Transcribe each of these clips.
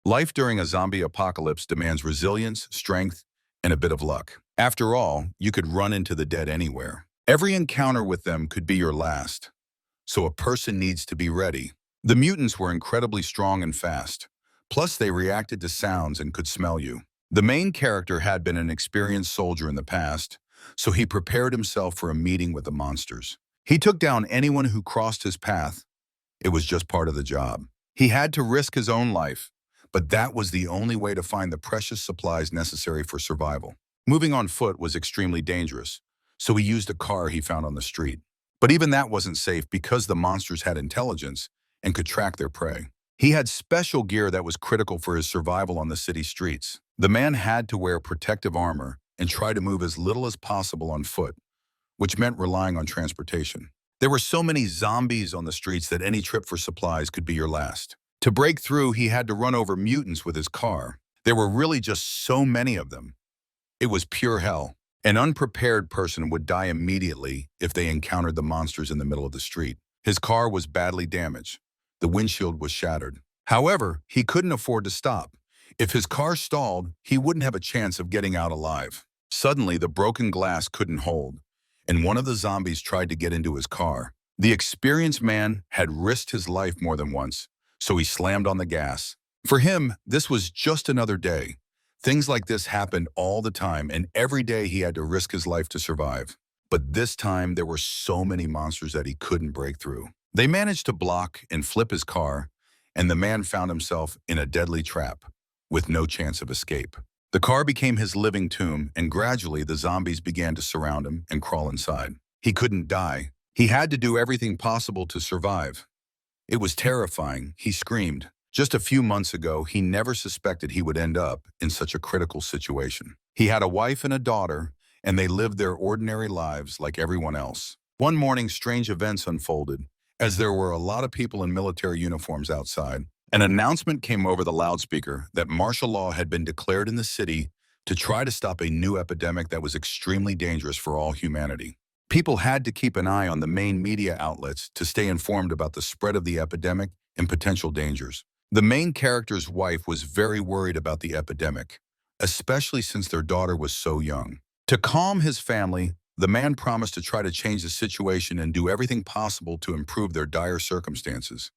Life during a zombie apocalypse demands resilience, strength, and a bit of luck. After all, you could run into the dead anywhere. Every encounter with them could be your last, so a person needs to be ready. The mutants were incredibly strong and fast. Plus, they reacted to sounds and could smell you. The main character had been an experienced soldier in the past, so he prepared himself for a meeting with the monsters. He took down anyone who crossed his path. It was just part of the job. He had to risk his own life, but that was the only way to find the precious supplies necessary for survival. Moving on foot was extremely dangerous, so he used a car he found on the street. But even that wasn't safe because the monsters had intelligence and could track their prey. He had special gear that was critical for his survival on the city streets. The man had to wear protective armor and try to move as little as possible on foot, which meant relying on transportation. There were so many zombies on the streets that any trip for supplies could be your last. To break through, he had to run over mutants with his car. There were really just so many of them. It was pure hell. An unprepared person would die immediately if they encountered the monsters in the middle of the street. His car was badly damaged. The windshield was shattered. However, he couldn't afford to stop. If his car stalled, he wouldn't have a chance of getting out alive. Suddenly, the broken glass couldn't hold, and one of the zombies tried to get into his car. The experienced man had risked his life more than once, so he slammed on the gas. For him, this was just another day. Things like this happened all the time, and every day he had to risk his life to survive. But this time, there were so many monsters that he couldn't break through. They managed to block and flip his car, and the man found himself in a deadly trap, with no chance of escape. The car became his living tomb, and gradually the zombies began to surround him and crawl inside. He couldn't die. He had to do everything possible to survive. It was terrifying. He screamed. Just a few months ago, he never suspected he would end up in such a critical situation. He had a wife and a daughter, and they lived their ordinary lives like everyone else. One morning, strange events unfolded. As there were a lot of people in military uniforms outside, an announcement came over the loudspeaker that martial law had been declared in the city to try to stop a new epidemic that was extremely dangerous for all humanity. People had to keep an eye on the main media outlets to stay informed about the spread of the epidemic and potential dangers. The main character's wife was very worried about the epidemic, especially since their daughter was so young. To calm his family, the man promised to try to change the situation and do everything possible to improve their dire circumstances.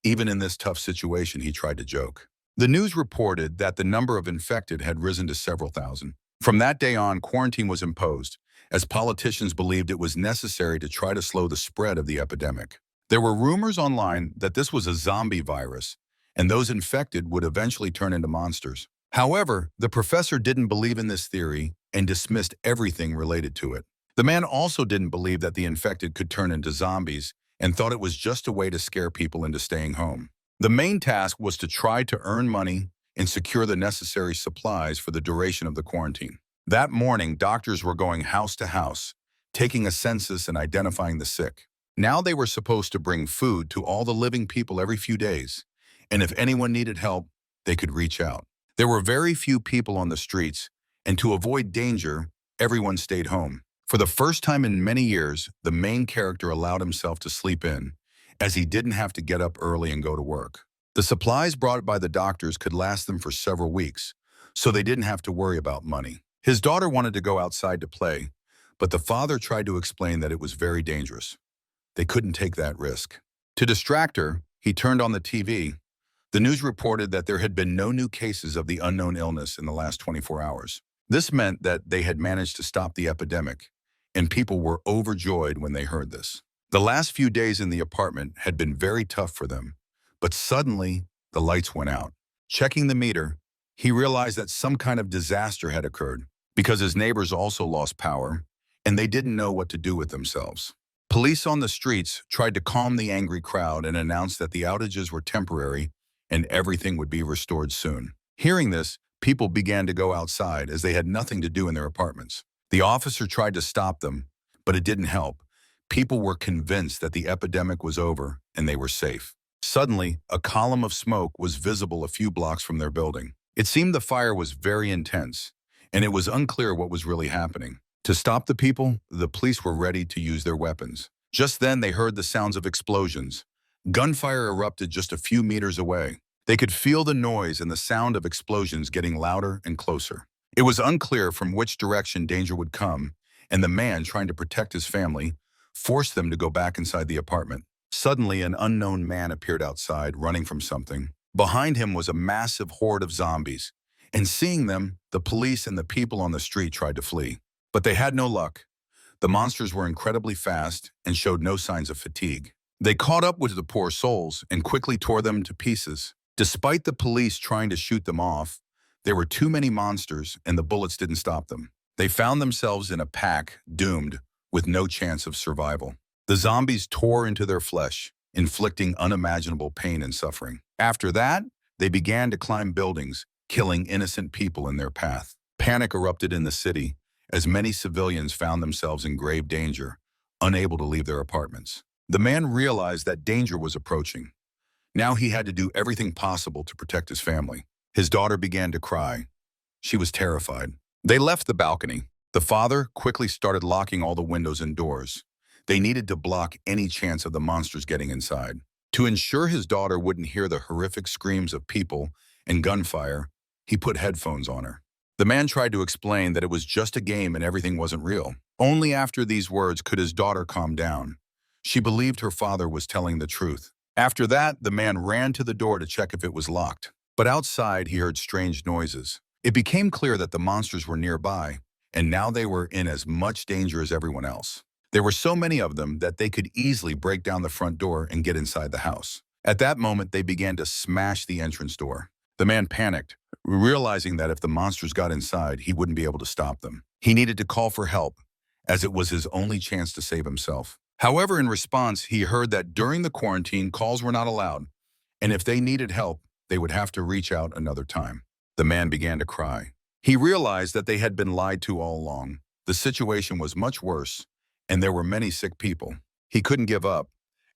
Even in this tough situation, he tried to joke. The news reported that the number of infected had risen to several thousand. From that day on, quarantine was imposed, as politicians believed it was necessary to try to slow the spread of the epidemic. There were rumors online that this was a zombie virus, and those infected would eventually turn into monsters. However, the professor didn't believe in this theory and dismissed everything related to it. The man also didn't believe that the infected could turn into zombies and thought it was just a way to scare people into staying home. The main task was to try to earn money and secure the necessary supplies for the duration of the quarantine. That morning, doctors were going house to house, taking a census and identifying the sick. Now they were supposed to bring food to all the living people every few days, and if anyone needed help, they could reach out. There were very few people on the streets, and to avoid danger, everyone stayed home. For the first time in many years, the main character allowed himself to sleep in, as he didn't have to get up early and go to work. The supplies brought by the doctors could last them for several weeks, so they didn't have to worry about money. His daughter wanted to go outside to play, but the father tried to explain that it was very dangerous. They couldn't take that risk. To distract her, he turned on the TV. The news reported that there had been no new cases of the unknown illness in the last 24 hours. This meant that they had managed to stop the epidemic, and people were overjoyed when they heard this. The last few days in the apartment had been very tough for them, but suddenly the lights went out. Checking the meter, he realized that some kind of disaster had occurred because his neighbors also lost power, and they didn't know what to do with themselves. Police on the streets tried to calm the angry crowd and announced that the outages were temporary and everything would be restored soon. Hearing this, people began to go outside as they had nothing to do in their apartments. The officer tried to stop them, but it didn't help. People were convinced that the epidemic was over and they were safe. Suddenly, a column of smoke was visible a few blocks from their building. It seemed the fire was very intense, and it was unclear what was really happening. To stop the people, the police were ready to use their weapons. Just then, they heard the sounds of explosions. Gunfire erupted just a few meters away. They could feel the noise and the sound of explosions getting louder and closer. It was unclear from which direction danger would come, and the man, trying to protect his family, forced them to go back inside the apartment. Suddenly, an unknown man appeared outside, running from something. Behind him was a massive horde of zombies, and seeing them, the police and the people on the street tried to flee. But they had no luck. The monsters were incredibly fast and showed no signs of fatigue. They caught up with the poor souls and quickly tore them to pieces. Despite the police trying to shoot them off, there were too many monsters and the bullets didn't stop them. They found themselves in a pack, doomed, with no chance of survival. The zombies tore into their flesh, inflicting unimaginable pain and suffering. After that, they began to climb buildings, killing innocent people in their path. Panic erupted in the city, as many civilians found themselves in grave danger, unable to leave their apartments. The man realized that danger was approaching. Now he had to do everything possible to protect his family. His daughter began to cry. She was terrified. They left the balcony. The father quickly started locking all the windows and doors. They needed to block any chance of the monsters getting inside. To ensure his daughter wouldn't hear the horrific screams of people and gunfire, he put headphones on her. The man tried to explain that it was just a game and everything wasn't real. Only after these words could his daughter calm down. She believed her father was telling the truth. After that, the man ran to the door to check if it was locked. But outside, he heard strange noises. It became clear that the monsters were nearby, and now they were in as much danger as everyone else. There were so many of them that they could easily break down the front door and get inside the house. At that moment, they began to smash the entrance door. The man panicked, realizing that if the monsters got inside, he wouldn't be able to stop them. He needed to call for help, as it was his only chance to save himself. However, in response, he heard that during the quarantine, calls were not allowed, and if they needed help, they would have to reach out another time. The man began to cry. He realized that they had been lied to all along. The situation was much worse, and there were many sick people. He couldn't give up,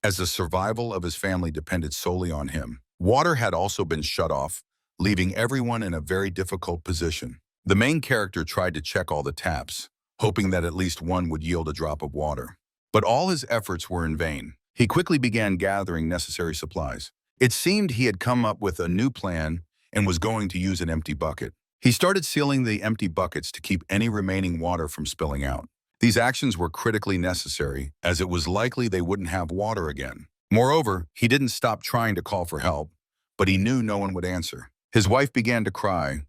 as the survival of his family depended solely on him. Water had also been shut off, leaving everyone in a very difficult position. The main character tried to check all the taps, hoping that at least one would yield a drop of water. But all his efforts were in vain. He quickly began gathering necessary supplies. It seemed he had come up with a new plan and was going to use an empty bucket. He started sealing the empty buckets to keep any remaining water from spilling out. These actions were critically necessary, as it was likely they wouldn't have water again. Moreover, he didn't stop trying to call for help, but he knew no one would answer. His wife began to cry.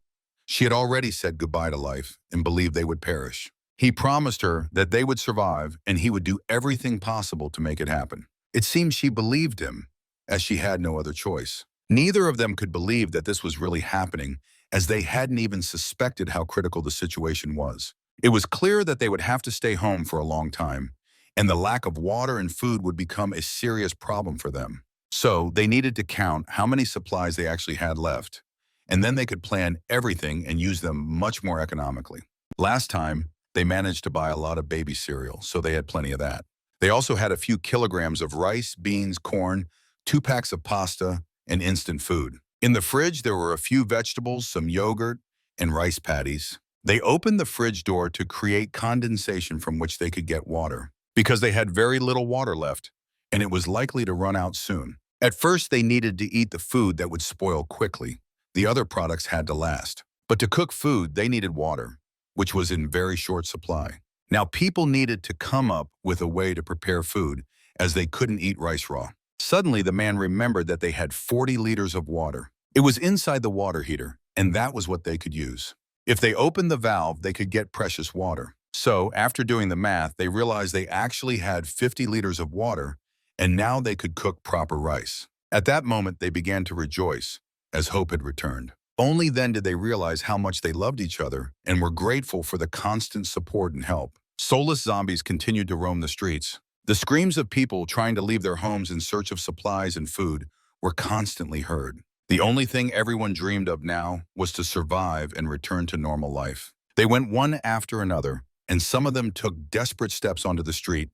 She had already said goodbye to life and believed they would perish. He promised her that they would survive and he would do everything possible to make it happen. It seemed she believed him, as she had no other choice. Neither of them could believe that this was really happening, as they hadn't even suspected how critical the situation was. It was clear that they would have to stay home for a long time, and the lack of water and food would become a serious problem for them. So they needed to count how many supplies they actually had left, and then they could plan everything and use them much more economically. Last time, they managed to buy a lot of baby cereal, so they had plenty of that. They also had a few kilograms of rice, beans, corn, 2 packs of pasta, and instant food. In the fridge, there were a few vegetables, some yogurt, and rice patties. They opened the fridge door to create condensation from which they could get water, because they had very little water left, and it was likely to run out soon. At first, they needed to eat the food that would spoil quickly. The other products had to last. But to cook food, they needed water, which was in very short supply. Now, people needed to come up with a way to prepare food, as they couldn't eat rice raw. Suddenly, the man remembered that they had 40 liters of water. It was inside the water heater, and that was what they could use. If they opened the valve, they could get precious water. So, after doing the math, they realized they actually had 50 liters of water, and now they could cook proper rice. At that moment, they began to rejoice, as hope had returned. Only then did they realize how much they loved each other and were grateful for the constant support and help. Soulless zombies continued to roam the streets. The screams of people trying to leave their homes in search of supplies and food were constantly heard. The only thing everyone dreamed of now was to survive and return to normal life. They went one after another, and some of them took desperate steps onto the street,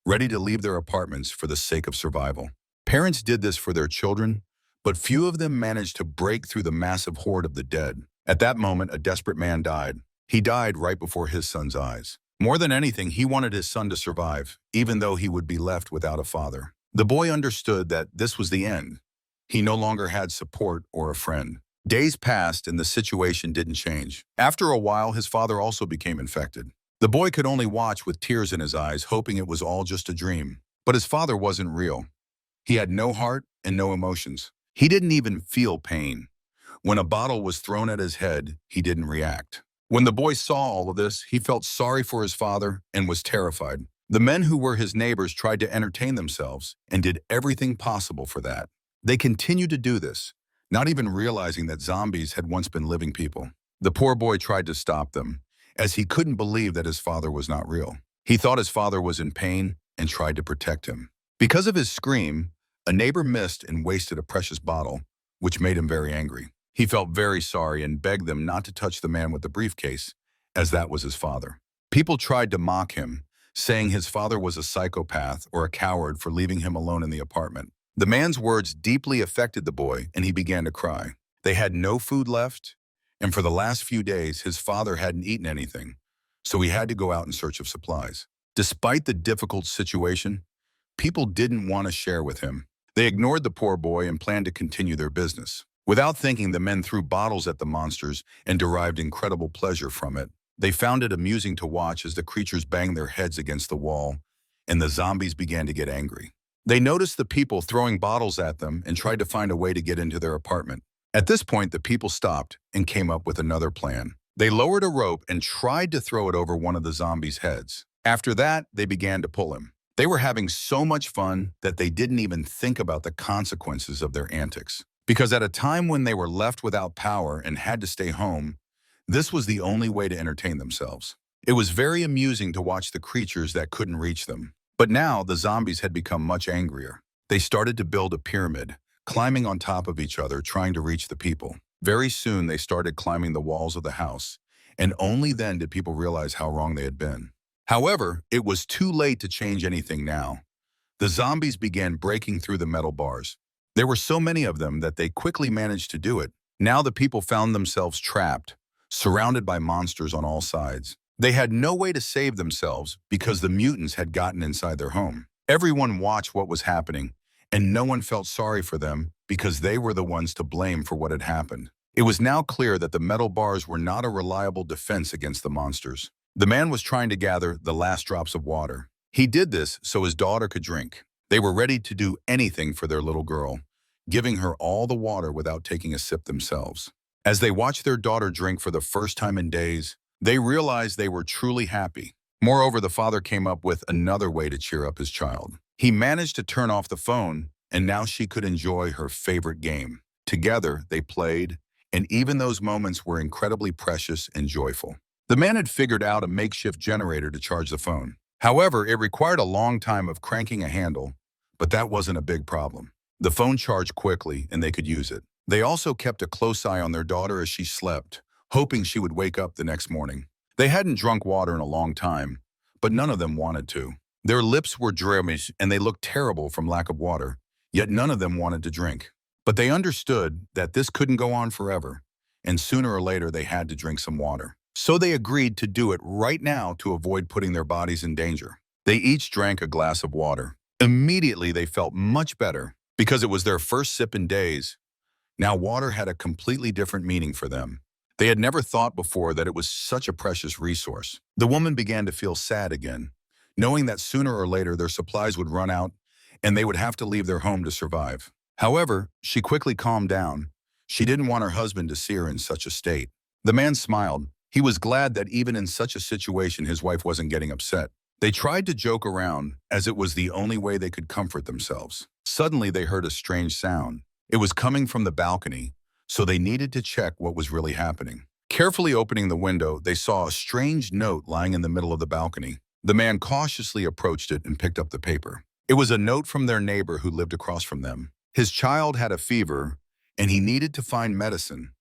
ready to leave their apartments for the sake of survival. Parents did this for their children, but few of them managed to break through the massive horde of the dead. At that moment, a desperate man died. He died right before his son's eyes. More than anything, he wanted his son to survive, even though he would be left without a father. The boy understood that this was the end. He no longer had support or a friend. Days passed and the situation didn't change. After a while, his father also became infected. The boy could only watch with tears in his eyes, hoping it was all just a dream. But his father wasn't real. He had no heart and no emotions. He didn't even feel pain. When a bottle was thrown at his head, he didn't react. When the boy saw all of this, he felt sorry for his father and was terrified. The men who were his neighbors tried to entertain themselves and did everything possible for that. They continued to do this, not even realizing that zombies had once been living people. The poor boy tried to stop them, as he couldn't believe that his father was not real. He thought his father was in pain and tried to protect him. Because of his scream, a neighbor missed and wasted a precious bottle, which made him very angry. He felt very sorry and begged them not to touch the man with the briefcase, as that was his father. People tried to mock him, saying his father was a psychopath or a coward for leaving him alone in the apartment. The man's words deeply affected the boy, and he began to cry. They had no food left, and for the last few days, his father hadn't eaten anything, so he had to go out in search of supplies. Despite the difficult situation, people didn't want to share with him. They ignored the poor boy and planned to continue their business. Without thinking, the men threw bottles at the monsters and derived incredible pleasure from it. They found it amusing to watch as the creatures banged their heads against the wall, and the zombies began to get angry. They noticed the people throwing bottles at them and tried to find a way to get into their apartment. At this point, the people stopped and came up with another plan. They lowered a rope and tried to throw it over one of the zombies' heads. After that, they began to pull him. They were having so much fun that they didn't even think about the consequences of their antics. Because at a time when they were left without power and had to stay home, this was the only way to entertain themselves. It was very amusing to watch the creatures that couldn't reach them. But now the zombies had become much angrier. They started to build a pyramid, climbing on top of each other, trying to reach the people. Very soon they started climbing the walls of the house, and only then did people realize how wrong they had been. However, it was too late to change anything now. The zombies began breaking through the metal bars. There were so many of them that they quickly managed to do it. Now the people found themselves trapped, surrounded by monsters on all sides. They had no way to save themselves because the mutants had gotten inside their home. Everyone watched what was happening, and no one felt sorry for them because they were the ones to blame for what had happened. It was now clear that the metal bars were not a reliable defense against the monsters. The man was trying to gather the last drops of water. He did this so his daughter could drink. They were ready to do anything for their little girl, giving her all the water without taking a sip themselves. As they watched their daughter drink for the first time in days, they realized they were truly happy. Moreover, the father came up with another way to cheer up his child. He managed to turn off the phone, and now she could enjoy her favorite game. Together, they played, and even those moments were incredibly precious and joyful. The man had figured out a makeshift generator to charge the phone. However, it required a long time of cranking a handle, but that wasn't a big problem. The phone charged quickly, and they could use it. They also kept a close eye on their daughter as she slept, hoping she would wake up the next morning. They hadn't drunk water in a long time, but none of them wanted to. Their lips were dreamish and they looked terrible from lack of water, yet none of them wanted to drink. But they understood that this couldn't go on forever, and sooner or later they had to drink some water. So they agreed to do it right now to avoid putting their bodies in danger. They each drank a glass of water. Immediately they felt much better because it was their first sip in days. Now water had a completely different meaning for them. They had never thought before that it was such a precious resource. The woman began to feel sad again, knowing that sooner or later their supplies would run out and they would have to leave their home to survive. However, she quickly calmed down. She didn't want her husband to see her in such a state. The man smiled. He was glad that even in such a situation his wife wasn't getting upset. They tried to joke around, as it was the only way they could comfort themselves. Suddenly they heard a strange sound. It was coming from the balcony, so they needed to check what was really happening. Carefully opening the window, they saw a strange note lying in the middle of the balcony. The man cautiously approached it and picked up the paper. It was a note from their neighbor who lived across from them. His child had a fever, and he needed to find medicine,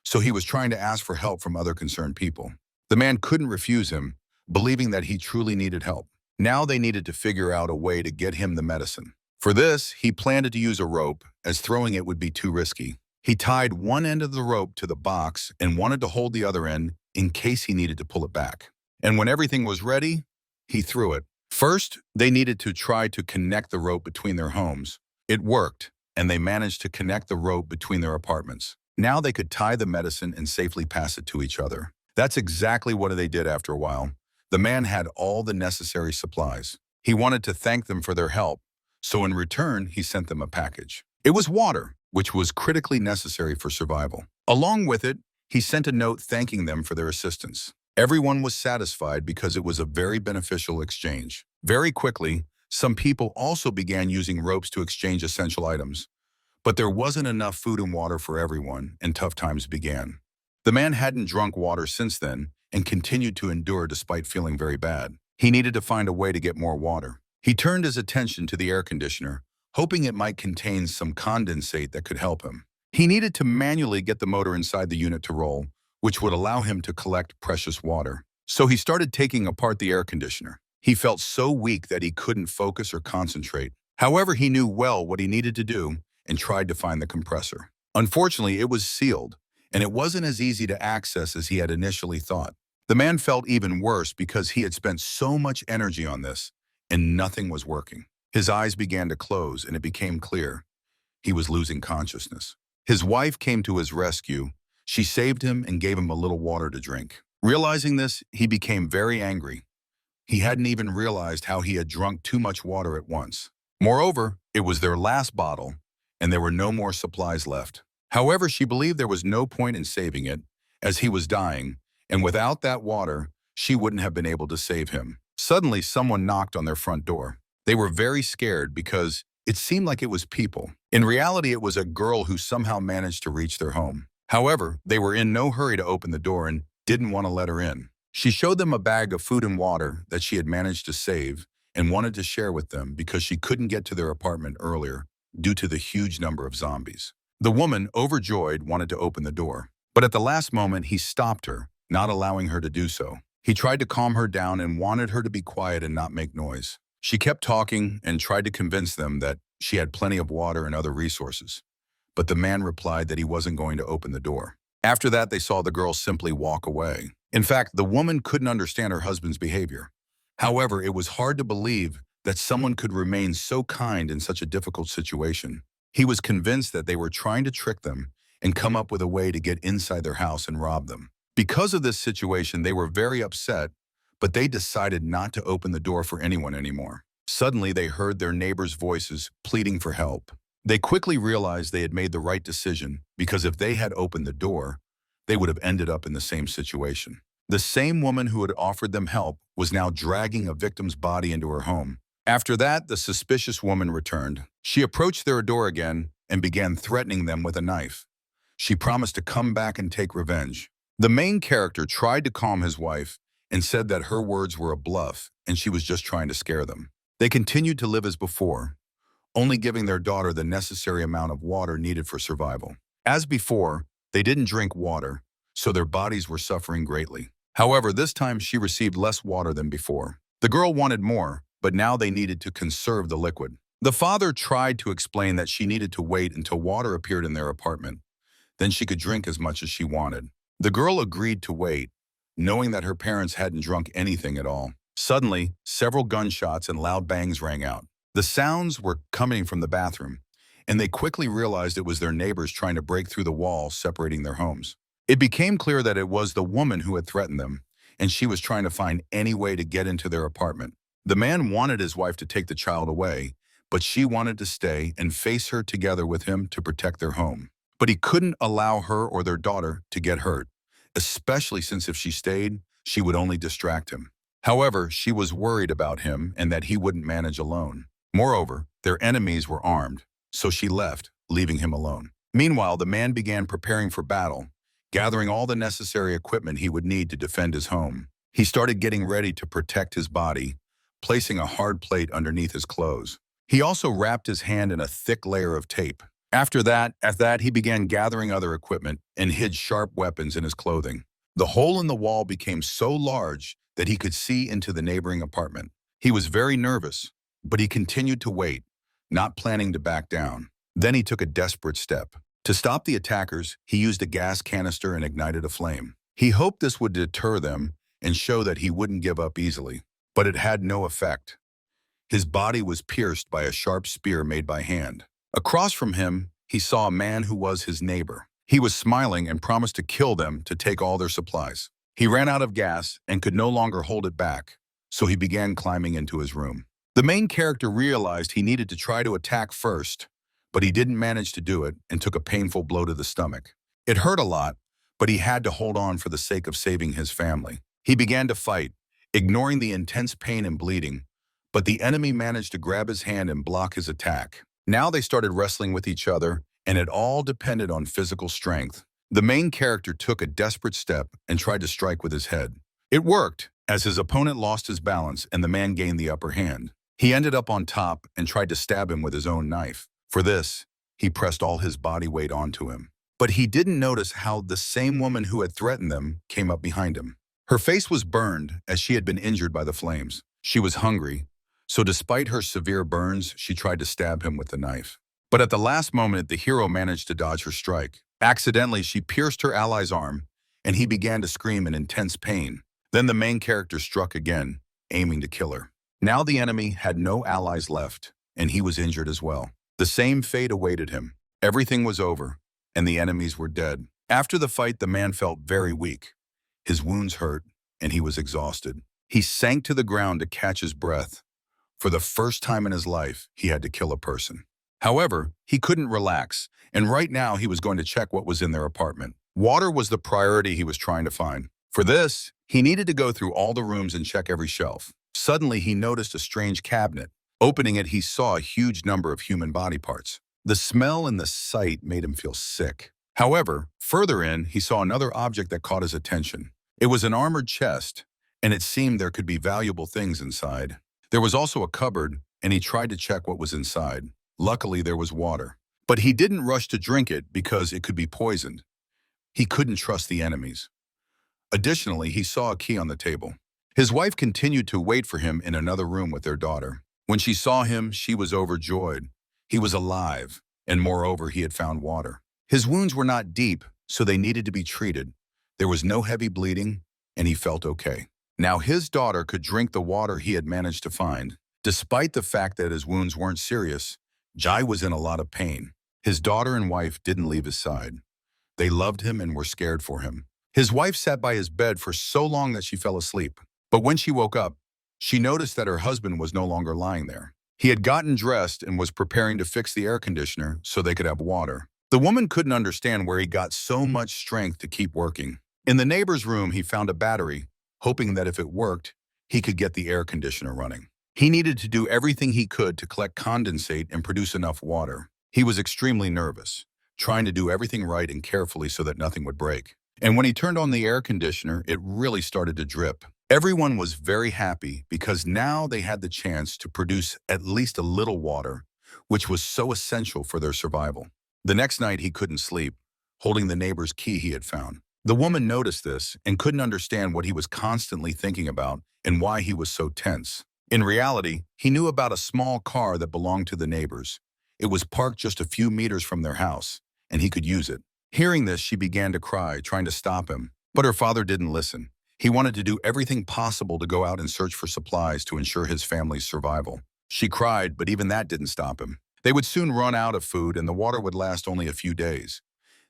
so he was trying to ask for help from other concerned people. The man couldn't refuse him, believing that he truly needed help. Now they needed to figure out a way to get him the medicine. For this, he planned to use a rope, as throwing it would be too risky. He tied one end of the rope to the box and wanted to hold the other end in case he needed to pull it back. And when everything was ready, he threw it. First, they needed to try to connect the rope between their homes. It worked, and they managed to connect the rope between their apartments. Now they could tie the medicine and safely pass it to each other. That's exactly what they did after a while. The man had all the necessary supplies. He wanted to thank them for their help, so in return, he sent them a package. It was water, which was critically necessary for survival. Along with it, he sent a note thanking them for their assistance. Everyone was satisfied because it was a very beneficial exchange. Very quickly, some people also began using ropes to exchange essential items. But there wasn't enough food and water for everyone, and tough times began. The man hadn't drunk water since then and continued to endure despite feeling very bad. He needed to find a way to get more water. He turned his attention to the air conditioner, hoping it might contain some condensate that could help him. He needed to manually get the motor inside the unit to roll, which would allow him to collect precious water. So he started taking apart the air conditioner. He felt so weak that he couldn't focus or concentrate. However, he knew well what he needed to do and tried to find the compressor. Unfortunately, it was sealed, and it wasn't as easy to access as he had initially thought. The man felt even worse because he had spent so much energy on this, and nothing was working. His eyes began to close, and it became clear he was losing consciousness. His wife came to his rescue. She saved him and gave him a little water to drink. Realizing this, he became very angry. He hadn't even realized how he had drunk too much water at once. Moreover, it was their last bottle, and there were no more supplies left. However, she believed there was no point in saving it, as he was dying, and without that water, she wouldn't have been able to save him. Suddenly, someone knocked on their front door. They were very scared because it seemed like it was people. In reality, it was a girl who somehow managed to reach their home. However, they were in no hurry to open the door and didn't want to let her in. She showed them a bag of food and water that she had managed to save and wanted to share with them because she couldn't get to their apartment earlier due to the huge number of zombies. The woman, overjoyed, wanted to open the door, but at the last moment he stopped her, not allowing her to do so. He tried to calm her down and wanted her to be quiet and not make noise. She kept talking and tried to convince them that she had plenty of water and other resources, but the man replied that he wasn't going to open the door. After that, they saw the girl simply walk away. In fact, the woman couldn't understand her husband's behavior. However, it was hard to believe that someone could remain so kind in such a difficult situation. He was convinced that they were trying to trick them and come up with a way to get inside their house and rob them. Because of this situation, they were very upset, but they decided not to open the door for anyone anymore. Suddenly, they heard their neighbors' voices pleading for help. They quickly realized they had made the right decision because if they had opened the door, they would have ended up in the same situation. The same woman who had offered them help was now dragging a victim's body into her home. After that, the suspicious woman returned. She approached their door again and began threatening them with a knife. She promised to come back and take revenge. The main character tried to calm his wife and said that her words were a bluff and she was just trying to scare them. They continued to live as before, only giving their daughter the necessary amount of water needed for survival. As before, they didn't drink water, so their bodies were suffering greatly. However, this time she received less water than before. The girl wanted more, but now they needed to conserve the liquid. The father tried to explain that she needed to wait until water appeared in their apartment. Then she could drink as much as she wanted. The girl agreed to wait, knowing that her parents hadn't drunk anything at all. Suddenly, several gunshots and loud bangs rang out. The sounds were coming from the bathroom, and they quickly realized it was their neighbors trying to break through the wall separating their homes. It became clear that it was the woman who had threatened them, and she was trying to find any way to get into their apartment. The man wanted his wife to take the child away, but she wanted to stay and face her together with him to protect their home. But he couldn't allow her or their daughter to get hurt, especially since if she stayed, she would only distract him. However, she was worried about him and that he wouldn't manage alone. Moreover, their enemies were armed, so she left, leaving him alone. Meanwhile, the man began preparing for battle, gathering all the necessary equipment he would need to defend his home. He started getting ready to protect his body, placing a hard plate underneath his clothes. He also wrapped his hand in a thick layer of tape. After that, he began gathering other equipment and hid sharp weapons in his clothing. The hole in the wall became so large that he could see into the neighboring apartment. He was very nervous, but he continued to wait, not planning to back down. Then he took a desperate step. To stop the attackers, he used a gas canister and ignited a flame. He hoped this would deter them and show that he wouldn't give up easily, but it had no effect. His body was pierced by a sharp spear made by hand. Across from him, he saw a man who was his neighbor. He was smiling and promised to kill them to take all their supplies. He ran out of gas and could no longer hold it back, so he began climbing into his room. The main character realized he needed to try to attack first, but he didn't manage to do it and took a painful blow to the stomach. It hurt a lot, but he had to hold on for the sake of saving his family. He began to fight, ignoring the intense pain and bleeding, but the enemy managed to grab his hand and block his attack. Now they started wrestling with each other, and it all depended on physical strength. The main character took a desperate step and tried to strike with his head. It worked, as his opponent lost his balance and the man gained the upper hand. He ended up on top and tried to stab him with his own knife. For this, he pressed all his body weight onto him. But he didn't notice how the same woman who had threatened them came up behind him. Her face was burned as she had been injured by the flames. She was hungry, so despite her severe burns, she tried to stab him with the knife. But at the last moment, the hero managed to dodge her strike. Accidentally, she pierced her ally's arm, and he began to scream in intense pain. Then the main character struck again, aiming to kill her. Now the enemy had no allies left, and he was injured as well. The same fate awaited him. Everything was over, and the enemies were dead. After the fight, the man felt very weak. His wounds hurt, and he was exhausted. He sank to the ground to catch his breath. For the first time in his life, he had to kill a person. However, he couldn't relax, and right now he was going to check what was in their apartment. Water was the priority he was trying to find. For this, he needed to go through all the rooms and check every shelf. Suddenly, he noticed a strange cabinet. Opening it, he saw a huge number of human body parts. The smell and the sight made him feel sick. However, further in, he saw another object that caught his attention. It was an armored chest, and it seemed there could be valuable things inside. There was also a cupboard, and he tried to check what was inside. Luckily, there was water. But he didn't rush to drink it because it could be poisoned. He couldn't trust the enemies. Additionally, he saw a key on the table. His wife continued to wait for him in another room with their daughter. When she saw him, she was overjoyed. He was alive, and moreover, he had found water. His wounds were not deep, so they needed to be treated. There was no heavy bleeding, and he felt okay. Now his daughter could drink the water he had managed to find. Despite the fact that his wounds weren't serious, Jai was in a lot of pain. His daughter and wife didn't leave his side. They loved him and were scared for him. His wife sat by his bed for so long that she fell asleep. But when she woke up, she noticed that her husband was no longer lying there. He had gotten dressed and was preparing to fix the air conditioner so they could have water. The woman couldn't understand where he got so much strength to keep working. In the neighbor's room, he found a battery, hoping that if it worked, he could get the air conditioner running. He needed to do everything he could to collect condensate and produce enough water. He was extremely nervous, trying to do everything right and carefully so that nothing would break. And when he turned on the air conditioner, it really started to drip. Everyone was very happy because now they had the chance to produce at least a little water, which was so essential for their survival. The next night, he couldn't sleep, holding the neighbor's key he had found. The woman noticed this and couldn't understand what he was constantly thinking about and why he was so tense. In reality, he knew about a small car that belonged to the neighbors. It was parked just a few meters from their house, and he could use it. Hearing this, she began to cry, trying to stop him. But her father didn't listen. He wanted to do everything possible to go out and search for supplies to ensure his family's survival. She cried, but even that didn't stop him. They would soon run out of food, and the water would last only a few days.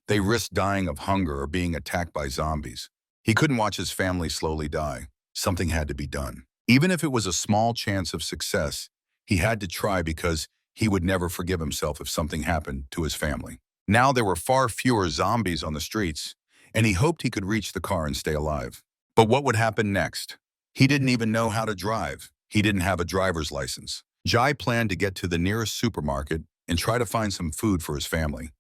They risked dying of hunger or being attacked by zombies. He couldn't watch his family slowly die. Something had to be done. Even if it was a small chance of success, he had to try because he would never forgive himself if something happened to his family. Now there were far fewer zombies on the streets, and he hoped he could reach the car and stay alive. But what would happen next? He didn't even know how to drive. He didn't have a driver's license. Jai planned to get to the nearest supermarket and try to find some food for his family.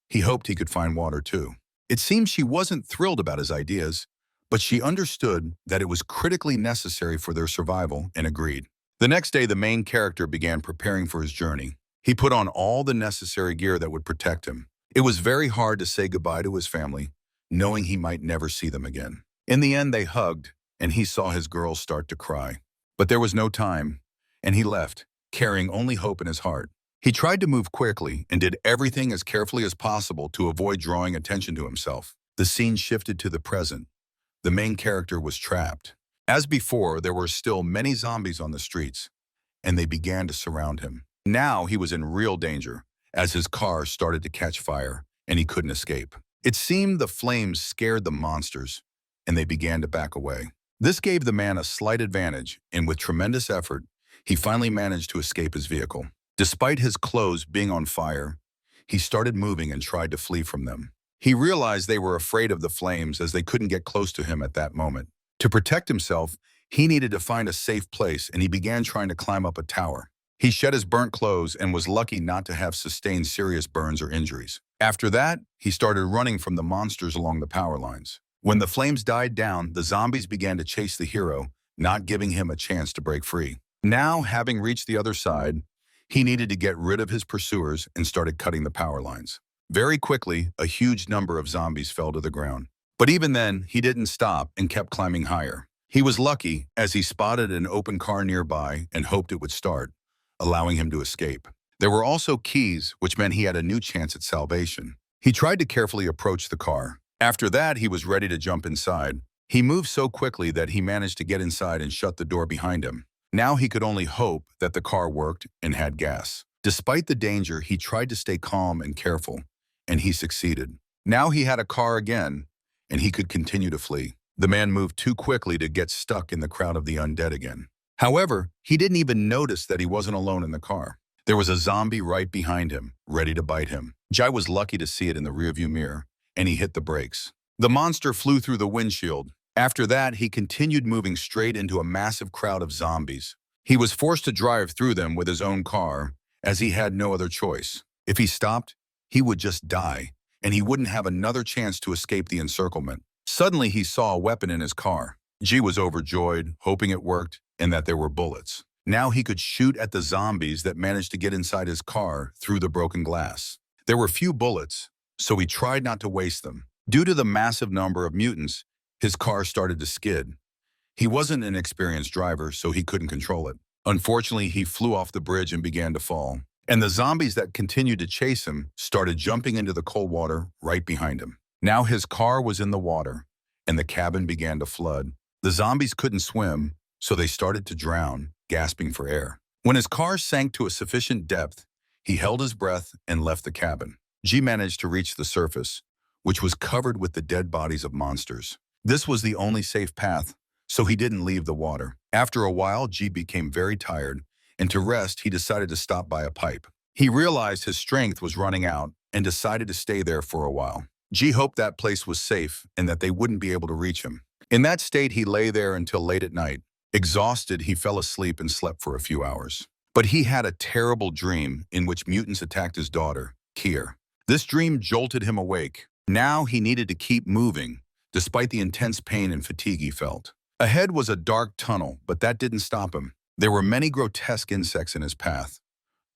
He hoped he could find water too. It seemed she wasn't thrilled about his ideas, but she understood that it was critically necessary for their survival and agreed. The next day, the main character began preparing for his journey. He put on all the necessary gear that would protect him. It was very hard to say goodbye to his family, knowing he might never see them again. In the end, they hugged, and he saw his girl start to cry. But there was no time, and he left, carrying only hope in his heart. He tried to move quickly and did everything as carefully as possible to avoid drawing attention to himself. The scene shifted to the present. The main character was trapped. As before, there were still many zombies on the streets, and they began to surround him. Now he was in real danger, as his car started to catch fire and he couldn't escape. It seemed the flames scared the monsters and they began to back away. This gave the man a slight advantage, and with tremendous effort, he finally managed to escape his vehicle. Despite his clothes being on fire, he started moving and tried to flee from them. He realized they were afraid of the flames as they couldn't get close to him at that moment. To protect himself, he needed to find a safe place, and he began trying to climb up a tower. He shed his burnt clothes and was lucky not to have sustained serious burns or injuries. After that, he started running from the monsters along the power lines. When the flames died down, the zombies began to chase the hero, not giving him a chance to break free. Now, having reached the other side, he needed to get rid of his pursuers and started cutting the power lines. Very quickly, a huge number of zombies fell to the ground. But even then, he didn't stop and kept climbing higher. He was lucky as he spotted an open car nearby and hoped it would start, allowing him to escape. There were also keys, which meant he had a new chance at salvation. He tried to carefully approach the car. After that, he was ready to jump inside. He moved so quickly that he managed to get inside and shut the door behind him. Now he could only hope that the car worked and had gas. Despite the danger, he tried to stay calm and careful, and he succeeded. Now he had a car again, and he could continue to flee. The man moved too quickly to get stuck in the crowd of the undead again. However, he didn't even notice that he wasn't alone in the car. There was a zombie right behind him, ready to bite him. Jai was lucky to see it in the rearview mirror, and he hit the brakes. The monster flew through the windshield. After that, he continued moving straight into a massive crowd of zombies. He was forced to drive through them with his own car, as he had no other choice. If he stopped, he would just die, and he wouldn't have another chance to escape the encirclement. Suddenly, he saw a weapon in his car. G was overjoyed, hoping it worked and that there were bullets. Now he could shoot at the zombies that managed to get inside his car through the broken glass. There were few bullets, so he tried not to waste them. Due to the massive number of mutants, his car started to skid. He wasn't an experienced driver, so he couldn't control it. Unfortunately, he flew off the bridge and began to fall. And the zombies that continued to chase him started jumping into the cold water right behind him. Now his car was in the water, and the cabin began to flood. The zombies couldn't swim, so they started to drown, gasping for air. When his car sank to a sufficient depth, he held his breath and left the cabin. G managed to reach the surface, which was covered with the dead bodies of monsters. This was the only safe path, so he didn't leave the water. After a while, G became very tired, and to rest, he decided to stop by a pipe. He realized his strength was running out and decided to stay there for a while. G hoped that place was safe and that they wouldn't be able to reach him. In that state, he lay there until late at night. Exhausted, he fell asleep and slept for a few hours. But he had a terrible dream in which mutants attacked his daughter, Kier. This dream jolted him awake. Now he needed to keep moving, despite the intense pain and fatigue he felt. Ahead was a dark tunnel, but that didn't stop him. There were many grotesque insects in his path,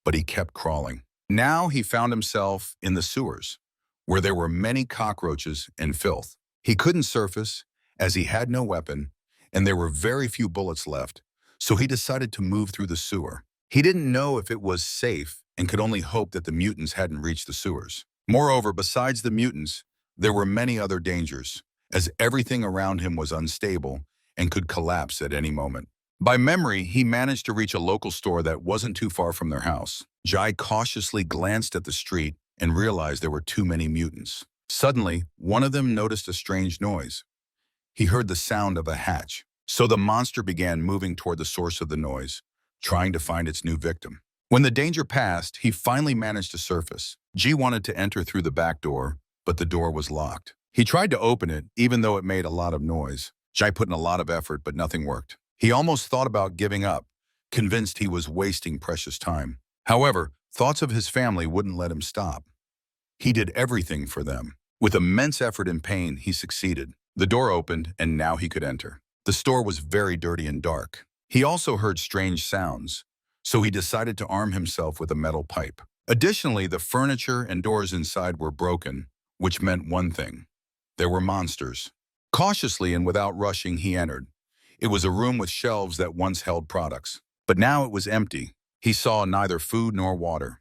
but he kept crawling. Now he found himself in the sewers, where there were many cockroaches and filth. He couldn't surface, as he had no weapon, and there were very few bullets left, so he decided to move through the sewer. He didn't know if it was safe and could only hope that the mutants hadn't reached the sewers. Moreover, besides the mutants, there were many other dangers, as everything around him was unstable and could collapse at any moment. By memory, he managed to reach a local store that wasn't too far from their house. Jai cautiously glanced at the street and realized there were too many mutants. Suddenly, one of them noticed a strange noise. He heard the sound of a hatch, so the monster began moving toward the source of the noise, trying to find its new victim. When the danger passed, he finally managed to surface. G wanted to enter through the back door, but the door was locked. He tried to open it, even though it made a lot of noise. Jai put in a lot of effort, but nothing worked. He almost thought about giving up, convinced he was wasting precious time. However, thoughts of his family wouldn't let him stop. He did everything for them. With immense effort and pain, he succeeded. The door opened, and now he could enter. The store was very dirty and dark. He also heard strange sounds, so he decided to arm himself with a metal pipe. Additionally, the furniture and doors inside were broken, which meant one thing. There were monsters. Cautiously and without rushing, he entered. It was a room with shelves that once held products, but now it was empty. He saw neither food nor water.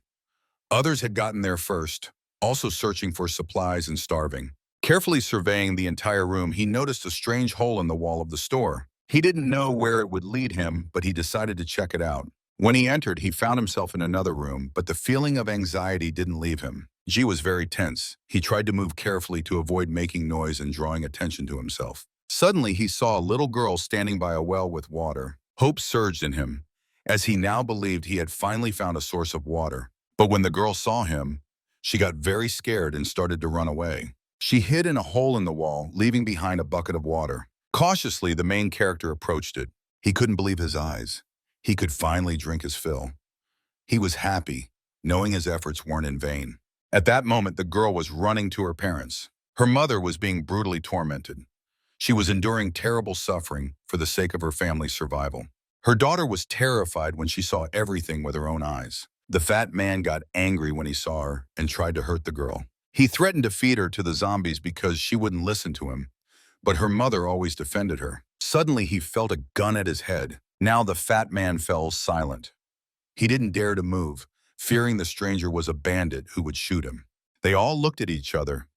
Others had gotten there first, also searching for supplies and starving. Carefully surveying the entire room, he noticed a strange hole in the wall of the store. He didn't know where it would lead him, but he decided to check it out. When he entered, he found himself in another room, but the feeling of anxiety didn't leave him. Ji was very tense. He tried to move carefully to avoid making noise and drawing attention to himself. Suddenly, he saw a little girl standing by a well with water. Hope surged in him, as he now believed he had finally found a source of water. But when the girl saw him, she got very scared and started to run away. She hid in a hole in the wall, leaving behind a bucket of water. Cautiously, the main character approached it. He couldn't believe his eyes. He could finally drink his fill. He was happy, knowing his efforts weren't in vain. At that moment, the girl was running to her parents. Her mother was being brutally tormented. She was enduring terrible suffering for the sake of her family's survival. Her daughter was terrified when she saw everything with her own eyes. The fat man got angry when he saw her and tried to hurt the girl. He threatened to feed her to the zombies because she wouldn't listen to him, but her mother always defended her. Suddenly, he felt a gun at his head. Now the fat man fell silent. He didn't dare to move, fearing the stranger was a bandit who would shoot him. They all looked at each other.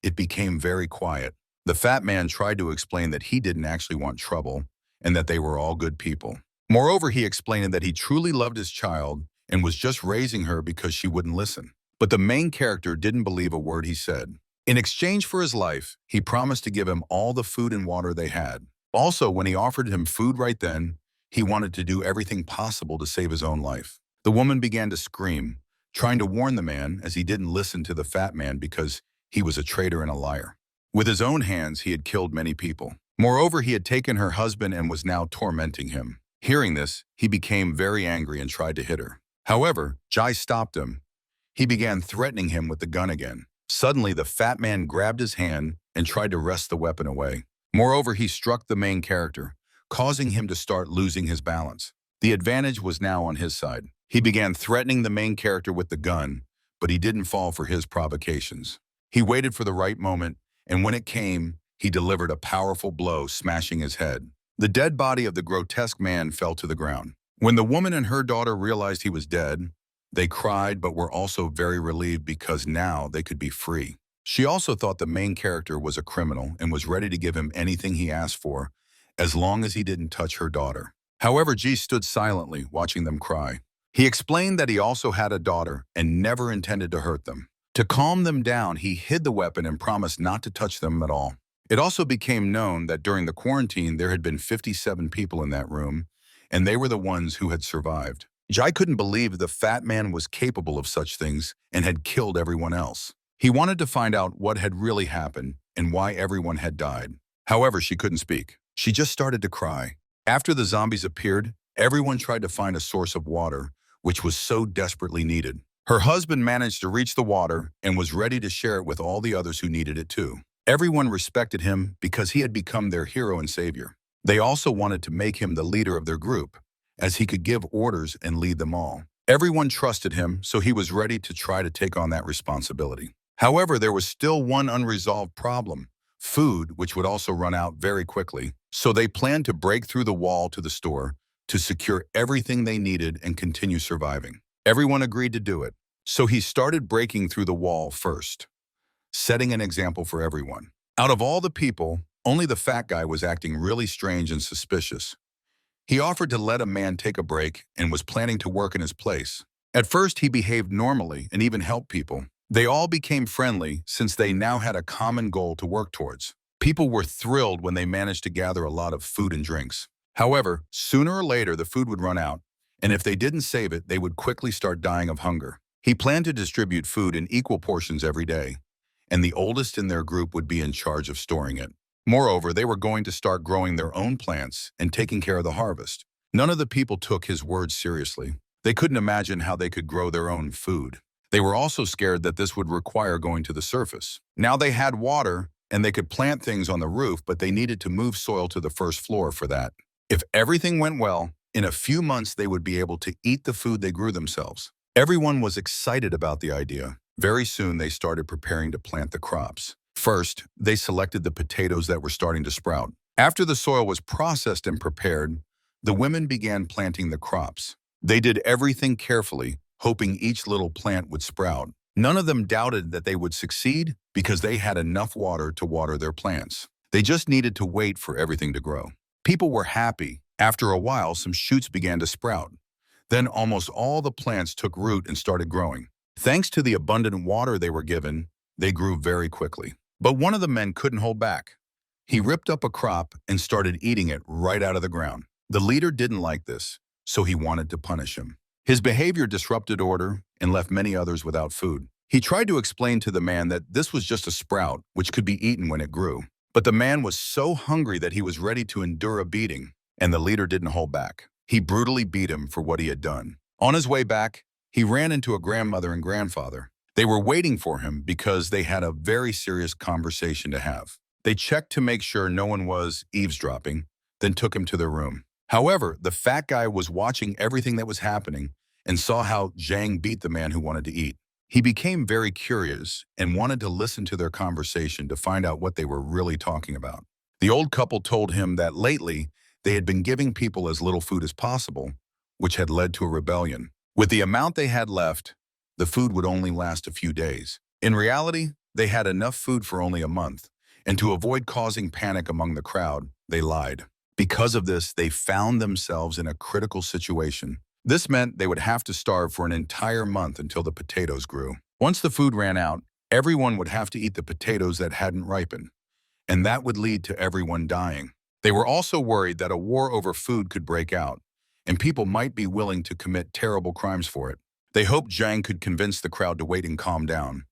It became very quiet. The fat man tried to explain that he didn't actually want trouble and that they were all good people. Moreover, he explained that he truly loved his child and was just raising her because she wouldn't listen. But the main character didn't believe a word he said. In exchange for his life, he promised to give him all the food and water they had. Also, when he offered him food right then, he wanted to do everything possible to save his own life. The woman began to scream, trying to warn the man as he didn't listen to the fat man because he was a traitor and a liar. With his own hands, he had killed many people. Moreover, he had taken her husband and was now tormenting him. Hearing this, he became very angry and tried to hit her. However, Jai stopped him. He began threatening him with the gun again. Suddenly, the fat man grabbed his hand and tried to wrest the weapon away. Moreover, he struck the main character, causing him to start losing his balance. The advantage was now on his side. He began threatening the main character with the gun, but he didn't fall for his provocations. He waited for the right moment, and when it came, he delivered a powerful blow, smashing his head. The dead body of the grotesque man fell to the ground. When the woman and her daughter realized he was dead, they cried but were also very relieved because now they could be free. She also thought the main character was a criminal and was ready to give him anything he asked for, as long as he didn't touch her daughter. However, Ji stood silently, watching them cry. He explained that he also had a daughter and never intended to hurt them. To calm them down, he hid the weapon and promised not to touch them at all. It also became known that during the quarantine, there had been 57 people in that room, and they were the ones who had survived. Jai couldn't believe the fat man was capable of such things and had killed everyone else. He wanted to find out what had really happened and why everyone had died. However, she couldn't speak. She just started to cry. After the zombies appeared, everyone tried to find a source of water, which was so desperately needed. Her husband managed to reach the water and was ready to share it with all the others who needed it too. Everyone respected him because he had become their hero and savior. They also wanted to make him the leader of their group, as he could give orders and lead them all. Everyone trusted him, so he was ready to try to take on that responsibility. However, there was still one unresolved problem: food, which would also run out very quickly. So they planned to break through the wall to the store to secure everything they needed and continue surviving. Everyone agreed to do it. So he started breaking through the wall first, setting an example for everyone. Out of all the people, only the fat guy was acting really strange and suspicious. He offered to let a man take a break and was planning to work in his place. At first, he behaved normally and even helped people. They all became friendly since they now had a common goal to work towards. People were thrilled when they managed to gather a lot of food and drinks. However, sooner or later, the food would run out, and if they didn't save it, they would quickly start dying of hunger. He planned to distribute food in equal portions every day, and the oldest in their group would be in charge of storing it. Moreover, they were going to start growing their own plants and taking care of the harvest. None of the people took his words seriously. They couldn't imagine how they could grow their own food. They were also scared that this would require going to the surface. Now they had water, and they could plant things on the roof, but they needed to move soil to the first floor for that. If everything went well, in a few months they would be able to eat the food they grew themselves. Everyone was excited about the idea. Very soon they started preparing to plant the crops. First, they selected the potatoes that were starting to sprout. After the soil was processed and prepared, the women began planting the crops. They did everything carefully, hoping each little plant would sprout. None of them doubted that they would succeed because they had enough water to water their plants. They just needed to wait for everything to grow. People were happy. After a while, some shoots began to sprout. Then almost all the plants took root and started growing. Thanks to the abundant water they were given, they grew very quickly. But one of the men couldn't hold back. He ripped up a crop and started eating it right out of the ground. The leader didn't like this, so he wanted to punish him. His behavior disrupted order and left many others without food. He tried to explain to the man that this was just a sprout, which could be eaten when it grew. But the man was so hungry that he was ready to endure a beating, and the leader didn't hold back. He brutally beat him for what he had done. On his way back, he ran into a grandmother and grandfather. They were waiting for him because they had a very serious conversation to have. They checked to make sure no one was eavesdropping, then took him to their room. However, the fat guy was watching everything that was happening and saw how Zhang beat the man who wanted to eat. He became very curious and wanted to listen to their conversation to find out what they were really talking about. The old couple told him that lately they had been giving people as little food as possible, which had led to a rebellion. With the amount they had left, the food would only last a few days. In reality, they had enough food for only a month, and to avoid causing panic among the crowd, they lied. Because of this, they found themselves in a critical situation. This meant they would have to starve for an entire month until the potatoes grew. Once the food ran out, everyone would have to eat the potatoes that hadn't ripened, and that would lead to everyone dying. They were also worried that a war over food could break out, and people might be willing to commit terrible crimes for it. They hoped Zhang could convince the crowd to wait and calm down,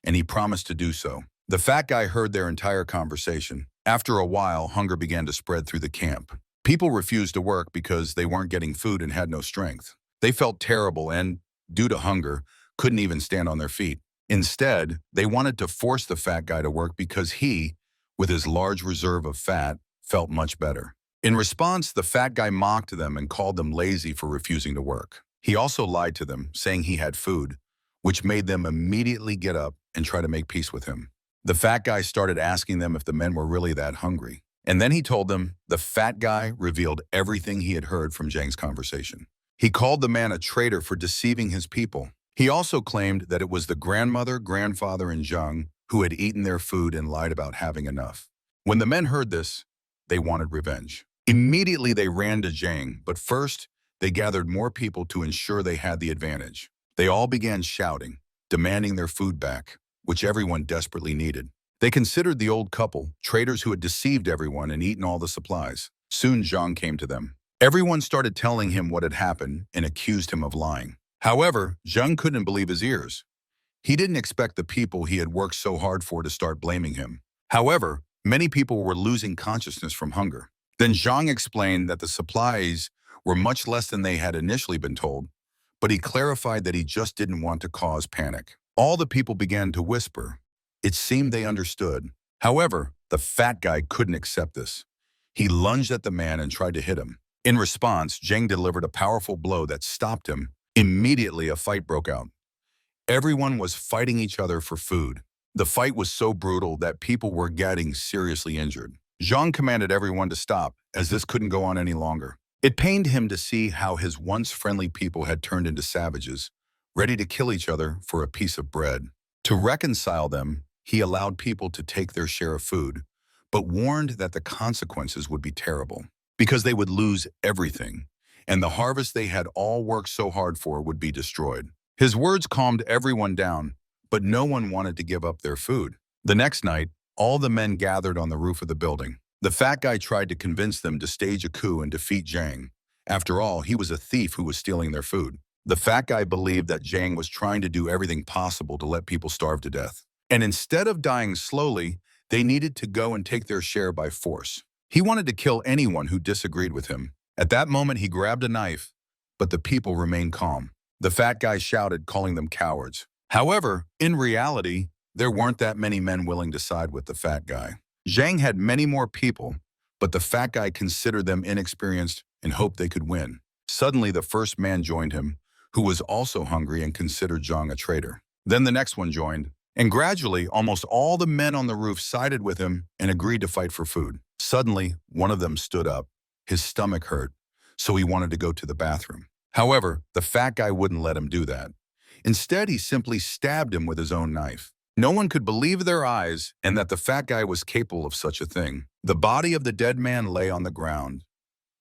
and he promised to do so. The fat guy heard their entire conversation. After a while, hunger began to spread through the camp. People refused to work because they weren't getting food and had no strength. They felt terrible and, due to hunger, couldn't even stand on their feet. Instead, they wanted to force the fat guy to work because he, with his large reserve of fat, felt much better. In response, the fat guy mocked them and called them lazy for refusing to work. He also lied to them, saying he had food, which made them immediately get up and try to make peace with him. The fat guy started asking them if the men were really that hungry. And then he told them the fat guy revealed everything he had heard from Zhang's conversation. He called the man a traitor for deceiving his people. He also claimed that it was the grandmother, grandfather, and Zhang who had eaten their food and lied about having enough. When the men heard this, they wanted revenge. Immediately they ran to Zhang, but first they gathered more people to ensure they had the advantage. They all began shouting, demanding their food back, which everyone desperately needed. They considered the old couple traitors who had deceived everyone and eaten all the supplies. Soon Zhang came to them. Everyone started telling him what had happened and accused him of lying. However, Zhang couldn't believe his ears. He didn't expect the people he had worked so hard for to start blaming him. However, many people were losing consciousness from hunger. Then Zhang explained that the supplies were much less than they had initially been told, but he clarified that he just didn't want to cause panic. All the people began to whisper. It seemed they understood. However, the fat guy couldn't accept this. He lunged at the man and tried to hit him. In response, Zhang delivered a powerful blow that stopped him. Immediately, a fight broke out. Everyone was fighting each other for food. The fight was so brutal that people were getting seriously injured. Zhang commanded everyone to stop, as this couldn't go on any longer. It pained him to see how his once friendly people had turned into savages, ready to kill each other for a piece of bread. To reconcile them, he allowed people to take their share of food, but warned that the consequences would be terrible, because they would lose everything, and the harvest they had all worked so hard for would be destroyed. His words calmed everyone down, but no one wanted to give up their food. The next night, all the men gathered on the roof of the building. The fat guy tried to convince them to stage a coup and defeat Zhang. After all, he was a thief who was stealing their food. The fat guy believed that Zhang was trying to do everything possible to let people starve to death. And instead of dying slowly, they needed to go and take their share by force. He wanted to kill anyone who disagreed with him. At that moment, he grabbed a knife, but the people remained calm. The fat guy shouted, calling them cowards. However, in reality, there weren't that many men willing to side with the fat guy. Zhang had many more people, but the fat guy considered them inexperienced and hoped they could win. Suddenly, the first man joined him, who was also hungry and considered Zhang a traitor. Then the next one joined, and gradually, almost all the men on the roof sided with him and agreed to fight for food. Suddenly, one of them stood up. His stomach hurt, so he wanted to go to the bathroom. However, the fat guy wouldn't let him do that. Instead, he simply stabbed him with his own knife. No one could believe their eyes and that the fat guy was capable of such a thing. The body of the dead man lay on the ground.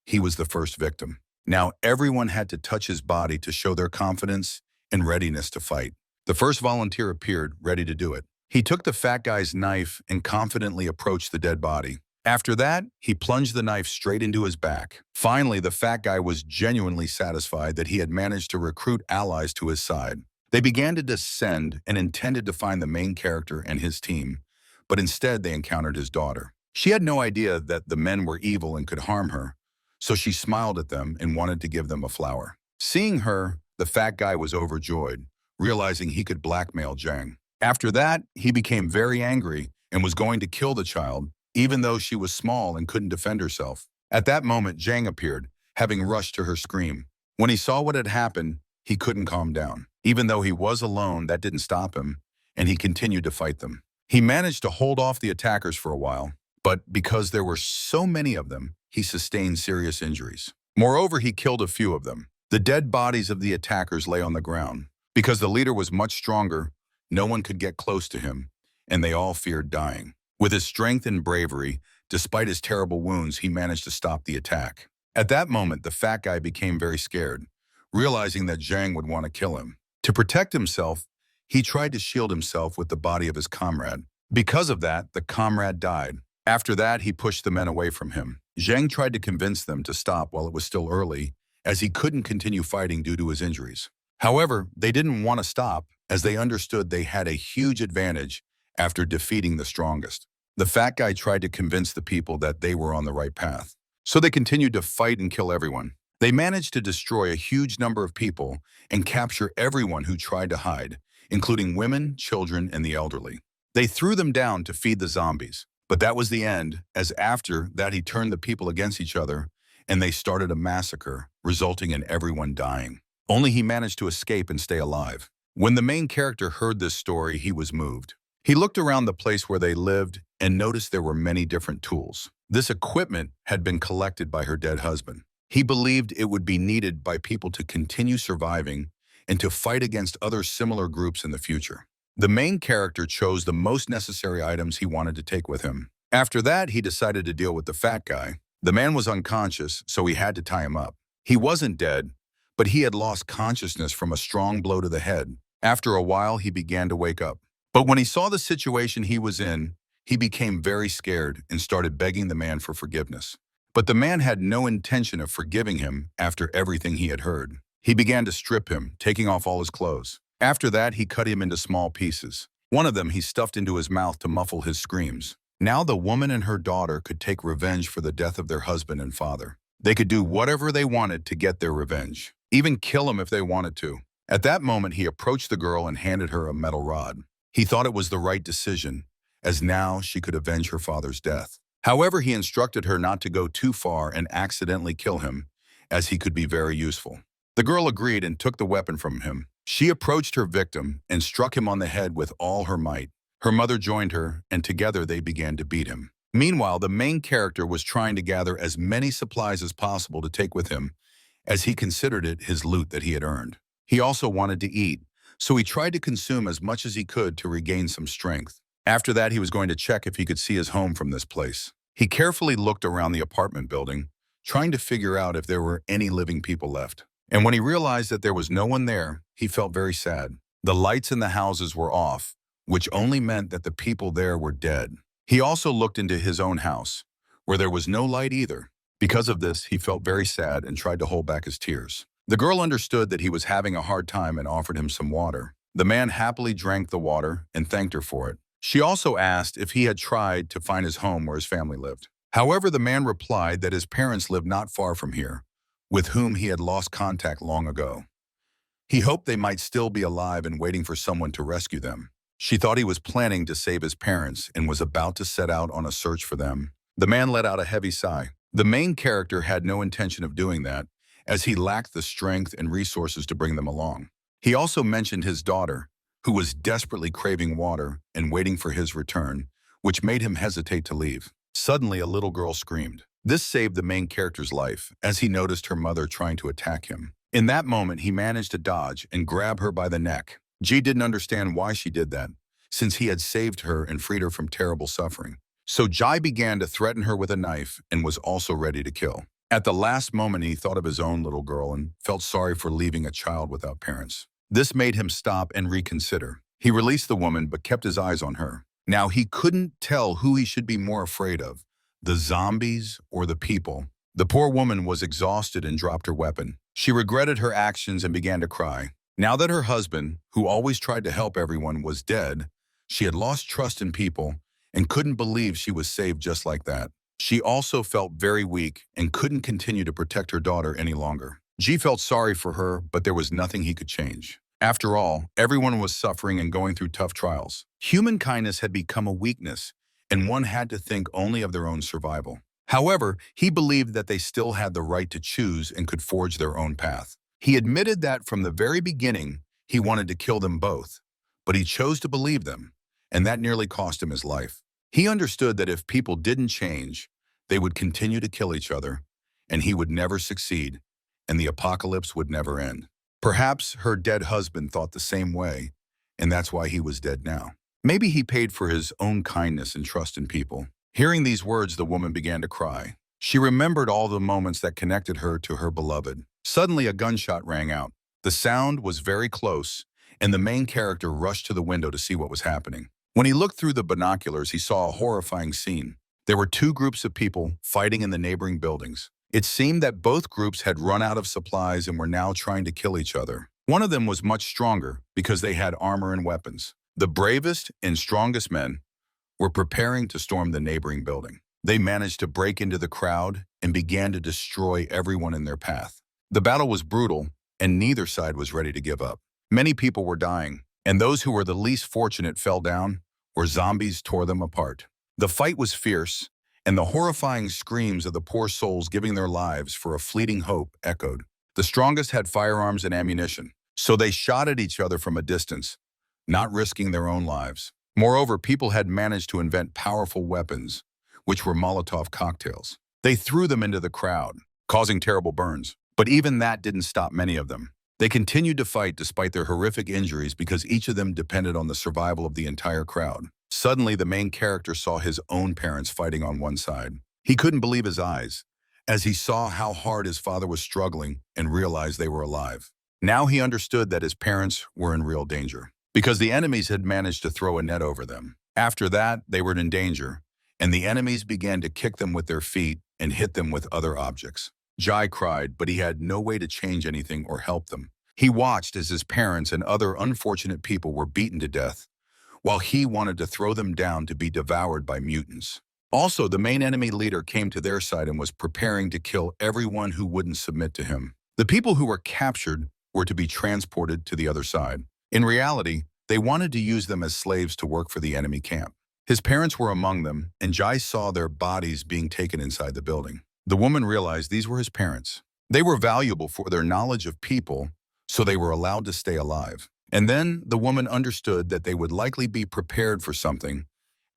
He was the first victim. Now everyone had to touch his body to show their confidence and readiness to fight. The first volunteer appeared, ready to do it. He took the fat guy's knife and confidently approached the dead body. After that, he plunged the knife straight into his back. Finally, the fat guy was genuinely satisfied that he had managed to recruit allies to his side. They began to descend and intended to find the main character and his team, but instead they encountered his daughter. She had no idea that the men were evil and could harm her, so she smiled at them and wanted to give them a flower. Seeing her, the fat guy was overjoyed, realizing he could blackmail Zhang. After that, he became very angry and was going to kill the child, even though she was small and couldn't defend herself. At that moment, Zhang appeared, having rushed to her scream. When he saw what had happened, he couldn't calm down. Even though he was alone, that didn't stop him, and he continued to fight them. He managed to hold off the attackers for a while, but because there were so many of them, he sustained serious injuries. Moreover, he killed a few of them. The dead bodies of the attackers lay on the ground. Because the leader was much stronger, no one could get close to him, and they all feared dying. With his strength and bravery, despite his terrible wounds, he managed to stop the attack. At that moment, the fat guy became very scared, realizing that Zhang would want to kill him. To protect himself, he tried to shield himself with the body of his comrade. Because of that, the comrade died. After that, he pushed the men away from him. Zhang tried to convince them to stop while it was still early, as he couldn't continue fighting due to his injuries. However, they didn't want to stop, as they understood they had a huge advantage after defeating the strongest. The fat guy tried to convince the people that they were on the right path. So they continued to fight and kill everyone. They managed to destroy a huge number of people and capture everyone who tried to hide, including women, children, and the elderly. They threw them down to feed the zombies. But that was the end, as after that he turned the people against each other, and they started a massacre, resulting in everyone dying. Only he managed to escape and stay alive. When the main character heard this story, he was moved. He looked around the place where they lived and noticed there were many different tools. This equipment had been collected by her dead husband. He believed it would be needed by people to continue surviving and to fight against other similar groups in the future. The main character chose the most necessary items he wanted to take with him. After that, he decided to deal with the fat guy. The man was unconscious, so he had to tie him up. He wasn't dead, but he had lost consciousness from a strong blow to the head. After a while, he began to wake up. But when he saw the situation he was in, he became very scared and started begging the man for forgiveness. But the man had no intention of forgiving him after everything he had heard. He began to strip him, taking off all his clothes. After that, he cut him into small pieces. One of them he stuffed into his mouth to muffle his screams. Now the woman and her daughter could take revenge for the death of their husband and father. They could do whatever they wanted to get their revenge, even kill him if they wanted to. At that moment, he approached the girl and handed her a metal rod. He thought it was the right decision, as now she could avenge her father's death. However, he instructed her not to go too far and accidentally kill him, as he could be very useful. The girl agreed and took the weapon from him. She approached her victim and struck him on the head with all her might. Her mother joined her, and together they began to beat him. Meanwhile, the main character was trying to gather as many supplies as possible to take with him, as he considered it his loot that he had earned. He also wanted to eat, so he tried to consume as much as he could to regain some strength. After that, he was going to check if he could see his home from this place. He carefully looked around the apartment building, trying to figure out if there were any living people left. And when he realized that there was no one there, he felt very sad. The lights in the houses were off, which only meant that the people there were dead. He also looked into his own house, where there was no light either. Because of this, he felt very sad and tried to hold back his tears. The girl understood that he was having a hard time and offered him some water. The man happily drank the water and thanked her for it. She also asked if he had tried to find his home where his family lived. However, the man replied that his parents lived not far from here, with whom he had lost contact long ago. He hoped they might still be alive and waiting for someone to rescue them. She thought he was planning to save his parents and was about to set out on a search for them. The man let out a heavy sigh. The main character had no intention of doing that, as he lacked the strength and resources to bring them along. He also mentioned his daughter, who was desperately craving water and waiting for his return, which made him hesitate to leave. Suddenly, a little girl screamed. This saved the main character's life, as he noticed her mother trying to attack him. In that moment, he managed to dodge and grab her by the neck. Ji didn't understand why she did that, since he had saved her and freed her from terrible suffering. So Jai began to threaten her with a knife and was also ready to kill. At the last moment, he thought of his own little girl and felt sorry for leaving a child without parents. This made him stop and reconsider. He released the woman but kept his eyes on her. Now he couldn't tell who he should be more afraid of, the zombies or the people. The poor woman was exhausted and dropped her weapon. She regretted her actions and began to cry. Now that her husband, who always tried to help everyone, was dead, she had lost trust in people and couldn't believe she was saved just like that. She also felt very weak and couldn't continue to protect her daughter any longer. G felt sorry for her, but there was nothing he could change. After all, everyone was suffering and going through tough trials. Human kindness had become a weakness, and one had to think only of their own survival. However, he believed that they still had the right to choose and could forge their own path. He admitted that from the very beginning, he wanted to kill them both, but he chose to believe them, and that nearly cost him his life. He understood that if people didn't change, they would continue to kill each other, and he would never succeed, and the apocalypse would never end. Perhaps her dead husband thought the same way, and that's why he was dead now. Maybe he paid for his own kindness and trust in people. Hearing these words, the woman began to cry. She remembered all the moments that connected her to her beloved. Suddenly, a gunshot rang out. The sound was very close, and the main character rushed to the window to see what was happening. When he looked through the binoculars, he saw a horrifying scene. There were two groups of people fighting in the neighboring buildings. It seemed that both groups had run out of supplies and were now trying to kill each other. One of them was much stronger because they had armor and weapons. The bravest and strongest men were preparing to storm the neighboring building. They managed to break into the crowd and began to destroy everyone in their path. The battle was brutal, and neither side was ready to give up. Many people were dying, and those who were the least fortunate fell down, or zombies tore them apart. The fight was fierce, and the horrifying screams of the poor souls giving their lives for a fleeting hope echoed. The strongest had firearms and ammunition, so they shot at each other from a distance, not risking their own lives. Moreover, people had managed to invent powerful weapons, which were Molotov cocktails. They threw them into the crowd, causing terrible burns. But even that didn't stop many of them. They continued to fight despite their horrific injuries because each of them depended on the survival of the entire crowd. Suddenly, the main character saw his own parents fighting on one side. He couldn't believe his eyes as he saw how hard his father was struggling and realized they were alive. Now he understood that his parents were in real danger because the enemies had managed to throw a net over them. After that, they were in danger, and the enemies began to kick them with their feet and hit them with other objects. Jai cried, but he had no way to change anything or help them. He watched as his parents and other unfortunate people were beaten to death, while he wanted to throw them down to be devoured by mutants. Also, the main enemy leader came to their side and was preparing to kill everyone who wouldn't submit to him. The people who were captured were to be transported to the other side. In reality, they wanted to use them as slaves to work for the enemy camp. His parents were among them, and Jai saw their bodies being taken inside the building. The woman realized these were his parents. They were valuable for their knowledge of people, so they were allowed to stay alive. And then the woman understood that they would likely be prepared for something,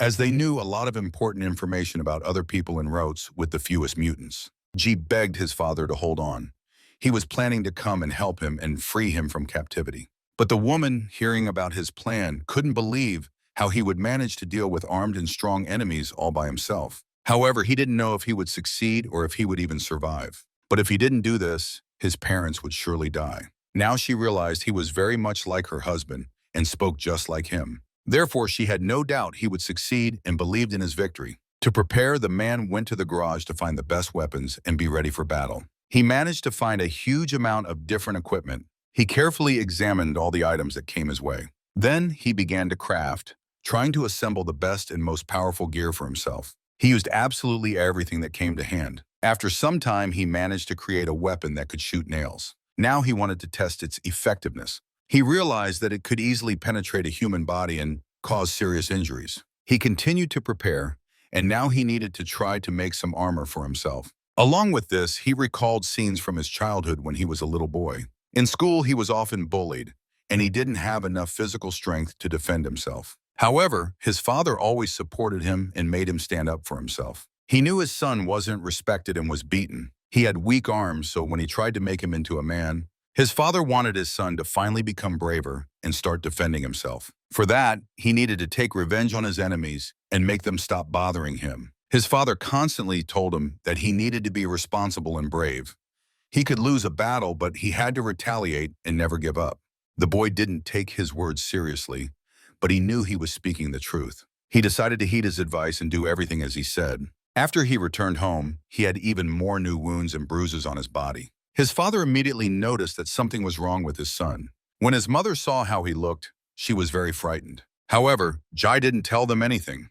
as they knew a lot of important information about other people en routes with the fewest mutants. G begged his father to hold on. He was planning to come and help him and free him from captivity. But the woman, hearing about his plan, couldn't believe how he would manage to deal with armed and strong enemies all by himself. However, he didn't know if he would succeed or if he would even survive. But if he didn't do this, his parents would surely die. Now she realized he was very much like her husband and spoke just like him. Therefore, she had no doubt he would succeed and believed in his victory. To prepare, the man went to the garage to find the best weapons and be ready for battle. He managed to find a huge amount of different equipment. He carefully examined all the items that came his way. Then he began to craft, trying to assemble the best and most powerful gear for himself. He used absolutely everything that came to hand. After some time, he managed to create a weapon that could shoot nails. Now he wanted to test its effectiveness. He realized that it could easily penetrate a human body and cause serious injuries. He continued to prepare, and now he needed to try to make some armor for himself. Along with this, he recalled scenes from his childhood when he was a little boy. In school, he was often bullied, and he didn't have enough physical strength to defend himself. However, his father always supported him and made him stand up for himself. He knew his son wasn't respected and was beaten. He had weak arms, so when he tried to make him into a man, his father wanted his son to finally become braver and start defending himself. For that, he needed to take revenge on his enemies and make them stop bothering him. His father constantly told him that he needed to be responsible and brave. He could lose a battle, but he had to retaliate and never give up. The boy didn't take his words seriously, but he knew he was speaking the truth. He decided to heed his advice and do everything as he said. After he returned home, he had even more new wounds and bruises on his body. His father immediately noticed that something was wrong with his son. When his mother saw how he looked, she was very frightened. However, Jai didn't tell them anything.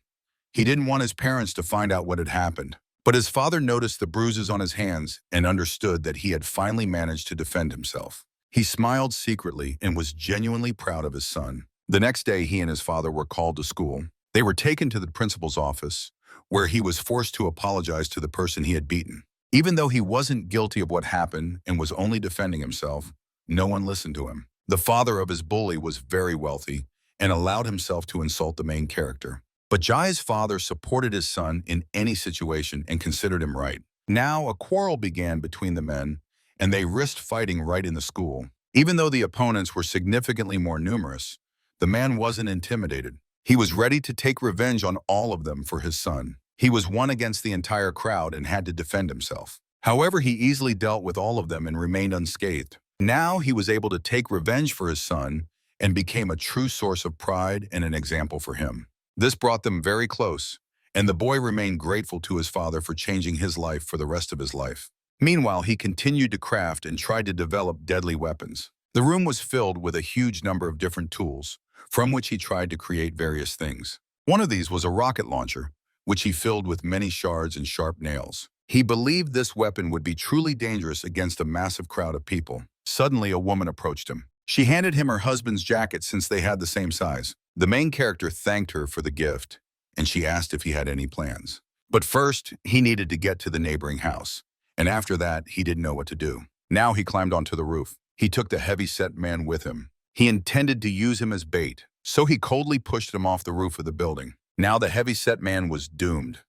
He didn't want his parents to find out what had happened. But his father noticed the bruises on his hands and understood that he had finally managed to defend himself. He smiled secretly and was genuinely proud of his son. The next day, he and his father were called to school. They were taken to the principal's office, where he was forced to apologize to the person he had beaten. Even though he wasn't guilty of what happened and was only defending himself, no one listened to him. The father of his bully was very wealthy and allowed himself to insult the main character. But Jai's father supported his son in any situation and considered him right. Now, a quarrel began between the men, and they risked fighting right in the school. Even though the opponents were significantly more numerous, the man wasn't intimidated. He was ready to take revenge on all of them for his son. He was one against the entire crowd and had to defend himself. However, he easily dealt with all of them and remained unscathed. Now he was able to take revenge for his son and became a true source of pride and an example for him. This brought them very close, and the boy remained grateful to his father for changing his life for the rest of his life. Meanwhile, he continued to craft and tried to develop deadly weapons. The room was filled with a huge number of different tools, from which he tried to create various things. One of these was a rocket launcher, which he filled with many shards and sharp nails. He believed this weapon would be truly dangerous against a massive crowd of people. Suddenly, a woman approached him. She handed him her husband's jacket since they had the same size. The main character thanked her for the gift, and she asked if he had any plans. But first, he needed to get to the neighboring house, and after that, he didn't know what to do. Now he climbed onto the roof. He took the heavy-set man with him. He intended to use him as bait, so he coldly pushed him off the roof of the building. Now the heavy-set man was doomed.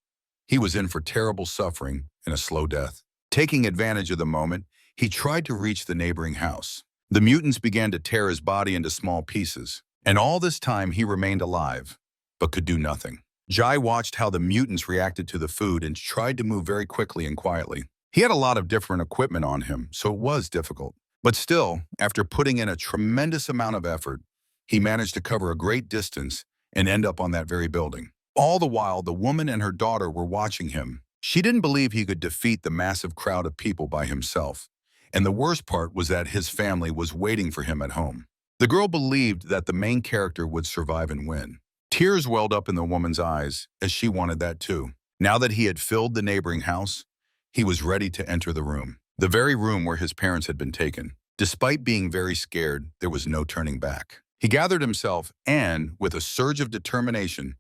He was in for terrible suffering and a slow death. Taking advantage of the moment, he tried to reach the neighboring house. The mutants began to tear his body into small pieces, and all this time he remained alive, but could do nothing. Jai watched how the mutants reacted to the food and tried to move very quickly and quietly. He had a lot of different equipment on him, so it was difficult. But still, after putting in a tremendous amount of effort, he managed to cover a great distance and end up on that very building. All the while, the woman and her daughter were watching him. She didn't believe he could defeat the massive crowd of people by himself. And the worst part was that his family was waiting for him at home. The girl believed that the main character would survive and win. Tears welled up in the woman's eyes, as she wanted that too. Now that he had filled the neighboring house, he was ready to enter the room. The very room where his parents had been taken. Despite being very scared, there was no turning back. He gathered himself and, with a surge of determination,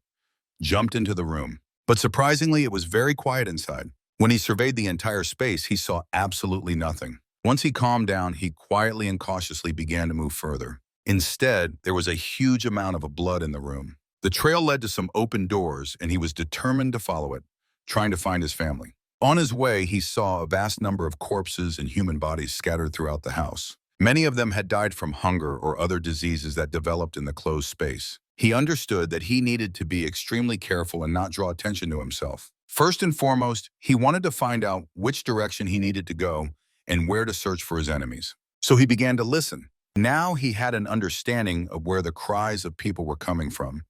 jumped into the room. But surprisingly, it was very quiet inside. When he surveyed the entire space, he saw absolutely nothing. Once he calmed down, he quietly and cautiously began to move further. Instead, there was a huge amount of blood in the room. The trail led to some open doors, and he was determined to follow it, trying to find his family. On his way, he saw a vast number of corpses and human bodies scattered throughout the house. Many of them had died from hunger or other diseases that developed in the closed space. He understood that he needed to be extremely careful and not draw attention to himself. First and foremost, he wanted to find out which direction he needed to go and where to search for his enemies. So he began to listen. Now he had an understanding of where the cries of people were coming from,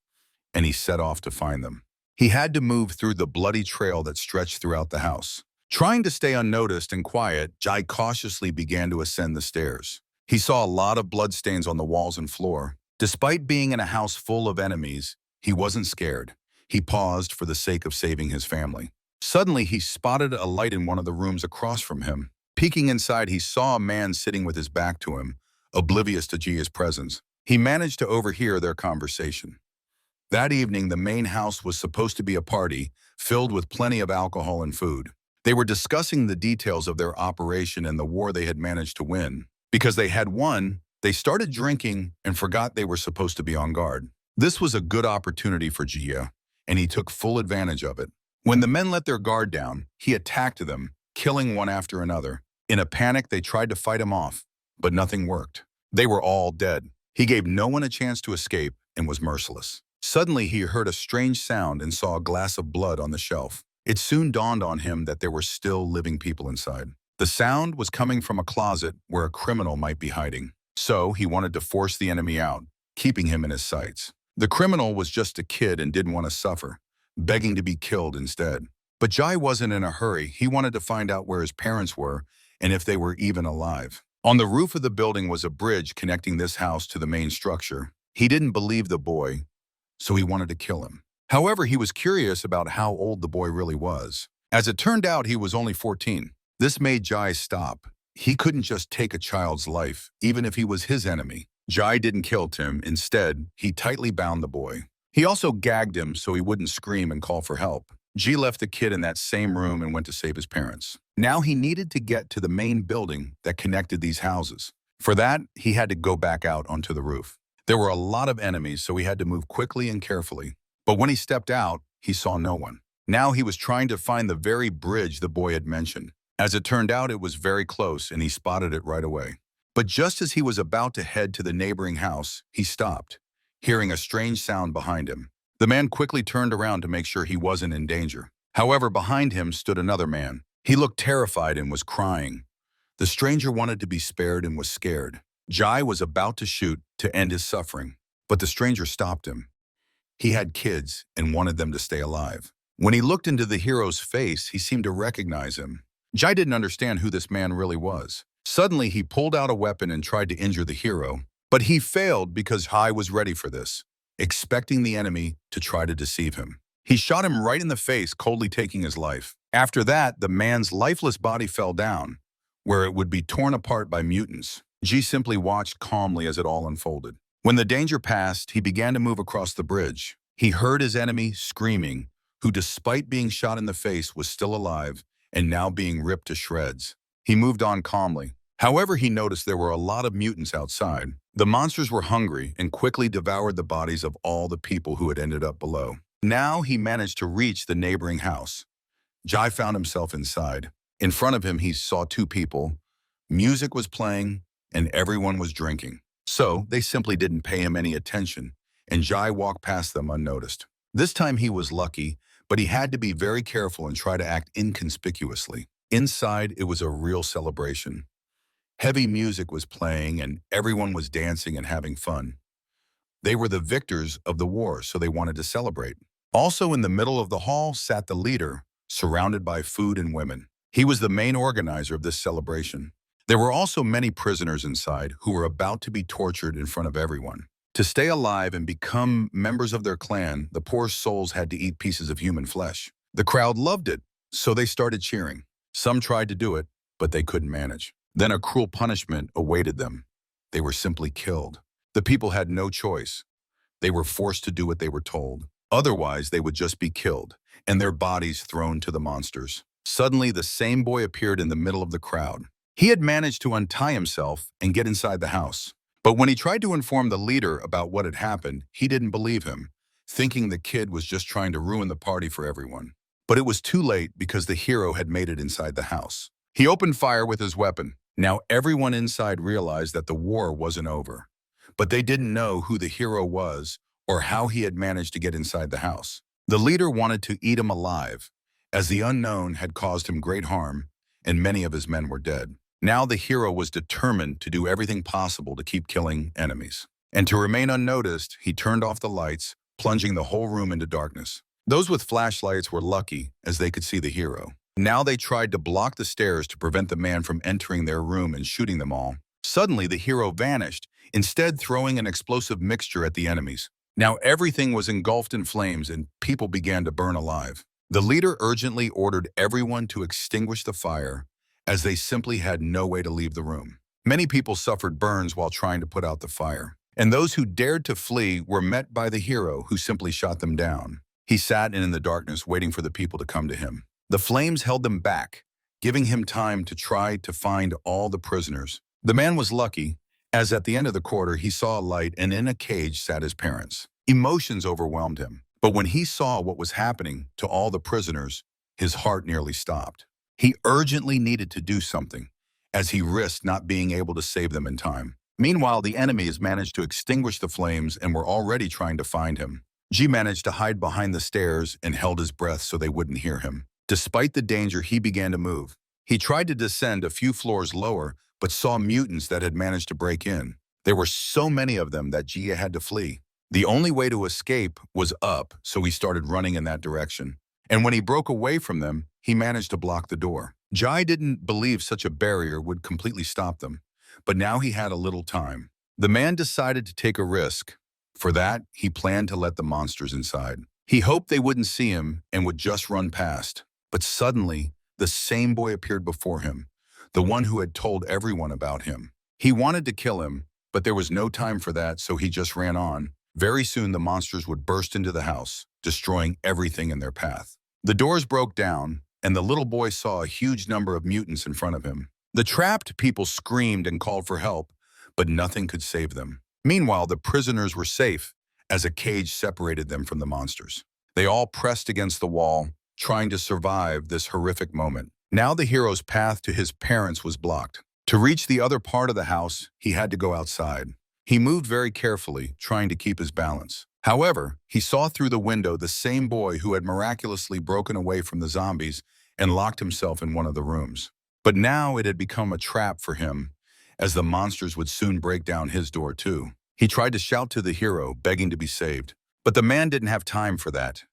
and he set off to find them. He had to move through the bloody trail that stretched throughout the house. Trying to stay unnoticed and quiet, Jai cautiously began to ascend the stairs. He saw a lot of bloodstains on the walls and floor. Despite being in a house full of enemies, he wasn't scared. He paused for the sake of saving his family. Suddenly, he spotted a light in one of the rooms across from him. Peeking inside, he saw a man sitting with his back to him, oblivious to Jia's presence. He managed to overhear their conversation. That evening, the main house was supposed to be a party, filled with plenty of alcohol and food. They were discussing the details of their operation and the war they had managed to win. Because they had won, they started drinking and forgot they were supposed to be on guard. This was a good opportunity for Jia, and he took full advantage of it. When the men let their guard down, he attacked them, killing one after another. In a panic, they tried to fight him off, but nothing worked. They were all dead. He gave no one a chance to escape and was merciless. Suddenly, he heard a strange sound and saw a glass of blood on the shelf. It soon dawned on him that there were still living people inside. The sound was coming from a closet where a criminal might be hiding. So he wanted to force the enemy out, keeping him in his sights. The criminal was just a kid and didn't want to suffer, begging to be killed instead. But Jai wasn't in a hurry. He wanted to find out where his parents were and if they were even alive. On the roof of the building was a bridge connecting this house to the main structure. He didn't believe the boy, so he wanted to kill him. However, he was curious about how old the boy really was. As it turned out, he was only 14. This made Jai stop. He couldn't just take a child's life, even if he was his enemy. Jai didn't kill Tim. Instead, he tightly bound the boy. He also gagged him so he wouldn't scream and call for help. Ji left the kid in that same room and went to save his parents. Now he needed to get to the main building that connected these houses. For that, he had to go back out onto the roof. There were a lot of enemies, so he had to move quickly and carefully. But when he stepped out, he saw no one. Now he was trying to find the very bridge the boy had mentioned. As it turned out, it was very close, and he spotted it right away. But just as he was about to head to the neighboring house, he stopped, hearing a strange sound behind him. The man quickly turned around to make sure he wasn't in danger. However, behind him stood another man. He looked terrified and was crying. The stranger wanted to be spared and was scared. Jai was about to shoot to end his suffering, but the stranger stopped him. He had kids and wanted them to stay alive. When he looked into the hero's face, he seemed to recognize him. Jai didn't understand who this man really was. Suddenly, he pulled out a weapon and tried to injure the hero, but he failed because Jai was ready for this, expecting the enemy to try to deceive him. He shot him right in the face, coldly taking his life. After that, the man's lifeless body fell down, where it would be torn apart by mutants. Ji simply watched calmly as it all unfolded. When the danger passed, he began to move across the bridge. He heard his enemy screaming, who despite being shot in the face was still alive and now being ripped to shreds. He moved on calmly. However, he noticed there were a lot of mutants outside. The monsters were hungry and quickly devoured the bodies of all the people who had ended up below. Now he managed to reach the neighboring house. Jai found himself inside. In front of him, he saw two people. Music was playing and everyone was drinking. So they simply didn't pay him any attention, and Jai walked past them unnoticed. This time he was lucky, but he had to be very careful and try to act inconspicuously. Inside, it was a real celebration. Heavy music was playing and everyone was dancing and having fun. They were the victors of the war, so they wanted to celebrate. Also in the middle of the hall sat the leader, surrounded by food and women. He was the main organizer of this celebration. There were also many prisoners inside who were about to be tortured in front of everyone. To stay alive and become members of their clan, the poor souls had to eat pieces of human flesh. The crowd loved it, so they started cheering. Some tried to do it, but they couldn't manage. Then a cruel punishment awaited them. They were simply killed. The people had no choice. They were forced to do what they were told. Otherwise, they would just be killed, and their bodies thrown to the monsters. Suddenly, the same boy appeared in the middle of the crowd. He had managed to untie himself and get inside the house. But when he tried to inform the leader about what had happened, he didn't believe him, thinking the kid was just trying to ruin the party for everyone. But it was too late because the hero had made it inside the house. He opened fire with his weapon. Now everyone inside realized that the war wasn't over. But they didn't know who the hero was or how he had managed to get inside the house. The leader wanted to eat him alive, as the unknown had caused him great harm, and many of his men were dead. Now the hero was determined to do everything possible to keep killing enemies. And to remain unnoticed, he turned off the lights, plunging the whole room into darkness. Those with flashlights were lucky, as they could see the hero. Now they tried to block the stairs to prevent the man from entering their room and shooting them all. Suddenly, the hero vanished, instead throwing an explosive mixture at the enemies. Now everything was engulfed in flames and people began to burn alive. The leader urgently ordered everyone to extinguish the fire, as they simply had no way to leave the room. Many people suffered burns while trying to put out the fire, and those who dared to flee were met by the hero, who simply shot them down. He sat in the darkness waiting for the people to come to him. The flames held them back, giving him time to try to find all the prisoners. The man was lucky, as at the end of the corridor he saw a light and in a cage sat his parents. Emotions overwhelmed him, but when he saw what was happening to all the prisoners, his heart nearly stopped. He urgently needed to do something, as he risked not being able to save them in time. Meanwhile, the enemies managed to extinguish the flames and were already trying to find him. Ji managed to hide behind the stairs and held his breath so they wouldn't hear him. Despite the danger, he began to move. He tried to descend a few floors lower, but saw mutants that had managed to break in. There were so many of them that Jia had to flee. The only way to escape was up, so he started running in that direction. And when he broke away from them, he managed to block the door. Jai didn't believe such a barrier would completely stop them, but now he had a little time. The man decided to take a risk. For that, he planned to let the monsters inside. He hoped they wouldn't see him and would just run past. But suddenly, the same boy appeared before him, the one who had told everyone about him. He wanted to kill him, but there was no time for that, so he just ran on. Very soon, the monsters would burst into the house, destroying everything in their path. The doors broke down, and the little boy saw a huge number of mutants in front of him. The trapped people screamed and called for help, but nothing could save them. Meanwhile, the prisoners were safe, as a cage separated them from the monsters. They all pressed against the wall, trying to survive this horrific moment. Now the hero's path to his parents was blocked. To reach the other part of the house, he had to go outside. He moved very carefully, trying to keep his balance. However, he saw through the window the same boy who had miraculously broken away from the zombies and locked himself in one of the rooms. But now it had become a trap for him, as the monsters would soon break down his door too. He tried to shout to the hero, begging to be saved. But the man didn't have time for that.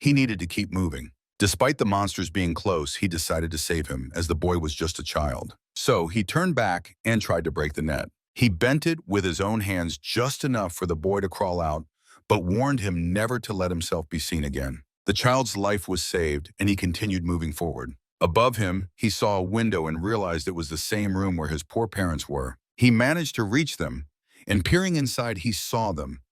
He needed to keep moving. Despite the monsters being close, he decided to save him, as the boy was just a child. So he turned back and tried to break the net. He bent it with his own hands just enough for the boy to crawl out, but warned him never to let himself be seen again. The child's life was saved, and he continued moving forward. Above him, he saw a window and realized it was the same room where his poor parents were. He managed to reach them, and peering inside, he saw them.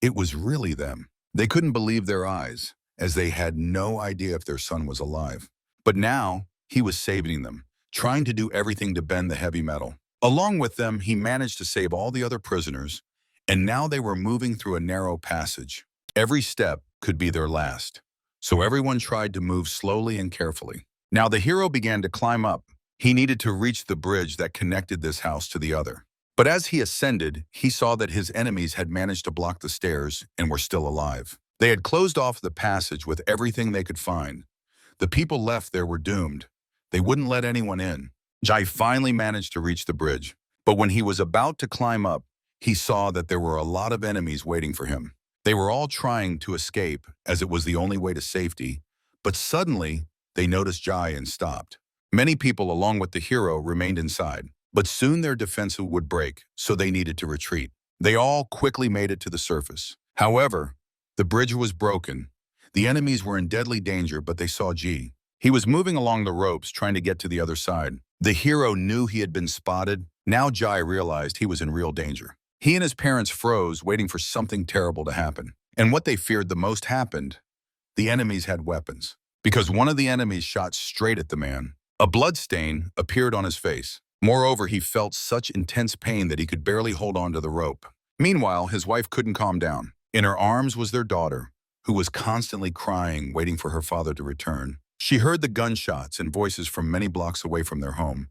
It was really them. They couldn't believe their eyes, as they had no idea if their son was alive. But now, he was saving them, trying to do everything to bend the heavy metal. Along with them, he managed to save all the other prisoners, and now they were moving through a narrow passage. Every step could be their last, so everyone tried to move slowly and carefully. Now the hero began to climb up. He needed to reach the bridge that connected this house to the other. But as he ascended, he saw that his enemies had managed to block the stairs and were still alive. They had closed off the passage with everything they could find. The people left there were doomed. They wouldn't let anyone in. Jai finally managed to reach the bridge, but when he was about to climb up, he saw that there were a lot of enemies waiting for him. They were all trying to escape, as it was the only way to safety, but suddenly they noticed Jai and stopped. Many people, along with the hero, remained inside, but soon their defenses would break, so they needed to retreat. They all quickly made it to the surface. However, the bridge was broken. The enemies were in deadly danger, but they saw Ji. He was moving along the ropes, trying to get to the other side. The hero knew he had been spotted. Now Jai realized he was in real danger. He and his parents froze, waiting for something terrible to happen. And what they feared the most happened. The enemies had weapons, because one of the enemies shot straight at the man. A blood stain appeared on his face. Moreover, he felt such intense pain that he could barely hold on to the rope. Meanwhile, his wife couldn't calm down. In her arms was their daughter, who was constantly crying, waiting for her father to return. She heard the gunshots and voices from many blocks away from their home,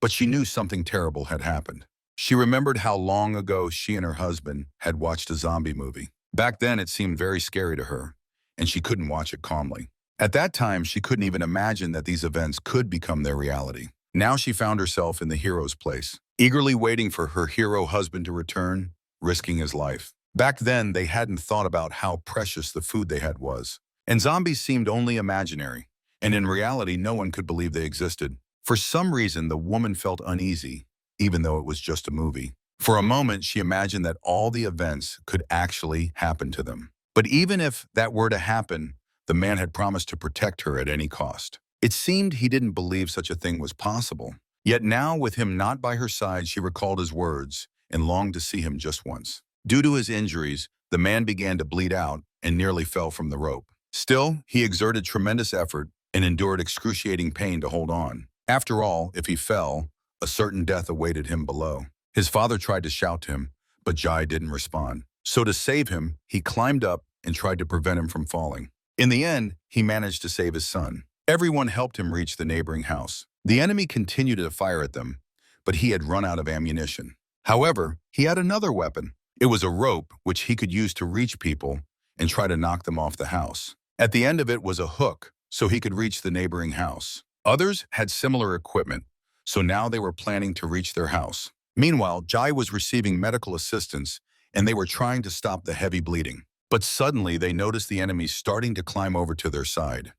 but she knew something terrible had happened. She remembered how long ago she and her husband had watched a zombie movie. Back then, it seemed very scary to her, and she couldn't watch it calmly. At that time, she couldn't even imagine that these events could become their reality. Now she found herself in the hero's place, eagerly waiting for her hero husband to return, risking his life. Back then, they hadn't thought about how precious the food they had was. And zombies seemed only imaginary, and in reality, no one could believe they existed. For some reason, the woman felt uneasy, even though it was just a movie. For a moment, she imagined that all the events could actually happen to them. But even if that were to happen, the man had promised to protect her at any cost. It seemed he didn't believe such a thing was possible. Yet now, with him not by her side, she recalled his words and longed to see him just once. Due to his injuries, the man began to bleed out and nearly fell from the rope. Still, he exerted tremendous effort and endured excruciating pain to hold on. After all, if he fell, a certain death awaited him below. His father tried to shout to him, but Jai didn't respond. So to save him, he climbed up and tried to prevent him from falling. In the end, he managed to save his son. Everyone helped him reach the neighboring house. The enemy continued to fire at them, but he had run out of ammunition. However, he had another weapon. It was a rope which he could use to reach people and try to knock them off the house. At the end of it was a hook, so he could reach the neighboring house. Others had similar equipment, so now they were planning to reach their house. Meanwhile, Jai was receiving medical assistance, and they were trying to stop the heavy bleeding. But suddenly, they noticed the enemies starting to climb over to their side.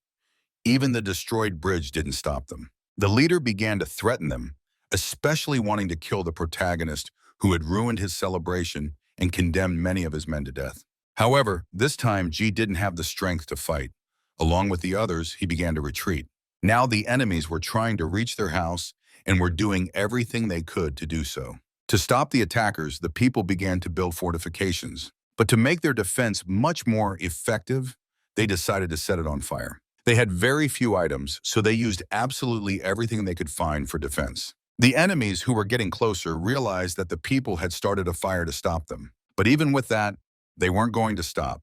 Even the destroyed bridge didn't stop them. The leader began to threaten them, especially wanting to kill the protagonist who had ruined his celebration and condemned many of his men to death. However, this time Ji didn't have the strength to fight. Along with the others, he began to retreat. Now the enemies were trying to reach their house and were doing everything they could to do so. To stop the attackers, the people began to build fortifications. But to make their defense much more effective, they decided to set it on fire. They had very few items, so they used absolutely everything they could find for defense. The enemies who were getting closer realized that the people had started a fire to stop them. But even with that, they weren't going to stop,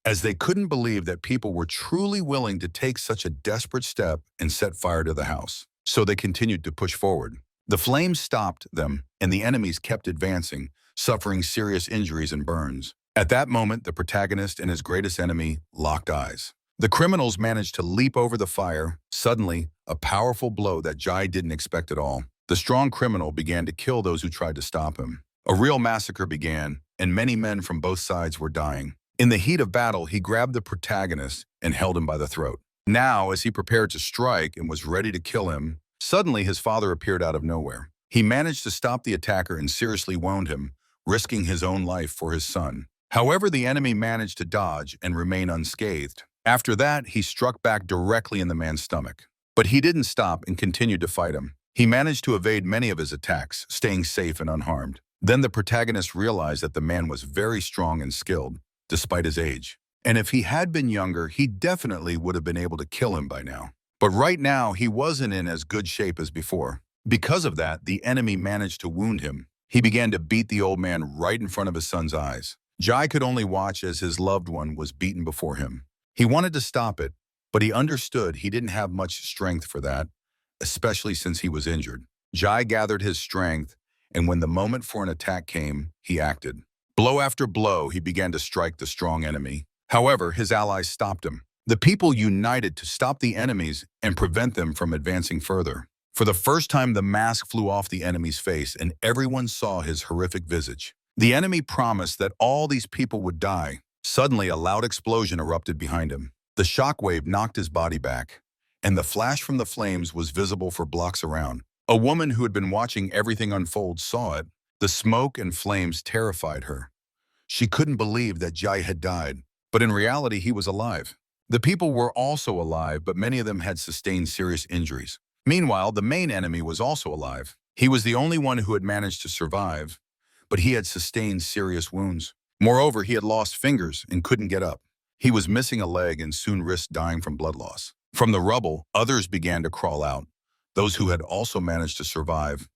as they couldn't believe that people were truly willing to take such a desperate step and set fire to the house. So they continued to push forward. The flames stopped them, and the enemies kept advancing, suffering serious injuries and burns. At that moment, the protagonist and his greatest enemy locked eyes. The criminals managed to leap over the fire. Suddenly, a powerful blow that Jai didn't expect at all. The strong criminal began to kill those who tried to stop him. A real massacre began, and many men from both sides were dying. In the heat of battle, he grabbed the protagonist and held him by the throat. Now, as he prepared to strike and was ready to kill him, suddenly his father appeared out of nowhere. He managed to stop the attacker and seriously wound him, risking his own life for his son. However, the enemy managed to dodge and remain unscathed. After that, he struck back directly in the man's stomach. But he didn't stop and continued to fight him. He managed to evade many of his attacks, staying safe and unharmed. Then the protagonist realized that the man was very strong and skilled, despite his age. And if he had been younger, he definitely would have been able to kill him by now. But right now, he wasn't in as good shape as before. Because of that, the enemy managed to wound him. He began to beat the old man right in front of his son's eyes. Jai could only watch as his loved one was beaten before him. He wanted to stop it, but he understood he didn't have much strength for that, especially since he was injured. Jai gathered his strength, and when the moment for an attack came, he acted. Blow after blow, he began to strike the strong enemy. However, his allies stopped him. The people united to stop the enemies and prevent them from advancing further. For the first time, the mask flew off the enemy's face, and everyone saw his horrific visage. The enemy promised that all these people would die. Suddenly, a loud explosion erupted behind him. The shockwave knocked his body back, and the flash from the flames was visible for blocks around. A woman who had been watching everything unfold saw it. The smoke and flames terrified her. She couldn't believe that Jai had died, but in reality, he was alive. The people were also alive, but many of them had sustained serious injuries. Meanwhile, the main enemy was also alive. He was the only one who had managed to survive, but he had sustained serious wounds. Moreover, he had lost fingers and couldn't get up. He was missing a leg and soon risked dying from blood loss. From the rubble, others began to crawl out, those who had also managed to survive.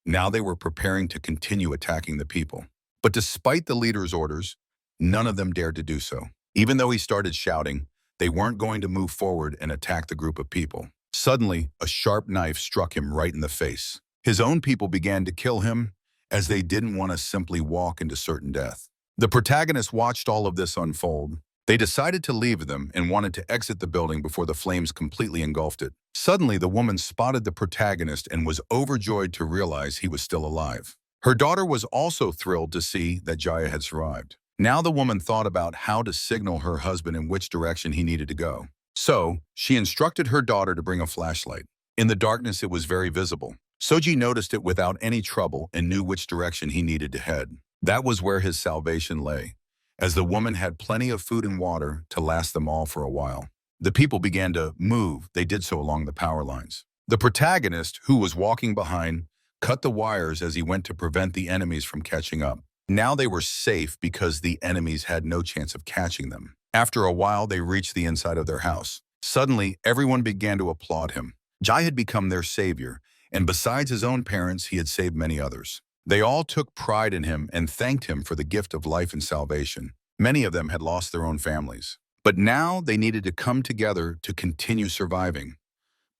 Now they were preparing to continue attacking the people. But despite the leader's orders, none of them dared to do so. Even though he started shouting, they weren't going to move forward and attack the group of people. Suddenly, a sharp knife struck him right in the face. His own people began to kill him, as they didn't want to simply walk into certain death. The protagonist watched all of this unfold. They decided to leave them and wanted to exit the building before the flames completely engulfed it. Suddenly, the woman spotted the protagonist and was overjoyed to realize he was still alive. Her daughter was also thrilled to see that Jaya had survived. Now the woman thought about how to signal her husband in which direction he needed to go. So, she instructed her daughter to bring a flashlight. In the darkness, it was very visible. Soji noticed it without any trouble and knew which direction he needed to head. That was where his salvation lay, as the woman had plenty of food and water to last them all for a while. The people began to move. They did so along the power lines. The protagonist, who was walking behind, cut the wires as he went to prevent the enemies from catching up. Now they were safe because the enemies had no chance of catching them. After a while, they reached the inside of their house. Suddenly, everyone began to applaud him. Jai had become their savior, and besides his own parents, he had saved many others. They all took pride in him and thanked him for the gift of life and salvation. Many of them had lost their own families. But now they needed to come together to continue surviving.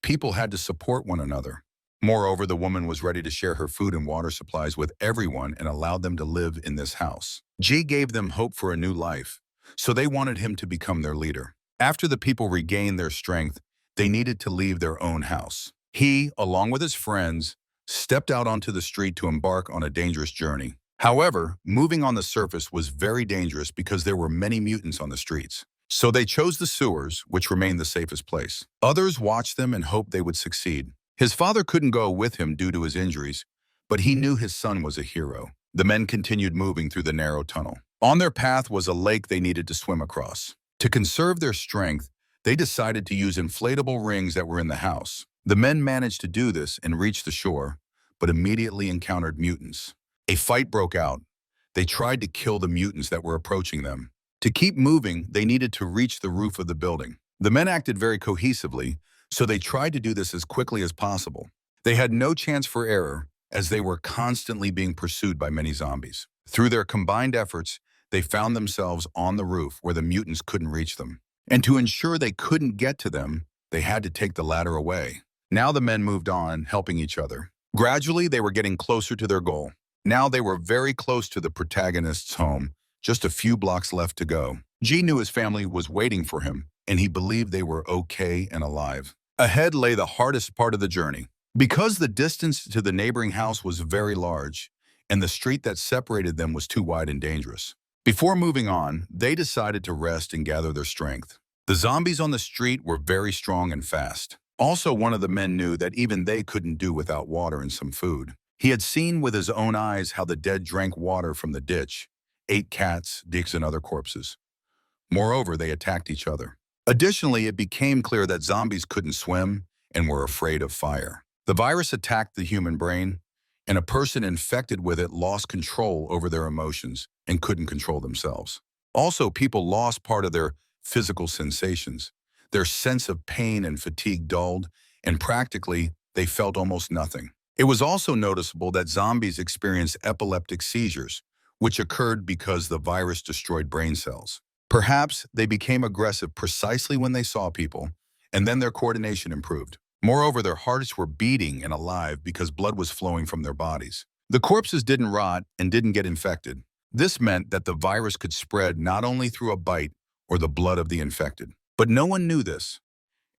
People had to support one another. Moreover, the woman was ready to share her food and water supplies with everyone and allowed them to live in this house. Ji gave them hope for a new life, so they wanted him to become their leader. After the people regained their strength, they needed to leave their own house. He, along with his friends, stepped out onto the street to embark on a dangerous journey. However, moving on the surface was very dangerous because there were many mutants on the streets. So they chose the sewers, which remained the safest place. Others watched them and hoped they would succeed. His father couldn't go with him due to his injuries, but he knew his son was a hero. The men continued moving through the narrow tunnel. On their path was a lake they needed to swim across. To conserve their strength, they decided to use inflatable rings that were in the house. The men managed to do this and reach the shore, but immediately encountered mutants. A fight broke out. They tried to kill the mutants that were approaching them. To keep moving, they needed to reach the roof of the building. The men acted very cohesively, so they tried to do this as quickly as possible. They had no chance for error, as they were constantly being pursued by many zombies. Through their combined efforts, they found themselves on the roof where the mutants couldn't reach them. And to ensure they couldn't get to them, they had to take the ladder away. Now the men moved on, helping each other. Gradually, they were getting closer to their goal. Now they were very close to the protagonist's home, just a few blocks left to go. G knew his family was waiting for him, and he believed they were okay and alive. Ahead lay the hardest part of the journey. Because the distance to the neighboring house was very large, and the street that separated them was too wide and dangerous. Before moving on, they decided to rest and gather their strength. The zombies on the street were very strong and fast. Also, one of the men knew that even they couldn't do without water and some food. He had seen with his own eyes how the dead drank water from the ditch, ate cats, digs, and other corpses. Moreover, they attacked each other. Additionally, it became clear that zombies couldn't swim and were afraid of fire. The virus attacked the human brain, and a person infected with it lost control over their emotions and couldn't control themselves. Also, people lost part of their physical sensations. Their sense of pain and fatigue dulled, and practically, they felt almost nothing. It was also noticeable that zombies experienced epileptic seizures, which occurred because the virus destroyed brain cells. Perhaps they became aggressive precisely when they saw people, and then their coordination improved. Moreover, their hearts were beating and alive because blood was flowing from their bodies. The corpses didn't rot and didn't get infected. This meant that the virus could spread not only through a bite or the blood of the infected. But no one knew this.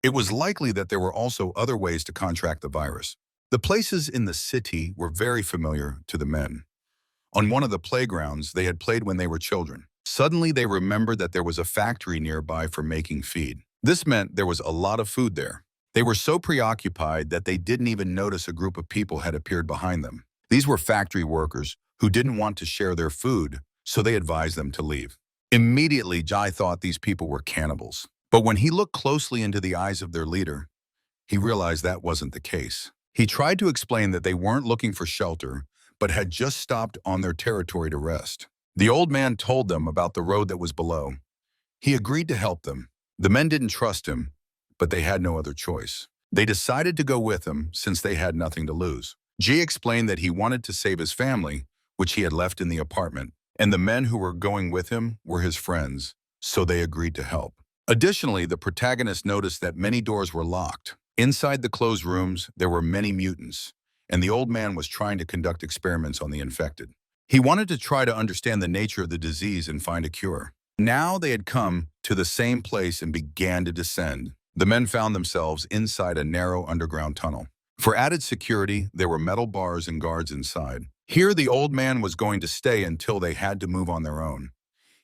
It was likely that there were also other ways to contract the virus. The places in the city were very familiar to the men. On one of the playgrounds they had played when they were children. Suddenly they remembered that there was a factory nearby for making feed. This meant there was a lot of food there. They were so preoccupied that they didn't even notice a group of people had appeared behind them. These were factory workers who didn't want to share their food, so they advised them to leave. Immediately, Jai thought these people were cannibals. But when he looked closely into the eyes of their leader, he realized that wasn't the case. He tried to explain that they weren't looking for shelter, but had just stopped on their territory to rest. The old man told them about the road that was below. He agreed to help them. The men didn't trust him, but they had no other choice. They decided to go with him since they had nothing to lose. G explained that he wanted to save his family, which he had left in the apartment, and the men who were going with him were his friends, so they agreed to help. Additionally, the protagonist noticed that many doors were locked. Inside the closed rooms, there were many mutants, and the old man was trying to conduct experiments on the infected. He wanted to try to understand the nature of the disease and find a cure. Now they had come to the same place and began to descend. The men found themselves inside a narrow underground tunnel. For added security, there were metal bars and guards inside. Here, the old man was going to stay until they had to move on their own.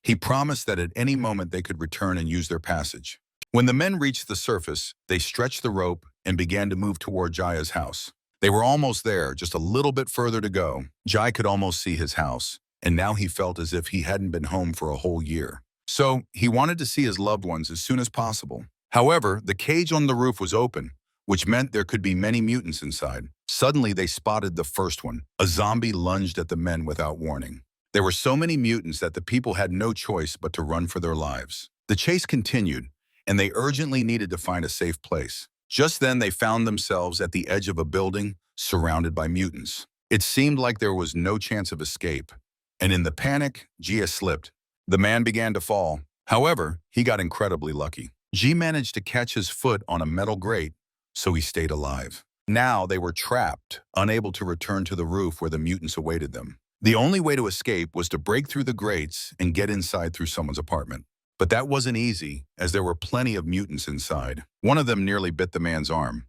He promised that at any moment they could return and use their passage. When the men reached the surface, they stretched the rope and began to move toward Jaya's house. They were almost there, just a little bit further to go. Jai could almost see his house, and now he felt as if he hadn't been home for a whole year. So he wanted to see his loved ones as soon as possible. However, the cage on the roof was open, which meant there could be many mutants inside. Suddenly, they spotted the first one. A zombie lunged at the men without warning. There were so many mutants that the people had no choice but to run for their lives. The chase continued, and they urgently needed to find a safe place. Just then, they found themselves at the edge of a building surrounded by mutants. It seemed like there was no chance of escape, and in the panic, Jia slipped. The man began to fall. However, he got incredibly lucky. G managed to catch his foot on a metal grate, so he stayed alive. Now they were trapped, unable to return to the roof where the mutants awaited them. The only way to escape was to break through the grates and get inside through someone's apartment. But that wasn't easy, as there were plenty of mutants inside. One of them nearly bit the man's arm,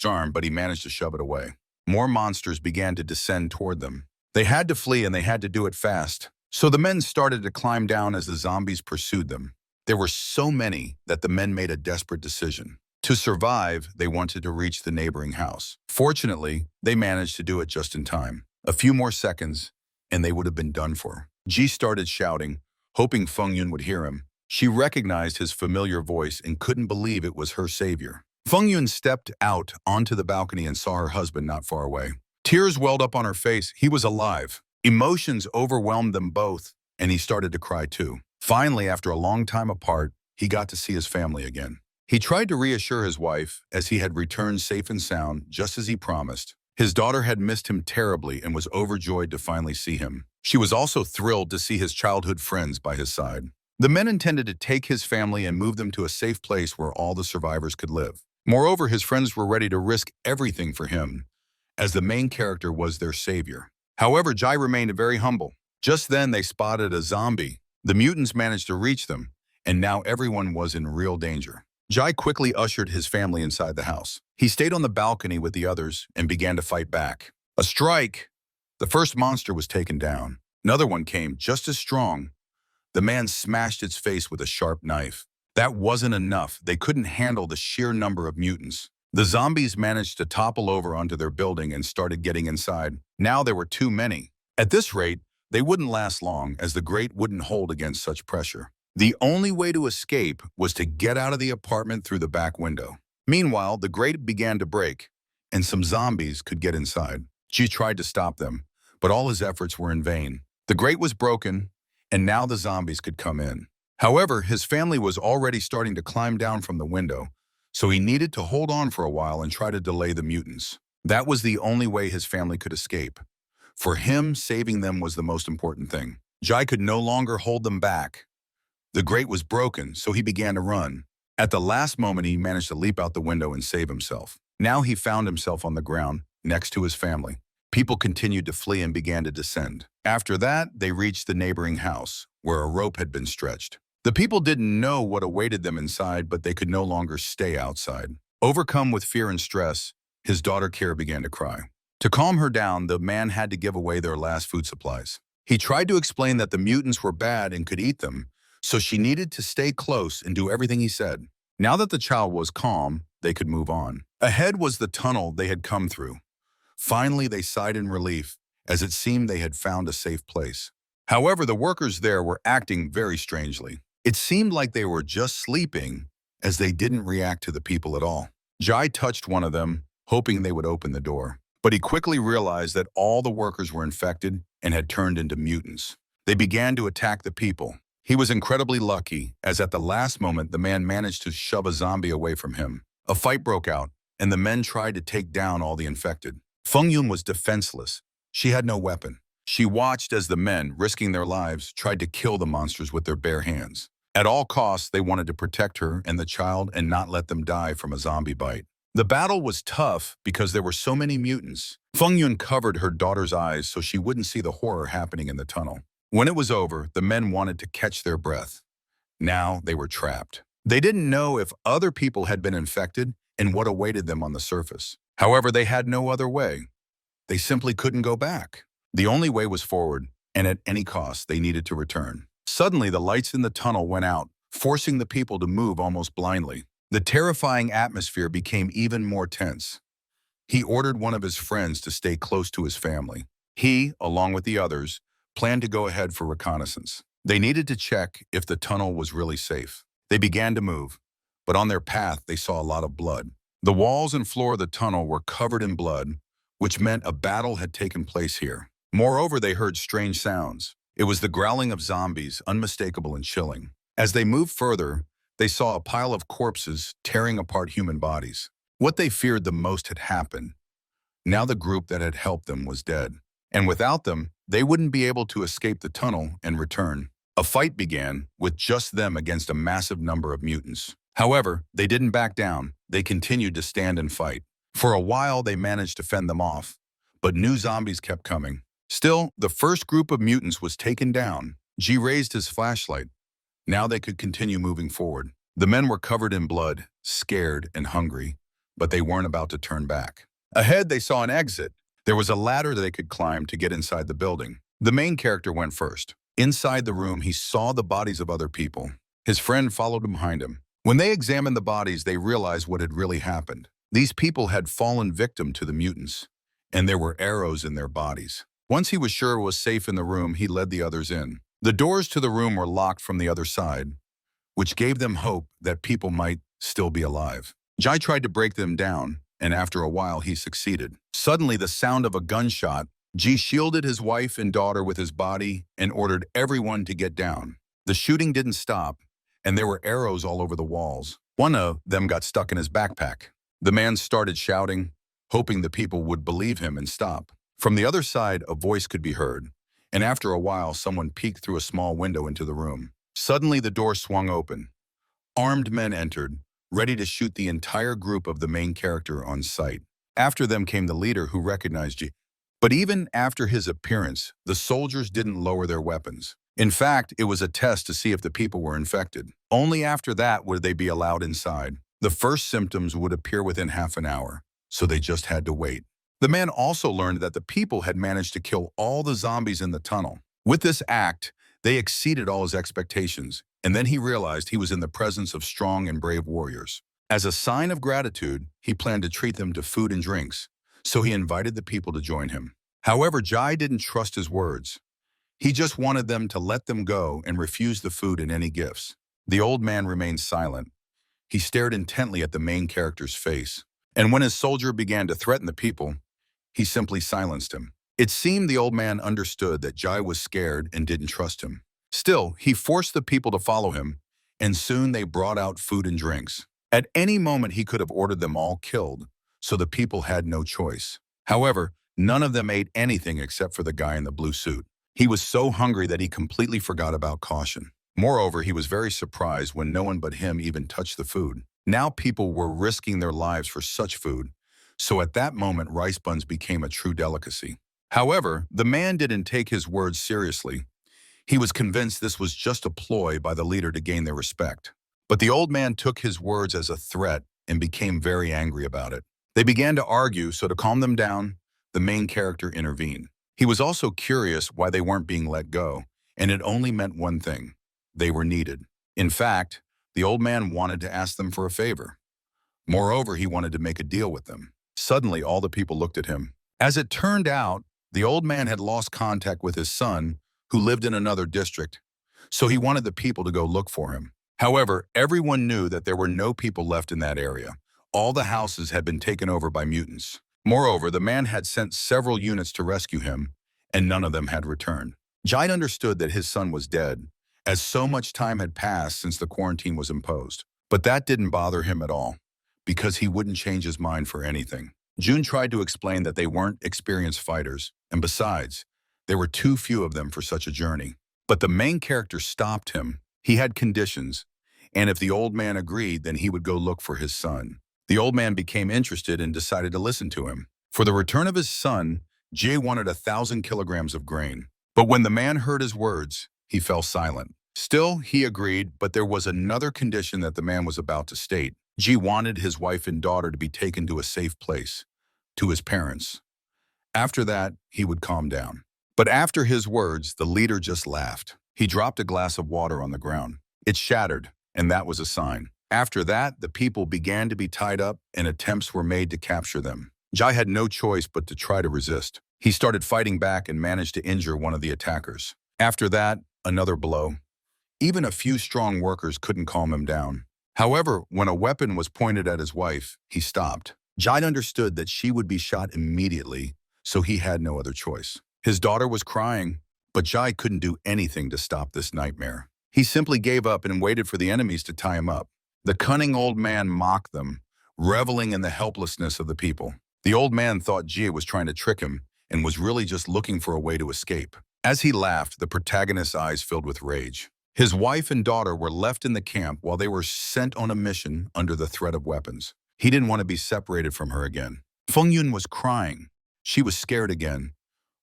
but he managed to shove it away. More monsters began to descend toward them. They had to flee, and they had to do it fast. So the men started to climb down as the zombies pursued them. There were so many that the men made a desperate decision. To survive, they wanted to reach the neighboring house. Fortunately, they managed to do it just in time. A few more seconds, and they would have been done for. Ji started shouting, hoping Feng Yun would hear him. She recognized his familiar voice and couldn't believe it was her savior. Feng Yun stepped out onto the balcony and saw her husband not far away. Tears welled up on her face. He was alive. Emotions overwhelmed them both, and he started to cry too. Finally, after a long time apart, he got to see his family again. He tried to reassure his wife as he had returned safe and sound, just as he promised. His daughter had missed him terribly and was overjoyed to finally see him. She was also thrilled to see his childhood friends by his side. The men intended to take his family and move them to a safe place where all the survivors could live. Moreover, his friends were ready to risk everything for him, as the main character was their savior. However, Jai remained very humble. Just then, they spotted a zombie. The mutants managed to reach them, and now everyone was in real danger. Jai quickly ushered his family inside the house. He stayed on the balcony with the others and began to fight back. A strike! The first monster was taken down. Another one came, just as strong. The man smashed its face with a sharp knife. That wasn't enough. They couldn't handle the sheer number of mutants. The zombies managed to topple over onto their building and started getting inside. Now there were too many. At this rate, they wouldn't last long, as the grate wouldn't hold against such pressure. The only way to escape was to get out of the apartment through the back window. Meanwhile, the grate began to break, and some zombies could get inside. Ji tried to stop them, but all his efforts were in vain. The grate was broken, and now the zombies could come in. However, his family was already starting to climb down from the window, so he needed to hold on for a while and try to delay the mutants. That was the only way his family could escape. For him, saving them was the most important thing. Jai could no longer hold them back. The grate was broken, so he began to run. At the last moment, he managed to leap out the window and save himself. Now he found himself on the ground, next to his family. People continued to flee and began to descend. After that, they reached the neighboring house, where a rope had been stretched. The people didn't know what awaited them inside, but they could no longer stay outside. Overcome with fear and stress, his daughter Kira began to cry. To calm her down, the man had to give away their last food supplies. He tried to explain that the mutants were bad and could eat them, so she needed to stay close and do everything he said. Now that the child was calm, they could move on. Ahead was the tunnel they had come through. Finally, they sighed in relief, as it seemed they had found a safe place. However, the workers there were acting very strangely. It seemed like they were just sleeping, as they didn't react to the people at all. Jai touched one of them, hoping they would open the door. But he quickly realized that all the workers were infected and had turned into mutants. They began to attack the people. He was incredibly lucky, as at the last moment the man managed to shove a zombie away from him. A fight broke out, and the men tried to take down all the infected. Feng Yun was defenseless. She had no weapon. She watched as the men, risking their lives, tried to kill the monsters with their bare hands. At all costs, they wanted to protect her and the child and not let them die from a zombie bite. The battle was tough because there were so many mutants. Feng Yun covered her daughter's eyes so she wouldn't see the horror happening in the tunnel. When it was over, the men wanted to catch their breath. Now they were trapped. They didn't know if other people had been infected and what awaited them on the surface. However, they had no other way. They simply couldn't go back. The only way was forward, and at any cost, they needed to return. Suddenly, the lights in the tunnel went out, forcing the people to move almost blindly. The terrifying atmosphere became even more tense. He ordered one of his friends to stay close to his family. He, along with the others, planned to go ahead for reconnaissance. They needed to check if the tunnel was really safe. They began to move, but on their path, they saw a lot of blood. The walls and floor of the tunnel were covered in blood, which meant a battle had taken place here. Moreover, they heard strange sounds. It was the growling of zombies, unmistakable and chilling. As they moved further, they saw a pile of corpses tearing apart human bodies. What they feared the most had happened. Now the group that had helped them was dead. And without them, they wouldn't be able to escape the tunnel and return. A fight began, with just them against a massive number of mutants. However, they didn't back down. They continued to stand and fight. For a while, they managed to fend them off, but new zombies kept coming. Still, the first group of mutants was taken down. Ji raised his flashlight. Now they could continue moving forward. The men were covered in blood, scared and hungry, but they weren't about to turn back. Ahead, they saw an exit. There was a ladder they could climb to get inside the building. The main character went first. Inside the room, he saw the bodies of other people. His friend followed behind him. When they examined the bodies, they realized what had really happened. These people had fallen victim to the mutants, and there were arrows in their bodies. Once he was sure it was safe in the room, he led the others in. The doors to the room were locked from the other side, which gave them hope that people might still be alive. Jai tried to break them down, and after a while he succeeded. Suddenly, the sound of a gunshot. Ji shielded his wife and daughter with his body and ordered everyone to get down. The shooting didn't stop, and there were arrows all over the walls. One of them got stuck in his backpack. The man started shouting, hoping the people would believe him and stop. From the other side, a voice could be heard, and after a while, someone peeked through a small window into the room. Suddenly, the door swung open. Armed men entered, ready to shoot the entire group of the main character on sight. After them came the leader, who recognized Ji. But even after his appearance, the soldiers didn't lower their weapons. In fact, it was a test to see if the people were infected. Only after that would they be allowed inside. The first symptoms would appear within half an hour, so they just had to wait. The man also learned that the people had managed to kill all the zombies in the tunnel. With this act, they exceeded all his expectations, and then he realized he was in the presence of strong and brave warriors. As a sign of gratitude, he planned to treat them to food and drinks, so he invited the people to join him. However, Jai didn't trust his words. He just wanted them to let them go and refuse the food and any gifts. The old man remained silent. He stared intently at the main character's face, and when his soldier began to threaten the people, he simply silenced him. It seemed the old man understood that Jai was scared and didn't trust him. Still, he forced the people to follow him, and soon they brought out food and drinks. At any moment, he could have ordered them all killed, so the people had no choice. However, none of them ate anything except for the guy in the blue suit. He was so hungry that he completely forgot about caution. Moreover, he was very surprised when no one but him even touched the food. Now people were risking their lives for such food, so at that moment rice buns became a true delicacy. However, the man didn't take his words seriously. He was convinced this was just a ploy by the leader to gain their respect. But the old man took his words as a threat and became very angry about it. They began to argue, so to calm them down, the main character intervened. He was also curious why they weren't being let go, and it only meant one thing: they were needed. In fact, the old man wanted to ask them for a favor. Moreover, he wanted to make a deal with them. Suddenly, all the people looked at him. As it turned out, the old man had lost contact with his son, who lived in another district, so he wanted the people to go look for him. However, everyone knew that there were no people left in that area. All the houses had been taken over by mutants. Moreover, the man had sent several units to rescue him, and none of them had returned. Jai understood that his son was dead, as so much time had passed since the quarantine was imposed. But that didn't bother him at all, because he wouldn't change his mind for anything. June tried to explain that they weren't experienced fighters, and besides, there were too few of them for such a journey. But the main character stopped him. He had conditions, and if the old man agreed, then he would go look for his son. The old man became interested and decided to listen to him. For the return of his son, Jay wanted 1,000 kilograms of grain. But when the man heard his words, he fell silent. Still, he agreed, but there was another condition that the man was about to state. Jay wanted his wife and daughter to be taken to a safe place, to his parents. After that, he would calm down. But after his words, the leader just laughed. He dropped a glass of water on the ground. It shattered, and that was a sign. After that, the people began to be tied up, and attempts were made to capture them. Jai had no choice but to try to resist. He started fighting back and managed to injure one of the attackers. After that, another blow. Even a few strong workers couldn't calm him down. However, when a weapon was pointed at his wife, he stopped. Jai understood that she would be shot immediately, so he had no other choice. His daughter was crying, but Jai couldn't do anything to stop this nightmare. He simply gave up and waited for the enemies to tie him up. The cunning old man mocked them, reveling in the helplessness of the people. The old man thought Jia was trying to trick him and was really just looking for a way to escape. As he laughed, the protagonist's eyes filled with rage. His wife and daughter were left in the camp while they were sent on a mission under the threat of weapons. He didn't want to be separated from her again. Feng Yun was crying. She was scared again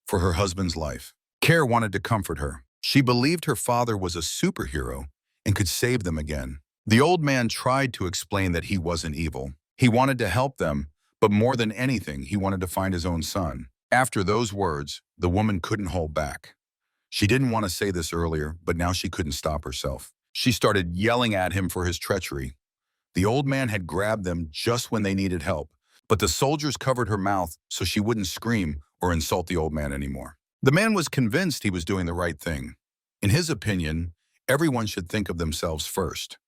for her husband's life. Care wanted to comfort her. She believed her father was a superhero and could save them again. The old man tried to explain that he wasn't evil. He wanted to help them, but more than anything, he wanted to find his own son. After those words, the woman couldn't hold back. She didn't want to say this earlier, but now she couldn't stop herself. She started yelling at him for his treachery. The old man had grabbed them just when they needed help, but the soldiers covered her mouth so she wouldn't scream or insult the old man anymore. The man was convinced he was doing the right thing. In his opinion, everyone should think of themselves first,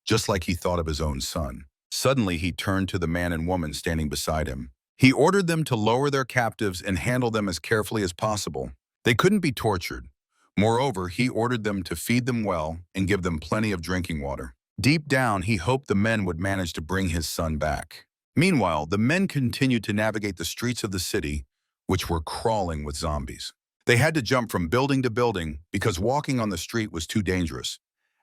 just like he thought of his own son. Suddenly, he turned to the man and woman standing beside him. He ordered them to lower their captives and handle them as carefully as possible. They couldn't be tortured. Moreover, he ordered them to feed them well and give them plenty of drinking water. Deep down, he hoped the men would manage to bring his son back. Meanwhile, the men continued to navigate the streets of the city, which were crawling with zombies. They had to jump from building to building because walking on the street was too dangerous,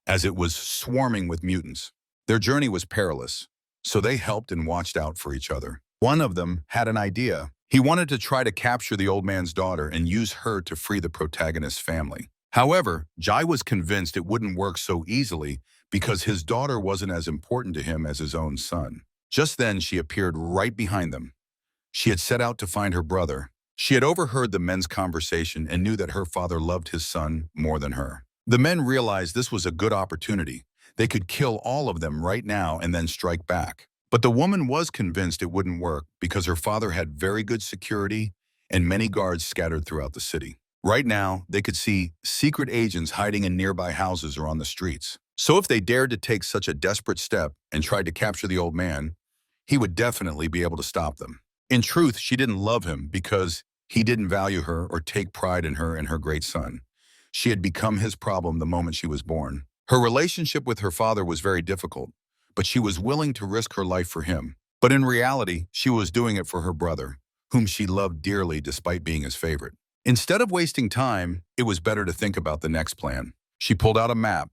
as it was swarming with mutants. Their journey was perilous, so they helped and watched out for each other. One of them had an idea. He wanted to try to capture the old man's daughter and use her to free the protagonist's family. However, Jai was convinced it wouldn't work so easily because his daughter wasn't as important to him as his own son. Just then, she appeared right behind them. She had set out to find her brother. She had overheard the men's conversation and knew that her father loved his son more than her. The men realized this was a good opportunity. They could kill all of them right now and then strike back. But the woman was convinced it wouldn't work because her father had very good security and many guards scattered throughout the city. Right now, they could see secret agents hiding in nearby houses or on the streets. So if they dared to take such a desperate step and tried to capture the old man, he would definitely be able to stop them. In truth, she didn't love him because he didn't value her or take pride in her and her great son. She had become his problem the moment she was born. Her relationship with her father was very difficult, but she was willing to risk her life for him. But in reality, she was doing it for her brother, whom she loved dearly despite being his favorite. Instead of wasting time, it was better to think about the next plan. She pulled out a map,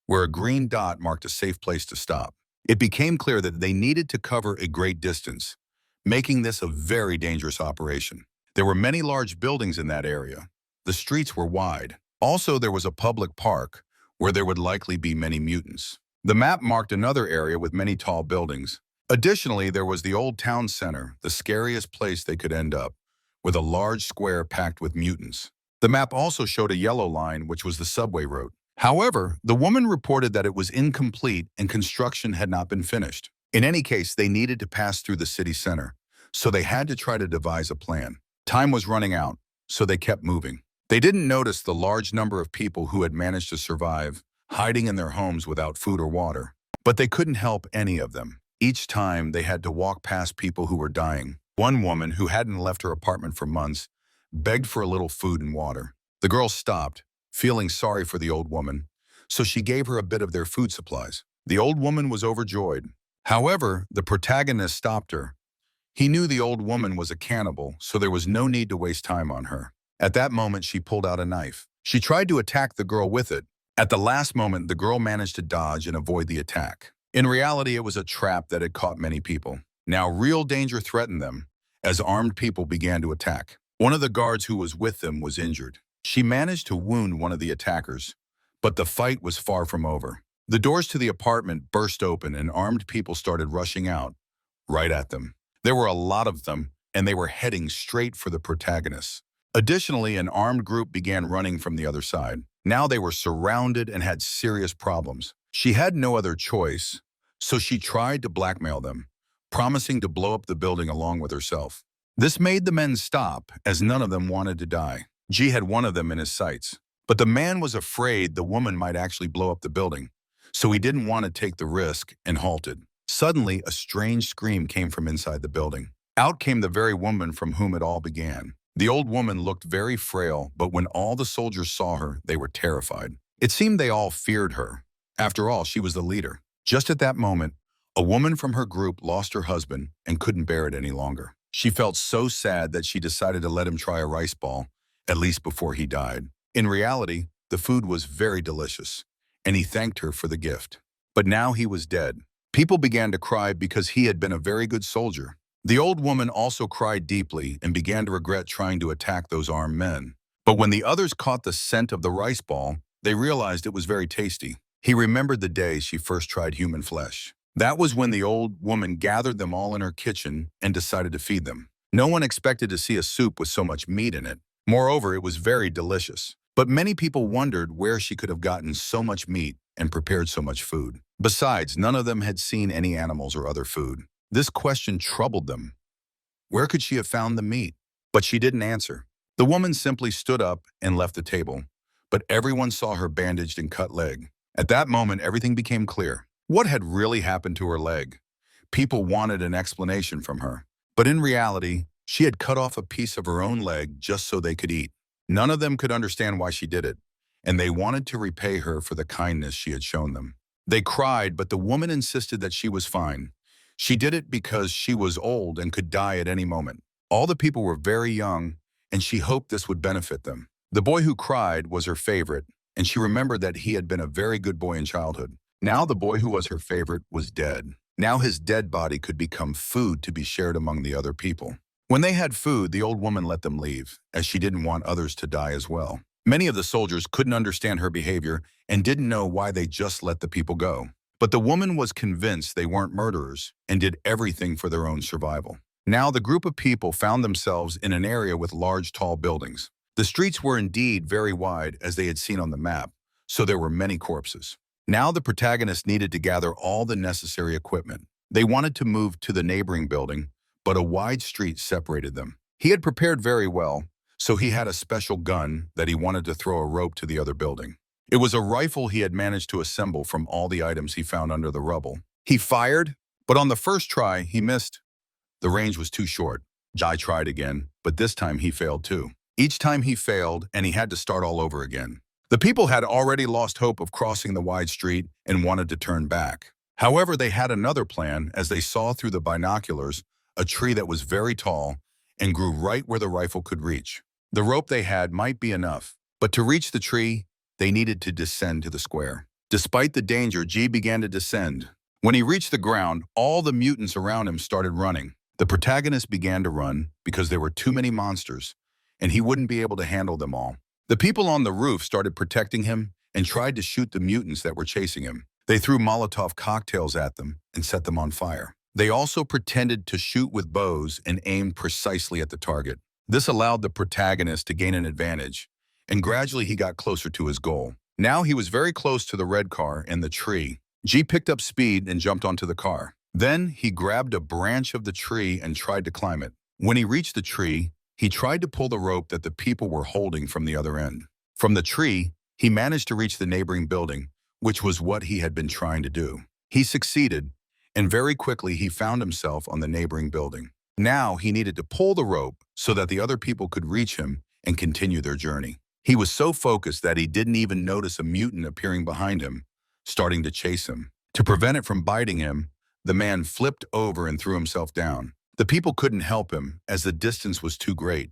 where a green dot marked a safe place to stop. It became clear that they needed to cover a great distance, making this a very dangerous operation. There were many large buildings in that area. The streets were wide. Also, there was a public park, where there would likely be many mutants. The map marked another area with many tall buildings. Additionally, there was the old town center, the scariest place they could end up, with a large square packed with mutants. The map also showed a yellow line, which was the subway route. However, the woman reported that it was incomplete and construction had not been finished. In any case, they needed to pass through the city center, so they had to try to devise a plan. Time was running out, so they kept moving. They didn't notice the large number of people who had managed to survive, hiding in their homes without food or water. But they couldn't help any of them. Each time, they had to walk past people who were dying. One woman, who hadn't left her apartment for months, begged for a little food and water. The girl stopped, feeling sorry for the old woman, so she gave her a bit of their food supplies. The old woman was overjoyed. However, the protagonist stopped her. He knew the old woman was a cannibal, so there was no need to waste time on her. At that moment, she pulled out a knife. She tried to attack the girl with it. At the last moment, the girl managed to dodge and avoid the attack. In reality, it was a trap that had caught many people. Now, real danger threatened them as armed people began to attack. One of the guards who was with them was injured. She managed to wound one of the attackers, but the fight was far from over. The doors to the apartment burst open and armed people started rushing out, right at them. There were a lot of them, and they were heading straight for the protagonists. Additionally, an armed group began running from the other side. Now they were surrounded and had serious problems. She had no other choice, so she tried to blackmail them, promising to blow up the building along with herself. This made the men stop, as none of them wanted to die. G had one of them in his sights, but the man was afraid the woman might actually blow up the building, so he didn't want to take the risk and halted. Suddenly, a strange scream came from inside the building. Out came the very woman from whom it all began. The old woman looked very frail, but when all the soldiers saw her, they were terrified. It seemed they all feared her. After all, she was the leader. Just at that moment, a woman from her group lost her husband and couldn't bear it any longer. She felt so sad that she decided to let him try a rice ball, at least before he died. In reality, the food was very delicious, and he thanked her for the gift. But now he was dead. People began to cry because he had been a very good soldier. The old woman also cried deeply and began to regret trying to attack those armed men. But when the others caught the scent of the rice ball, they realized it was very tasty. He remembered the day she first tried human flesh. That was when the old woman gathered them all in her kitchen and decided to feed them. No one expected to see a soup with so much meat in it. Moreover, it was very delicious. But many people wondered where she could have gotten so much meat and prepared so much food. Besides, none of them had seen any animals or other food. This question troubled them. Where could she have found the meat? But she didn't answer. The woman simply stood up and left the table, but everyone saw her bandaged and cut leg. At that moment, everything became clear. What had really happened to her leg? People wanted an explanation from her. But in reality, she had cut off a piece of her own leg just so they could eat. None of them could understand why she did it, and they wanted to repay her for the kindness she had shown them. They cried, but the woman insisted that she was fine. She did it because she was old and could die at any moment. All the people were very young, and she hoped this would benefit them. The boy who cried was her favorite, and she remembered that he had been a very good boy in childhood. Now the boy who was her favorite was dead. Now his dead body could become food to be shared among the other people. When they had food, the old woman let them leave, as she didn't want others to die as well. Many of the soldiers couldn't understand her behavior and didn't know why they just let the people go. But the woman was convinced they weren't murderers and did everything for their own survival. Now the group of people found themselves in an area with large, tall buildings. The streets were indeed very wide, as they had seen on the map, so there were many corpses. Now the protagonist needed to gather all the necessary equipment. They wanted to move to the neighboring building, but a wide street separated them. He had prepared very well, so he had a special gun that he wanted to throw a rope to the other building. It was a rifle he had managed to assemble from all the items he found under the rubble. He fired, but on the first try, he missed. The range was too short. Jai tried again, but this time he failed too. Each time he failed, and he had to start all over again. The people had already lost hope of crossing the wide street and wanted to turn back. However, they had another plan as they saw through the binoculars a tree that was very tall and grew right where the rifle could reach. The rope they had might be enough, but to reach the tree, they needed to descend to the square. Despite the danger, G began to descend. When he reached the ground, all the mutants around him started running. The protagonist began to run because there were too many monsters, and he wouldn't be able to handle them all. The people on the roof started protecting him and tried to shoot the mutants that were chasing him. They threw Molotov cocktails at them and set them on fire. They also pretended to shoot with bows and aimed precisely at the target. This allowed the protagonist to gain an advantage, and gradually he got closer to his goal. Now he was very close to the red car and the tree. G picked up speed and jumped onto the car. Then he grabbed a branch of the tree and tried to climb it. When he reached the tree, he tried to pull the rope that the people were holding from the other end. From the tree, he managed to reach the neighboring building, which was what he had been trying to do. He succeeded, and very quickly he found himself on the neighboring building. Now he needed to pull the rope so that the other people could reach him and continue their journey. He was so focused that he didn't even notice a mutant appearing behind him, starting to chase him. To prevent it from biting him, the man flipped over and threw himself down. The people couldn't help him as the distance was too great,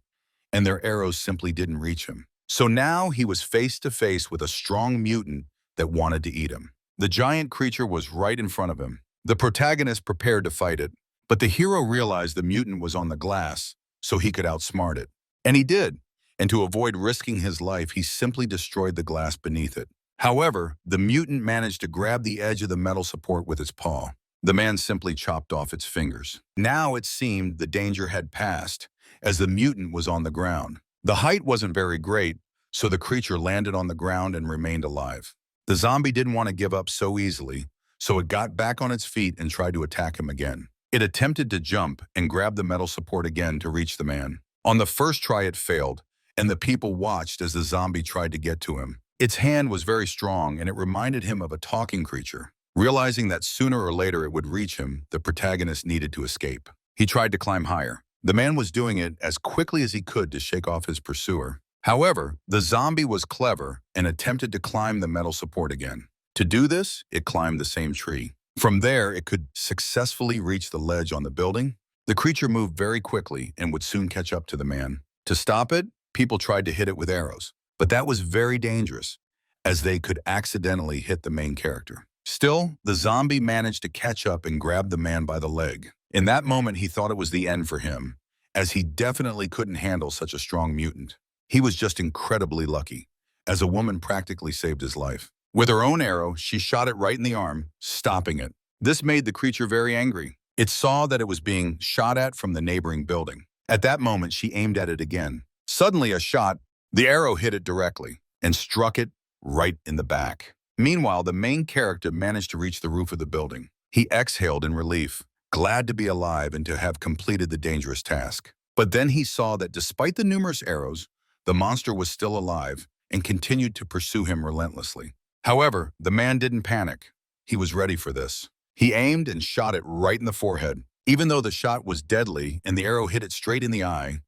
and their arrows simply didn't reach him. So now he was face to face with a strong mutant that wanted to eat him. The giant creature was right in front of him. The protagonist prepared to fight it, but the hero realized the mutant was on the glass, so he could outsmart it. And he did, and to avoid risking his life, he simply destroyed the glass beneath it. However, the mutant managed to grab the edge of the metal support with its paw. The man simply chopped off its fingers. Now it seemed the danger had passed, as the mutant was on the ground. The height wasn't very great, so the creature landed on the ground and remained alive. The zombie didn't want to give up so easily, so it got back on its feet and tried to attack him again. It attempted to jump and grab the metal support again to reach the man. On the first try it failed, and the people watched as the zombie tried to get to him. Its hand was very strong, and it reminded him of a talking creature. Realizing that sooner or later it would reach him, the protagonist needed to escape. He tried to climb higher. The man was doing it as quickly as he could to shake off his pursuer. However, the zombie was clever and attempted to climb the metal support again. To do this, it climbed the same tree. From there, it could successfully reach the ledge on the building. The creature moved very quickly and would soon catch up to the man. To stop it, people tried to hit it with arrows, but that was very dangerous, as they could accidentally hit the main character. Still, the zombie managed to catch up and grab the man by the leg. In that moment, he thought it was the end for him, as he definitely couldn't handle such a strong mutant. He was just incredibly lucky, as a woman practically saved his life. With her own arrow, she shot it right in the arm, stopping it. This made the creature very angry. It saw that it was being shot at from the neighboring building. At that moment, she aimed at it again. Suddenly, the arrow hit it directly and struck it right in the back. Meanwhile, the main character managed to reach the roof of the building. He exhaled in relief, glad to be alive and to have completed the dangerous task. But then he saw that despite the numerous arrows, the monster was still alive and continued to pursue him relentlessly. However, the man didn't panic. He was ready for this. He aimed and shot it right in the forehead. Even though the shot was deadly and the arrow hit it straight in the eye,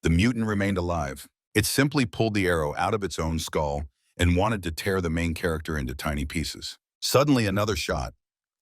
the mutant remained alive. It simply pulled the arrow out of its own skull and wanted to tear the main character into tiny pieces. Suddenly, another shot.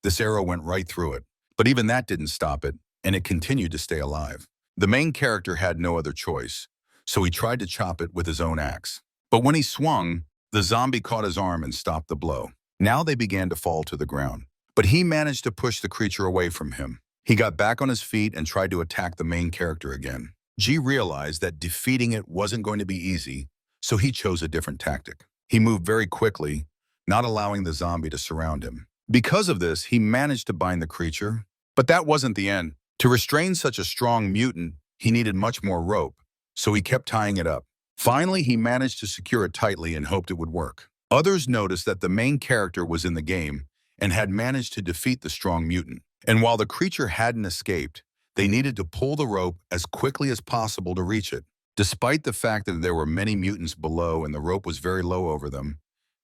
This arrow went right through it. But even that didn't stop it, and it continued to stay alive. The main character had no other choice, so he tried to chop it with his own axe. But when he swung, the zombie caught his arm and stopped the blow. Now they began to fall to the ground. But he managed to push the creature away from him. He got back on his feet and tried to attack the main character again. G realized that defeating it wasn't going to be easy, so he chose a different tactic. He moved very quickly, not allowing the zombie to surround him. Because of this, he managed to bind the creature. But that wasn't the end. To restrain such a strong mutant, he needed much more rope, so he kept tying it up. Finally, he managed to secure it tightly and hoped it would work. Others noticed that the main character was in the game and had managed to defeat the strong mutant. And while the creature hadn't escaped, they needed to pull the rope as quickly as possible to reach it. Despite the fact that there were many mutants below and the rope was very low over them,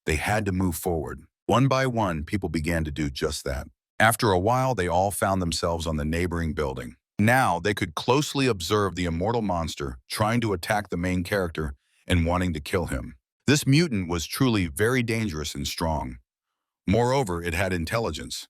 they had to move forward. One by one, people began to do just that. After a while, they all found themselves on the neighboring building. Now, they could closely observe the immortal monster trying to attack the main character and wanting to kill him. This mutant was truly very dangerous and strong. Moreover, it had intelligence.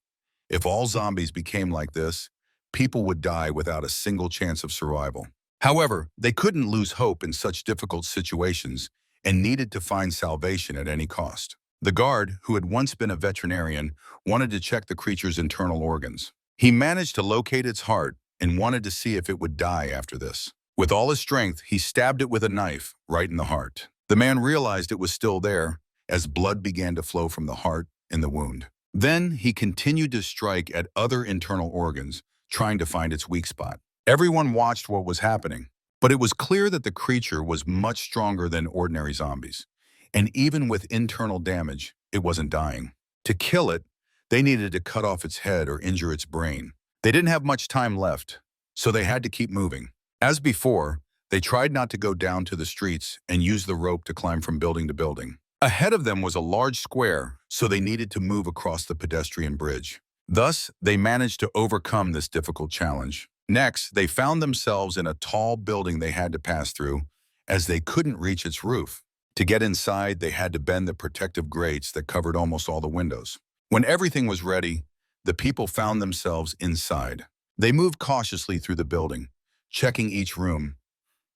If all zombies became like this, people would die without a single chance of survival. However, they couldn't lose hope in such difficult situations and needed to find salvation at any cost. The guard, who had once been a veterinarian, wanted to check the creature's internal organs. He managed to locate its heart and wanted to see if it would die after this. With all his strength, he stabbed it with a knife right in the heart. The man realized it was still there as blood began to flow from the heart in the wound. Then he continued to strike at other internal organs, trying to find its weak spot. Everyone watched what was happening, but it was clear that the creature was much stronger than ordinary zombies. And even with internal damage, it wasn't dying. To kill it, they needed to cut off its head or injure its brain. They didn't have much time left, so they had to keep moving. As before, they tried not to go down to the streets and use the rope to climb from building to building. Ahead of them was a large square, so they needed to move across the pedestrian bridge. Thus, they managed to overcome this difficult challenge. Next, they found themselves in a tall building they had to pass through, as they couldn't reach its roof. To get inside, they had to bend the protective grates that covered almost all the windows. When everything was ready, the people found themselves inside. They moved cautiously through the building, checking each room.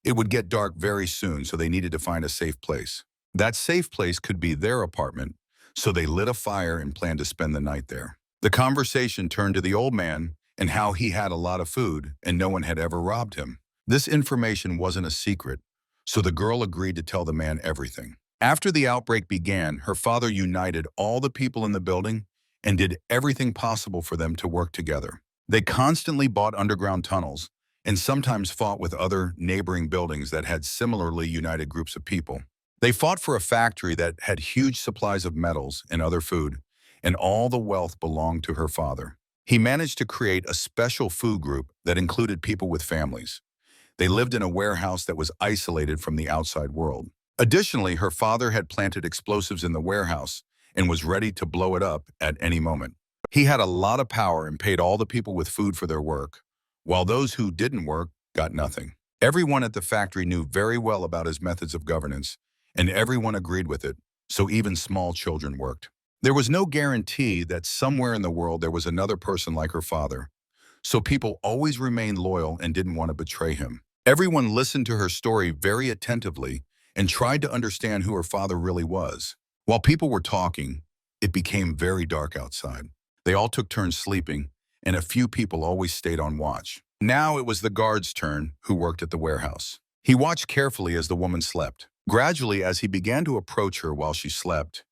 It would get dark very soon, so they needed to find a safe place. That safe place could be their apartment, so they lit a fire and planned to spend the night there. The conversation turned to the old man and how he had a lot of food and no one had ever robbed him. This information wasn't a secret, so the girl agreed to tell the man everything. After the outbreak began, her father united all the people in the building and did everything possible for them to work together. They constantly bought underground tunnels and sometimes fought with other neighboring buildings that had similarly united groups of people. They fought for a factory that had huge supplies of metals and other food, and all the wealth belonged to her father. He managed to create a special food group that included people with families. They lived in a warehouse that was isolated from the outside world. Additionally, her father had planted explosives in the warehouse and was ready to blow it up at any moment. He had a lot of power and paid all the people with food for their work, while those who didn't work got nothing. Everyone at the factory knew very well about his methods of governance, and everyone agreed with it, so even small children worked. There was no guarantee that somewhere in the world there was another person like her father, so people always remained loyal and didn't want to betray him. Everyone listened to her story very attentively and tried to understand who her father really was. While people were talking, it became very dark outside. They all took turns sleeping, and a few people always stayed on watch. Now it was the guard's turn, who worked at the warehouse. He watched carefully as the woman slept. Gradually, as he began to approach her while she slept,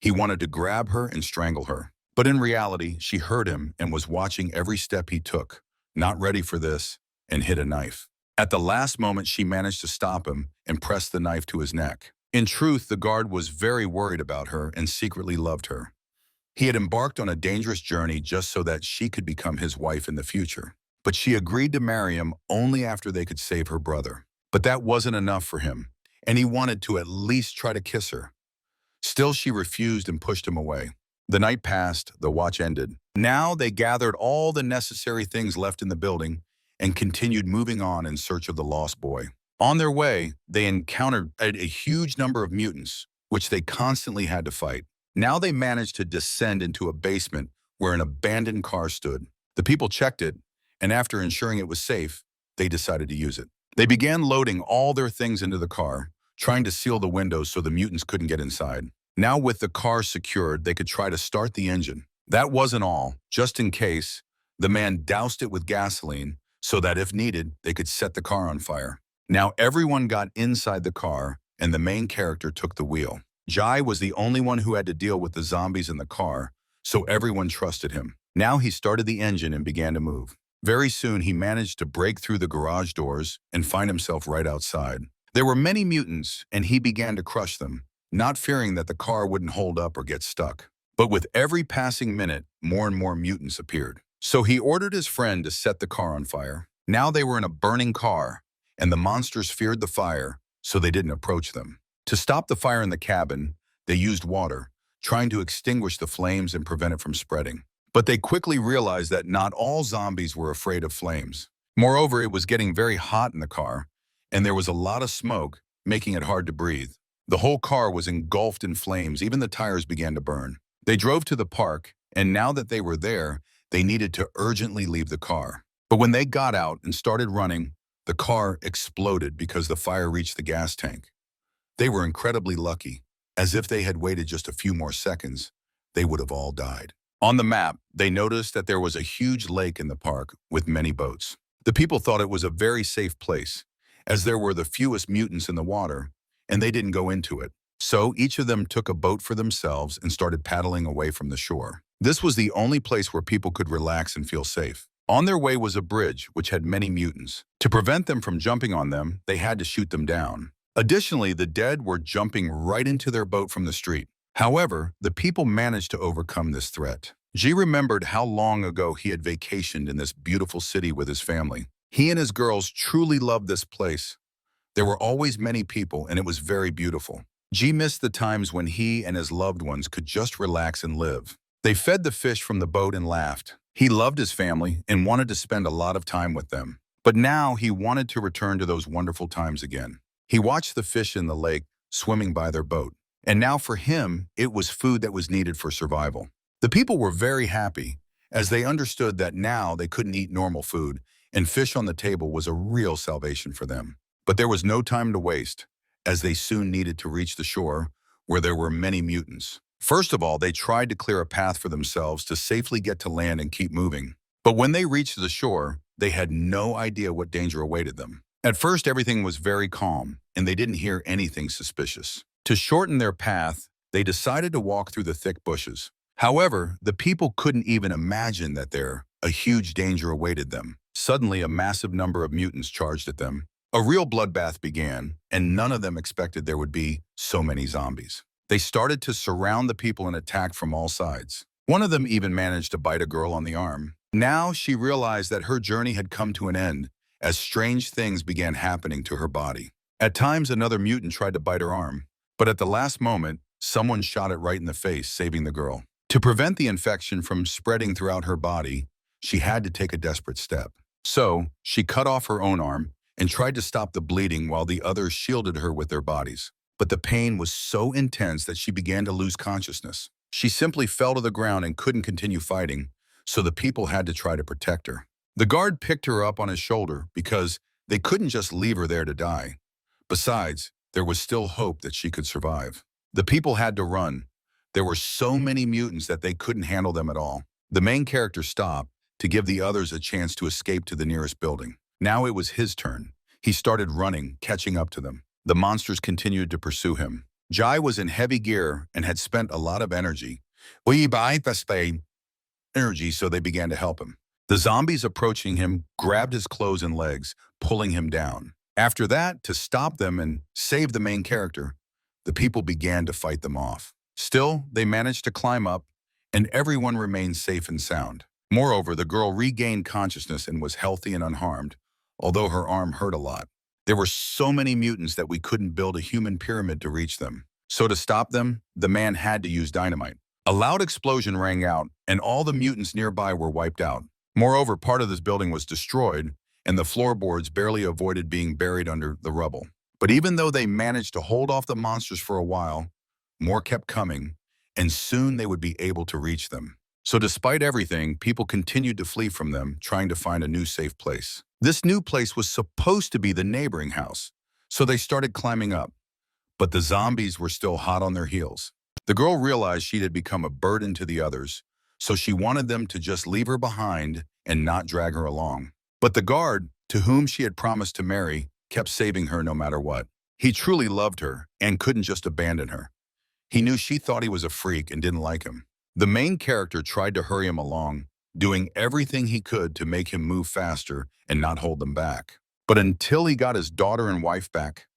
he wanted to grab her and strangle her. But in reality, she heard him and was watching every step he took, not ready for this, and hid a knife. At the last moment, she managed to stop him and press the knife to his neck. In truth, the guard was very worried about her and secretly loved her. He had embarked on a dangerous journey just so that she could become his wife in the future. But she agreed to marry him only after they could save her brother. But that wasn't enough for him, and he wanted to at least try to kiss her. Still, she refused and pushed him away. The night passed, the watch ended. Now they gathered all the necessary things left in the building and continued moving on in search of the lost boy. On their way, they encountered a huge number of mutants, which they constantly had to fight. Now they managed to descend into a basement where an abandoned car stood. The people checked it, and after ensuring it was safe, they decided to use it. They began loading all their things into the car, trying to seal the windows so the mutants couldn't get inside. Now with the car secured, they could try to start the engine. That wasn't all. Just in case, the man doused it with gasoline so that if needed, they could set the car on fire. Now everyone got inside the car, and the main character took the wheel. Jai was the only one who had to deal with the zombies in the car, so everyone trusted him. Now he started the engine and began to move. Very soon, he managed to break through the garage doors and find himself right outside. There were many mutants, and he began to crush them, not fearing that the car wouldn't hold up or get stuck. But with every passing minute, more and more mutants appeared. So he ordered his friend to set the car on fire. Now they were in a burning car, and the monsters feared the fire, so they didn't approach them. To stop the fire in the cabin, they used water, trying to extinguish the flames and prevent it from spreading. But they quickly realized that not all zombies were afraid of flames. Moreover, it was getting very hot in the car, and there was a lot of smoke, making it hard to breathe. The whole car was engulfed in flames, even the tires began to burn. They drove to the park, and now that they were there, they needed to urgently leave the car. But when they got out and started running, the car exploded because the fire reached the gas tank. They were incredibly lucky. As if they had waited just a few more seconds, they would have all died. On the map, they noticed that there was a huge lake in the park with many boats. The people thought it was a very safe place, as there were the fewest mutants in the water, and they didn't go into it. So each of them took a boat for themselves and started paddling away from the shore. This was the only place where people could relax and feel safe. On their way was a bridge which had many mutants. To prevent them from jumping on them, they had to shoot them down. Additionally, the dead were jumping right into their boat from the street. However, the people managed to overcome this threat. Ji remembered how long ago he had vacationed in this beautiful city with his family. He and his girls truly loved this place. There were always many people, and it was very beautiful. Ji missed the times when he and his loved ones could just relax and live. They fed the fish from the boat and laughed. He loved his family and wanted to spend a lot of time with them. But now he wanted to return to those wonderful times again. He watched the fish in the lake swimming by their boat, and now for him, it was food that was needed for survival. The people were very happy, as they understood that now they couldn't eat normal food, and fish on the table was a real salvation for them. But there was no time to waste, as they soon needed to reach the shore, where there were many mutants. First of all, they tried to clear a path for themselves to safely get to land and keep moving. But when they reached the shore, they had no idea what danger awaited them. At first, everything was very calm, and they didn't hear anything suspicious. To shorten their path, they decided to walk through the thick bushes. However, the people couldn't even imagine that a huge danger awaited them. Suddenly, a massive number of mutants charged at them. A real bloodbath began, and none of them expected there would be so many zombies. They started to surround the people and attack from all sides. One of them even managed to bite a girl on the arm. Now she realized that her journey had come to an end, as strange things began happening to her body. At times, another mutant tried to bite her arm, but at the last moment, someone shot it right in the face, saving the girl. To prevent the infection from spreading throughout her body, she had to take a desperate step. So, she cut off her own arm and tried to stop the bleeding while the others shielded her with their bodies. But the pain was so intense that she began to lose consciousness. She simply fell to the ground and couldn't continue fighting, so the people had to try to protect her. The guard picked her up on his shoulder because they couldn't just leave her there to die. Besides, there was still hope that she could survive. The people had to run. There were so many mutants that they couldn't handle them at all. The main character stopped to give the others a chance to escape to the nearest building. Now it was his turn. He started running, catching up to them. The monsters continued to pursue him. Jai was in heavy gear and had spent a lot of energy. We buy the spay energy, so they began to help him. The zombies approaching him grabbed his clothes and legs, pulling him down. After that, to stop them and save the main character, the people began to fight them off. Still, they managed to climb up, and everyone remained safe and sound. Moreover, the girl regained consciousness and was healthy and unharmed, although her arm hurt a lot. There were so many mutants that we couldn't build a human pyramid to reach them. So to stop them, the man had to use dynamite. A loud explosion rang out, and all the mutants nearby were wiped out. Moreover, part of this building was destroyed, and the floorboards barely avoided being buried under the rubble. But even though they managed to hold off the monsters for a while, more kept coming, and soon they would be able to reach them. So despite everything, people continued to flee from them, trying to find a new safe place. This new place was supposed to be the neighboring house, so they started climbing up. But the zombies were still hot on their heels. The girl realized she had become a burden to the others, so she wanted them to just leave her behind and not drag her along. But the guard, to whom she had promised to marry, kept saving her no matter what. He truly loved her and couldn't just abandon her. He knew she thought he was a freak and didn't like him. The main character tried to hurry him along, doing everything he could to make him move faster and not hold them back. But until he got his daughter and wife back,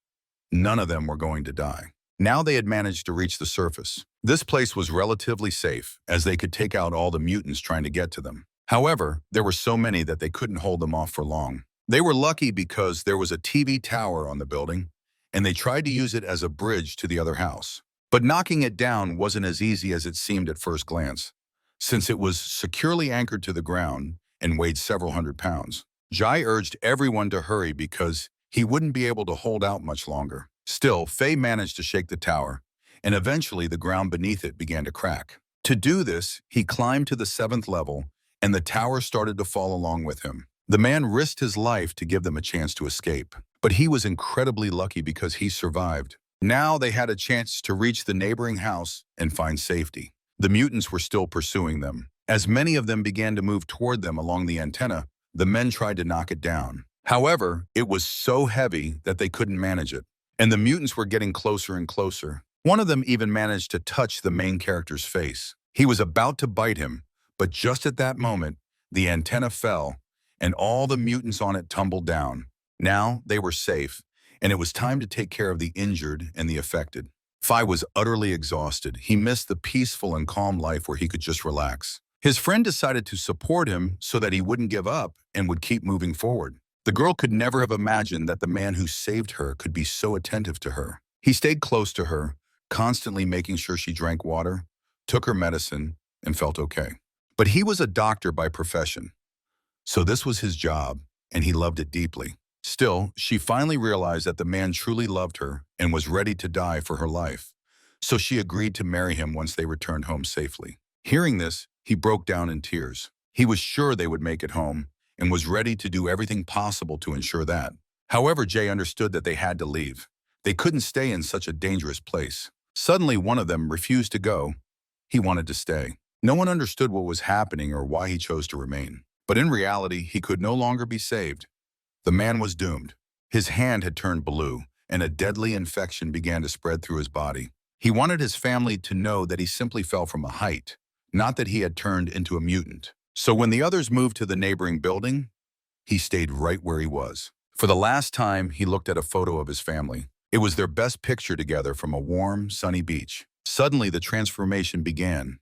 none of them were going to die. Now they had managed to reach the surface. This place was relatively safe, as they could take out all the mutants trying to get to them. However, there were so many that they couldn't hold them off for long. They were lucky because there was a TV tower on the building, and they tried to use it as a bridge to the other house. But knocking it down wasn't as easy as it seemed at first glance, since it was securely anchored to the ground and weighed several hundred pounds. Jai urged everyone to hurry because he wouldn't be able to hold out much longer. Still, Faye managed to shake the tower, and eventually the ground beneath it began to crack. To do this, he climbed to the 7th level, and the tower started to fall along with him. The man risked his life to give them a chance to escape, but he was incredibly lucky because he survived. Now they had a chance to reach the neighboring house and find safety. The mutants were still pursuing them. As many of them began to move toward them along the antenna, the men tried to knock it down. However, it was so heavy that they couldn't manage it, and the mutants were getting closer and closer. One of them even managed to touch the main character's face. He was about to bite him, but just at that moment, the antenna fell, and all the mutants on it tumbled down. Now they were safe, and it was time to take care of the injured and the affected. Phi was utterly exhausted. He missed the peaceful and calm life where he could just relax. His friend decided to support him so that he wouldn't give up and would keep moving forward. The girl could never have imagined that the man who saved her could be so attentive to her. He stayed close to her, constantly making sure she drank water, took her medicine, and felt okay. But he was a doctor by profession, so this was his job, and he loved it deeply. Still, she finally realized that the man truly loved her and was ready to die for her life, so she agreed to marry him once they returned home safely. Hearing this, he broke down in tears. He was sure they would make it home and was ready to do everything possible to ensure that. However, Jay understood that they had to leave. They couldn't stay in such a dangerous place. Suddenly, one of them refused to go. He wanted to stay. No one understood what was happening or why he chose to remain. But in reality, he could no longer be saved. The man was doomed. His hand had turned blue, and a deadly infection began to spread through his body. He wanted his family to know that he simply fell from a height, not that he had turned into a mutant. So when the others moved to the neighboring building, he stayed right where he was. For the last time, he looked at a photo of his family. It was their best picture together from a warm, sunny beach. Suddenly, the transformation began.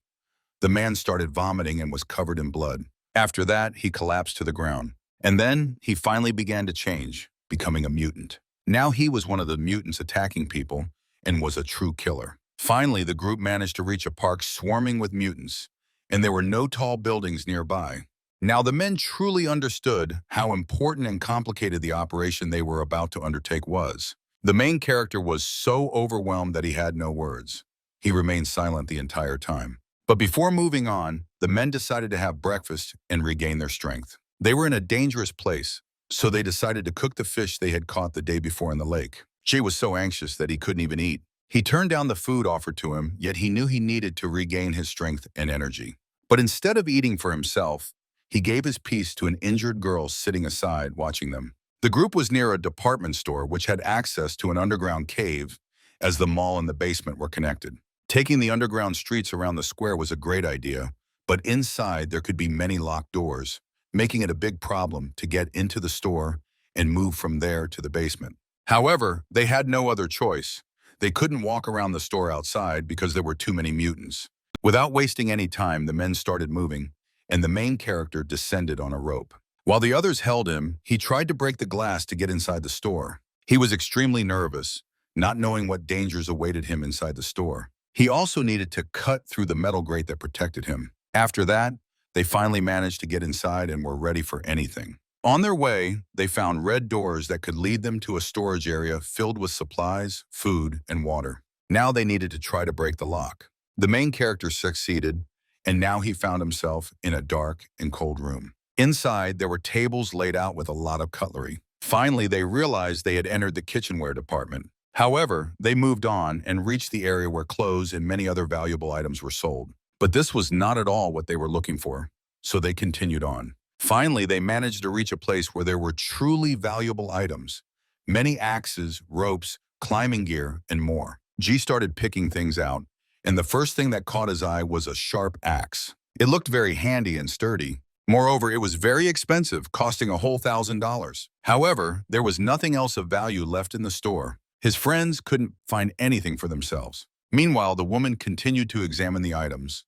The man started vomiting and was covered in blood. After that, he collapsed to the ground. And then, he finally began to change, becoming a mutant. Now he was one of the mutants attacking people and was a true killer. Finally, the group managed to reach a park swarming with mutants, and there were no tall buildings nearby. Now the men truly understood how important and complicated the operation they were about to undertake was. The main character was so overwhelmed that he had no words. He remained silent the entire time. But before moving on, the men decided to have breakfast and regain their strength. They were in a dangerous place, so they decided to cook the fish they had caught the day before in the lake. Jay was so anxious that he couldn't even eat. He turned down the food offered to him, yet he knew he needed to regain his strength and energy. But instead of eating for himself, he gave his piece to an injured girl sitting aside watching them. The group was near a department store which had access to an underground cave, as the mall and the basement were connected. Taking the underground streets around the square was a great idea, but inside there could be many locked doors, making it a big problem to get into the store and move from there to the basement. However, they had no other choice. They couldn't walk around the store outside because there were too many mutants. Without wasting any time, the men started moving, and the main character descended on a rope. While the others held him, he tried to break the glass to get inside the store. He was extremely nervous, not knowing what dangers awaited him inside the store. He also needed to cut through the metal grate that protected him. After that, they finally managed to get inside and were ready for anything. On their way, they found red doors that could lead them to a storage area filled with supplies, food, and water. Now they needed to try to break the lock. The main character succeeded, and now he found himself in a dark and cold room. Inside, there were tables laid out with a lot of cutlery. Finally, they realized they had entered the kitchenware department. However, they moved on and reached the area where clothes and many other valuable items were sold. But this was not at all what they were looking for, so they continued on. Finally, they managed to reach a place where there were truly valuable items. Many axes, ropes, climbing gear, and more. G started picking things out, and the first thing that caught his eye was a sharp axe. It looked very handy and sturdy. Moreover, it was very expensive, costing a whole $1,000. However, there was nothing else of value left in the store. His friends couldn't find anything for themselves. Meanwhile, the woman continued to examine the items.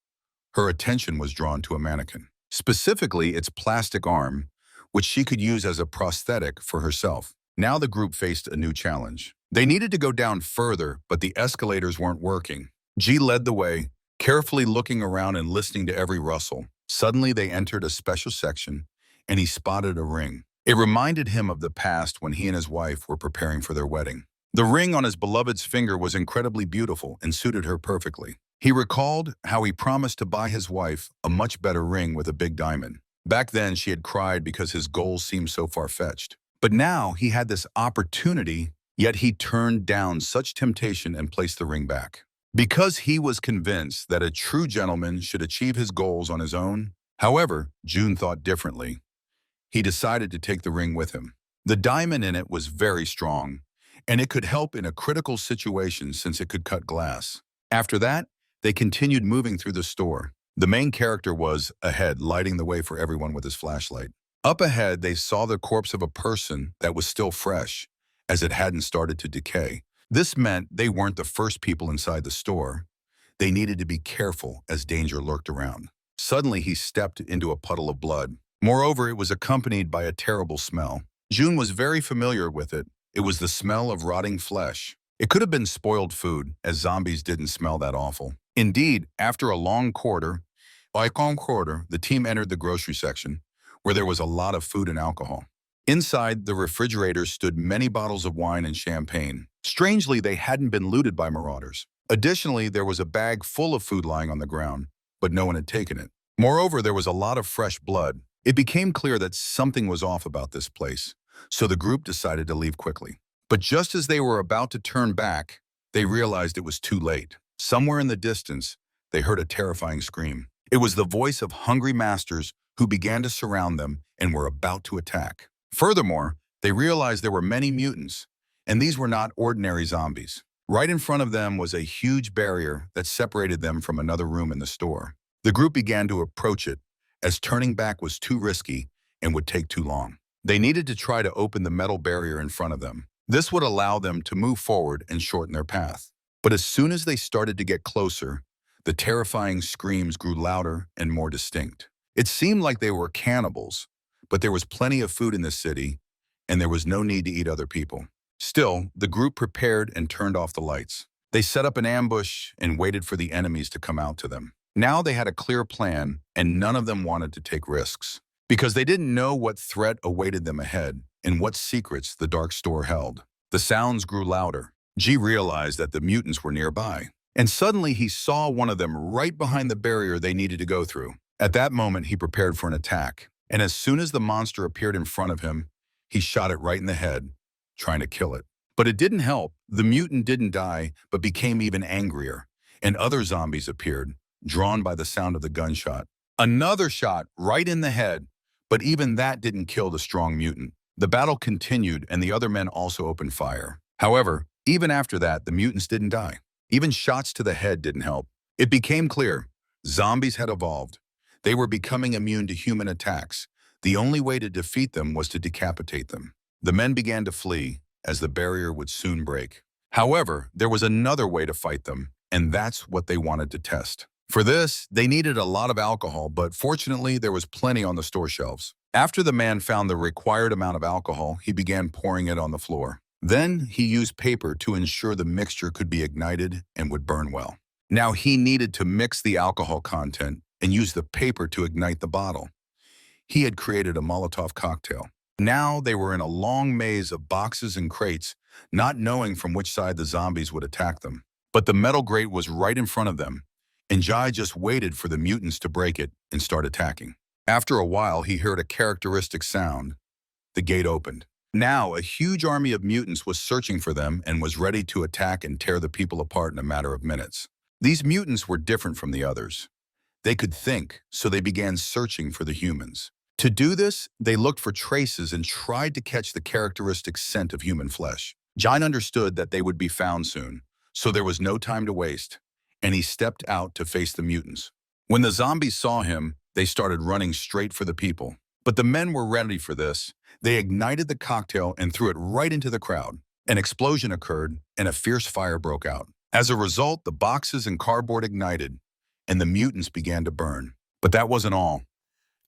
Her attention was drawn to a mannequin, specifically its plastic arm, which she could use as a prosthetic for herself. Now the group faced a new challenge. They needed to go down further, but the escalators weren't working. G led the way, carefully looking around and listening to every rustle. Suddenly, they entered a special section, and he spotted a ring. It reminded him of the past when he and his wife were preparing for their wedding. The ring on his beloved's finger was incredibly beautiful and suited her perfectly. He recalled how he promised to buy his wife a much better ring with a big diamond. Back then, she had cried because his goals seemed so far-fetched. But now he had this opportunity, yet he turned down such temptation and placed the ring back. Because he was convinced that a true gentleman should achieve his goals on his own. However, June thought differently. He decided to take the ring with him. The diamond in it was very strong, and it could help in a critical situation since it could cut glass. After that, they continued moving through the store. The main character was ahead, lighting the way for everyone with his flashlight. Up ahead, they saw the corpse of a person that was still fresh, as it hadn't started to decay. This meant they weren't the first people inside the store. They needed to be careful as danger lurked around. Suddenly, he stepped into a puddle of blood. Moreover, it was accompanied by a terrible smell. June was very familiar with it. It was the smell of rotting flesh. It could have been spoiled food, as zombies didn't smell that awful. Indeed, after a long corridor, the team entered the grocery section, where there was a lot of food and alcohol. Inside the refrigerator stood many bottles of wine and champagne. Strangely, they hadn't been looted by marauders. Additionally, there was a bag full of food lying on the ground, but no one had taken it. Moreover, there was a lot of fresh blood. It became clear that something was off about this place, so the group decided to leave quickly. But just as they were about to turn back, they realized it was too late. Somewhere in the distance, they heard a terrifying scream. It was the voice of hungry masters who began to surround them and were about to attack. Furthermore, they realized there were many mutants, and these were not ordinary zombies. Right in front of them was a huge barrier that separated them from another room in the store. The group began to approach it, as turning back was too risky and would take too long. They needed to try to open the metal barrier in front of them. This would allow them to move forward and shorten their path. But as soon as they started to get closer, the terrifying screams grew louder and more distinct. It seemed like they were cannibals, but there was plenty of food in the city, and there was no need to eat other people. Still, the group prepared and turned off the lights. They set up an ambush and waited for the enemies to come out to them. Now they had a clear plan, and none of them wanted to take risks, because they didn't know what threat awaited them ahead and what secrets the dark store held. The sounds grew louder. G realized that the mutants were nearby, and suddenly he saw one of them right behind the barrier they needed to go through. At that moment, he prepared for an attack, and as soon as the monster appeared in front of him, he shot it right in the head, trying to kill it. But it didn't help. The mutant didn't die, but became even angrier, and other zombies appeared, drawn by the sound of the gunshot. Another shot right in the head, but even that didn't kill the strong mutant. The battle continued and the other men also opened fire. However, even after that, the mutants didn't die. Even shots to the head didn't help. It became clear, zombies had evolved. They were becoming immune to human attacks. The only way to defeat them was to decapitate them. The men began to flee, as the barrier would soon break. However, there was another way to fight them, and that's what they wanted to test. For this, they needed a lot of alcohol, but fortunately, there was plenty on the store shelves. After the man found the required amount of alcohol, he began pouring it on the floor. Then, he used paper to ensure the mixture could be ignited and would burn well. Now, he needed to mix the alcohol content and use the paper to ignite the bottle. He had created a Molotov cocktail. Now, they were in a long maze of boxes and crates, not knowing from which side the zombies would attack them. But the metal grate was right in front of them, and Jai just waited for the mutants to break it and start attacking. After a while, he heard a characteristic sound. The gate opened. Now, a huge army of mutants was searching for them and was ready to attack and tear the people apart in a matter of minutes. These mutants were different from the others. They could think, so they began searching for the humans. To do this, they looked for traces and tried to catch the characteristic scent of human flesh. Jai understood that they would be found soon, so there was no time to waste, and he stepped out to face the mutants. When the zombies saw him, they started running straight for the people. But the men were ready for this. They ignited the cocktail and threw it right into the crowd. An explosion occurred, and a fierce fire broke out. As a result, the boxes and cardboard ignited, and the mutants began to burn. But that wasn't all.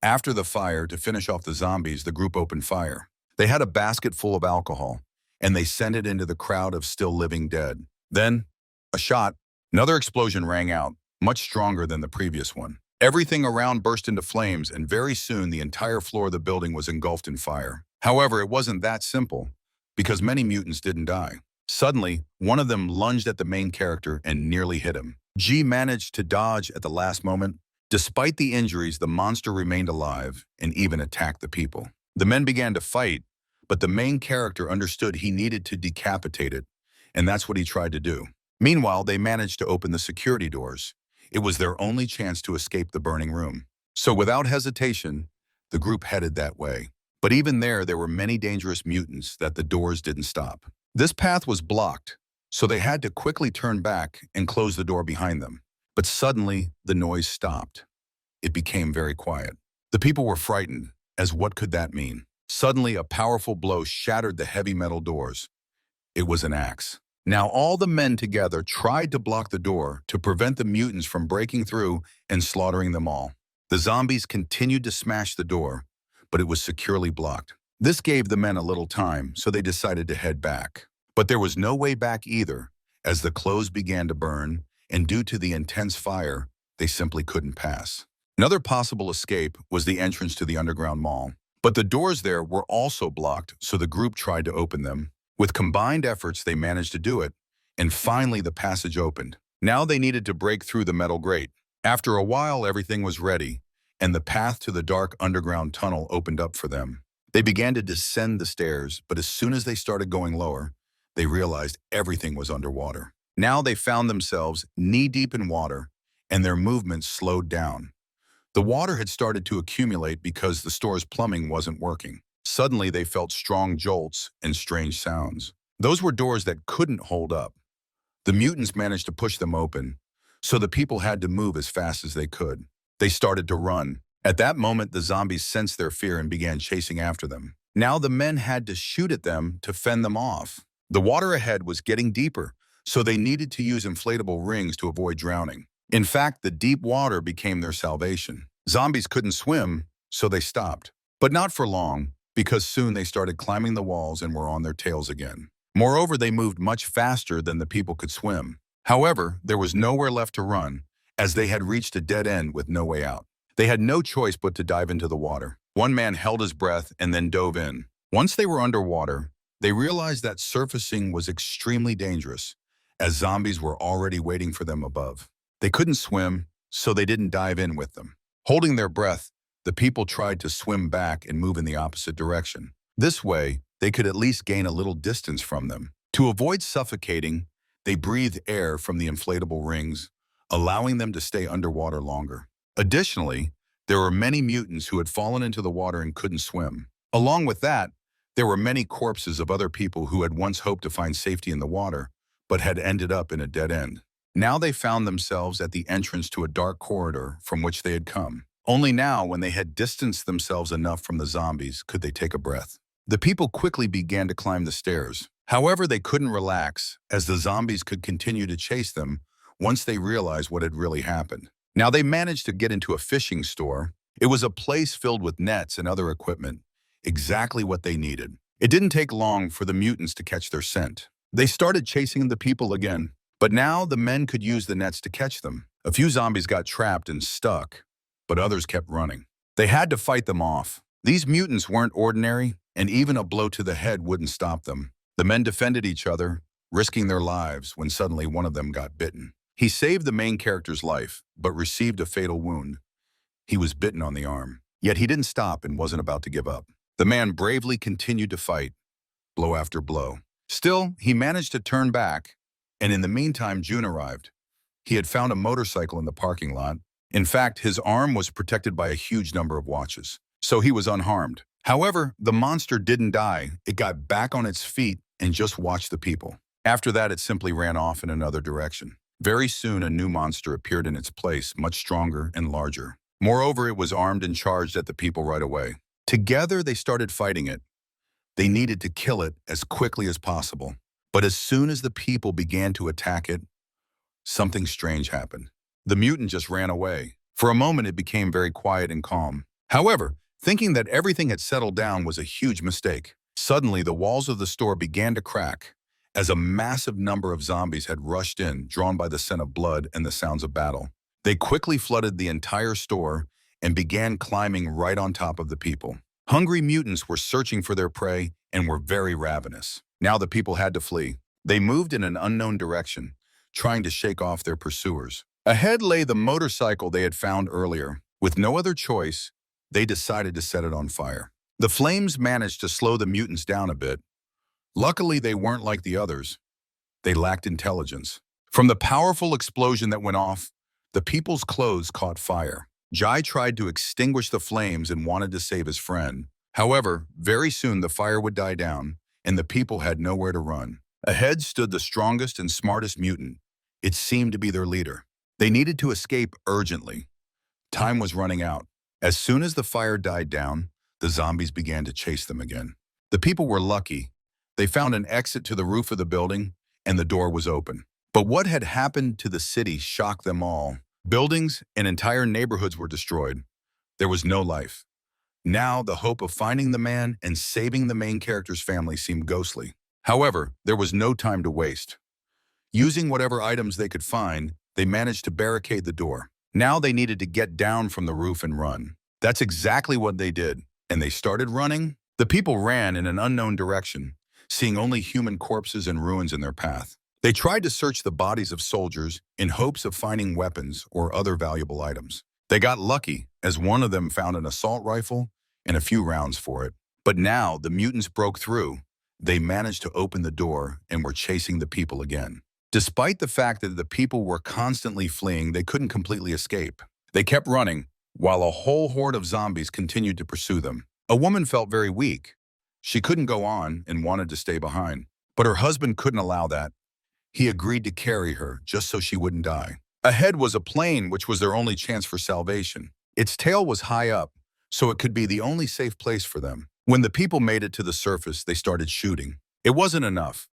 After the fire, to finish off the zombies, the group opened fire. They had a basket full of alcohol, and they sent it into the crowd of still living dead. Then, a shot. Another explosion rang out, much stronger than the previous one. Everything around burst into flames, and very soon the entire floor of the building was engulfed in fire. However, it wasn't that simple, because many mutants didn't die. Suddenly, one of them lunged at the main character and nearly hit him. G managed to dodge at the last moment. Despite the injuries, the monster remained alive and even attacked the people. The men began to fight, but the main character understood he needed to decapitate it, and that's what he tried to do. Meanwhile, they managed to open the security doors. It was their only chance to escape the burning room. So without hesitation, the group headed that way. But even there were many dangerous mutants that the doors didn't stop. This path was blocked, so they had to quickly turn back and close the door behind them. But suddenly, the noise stopped. It became very quiet. The people were frightened, as what could that mean? Suddenly, a powerful blow shattered the heavy metal doors. It was an axe. Now all the men together tried to block the door to prevent the mutants from breaking through and slaughtering them all. The zombies continued to smash the door, but it was securely blocked. This gave the men a little time, so they decided to head back. But there was no way back either, as the clothes began to burn, and due to the intense fire, they simply couldn't pass. Another possible escape was the entrance to the underground mall. But the doors there were also blocked, so the group tried to open them. With combined efforts, they managed to do it, and finally the passage opened. Now they needed to break through the metal grate. After a while, everything was ready, and the path to the dark underground tunnel opened up for them. They began to descend the stairs, but as soon as they started going lower, they realized everything was underwater. Now they found themselves knee-deep in water, and their movements slowed down. The water had started to accumulate because the store's plumbing wasn't working. Suddenly, they felt strong jolts and strange sounds. Those were doors that couldn't hold up. The mutants managed to push them open, so the people had to move as fast as they could. They started to run. At that moment, the zombies sensed their fear and began chasing after them. Now the men had to shoot at them to fend them off. The water ahead was getting deeper, so they needed to use inflatable rings to avoid drowning. In fact, the deep water became their salvation. Zombies couldn't swim, so they stopped. But not for long, because soon they started climbing the walls and were on their tails again. Moreover, they moved much faster than the people could swim. However, there was nowhere left to run, as they had reached a dead end with no way out. They had no choice but to dive into the water. One man held his breath and then dove in. Once they were underwater, they realized that surfacing was extremely dangerous, as zombies were already waiting for them above. They couldn't swim, so they didn't dive in with them. Holding their breath, the people tried to swim back and move in the opposite direction. This way, they could at least gain a little distance from them. To avoid suffocating, they breathed air from the inflatable rings, allowing them to stay underwater longer. Additionally, there were many mutants who had fallen into the water and couldn't swim. Along with that, There were many corpses of other people who had once hoped to find safety in the water, but had ended up in a dead end. Now they found themselves at the entrance to a dark corridor from which they had come. Only now, when they had distanced themselves enough from the zombies, could they take a breath. The people quickly began to climb the stairs. However, they couldn't relax, as the zombies could continue to chase them once they realized what had really happened. Now they managed to get into a fishing store. It was a place filled with nets and other equipment, exactly what they needed. It didn't take long for the mutants to catch their scent. They started chasing the people again, but now the men could use the nets to catch them. A few zombies got trapped and stuck, but others kept running. They had to fight them off. These mutants weren't ordinary, and even a blow to the head wouldn't stop them. The men defended each other, risking their lives when suddenly one of them got bitten. He saved the main character's life, but received a fatal wound. He was bitten on the arm. Yet he didn't stop and wasn't about to give up. The man bravely continued to fight, blow after blow. Still, he managed to turn back, and in the meantime, June arrived. He had found a motorcycle in the parking lot. In fact, his arm was protected by a huge number of watches, so he was unharmed. However, the monster didn't die. It got back on its feet and just watched the people. After that, it simply ran off in another direction. Very soon, a new monster appeared in its place, much stronger and larger. Moreover, it was armed and charged at the people right away. Together, they started fighting it. They needed to kill it as quickly as possible. But as soon as the people began to attack it, something strange happened. The mutant just ran away. For a moment, it became very quiet and calm. However, thinking that everything had settled down was a huge mistake. Suddenly, the walls of the store began to crack, as a massive number of zombies had rushed in, drawn by the scent of blood and the sounds of battle. They quickly flooded the entire store and began climbing right on top of the people. Hungry mutants were searching for their prey and were very ravenous. Now the people had to flee. They moved in an unknown direction, trying to shake off their pursuers. Ahead lay the motorcycle they had found earlier. With no other choice, they decided to set it on fire. The flames managed to slow the mutants down a bit. Luckily, they weren't like the others. They lacked intelligence. From the powerful explosion that went off, the people's clothes caught fire. Jai tried to extinguish the flames and wanted to save his friend. However, very soon the fire would die down, and the people had nowhere to run. Ahead stood the strongest and smartest mutant. It seemed to be their leader. They needed to escape urgently. Time was running out. As soon as the fire died down, the zombies began to chase them again. The people were lucky. They found an exit to the roof of the building, and the door was open. But what had happened to the city shocked them all. Buildings and entire neighborhoods were destroyed. There was no life. Now, the hope of finding the man and saving the main character's family seemed ghostly. However, there was no time to waste. Using whatever items they could find, they managed to barricade the door. Now they needed to get down from the roof and run. That's exactly what they did, and they started running. The people ran in an unknown direction, seeing only human corpses and ruins in their path. They tried to search the bodies of soldiers in hopes of finding weapons or other valuable items. They got lucky, as one of them found an assault rifle and a few rounds for it. But now the mutants broke through. They managed to open the door and were chasing the people again. Despite the fact that the people were constantly fleeing, they couldn't completely escape. They kept running, while a whole horde of zombies continued to pursue them. A woman felt very weak. She couldn't go on and wanted to stay behind. But her husband couldn't allow that. He agreed to carry her just so she wouldn't die. Ahead was a plane, which was their only chance for salvation. Its tail was high up, so it could be the only safe place for them. When the people made it to the surface, they started shooting. It wasn't enough.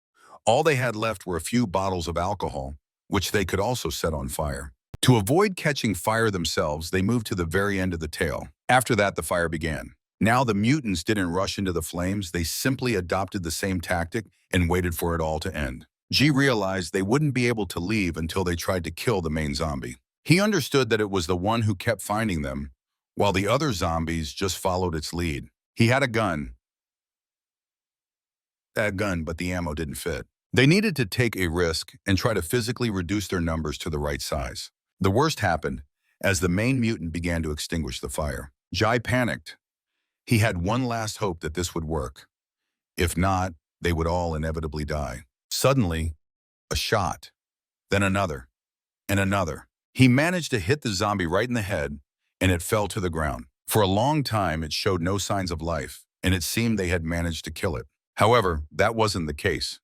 All they had left were a few bottles of alcohol, which they could also set on fire. To avoid catching fire themselves, they moved to the very end of the tail. After that, the fire began. Now the mutants didn't rush into the flames. They simply adopted the same tactic and waited for it all to end. G realized they wouldn't be able to leave until they tried to kill the main zombie. He understood that it was the one who kept finding them, while the other zombies just followed its lead. He had a gun, but the ammo didn't fit. They needed to take a risk and try to physically reduce their numbers to the right size. The worst happened as the main mutant began to extinguish the fire. Jai panicked. He had one last hope that this would work. If not, they would all inevitably die. Suddenly, a shot, then another, and another. He managed to hit the zombie right in the head, and it fell to the ground. For a long time, it showed no signs of life. and it seemed they had managed to kill it. However, that wasn't the case.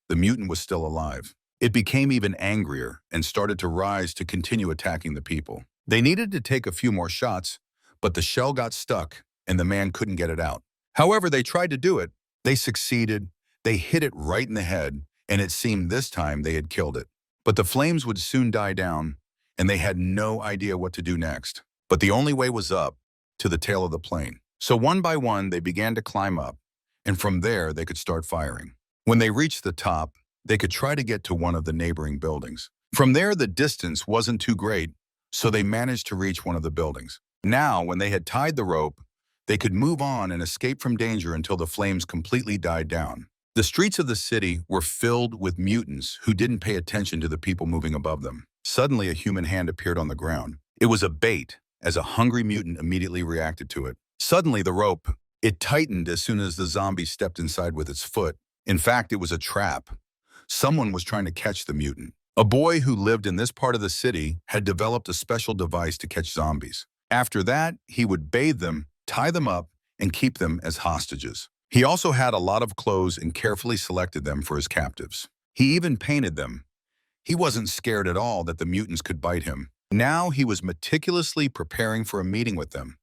The mutant was still alive. It became even angrier and started to rise to continue attacking the people. They needed to take a few more shots, but the shell got stuck and the man couldn't get it out. However, they tried to do it. They succeeded. They hit it right in the head, and it seemed this time they had killed it. But the flames would soon die down, and they had no idea what to do next. But the only way was up, to the tail of the plane. So one by one, they began to climb up, and from there they could start firing. When they reached the top, they could try to get to one of the neighboring buildings. From there, the distance wasn't too great, so they managed to reach one of the buildings. Now, when they had tied the rope, they could move on and escape from danger until the flames completely died down. The streets of the city were filled with mutants who didn't pay attention to the people moving above them. Suddenly, a human hand appeared on the ground. It was a bait, as a hungry mutant immediately reacted to it. Suddenly, the rope, it tightened as soon as the zombie stepped inside with its foot. In fact, it was a trap. Someone was trying to catch the mutant. A boy who lived in this part of the city had developed a special device to catch zombies. After that, he would bathe them, tie them up, and keep them as hostages. He also had a lot of clothes and carefully selected them for his captives. He even painted them. He wasn't scared at all that the mutants could bite him. Now he was meticulously preparing for a meeting with them,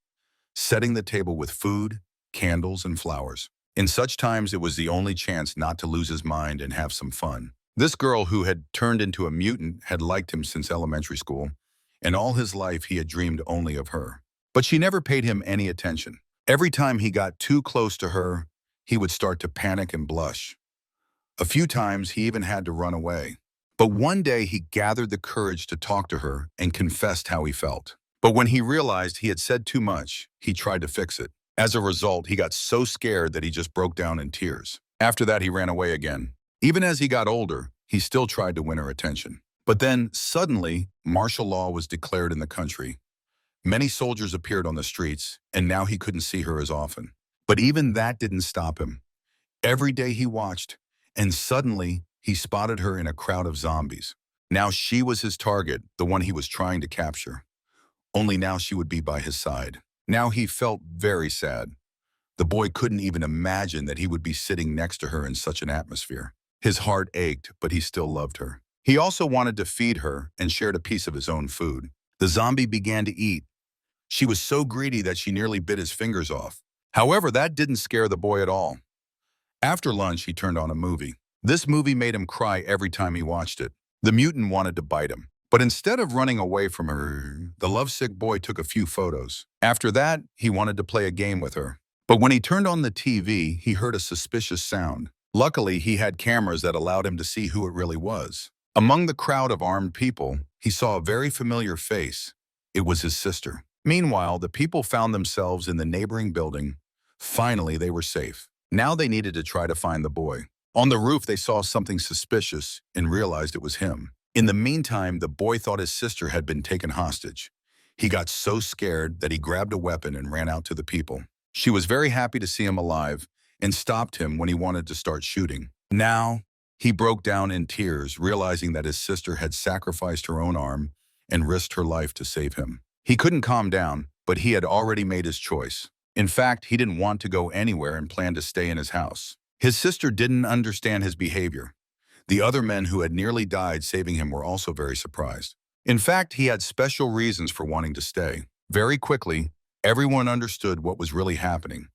setting the table with food, candles, and flowers. In such times, it was the only chance not to lose his mind and have some fun. This girl who had turned into a mutant had liked him since elementary school, and all his life he had dreamed only of her. But she never paid him any attention. Every time he got too close to her, he would start to panic and blush. A few times he even had to run away. But one day he gathered the courage to talk to her and confessed how he felt. But when he realized he had said too much, he tried to fix it. As a result, he got so scared that he just broke down in tears. After that, he ran away again. Even as he got older, he still tried to win her attention. But then, suddenly, martial law was declared in the country. Many soldiers appeared on the streets, and now he couldn't see her as often. But even that didn't stop him. Every day he watched, and suddenly, he spotted her in a crowd of zombies. Now she was his target, the one he was trying to capture. Only now she would be by his side. Now he felt very sad. The boy couldn't even imagine that he would be sitting next to her in such an atmosphere. His heart ached, but he still loved her. He also wanted to feed her and shared a piece of his own food. The zombie began to eat. She was so greedy that she nearly bit his fingers off. However, that didn't scare the boy at all. After lunch, he turned on a movie. This movie made him cry every time he watched it. The mutant wanted to bite him. But instead of running away from her, the lovesick boy took a few photos. After that, he wanted to play a game with her. But when he turned on the TV, he heard a suspicious sound. Luckily, he had cameras that allowed him to see who it really was. Among the crowd of armed people, he saw a very familiar face. It was his sister. Meanwhile, the people found themselves in the neighboring building. Finally, they were safe. Now they needed to try to find the boy. On the roof, they saw something suspicious and realized it was him. In the meantime, the boy thought his sister had been taken hostage. He got so scared that he grabbed a weapon and ran out to the people. She was very happy to see him alive and stopped him when he wanted to start shooting. Now, he broke down in tears, realizing that his sister had sacrificed her own arm and risked her life to save him. He couldn't calm down, but he had already made his choice. In fact, he didn't want to go anywhere and planned to stay in his house. His sister didn't understand his behavior. The other men who had nearly died saving him were also very surprised. In fact, he had special reasons for wanting to stay. Very quickly, everyone understood what was really happening,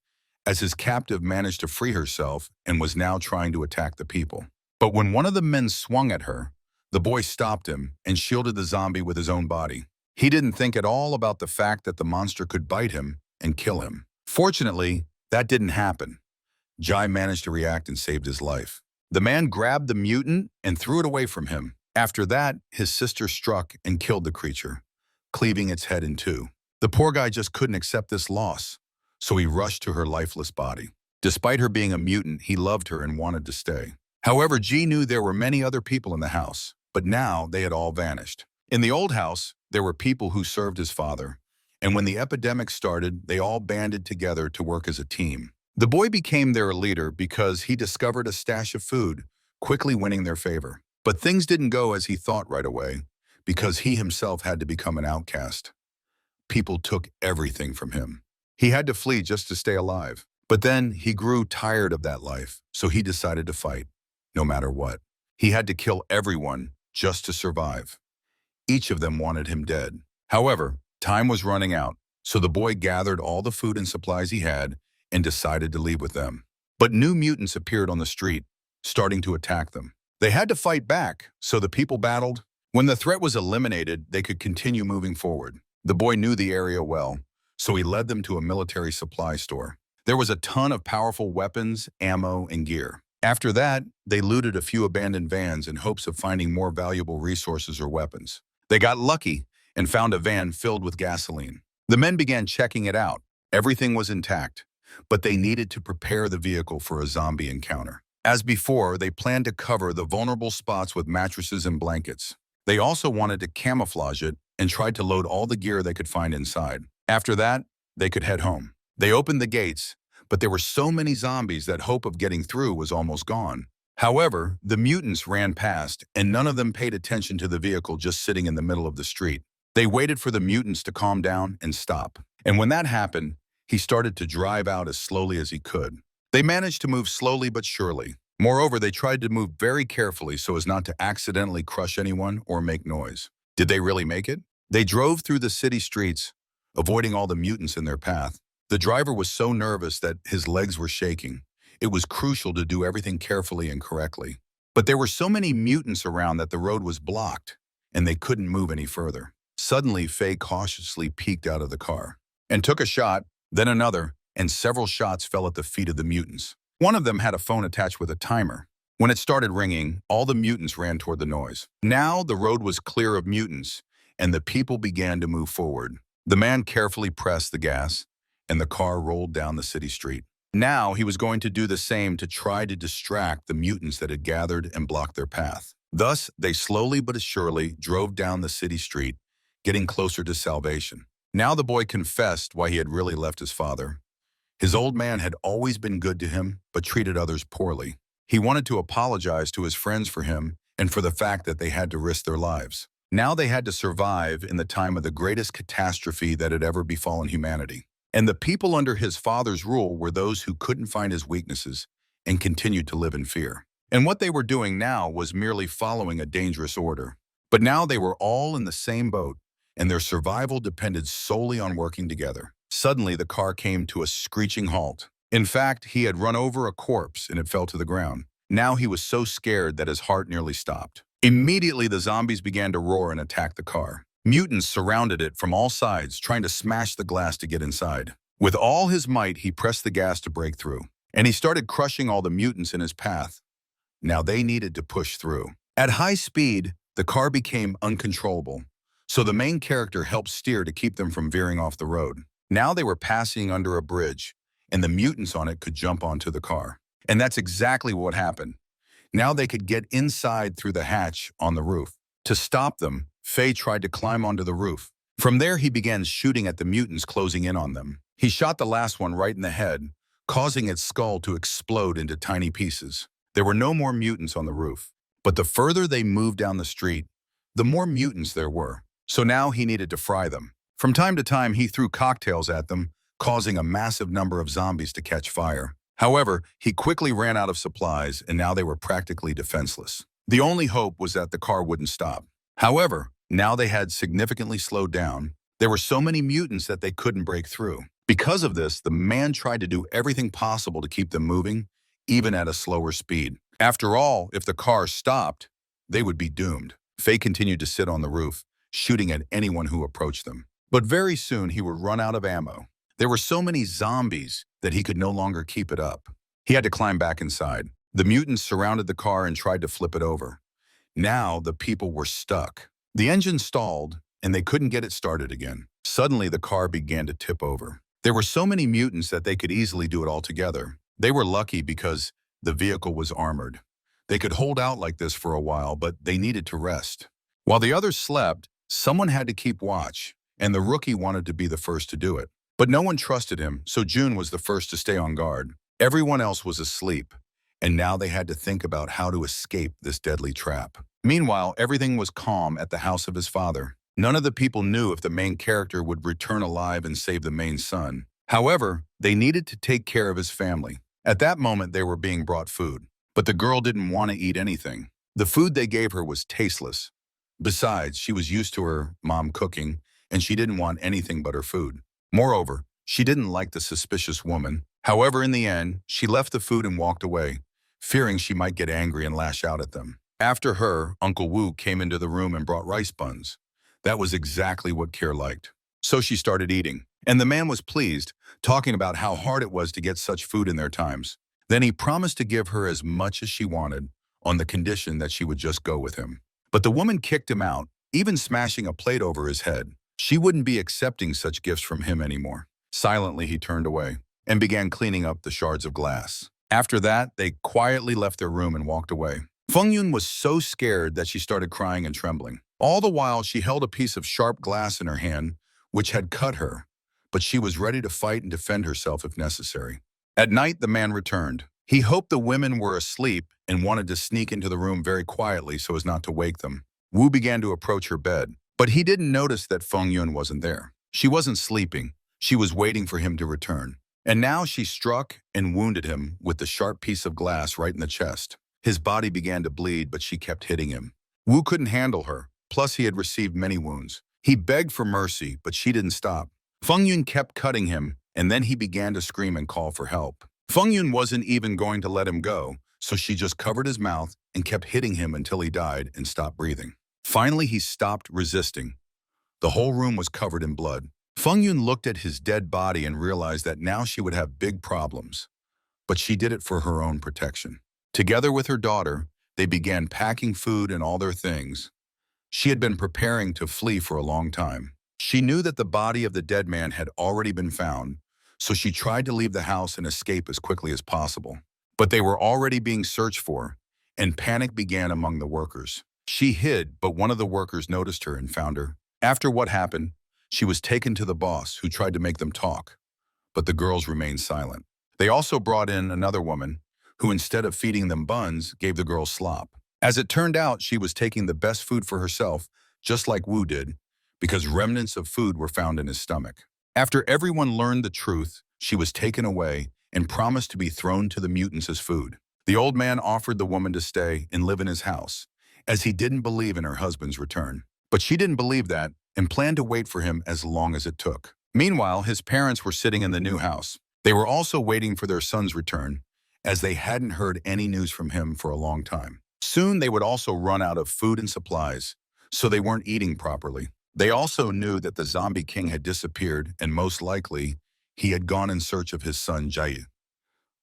as his captive managed to free herself and was now trying to attack the people. But when one of the men swung at her, the boy stopped him and shielded the zombie with his own body. He didn't think at all about the fact that the monster could bite him and kill him. Fortunately, that didn't happen. Jai managed to react and saved his life. The man grabbed the mutant and threw it away from him. After that, his sister struck and killed the creature, cleaving its head in two. The poor guy just couldn't accept this loss, so he rushed to her lifeless body. Despite her being a mutant, he loved her and wanted to stay. However, G knew there were many other people in the house, but now they had all vanished. In the old house, there were people who served his father, and when the epidemic started, they all banded together to work as a team. The boy became their leader because he discovered a stash of food, quickly winning their favor. But things didn't go as he thought right away, because he himself had to become an outcast. People took everything from him. He had to flee just to stay alive. But then he grew tired of that life, so he decided to fight, no matter what. He had to kill everyone just to survive. Each of them wanted him dead. However, time was running out, so the boy gathered all the food and supplies he had and decided to leave with them. But new mutants appeared on the street, starting to attack them. They had to fight back, so the people battled. When the threat was eliminated, they could continue moving forward. The boy knew the area well, so he led them to a military supply store. There was a ton of powerful weapons, ammo, and gear. After that, they looted a few abandoned vans in hopes of finding more valuable resources or weapons. They got lucky and found a van filled with gasoline. The men began checking it out. Everything was intact, but they needed to prepare the vehicle for a zombie encounter. As before, they planned to cover the vulnerable spots with mattresses and blankets. They also wanted to camouflage it and tried to load all the gear they could find inside. After that, they could head home. They opened the gates, but there were so many zombies that hope of getting through was almost gone. However, the mutants ran past, and none of them paid attention to the vehicle just sitting in the middle of the street. They waited for the mutants to calm down and stop. And when that happened, he started to drive out as slowly as he could. They managed to move slowly but surely. Moreover, they tried to move very carefully so as not to accidentally crush anyone or make noise. Did they really make it? They drove through the city streets, avoiding all the mutants in their path. The driver was so nervous that his legs were shaking. It was crucial to do everything carefully and correctly. But there were so many mutants around that the road was blocked, and they couldn't move any further. Suddenly, Faye cautiously peeked out of the car and took a shot, then another, and several shots fell at the feet of the mutants. One of them had a phone attached with a timer. When it started ringing, all the mutants ran toward the noise. Now the road was clear of mutants, and the people began to move forward. The man carefully pressed the gas, and the car rolled down the city street. Now he was going to do the same to try to distract the mutants that had gathered and blocked their path. Thus, they slowly but surely drove down the city street, getting closer to salvation. Now the boy confessed why he had really left his father. His old man had always been good to him, but treated others poorly. He wanted to apologize to his friends for him and for the fact that they had to risk their lives. Now they had to survive in the time of the greatest catastrophe that had ever befallen humanity. And the people under his father's rule were those who couldn't find his weaknesses and continued to live in fear. And what they were doing now was merely following a dangerous order. But now they were all in the same boat, and their survival depended solely on working together. Suddenly, the car came to a screeching halt. In fact, he had run over a corpse and it fell to the ground. Now he was so scared that his heart nearly stopped. Immediately, the zombies began to roar and attack the car. Mutants surrounded it from all sides, trying to smash the glass to get inside. With all his might, he pressed the gas to break through, and he started crushing all the mutants in his path. Now they needed to push through. At high speed, the car became uncontrollable, so the main character helped steer to keep them from veering off the road. Now they were passing under a bridge, and the mutants on it could jump onto the car. And that's exactly what happened. Now they could get inside through the hatch on the roof. To stop them, Faye tried to climb onto the roof. From there, he began shooting at the mutants closing in on them. He shot the last one right in the head, causing its skull to explode into tiny pieces. There were no more mutants on the roof. But the further they moved down the street, the more mutants there were. So now he needed to fry them. From time to time, he threw cocktails at them, causing a massive number of zombies to catch fire. However, he quickly ran out of supplies, and now they were practically defenseless. The only hope was that the car wouldn't stop. However, now they had significantly slowed down. There were so many mutants that they couldn't break through. Because of this, the man tried to do everything possible to keep them moving, even at a slower speed. After all, if the car stopped, they would be doomed. Faye continued to sit on the roof, shooting at anyone who approached them. But very soon, he would run out of ammo. There were so many zombies that he could no longer keep it up. He had to climb back inside. The mutants surrounded the car and tried to flip it over. Now the people were stuck. The engine stalled, and they couldn't get it started again. Suddenly, the car began to tip over. There were so many mutants that they could easily do it all together. They were lucky because the vehicle was armored. They could hold out like this for a while, but they needed to rest. While the others slept, someone had to keep watch, and the rookie wanted to be the first to do it. But no one trusted him, so June was the first to stay on guard. Everyone else was asleep, and now they had to think about how to escape this deadly trap. Meanwhile, everything was calm at the house of his father. None of the people knew if the main character would return alive and save the main son. However, they needed to take care of his family. At that moment, they were being brought food. But the girl didn't want to eat anything. The food they gave her was tasteless. Besides, she was used to her mom cooking, and she didn't want anything but her food. Moreover, she didn't like the suspicious woman. However, in the end, she left the food and walked away, fearing she might get angry and lash out at them. After her, Uncle Wu came into the room and brought rice buns. That was exactly what Kier liked. So she started eating. And the man was pleased, talking about how hard it was to get such food in their times. Then he promised to give her as much as she wanted, on the condition that she would just go with him. But the woman kicked him out, even smashing a plate over his head. She wouldn't be accepting such gifts from him anymore. Silently, he turned away and began cleaning up the shards of glass. After that, they quietly left their room and walked away. Feng Yun was so scared that she started crying and trembling. All the while, she held a piece of sharp glass in her hand, which had cut her, but she was ready to fight and defend herself if necessary. At night, the man returned. He hoped the women were asleep and wanted to sneak into the room very quietly so as not to wake them. Wu began to approach her bed, but he didn't notice that Feng Yun wasn't there. She wasn't sleeping. She was waiting for him to return. And now she struck and wounded him with the sharp piece of glass right in the chest. His body began to bleed, but she kept hitting him. Wu couldn't handle her, plus he had received many wounds. He begged for mercy, but she didn't stop. Feng Yun kept cutting him, and then he began to scream and call for help. Feng Yun wasn't even going to let him go, so she just covered his mouth and kept hitting him until he died and stopped breathing. Finally, he stopped resisting. The whole room was covered in blood. Feng Yun looked at his dead body and realized that now she would have big problems. But she did it for her own protection. Together with her daughter, they began packing food and all their things. She had been preparing to flee for a long time. She knew that the body of the dead man had already been found, so she tried to leave the house and escape as quickly as possible. But they were already being searched for, and panic began among the workers. She hid, but one of the workers noticed her and found her. After what happened, she was taken to the boss, who tried to make them talk, but the girls remained silent. They also brought in another woman, who instead of feeding them buns, gave the girls slop. As it turned out, she was taking the best food for herself, just like Wu did, because remnants of food were found in his stomach. After everyone learned the truth, she was taken away and promised to be thrown to the mutants as food. The old man offered the woman to stay and live in his house, as he didn't believe in her husband's return. But she didn't believe that and planned to wait for him as long as it took. Meanwhile, his parents were sitting in the new house. They were also waiting for their son's return, as they hadn't heard any news from him for a long time. Soon they would also run out of food and supplies, so they weren't eating properly. They also knew that the zombie king had disappeared, and most likely, he had gone in search of his son Jai.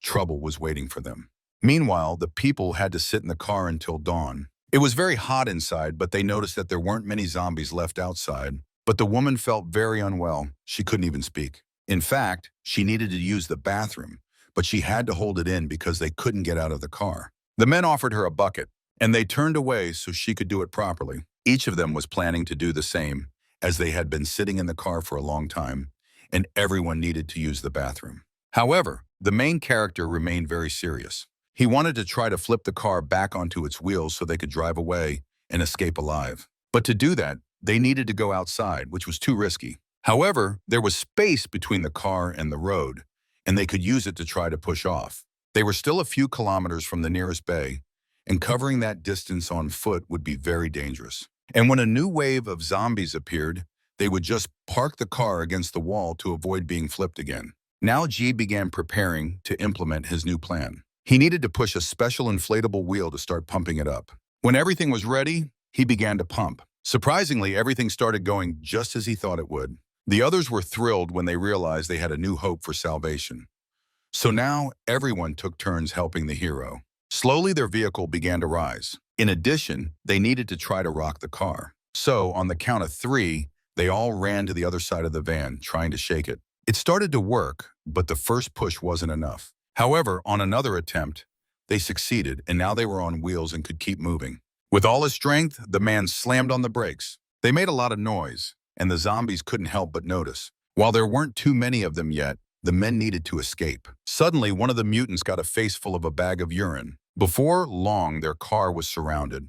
Trouble was waiting for them. Meanwhile, the people had to sit in the car until dawn. It was very hot inside, but they noticed that there weren't many zombies left outside. But the woman felt very unwell. She couldn't even speak. In fact, she needed to use the bathroom, but she had to hold it in because they couldn't get out of the car. The men offered her a bucket, and they turned away so she could do it properly. Each of them was planning to do the same, as they had been sitting in the car for a long time, and everyone needed to use the bathroom. However, the main character remained very serious. He wanted to try to flip the car back onto its wheels so they could drive away and escape alive. But to do that, they needed to go outside, which was too risky. However, there was space between the car and the road, and they could use it to try to push off. They were still a few kilometers from the nearest bay, and covering that distance on foot would be very dangerous. And when a new wave of zombies appeared, they would just park the car against the wall to avoid being flipped again. Now Ji began preparing to implement his new plan. He needed to push a special inflatable wheel to start pumping it up. When everything was ready, he began to pump. Surprisingly, everything started going just as he thought it would. The others were thrilled when they realized they had a new hope for salvation. So now everyone took turns helping the hero. Slowly their vehicle began to rise. In addition, they needed to try to rock the car. So on the count of 3, they all ran to the other side of the van, trying to shake it. It started to work, but the first push wasn't enough. However, on another attempt, they succeeded, and now they were on wheels and could keep moving. With all his strength, the man slammed on the brakes. They made a lot of noise, and the zombies couldn't help but notice. While there weren't too many of them yet, the men needed to escape. Suddenly, one of the mutants got a face full of a bag of urine. Before long, their car was surrounded.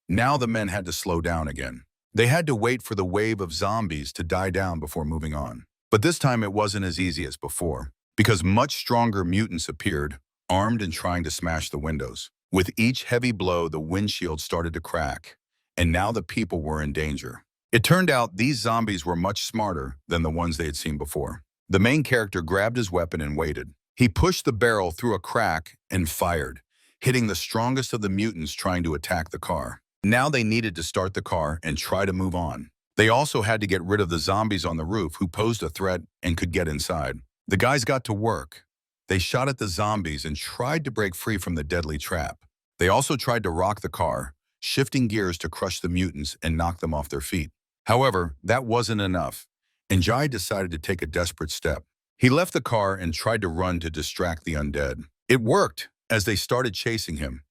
Now the men had to slow down again. They had to wait for the wave of zombies to die down before moving on. But this time it wasn't as easy as before, because much stronger mutants appeared, armed and trying to smash the windows. With each heavy blow, the windshield started to crack, and now the people were in danger. It turned out these zombies were much smarter than the ones they had seen before. The main character grabbed his weapon and waited. He pushed the barrel through a crack and fired, hitting the strongest of the mutants trying to attack the car. Now they needed to start the car and try to move on. They also had to get rid of the zombies on the roof who posed a threat and could get inside. The guys got to work. They shot at the zombies and tried to break free from the deadly trap. They also tried to rock the car, shifting gears to crush the mutants and knock them off their feet. However, that wasn't enough, and Jai decided to take a desperate step. He left the car and tried to run to distract the undead. It worked as they started chasing him.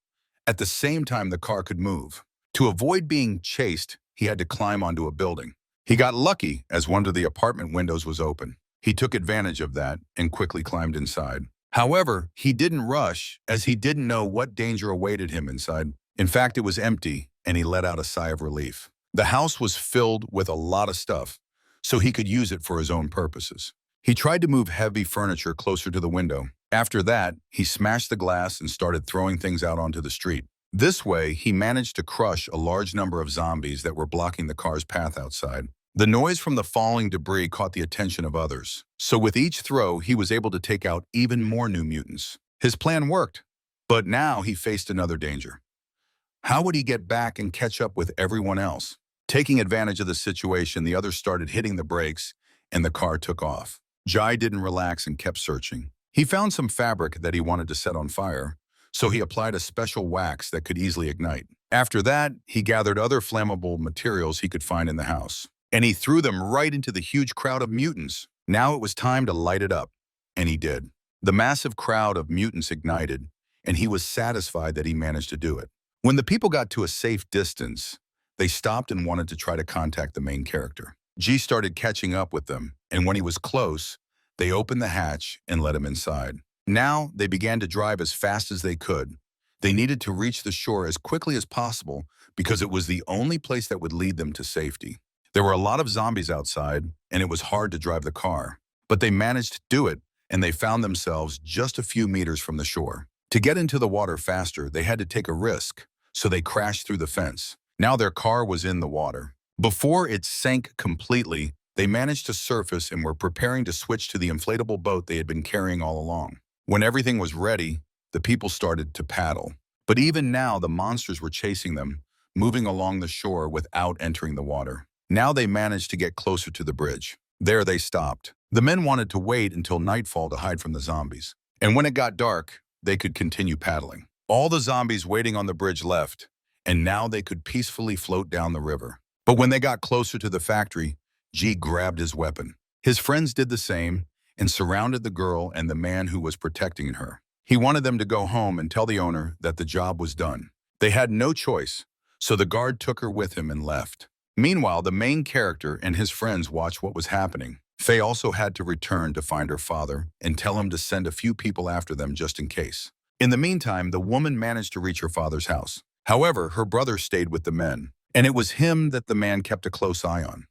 At the same time, the car could move. To avoid being chased, he had to climb onto a building. He got lucky as one of the apartment windows was open. He took advantage of that and quickly climbed inside. However, he didn't rush as he didn't know what danger awaited him inside. In fact, it was empty, and he let out a sigh of relief. The house was filled with a lot of stuff, so he could use it for his own purposes. He tried to move heavy furniture closer to the window. After that, he smashed the glass and started throwing things out onto the street. This way, he managed to crush a large number of zombies that were blocking the car's path outside. The noise from the falling debris caught the attention of others. So with each throw, he was able to take out even more new mutants. His plan worked, but now he faced another danger. How would he get back and catch up with everyone else? Taking advantage of the situation, the others started hitting the brakes, and the car took off. Jai didn't relax and kept searching. He found some fabric that he wanted to set on fire, so he applied a special wax that could easily ignite. After that, he gathered other flammable materials he could find in the house, and he threw them right into the huge crowd of mutants. Now it was time to light it up, and he did. The massive crowd of mutants ignited, and he was satisfied that he managed to do it. When the people got to a safe distance, they stopped and wanted to try to contact the main character. G started catching up with them, and when he was close, they opened the hatch and let him inside. Now, they began to drive as fast as they could. They needed to reach the shore as quickly as possible because it was the only place that would lead them to safety. There were a lot of zombies outside, and it was hard to drive the car. But they managed to do it, and they found themselves just a few meters from the shore. To get into the water faster, they had to take a risk, so they crashed through the fence. Now their car was in the water. Before it sank completely, they managed to surface and were preparing to switch to the inflatable boat they had been carrying all along. When everything was ready, the people started to paddle. But even now, the monsters were chasing them, moving along the shore without entering the water. Now they managed to get closer to the bridge. There they stopped. The men wanted to wait until nightfall to hide from the zombies. And when it got dark, they could continue paddling. All the zombies waiting on the bridge left, and now they could peacefully float down the river. But when they got closer to the factory, G grabbed his weapon. His friends did the same and surrounded the girl and the man who was protecting her. He wanted them to go home and tell the owner that the job was done. They had no choice, so the guard took her with him and left. Meanwhile, the main character and his friends watched what was happening. Faye also had to return to find her father and tell him to send a few people after them just in case. In the meantime, the woman managed to reach her father's house. However, her brother stayed with the men, and it was him that the man kept a close eye on.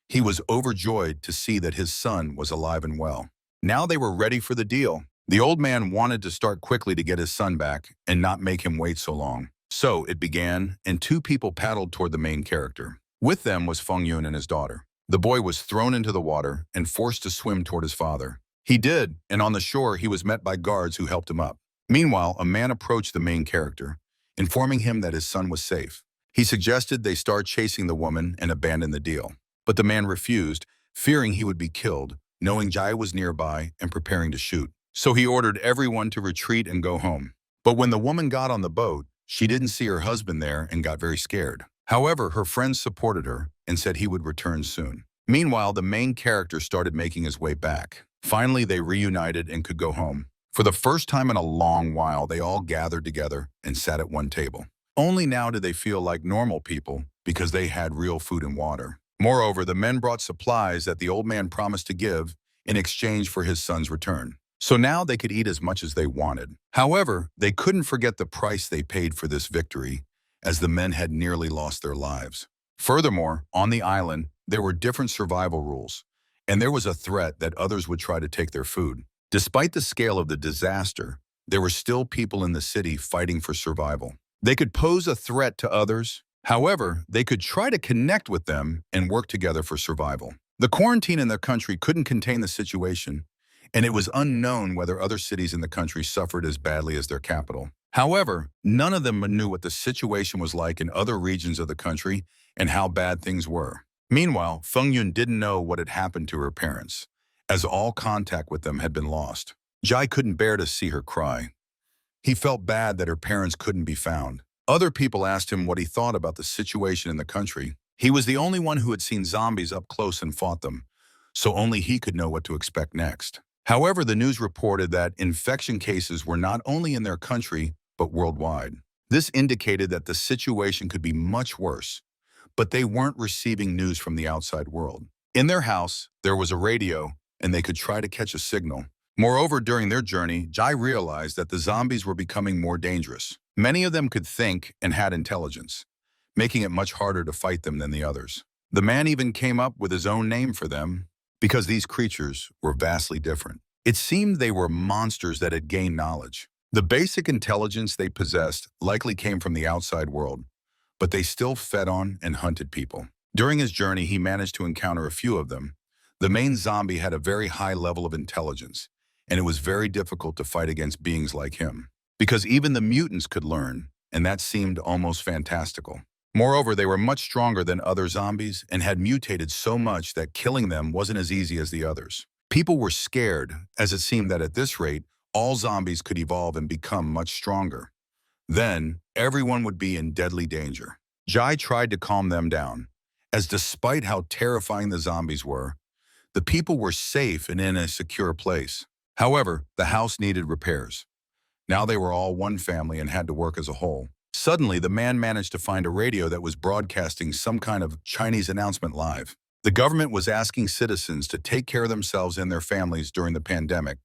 He was overjoyed to see that his son was alive and well. Now they were ready for the deal. The old man wanted to start quickly to get his son back and not make him wait so long. So it began, and two people paddled toward the main character. With them was Feng Yun and his daughter. The boy was thrown into the water and forced to swim toward his father. He did, and on the shore he was met by guards who helped him up. Meanwhile, a man approached the main character, informing him that his son was safe. He suggested they start chasing the woman and abandon the deal. But the man refused, fearing he would be killed, knowing Jai was nearby and preparing to shoot. So he ordered everyone to retreat and go home. But when the woman got on the boat, she didn't see her husband there and got very scared. However, her friends supported her and said he would return soon. Meanwhile, the main character started making his way back. Finally, they reunited and could go home. For the first time in a long while, they all gathered together and sat at one table. Only now did they feel like normal people because they had real food and water. Moreover, the men brought supplies that the old man promised to give in exchange for his son's return. So now they could eat as much as they wanted. However, they couldn't forget the price they paid for this victory, as the men had nearly lost their lives. Furthermore, on the island, there were different survival rules, and there was a threat that others would try to take their food. Despite the scale of the disaster, there were still people in the city fighting for survival. They could pose a threat to others. However, they could try to connect with them and work together for survival. The quarantine in their country couldn't contain the situation, and it was unknown whether other cities in the country suffered as badly as their capital. However, none of them knew what the situation was like in other regions of the country and how bad things were. Meanwhile, Feng Yun didn't know what had happened to her parents, as all contact with them had been lost. Jai couldn't bear to see her cry. He felt bad that her parents couldn't be found. Other people asked him what he thought about the situation in the country. He was the only one who had seen zombies up close and fought them, so only he could know what to expect next. However, the news reported that infection cases were not only in their country, but worldwide. This indicated that the situation could be much worse, but they weren't receiving news from the outside world. In their house, there was a radio, and they could try to catch a signal. Moreover, during their journey, Jai realized that the zombies were becoming more dangerous. Many of them could think and had intelligence, making it much harder to fight them than the others. The man even came up with his own name for them, because these creatures were vastly different. It seemed they were monsters that had gained knowledge. The basic intelligence they possessed likely came from the outside world, but they still fed on and hunted people. During his journey, he managed to encounter a few of them. The main zombie had a very high level of intelligence, and it was very difficult to fight against beings like him, because even the mutants could learn, and that seemed almost fantastical. Moreover, they were much stronger than other zombies and had mutated so much that killing them wasn't as easy as the others. People were scared, as it seemed that at this rate, all zombies could evolve and become much stronger. Then, everyone would be in deadly danger. Jai tried to calm them down, as despite how terrifying the zombies were, the people were safe and in a secure place. However, the house needed repairs. Now they were all one family and had to work as a whole. Suddenly, the man managed to find a radio that was broadcasting some kind of Chinese announcement live. The government was asking citizens to take care of themselves and their families during the pandemic,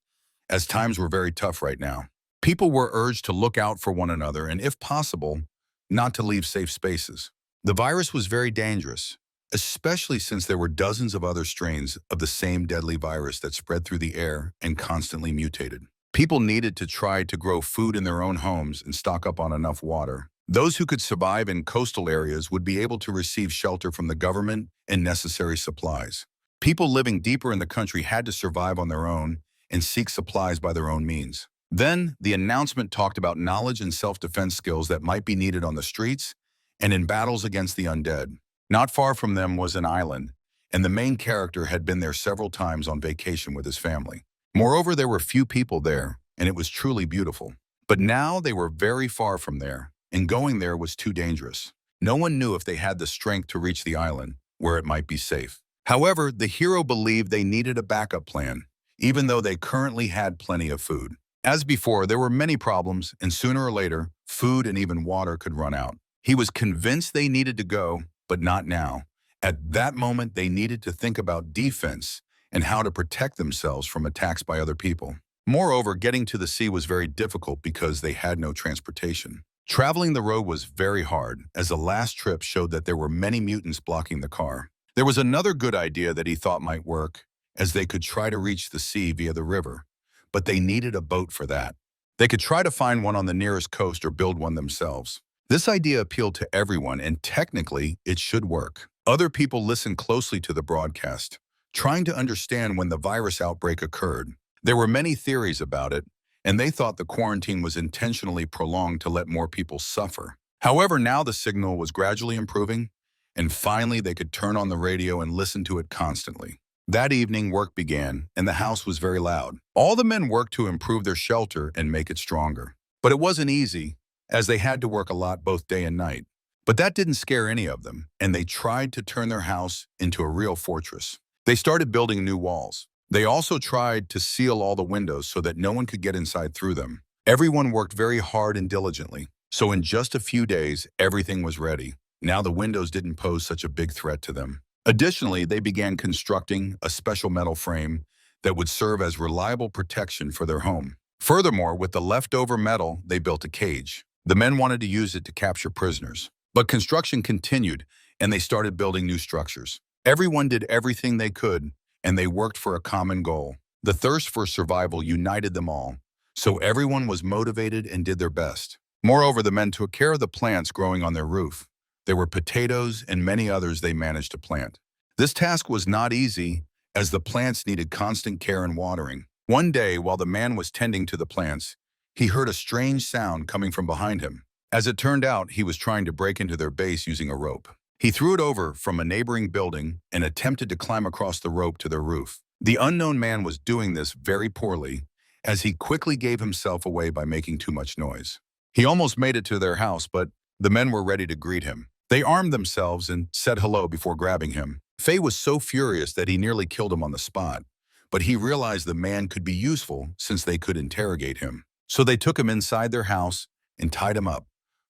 as times were very tough right now. People were urged to look out for one another and, if possible, not to leave safe spaces. The virus was very dangerous, especially since there were dozens of other strains of the same deadly virus that spread through the air and constantly mutated. People needed to try to grow food in their own homes and stock up on enough water. Those who could survive in coastal areas would be able to receive shelter from the government and necessary supplies. People living deeper in the country had to survive on their own and seek supplies by their own means. Then, the announcement talked about knowledge and self-defense skills that might be needed on the streets and in battles against the undead. Not far from them was an island, and the main character had been there several times on vacation with his family. Moreover, there were few people there, and it was truly beautiful. But now they were very far from there, and going there was too dangerous. No one knew if they had the strength to reach the island, where it might be safe. However, the hero believed they needed a backup plan, even though they currently had plenty of food. As before, there were many problems, and sooner or later, food and even water could run out. He was convinced they needed to go, but not now. At that moment, they needed to think about defense and how to protect themselves from attacks by other people. Moreover, getting to the sea was very difficult because they had no transportation. Traveling the road was very hard, as the last trip showed that there were many mutants blocking the car. There was another good idea that he thought might work, as they could try to reach the sea via the river, but they needed a boat for that. They could try to find one on the nearest coast or build one themselves. This idea appealed to everyone, and technically, it should work. Other people listened closely to the broadcast, trying to understand when the virus outbreak occurred. There were many theories about it, and they thought the quarantine was intentionally prolonged to let more people suffer. However, now the signal was gradually improving, and finally they could turn on the radio and listen to it constantly. That evening, work began, and the house was very loud. All the men worked to improve their shelter and make it stronger. But it wasn't easy, as they had to work a lot both day and night. But that didn't scare any of them, and they tried to turn their house into a real fortress. They started building new walls. They also tried to seal all the windows so that no one could get inside through them. Everyone worked very hard and diligently, so in just a few days, everything was ready. Now the windows didn't pose such a big threat to them. Additionally, they began constructing a special metal frame that would serve as reliable protection for their home. Furthermore, with the leftover metal, they built a cage. The men wanted to use it to capture prisoners. But construction continued, and they started building new structures. Everyone did everything they could, and they worked for a common goal. The thirst for survival united them all, so everyone was motivated and did their best. Moreover, the men took care of the plants growing on their roof. There were potatoes and many others they managed to plant. This task was not easy, as the plants needed constant care and watering. One day, while the man was tending to the plants, he heard a strange sound coming from behind him. As it turned out, he was trying to break into their base using a rope. He threw it over from a neighboring building and attempted to climb across the rope to their roof. The unknown man was doing this very poorly, as he quickly gave himself away by making too much noise. He almost made it to their house, but the men were ready to greet him. They armed themselves and said hello before grabbing him. Faye was so furious that he nearly killed him on the spot, but he realized the man could be useful since they could interrogate him. So they took him inside their house and tied him up,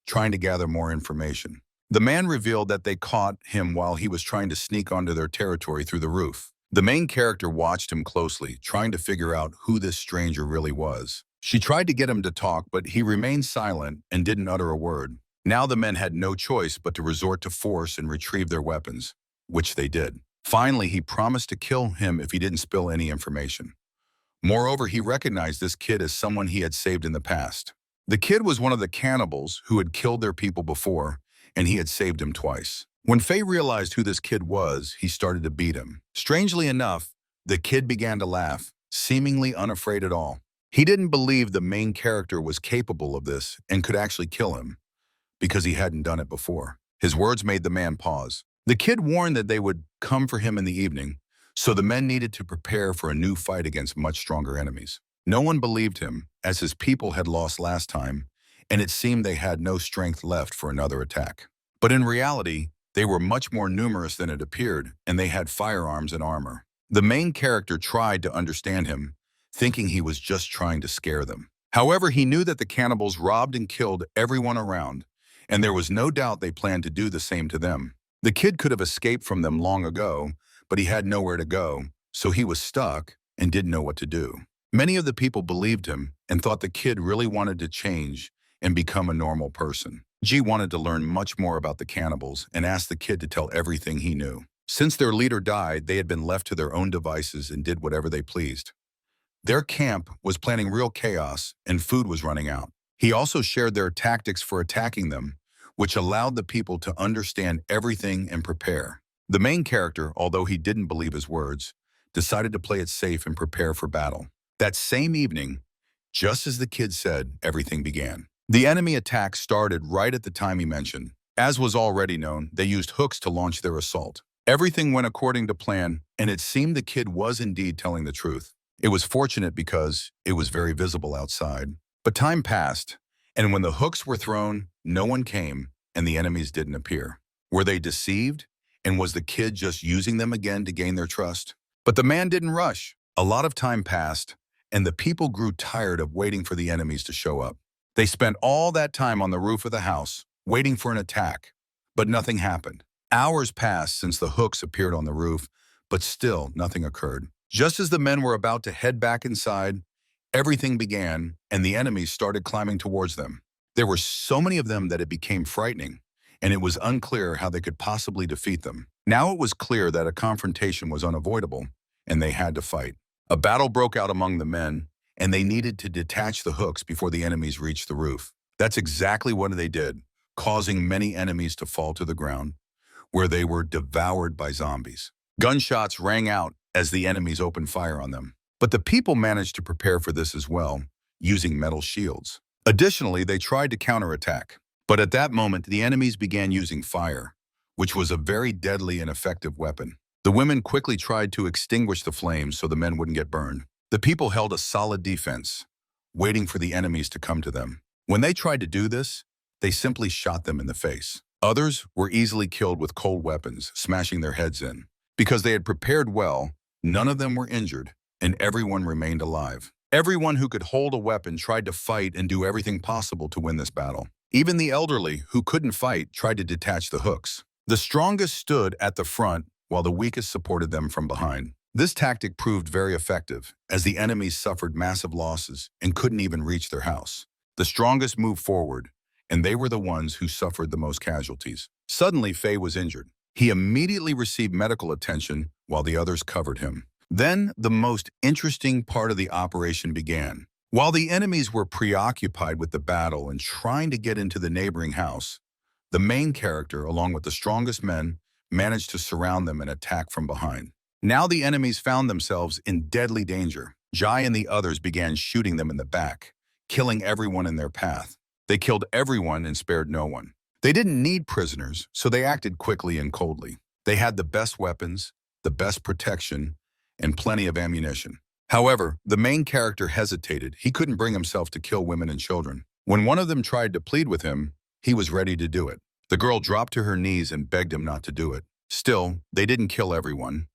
trying to gather more information. The man revealed that they caught him while he was trying to sneak onto their territory through the roof. The main character watched him closely, trying to figure out who this stranger really was. She tried to get him to talk, but he remained silent and didn't utter a word. Now the men had no choice but to resort to force and retrieve their weapons, which they did. Finally, he promised to kill him if he didn't spill any information. Moreover, he recognized this kid as someone he had saved in the past. The kid was one of the cannibals who had killed their people before, and he had saved him twice. When Faye realized who this kid was, he started to beat him. Strangely enough, the kid began to laugh, seemingly unafraid at all. He didn't believe the main character was capable of this and could actually kill him, because he hadn't done it before. His words made the man pause. The kid warned that they would come for him in the evening, so the men needed to prepare for a new fight against much stronger enemies. No one believed him, as his people had lost last time, and it seemed they had no strength left for another attack. But in reality, they were much more numerous than it appeared, and they had firearms and armor. The main character tried to understand him, thinking he was just trying to scare them. However, he knew that the cannibals robbed and killed everyone around, and there was no doubt they planned to do the same to them. The kid could have escaped from them long ago, but he had nowhere to go, so he was stuck and didn't know what to do. Many of the people believed him and thought the kid really wanted to change and become a normal person. G wanted to learn much more about the cannibals and asked the kid to tell everything he knew. Since their leader died, they had been left to their own devices and did whatever they pleased. Their camp was planning real chaos and food was running out. He also shared their tactics for attacking them, which allowed the people to understand everything and prepare. The main character, although he didn't believe his words, decided to play it safe and prepare for battle. That same evening, just as the kid said, everything began. The enemy attack started right at the time he mentioned. As was already known, they used hooks to launch their assault. Everything went according to plan, and it seemed the kid was indeed telling the truth. It was fortunate because it was very visible outside. But time passed, and when the hooks were thrown, no one came, and the enemies didn't appear. Were they deceived? And was the kid just using them again to gain their trust? But the man didn't rush. A lot of time passed, and the people grew tired of waiting for the enemies to show up. They spent all that time on the roof of the house, waiting for an attack, but nothing happened. Hours passed since the hooks appeared on the roof, but still nothing occurred. Just as the men were about to head back inside, everything began, and the enemies started climbing towards them. There were so many of them that it became frightening, and it was unclear how they could possibly defeat them. Now it was clear that a confrontation was unavoidable, and they had to fight. A battle broke out among the men, and they needed to detach the hooks before the enemies reached the roof. That's exactly what they did, causing many enemies to fall to the ground, where they were devoured by zombies. Gunshots rang out as the enemies opened fire on them. But the people managed to prepare for this as well, using metal shields. Additionally, they tried to counterattack. But at that moment, the enemies began using fire, which was a very deadly and effective weapon. The women quickly tried to extinguish the flames so the men wouldn't get burned. The people held a solid defense, waiting for the enemies to come to them. When they tried to do this, they simply shot them in the face. Others were easily killed with cold weapons, smashing their heads in. Because they had prepared well, none of them were injured, and everyone remained alive. Everyone who could hold a weapon tried to fight and do everything possible to win this battle. Even the elderly, who couldn't fight, tried to detach the hooks. The strongest stood at the front, while the weakest supported them from behind. This tactic proved very effective, as the enemies suffered massive losses and couldn't even reach their house. The strongest moved forward, and they were the ones who suffered the most casualties. Suddenly, Faye was injured. He immediately received medical attention while the others covered him. Then the most interesting part of the operation began. While the enemies were preoccupied with the battle and trying to get into the neighboring house, the main character, along with the strongest men, managed to surround them and attack from behind. Now the enemies found themselves in deadly danger. Jai and the others began shooting them in the back, killing everyone in their path. They killed everyone and spared no one. They didn't need prisoners, so they acted quickly and coldly. They had the best weapons, the best protection, and plenty of ammunition. However, the main character hesitated. He couldn't bring himself to kill women and children. When one of them tried to plead with him, he was ready to do it. The girl dropped to her knees and begged him not to do it. Still, they didn't kill everyone.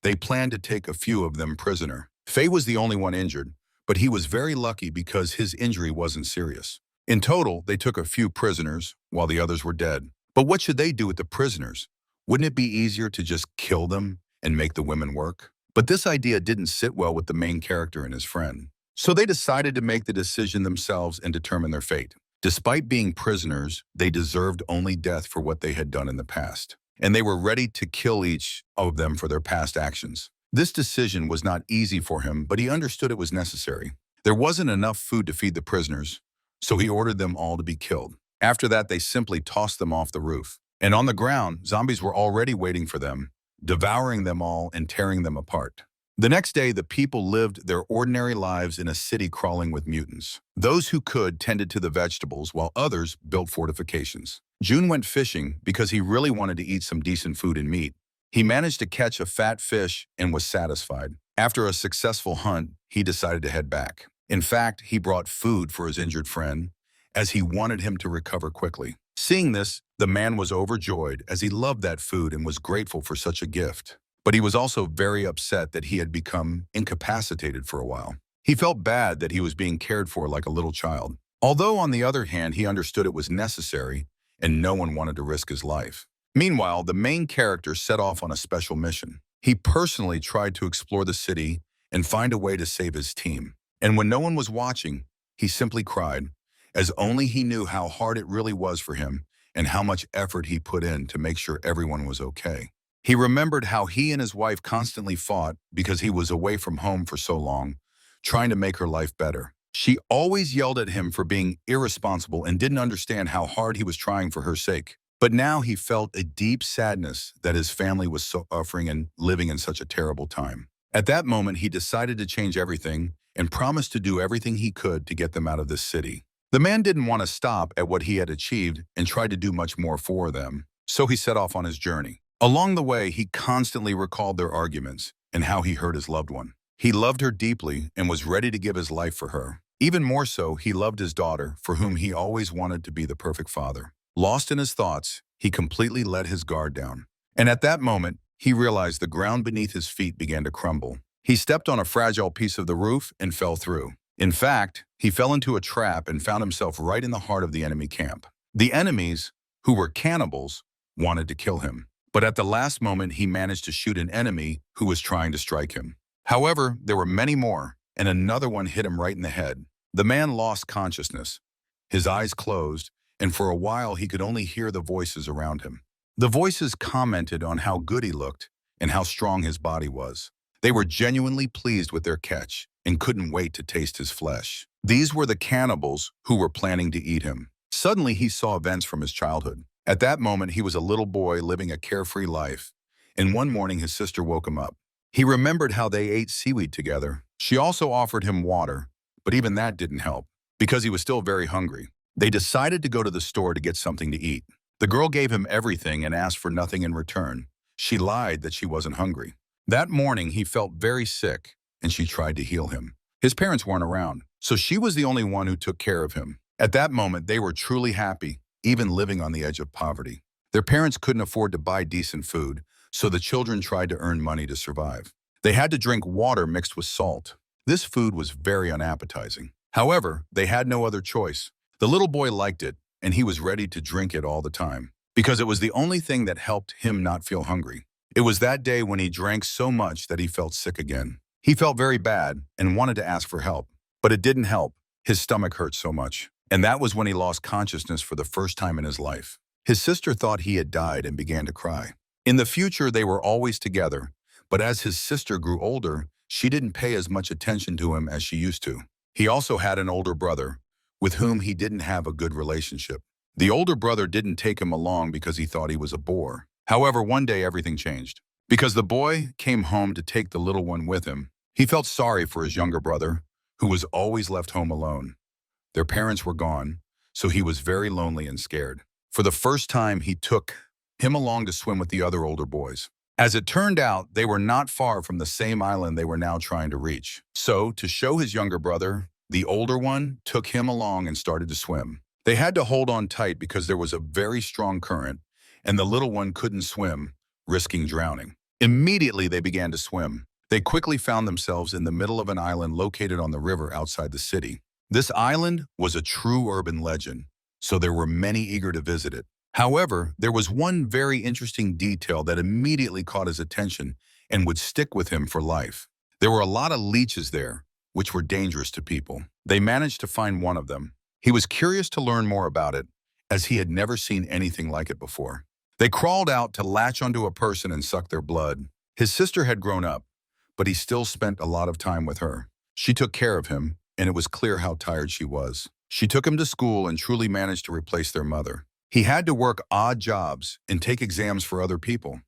They planned to take a few of them prisoner. Faye was the only one injured, but he was very lucky because his injury wasn't serious. In total, they took a few prisoners while the others were dead. But what should they do with the prisoners? Wouldn't it be easier to just kill them and make the women work? But this idea didn't sit well with the main character and his friend. So they decided to make the decision themselves and determine their fate. Despite being prisoners, they deserved only death for what they had done in the past. And they were ready to kill each of them for their past actions. This decision was not easy for him, but he understood it was necessary. There wasn't enough food to feed the prisoners, so he ordered them all to be killed. After that, they simply tossed them off the roof. And on the ground, zombies were already waiting for them, devouring them all and tearing them apart. The next day, the people lived their ordinary lives in a city crawling with mutants. Those who could tended to the vegetables, while others built fortifications. June went fishing because he really wanted to eat some decent food and meat. He managed to catch a fat fish and was satisfied. After a successful hunt, he decided to head back. In fact, he brought food for his injured friend, as he wanted him to recover quickly. Seeing this, the man was overjoyed as he loved that food and was grateful for such a gift. But he was also very upset that he had become incapacitated for a while. He felt bad that he was being cared for like a little child. Although, on the other hand, he understood it was necessary and no one wanted to risk his life. Meanwhile, the main character set off on a special mission. He personally tried to explore the city and find a way to save his team. And when no one was watching, he simply cried, as only he knew how hard it really was for him and how much effort he put in to make sure everyone was okay. He remembered how he and his wife constantly fought because he was away from home for so long, trying to make her life better. She always yelled at him for being irresponsible and didn't understand how hard he was trying for her sake. But now he felt a deep sadness that his family was suffering and living in such a terrible time. At that moment, he decided to change everything and promised to do everything he could to get them out of this city. The man didn't want to stop at what he had achieved and tried to do much more for them, so he set off on his journey. Along the way, he constantly recalled their arguments and how he hurt his loved one. He loved her deeply and was ready to give his life for her. Even more so, he loved his daughter, for whom he always wanted to be the perfect father. Lost in his thoughts, he completely let his guard down. And at that moment, he realized the ground beneath his feet began to crumble. He stepped on a fragile piece of the roof and fell through. In fact, he fell into a trap and found himself right in the heart of the enemy camp. The enemies, who were cannibals, wanted to kill him. But at the last moment, he managed to shoot an enemy who was trying to strike him. However, there were many more, and another one hit him right in the head. The man lost consciousness. His eyes closed, and for a while he could only hear the voices around him. The voices commented on how good he looked and how strong his body was. They were genuinely pleased with their catch and couldn't wait to taste his flesh. These were the cannibals who were planning to eat him. Suddenly, he saw events from his childhood. At that moment, he was a little boy living a carefree life, and one morning his sister woke him up. He remembered how they ate seaweed together. She also offered him water, but even that didn't help, because he was still very hungry. They decided to go to the store to get something to eat. The girl gave him everything and asked for nothing in return. She lied that she wasn't hungry. That morning, he felt very sick, and she tried to heal him. His parents weren't around, so she was the only one who took care of him. At that moment, they were truly happy, even living on the edge of poverty. Their parents couldn't afford to buy decent food, so the children tried to earn money to survive. They had to drink water mixed with salt. This food was very unappetizing. However, they had no other choice. The little boy liked it, and he was ready to drink it all the time, because it was the only thing that helped him not feel hungry. It was that day when he drank so much that he felt sick again. He felt very bad and wanted to ask for help, but it didn't help. His stomach hurt so much. And that was when he lost consciousness for the first time in his life. His sister thought he had died and began to cry. In the future, they were always together, But as his sister grew older, she didn't pay as much attention to him as she used to. He also had an older brother, with whom he didn't have a good relationship. The older brother didn't take him along because he thought he was a bore. However, one day everything changed. Because the boy came home to take the little one with him, he felt sorry for his younger brother, who was always left home alone. Their parents were gone, so he was very lonely and scared. For the first time, he took him along to swim with the other older boys. As it turned out, they were not far from the same island they were now trying to reach. So, to show his younger brother, the older one took him along and started to swim. They had to hold on tight because there was a very strong current, and the little one couldn't swim, risking drowning. Immediately, they began to swim. They quickly found themselves in the middle of an island located on the river outside the city. This island was a true urban legend, so there were many eager to visit it. However, there was one very interesting detail that immediately caught his attention and would stick with him for life. There were a lot of leeches there, which were dangerous to people. They managed to find one of them. He was curious to learn more about it, as he had never seen anything like it before. They crawled out to latch onto a person and suck their blood. His sister had grown up, but he still spent a lot of time with her. She took care of him, and it was clear how tired she was. She took him to school and truly managed to replace their mother. He had to work odd jobs and take exams for other people.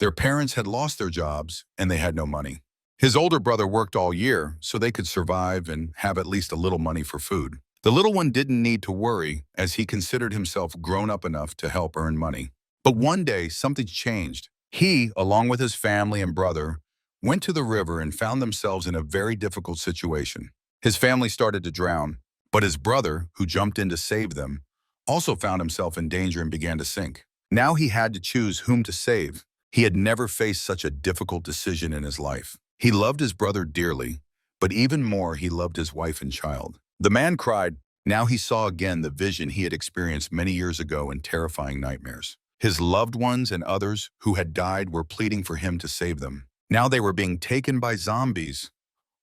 Their parents had lost their jobs, and they had no money. His older brother worked all year so they could survive and have at least a little money for food. The little one didn't need to worry, as he considered himself grown up enough to help earn money. But one day, something changed. He, along with his family and brother, went to the river and found themselves in a very difficult situation. His family started to drown, but his brother, who jumped in to save them, also found himself in danger and began to sink. Now he had to choose whom to save. He had never faced such a difficult decision in his life. He loved his brother dearly, but even more he loved his wife and child. The man cried. Now he saw again the vision he had experienced many years ago in terrifying nightmares. His loved ones and others who had died were pleading for him to save them. Now they were being taken by zombies,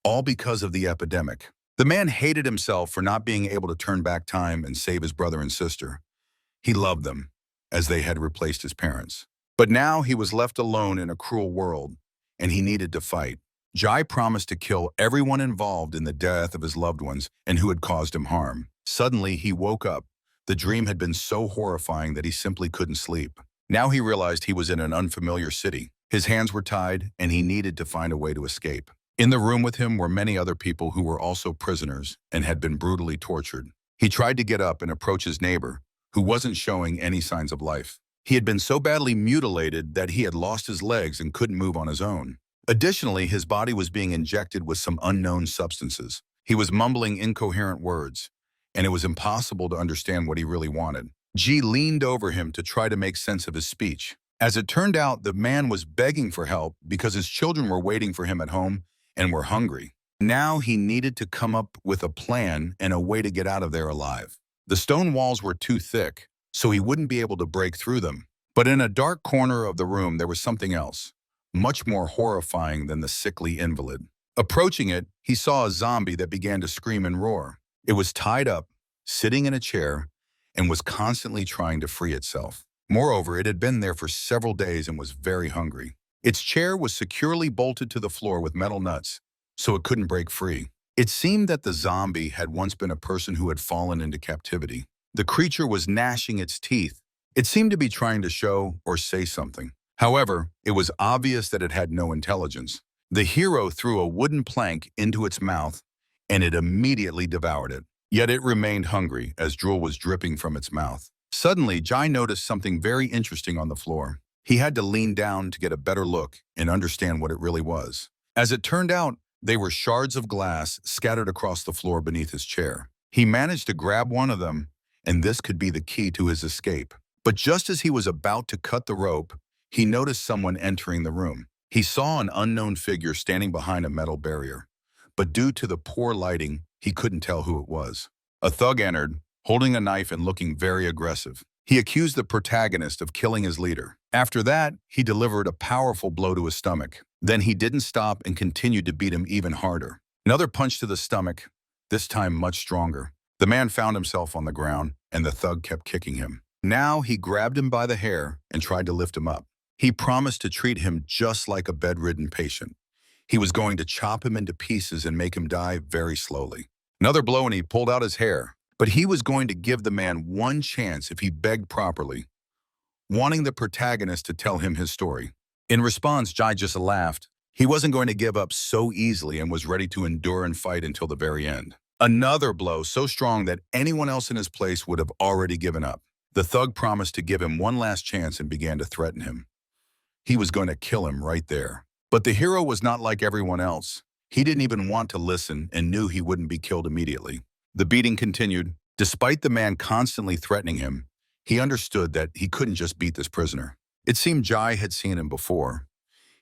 all because of the epidemic. The man hated himself for not being able to turn back time and save his brother and sister. He loved them, as they had replaced his parents. But now he was left alone in a cruel world, and he needed to fight. Jai promised to kill everyone involved in the death of his loved ones and who had caused him harm. Suddenly, he woke up. The dream had been so horrifying that he simply couldn't sleep. Now he realized he was in an unfamiliar city. His hands were tied, and he needed to find a way to escape. In the room with him were many other people who were also prisoners and had been brutally tortured. He tried to get up and approach his neighbor, who wasn't showing any signs of life. He had been so badly mutilated that he had lost his legs and couldn't move on his own. Additionally, his body was being injected with some unknown substances. He was mumbling incoherent words, and it was impossible to understand what he really wanted. Ji leaned over him to try to make sense of his speech. As it turned out, the man was begging for help because his children were waiting for him at home and were hungry. Now he needed to come up with a plan and a way to get out of there alive. The stone walls were too thick, so he wouldn't be able to break through them. But in a dark corner of the room, there was something else, much more horrifying than the sickly invalid. Approaching it, he saw a zombie that began to scream and roar. It was tied up, sitting in a chair, and was constantly trying to free itself. Moreover, it had been there for several days and was very hungry. Its chair was securely bolted to the floor with metal nuts, so it couldn't break free. It seemed that the zombie had once been a person who had fallen into captivity. The creature was gnashing its teeth. It seemed to be trying to show or say something. However, it was obvious that it had no intelligence. The hero threw a wooden plank into its mouth, and it immediately devoured it. Yet it remained hungry as drool was dripping from its mouth. Suddenly, Jai noticed something very interesting on the floor. He had to lean down to get a better look and understand what it really was. As it turned out, they were shards of glass scattered across the floor beneath his chair. He managed to grab one of them, and this could be the key to his escape. But just as he was about to cut the rope, he noticed someone entering the room. He saw an unknown figure standing behind a metal barrier, but due to the poor lighting, he couldn't tell who it was. A thug entered, holding a knife and looking very aggressive. He accused the protagonist of killing his leader. After that, he delivered a powerful blow to his stomach. Then he didn't stop and continued to beat him even harder. Another punch to the stomach, this time much stronger. The man found himself on the ground, and the thug kept kicking him. Now he grabbed him by the hair and tried to lift him up. He promised to treat him just like a bedridden patient. He was going to chop him into pieces and make him die very slowly. Another blow and he pulled out his hair. But he was going to give the man one chance if he begged properly, wanting the protagonist to tell him his story. In response, Jai just laughed. He wasn't going to give up so easily and was ready to endure and fight until the very end. Another blow so strong that anyone else in his place would have already given up. The thug promised to give him one last chance and began to threaten him. He was going to kill him right there. But the hero was not like everyone else. He didn't even want to listen and knew he wouldn't be killed immediately. The beating continued. Despite the man constantly threatening him, he understood that he couldn't just beat this prisoner. It seemed Jai had seen him before.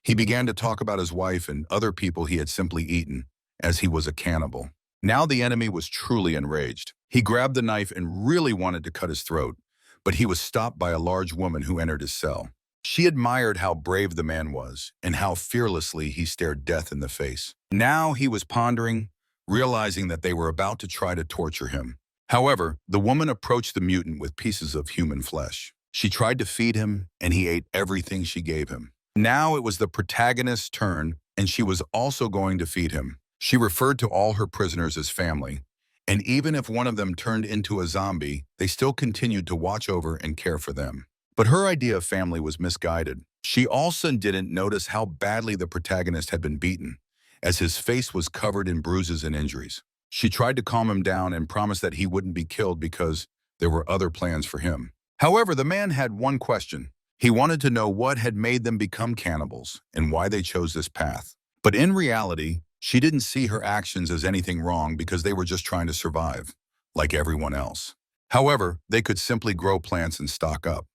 He began to talk about his wife and other people he had simply eaten, as he was a cannibal. Now the enemy was truly enraged. He grabbed the knife and really wanted to cut his throat, but he was stopped by a large woman who entered his cell. She admired how brave the man was and how fearlessly he stared death in the face. Now he was pondering, realizing that they were about to try to torture him. However, the woman approached the mutant with pieces of human flesh. She tried to feed him, and he ate everything she gave him. Now it was the protagonist's turn, and she was also going to feed him. She referred to all her prisoners as family, and even if one of them turned into a zombie, they still continued to watch over and care for them. But her idea of family was misguided. She also didn't notice how badly the protagonist had been beaten, as his face was covered in bruises and injuries. She tried to calm him down and promised that he wouldn't be killed because there were other plans for him. However, the man had one question. He wanted to know what had made them become cannibals and why they chose this path. But in reality, she didn't see her actions as anything wrong because they were just trying to survive, like everyone else. However, they could simply grow plants and stock up.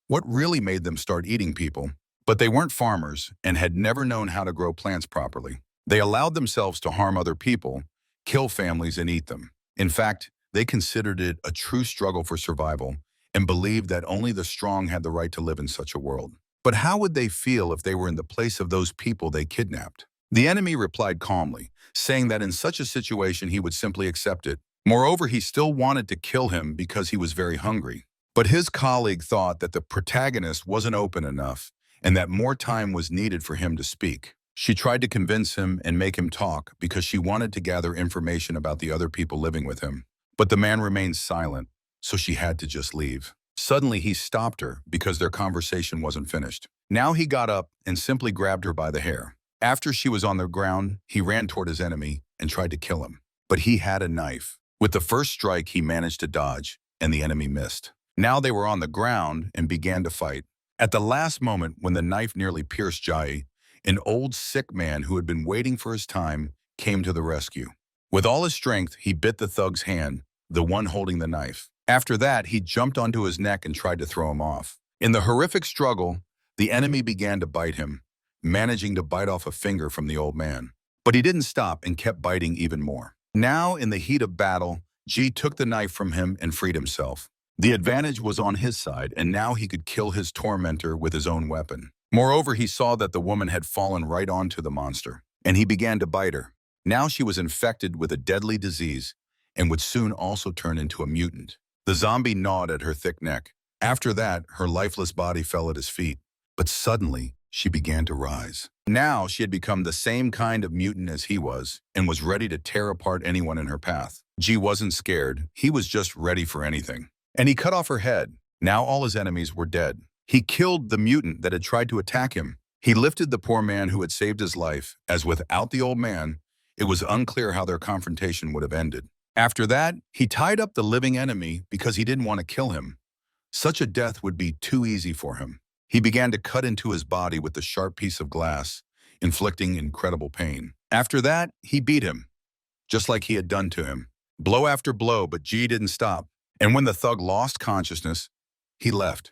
What really made them start eating people? But they weren't farmers and had never known how to grow plants properly. They allowed themselves to harm other people, kill families, and eat them. In fact, they considered it a true struggle for survival and believed that only the strong had the right to live in such a world. But how would they feel if they were in the place of those people they kidnapped? The enemy replied calmly, saying that in such a situation he would simply accept it. Moreover, he still wanted to kill him because he was very hungry. But his colleague thought that the protagonist wasn't open enough and that more time was needed for him to speak. She tried to convince him and make him talk because she wanted to gather information about the other people living with him. But the man remained silent, so she had to just leave. Suddenly, he stopped her because their conversation wasn't finished. Now he got up and simply grabbed her by the hair. After she was on the ground, he ran toward his enemy and tried to kill him. But he had a knife. With the first strike, he managed to dodge, and the enemy missed. Now they were on the ground and began to fight. At the last moment, when the knife nearly pierced Jai, an old sick man who had been waiting for his time came to the rescue. With all his strength, he bit the thug's hand, the one holding the knife. After that, he jumped onto his neck and tried to throw him off. In the horrific struggle, the enemy began to bite him, managing to bite off a finger from the old man. But he didn't stop and kept biting even more. Now, in the heat of battle, Ji took the knife from him and freed himself. The advantage was on his side, and now he could kill his tormentor with his own weapon. Moreover, he saw that the woman had fallen right onto the monster, and he began to bite her. Now she was infected with a deadly disease and would soon also turn into a mutant. The zombie gnawed at her thick neck. After that, her lifeless body fell at his feet. But suddenly, she began to rise. Now she had become the same kind of mutant as he was and was ready to tear apart anyone in her path. Ji wasn't scared. He was just ready for anything. And he cut off her head. Now all his enemies were dead. He killed the mutant that had tried to attack him. He lifted the poor man who had saved his life, as without the old man, it was unclear how their confrontation would have ended. After that, he tied up the living enemy because he didn't want to kill him. Such a death would be too easy for him. He began to cut into his body with the sharp piece of glass, inflicting incredible pain. After that, he beat him, just like he had done to him. Blow after blow, but Ji didn't stop. And when the thug lost consciousness, he left,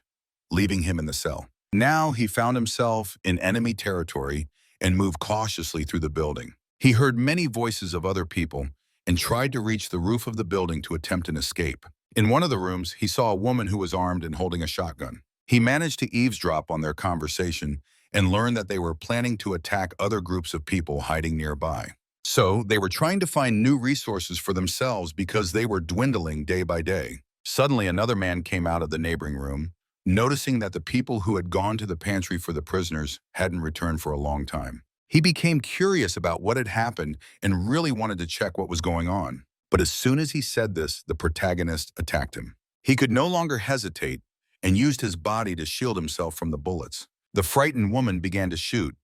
leaving him in the cell. Now he found himself in enemy territory and moved cautiously through the building. He heard many voices of other people and tried to reach the roof of the building to attempt an escape. In one of the rooms, he saw a woman who was armed and holding a shotgun. He managed to eavesdrop on their conversation and learned that they were planning to attack other groups of people hiding nearby. So they were trying to find new resources for themselves because they were dwindling day by day. Suddenly, another man came out of the neighboring room, noticing that the people who had gone to the pantry for the prisoners hadn't returned for a long time. He became curious about what had happened and really wanted to check what was going on. But as soon as he said this, the protagonist attacked him. He could no longer hesitate and used his body to shield himself from the bullets. The frightened woman began to shoot,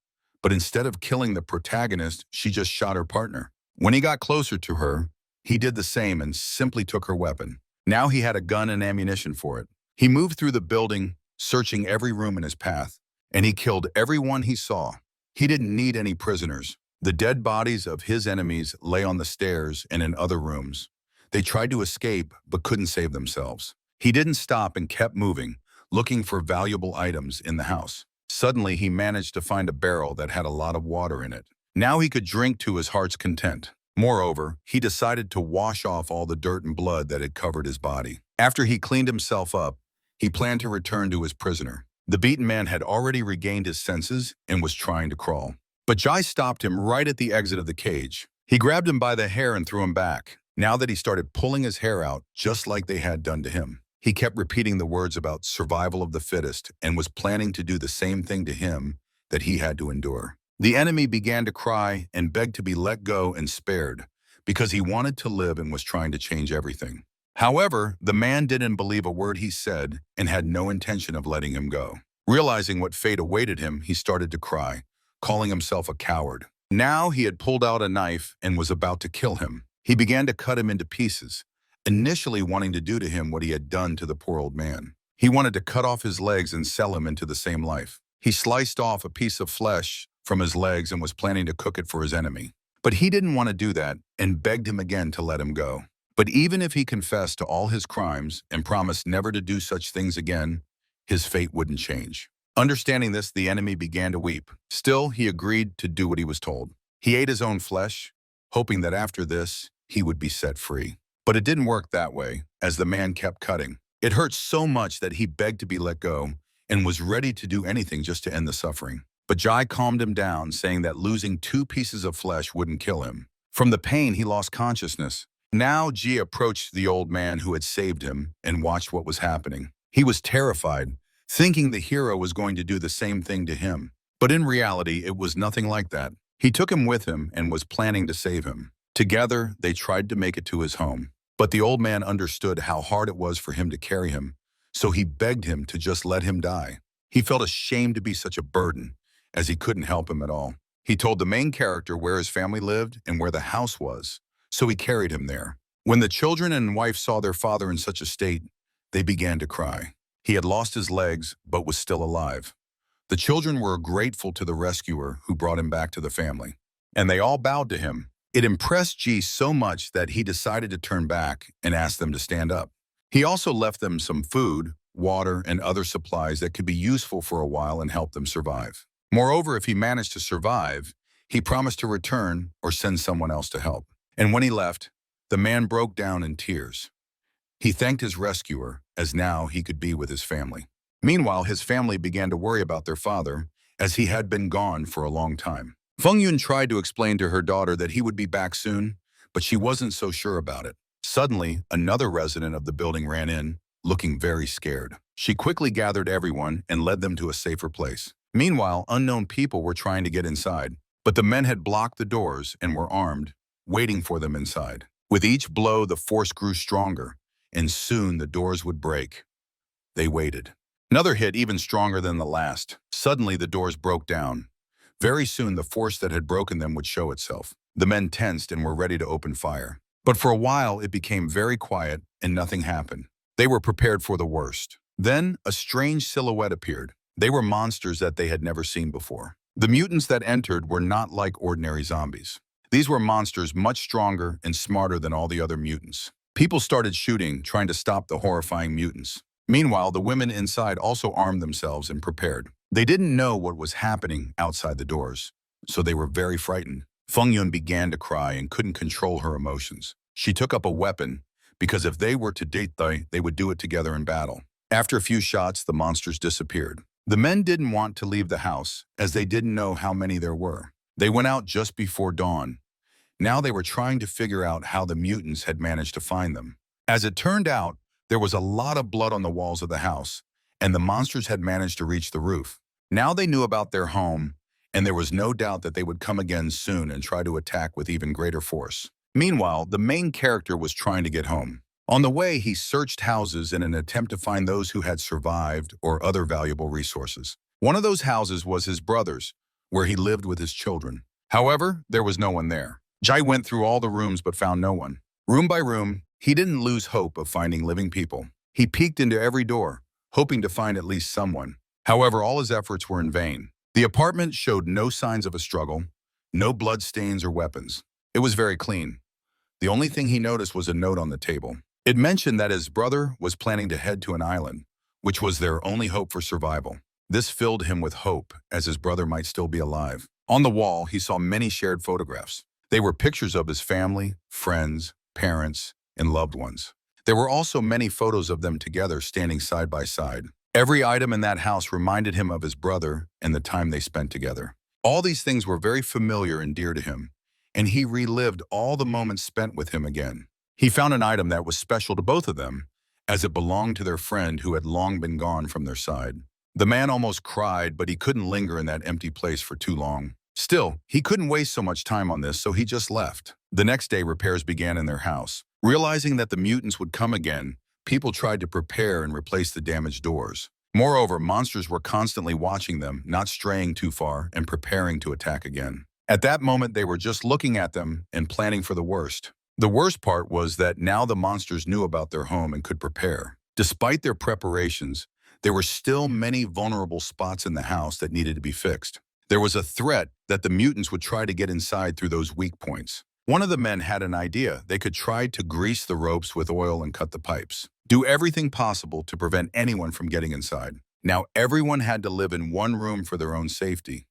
but instead of killing the protagonist, she just shot her partner. When he got closer to her, he did the same and simply took her weapon. Now he had a gun and ammunition for it. He moved through the building, searching every room in his path, and he killed everyone he saw. He didn't need any prisoners. The dead bodies of his enemies lay on the stairs and in other rooms. They tried to escape, but couldn't save themselves. He didn't stop and kept moving, looking for valuable items in the house. Suddenly, he managed to find a barrel that had a lot of water in it. Now he could drink to his heart's content. Moreover, he decided to wash off all the dirt and blood that had covered his body. After he cleaned himself up, he planned to return to his prisoner. The beaten man had already regained his senses and was trying to crawl. But Jai stopped him right at the exit of the cage. He grabbed him by the hair and threw him back. Now that he started pulling his hair out, just like they had done to him. He kept repeating the words about survival of the fittest and was planning to do the same thing to him that he had to endure. The enemy began to cry and begged to be let go and spared because he wanted to live and was trying to change everything. However, the man didn't believe a word he said and had no intention of letting him go. Realizing what fate awaited him, he started to cry, calling himself a coward. Now he had pulled out a knife and was about to kill him. He began to cut him into pieces, initially wanting to do to him what he had done to the poor old man. He wanted to cut off his legs and sell him into the same life. He sliced off a piece of flesh from his legs and was planning to cook it for his enemy. But he didn't want to do that and begged him again to let him go. But even if he confessed to all his crimes and promised never to do such things again, his fate wouldn't change. Understanding this, the enemy began to weep. Still, he agreed to do what he was told. He ate his own flesh, hoping that after this, he would be set free. But it didn't work that way, as the man kept cutting. It hurt so much that he begged to be let go and was ready to do anything just to end the suffering. But Jai calmed him down, saying that losing 2 pieces of flesh wouldn't kill him. From the pain, he lost consciousness. Now, Ji approached the old man who had saved him and watched what was happening. He was terrified, thinking the hero was going to do the same thing to him. But in reality, it was nothing like that. He took him with him and was planning to save him. Together, they tried to make it to his home. But the old man understood how hard it was for him to carry him, so he begged him to just let him die. He felt ashamed to be such a burden, as he couldn't help him at all. He told the main character where his family lived and where the house was, so he carried him there. When the children and wife saw their father in such a state, they began to cry. He had lost his legs, but was still alive. The children were grateful to the rescuer who brought him back to the family, and they all bowed to him. It impressed Ji so much that he decided to turn back and ask them to stand up. He also left them some food, water, and other supplies that could be useful for a while and help them survive. Moreover, if he managed to survive, he promised to return or send someone else to help. And when he left, the man broke down in tears. He thanked his rescuer, as now he could be with his family. Meanwhile, his family began to worry about their father, as he had been gone for a long time. Feng Yun tried to explain to her daughter that he would be back soon, but she wasn't so sure about it. Suddenly, another resident of the building ran in, looking very scared. She quickly gathered everyone and led them to a safer place. Meanwhile, unknown people were trying to get inside, but the men had blocked the doors and were armed, waiting for them inside. With each blow, the force grew stronger, and soon the doors would break. They waited. Another hit even stronger than the last. Suddenly, the doors broke down. Very soon, the force that had broken them would show itself. The men tensed and were ready to open fire. But for a while, it became very quiet and nothing happened. They were prepared for the worst. Then, a strange silhouette appeared. They were monsters that they had never seen before. The mutants that entered were not like ordinary zombies. These were monsters much stronger and smarter than all the other mutants. People started shooting, trying to stop the horrifying mutants. Meanwhile, the women inside also armed themselves and prepared. They didn't know what was happening outside the doors, so they were very frightened. Feng Yun began to cry and couldn't control her emotions. She took up a weapon, because if they were to date, they would do it together in battle. After a few shots, the monsters disappeared. The men didn't want to leave the house, as they didn't know how many there were. They went out just before dawn. Now they were trying to figure out how the mutants had managed to find them. As it turned out, there was a lot of blood on the walls of the house, and the monsters had managed to reach the roof. Now they knew about their home, and there was no doubt that they would come again soon and try to attack with even greater force. Meanwhile, the main character was trying to get home. On the way, he searched houses in an attempt to find those who had survived or other valuable resources. One of those houses was his brother's, where he lived with his children. However, there was no one there. Jai went through all the rooms but found no one. Room by room, he didn't lose hope of finding living people. He peeked into every door, hoping to find at least someone. However, all his efforts were in vain. The apartment showed no signs of a struggle, no bloodstains or weapons. It was very clean. The only thing he noticed was a note on the table. It mentioned that his brother was planning to head to an island, which was their only hope for survival. This filled him with hope, as his brother might still be alive. On the wall, he saw many shared photographs. They were pictures of his family, friends, parents, and loved ones. There were also many photos of them together standing side by side. Every item in that house reminded him of his brother and the time they spent together. All these things were very familiar and dear to him, and he relived all the moments spent with him again. He found an item that was special to both of them, as it belonged to their friend who had long been gone from their side. The man almost cried, but he couldn't linger in that empty place for too long. Still, he couldn't waste so much time on this, so he just left. The next day, repairs began in their house. Realizing that the mutants would come again, people tried to prepare and replace the damaged doors. Moreover, monsters were constantly watching them, not straying too far, and preparing to attack again. At that moment, they were just looking at them and planning for the worst. The worst part was that now the monsters knew about their home and could prepare. Despite their preparations, there were still many vulnerable spots in the house that needed to be fixed. There was a threat that the mutants would try to get inside through those weak points. One of the men had an idea. They could try to grease the ropes with oil and cut the pipes. Do everything possible to prevent anyone from getting inside. Now everyone had to live in one room for their own safety.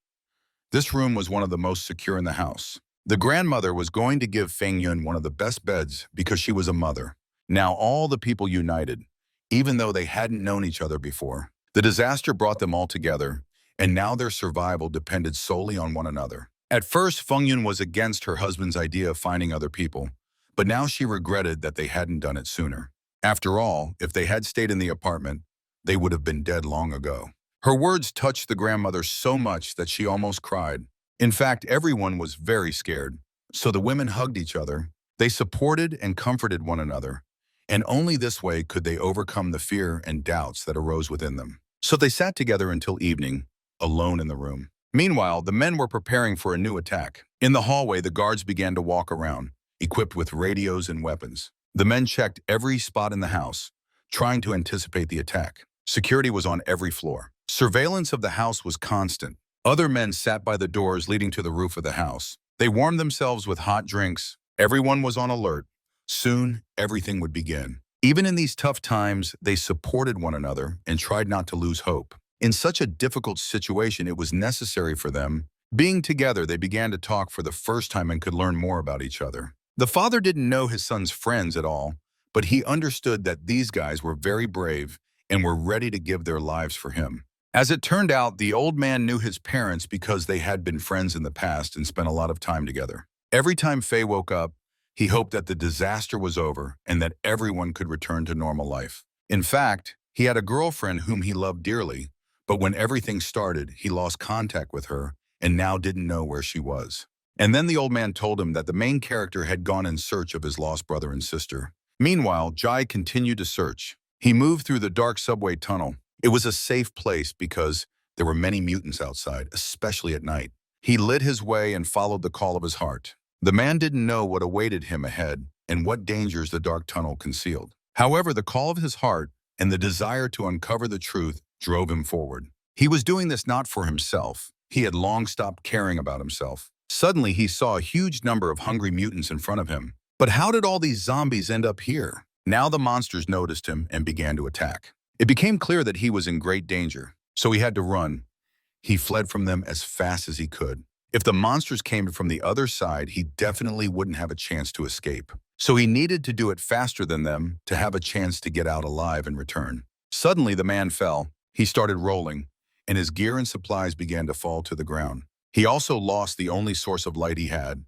This room was one of the most secure in the house. The grandmother was going to give Feng Yun one of the best beds because she was a mother. Now all the people united, even though they hadn't known each other before. The disaster brought them all together, and now their survival depended solely on one another. At first, Feng Yun was against her husband's idea of finding other people, but now she regretted that they hadn't done it sooner. After all, if they had stayed in the apartment, they would have been dead long ago. Her words touched the grandmother so much that she almost cried. In fact, everyone was very scared, so the women hugged each other. They supported and comforted one another, and only this way could they overcome the fear and doubts that arose within them. So they sat together until evening, alone in the room. Meanwhile, the men were preparing for a new attack. In the hallway, the guards began to walk around, equipped with radios and weapons. The men checked every spot in the house, trying to anticipate the attack. Security was on every floor. Surveillance of the house was constant. Other men sat by the doors leading to the roof of the house. They warmed themselves with hot drinks. Everyone was on alert. Soon, everything would begin. Even in these tough times, they supported one another and tried not to lose hope. In such a difficult situation, it was necessary for them. Being together, they began to talk for the first time and could learn more about each other. The father didn't know his son's friends at all, but he understood that these guys were very brave and were ready to give their lives for him. As it turned out, the old man knew his parents because they had been friends in the past and spent a lot of time together. Every time Faye woke up, he hoped that the disaster was over and that everyone could return to normal life. In fact, he had a girlfriend whom he loved dearly, but when everything started, he lost contact with her and now didn't know where she was. And then the old man told him that the main character had gone in search of his lost brother and sister. Meanwhile, Jai continued to search. He moved through the dark subway tunnel. It was a safe place because there were many mutants outside, especially at night. He lit his way and followed the call of his heart. The man didn't know what awaited him ahead and what dangers the dark tunnel concealed. However, the call of his heart and the desire to uncover the truth drove him forward. He was doing this not for himself. He had long stopped caring about himself. Suddenly, he saw a huge number of hungry mutants in front of him. But how did all these zombies end up here? Now the monsters noticed him and began to attack. It became clear that he was in great danger, so he had to run. He fled from them as fast as he could. If the monsters came from the other side, he definitely wouldn't have a chance to escape. So he needed to do it faster than them to have a chance to get out alive and return. Suddenly, the man fell. He started rolling, and his gear and supplies began to fall to the ground. He also lost the only source of light he had.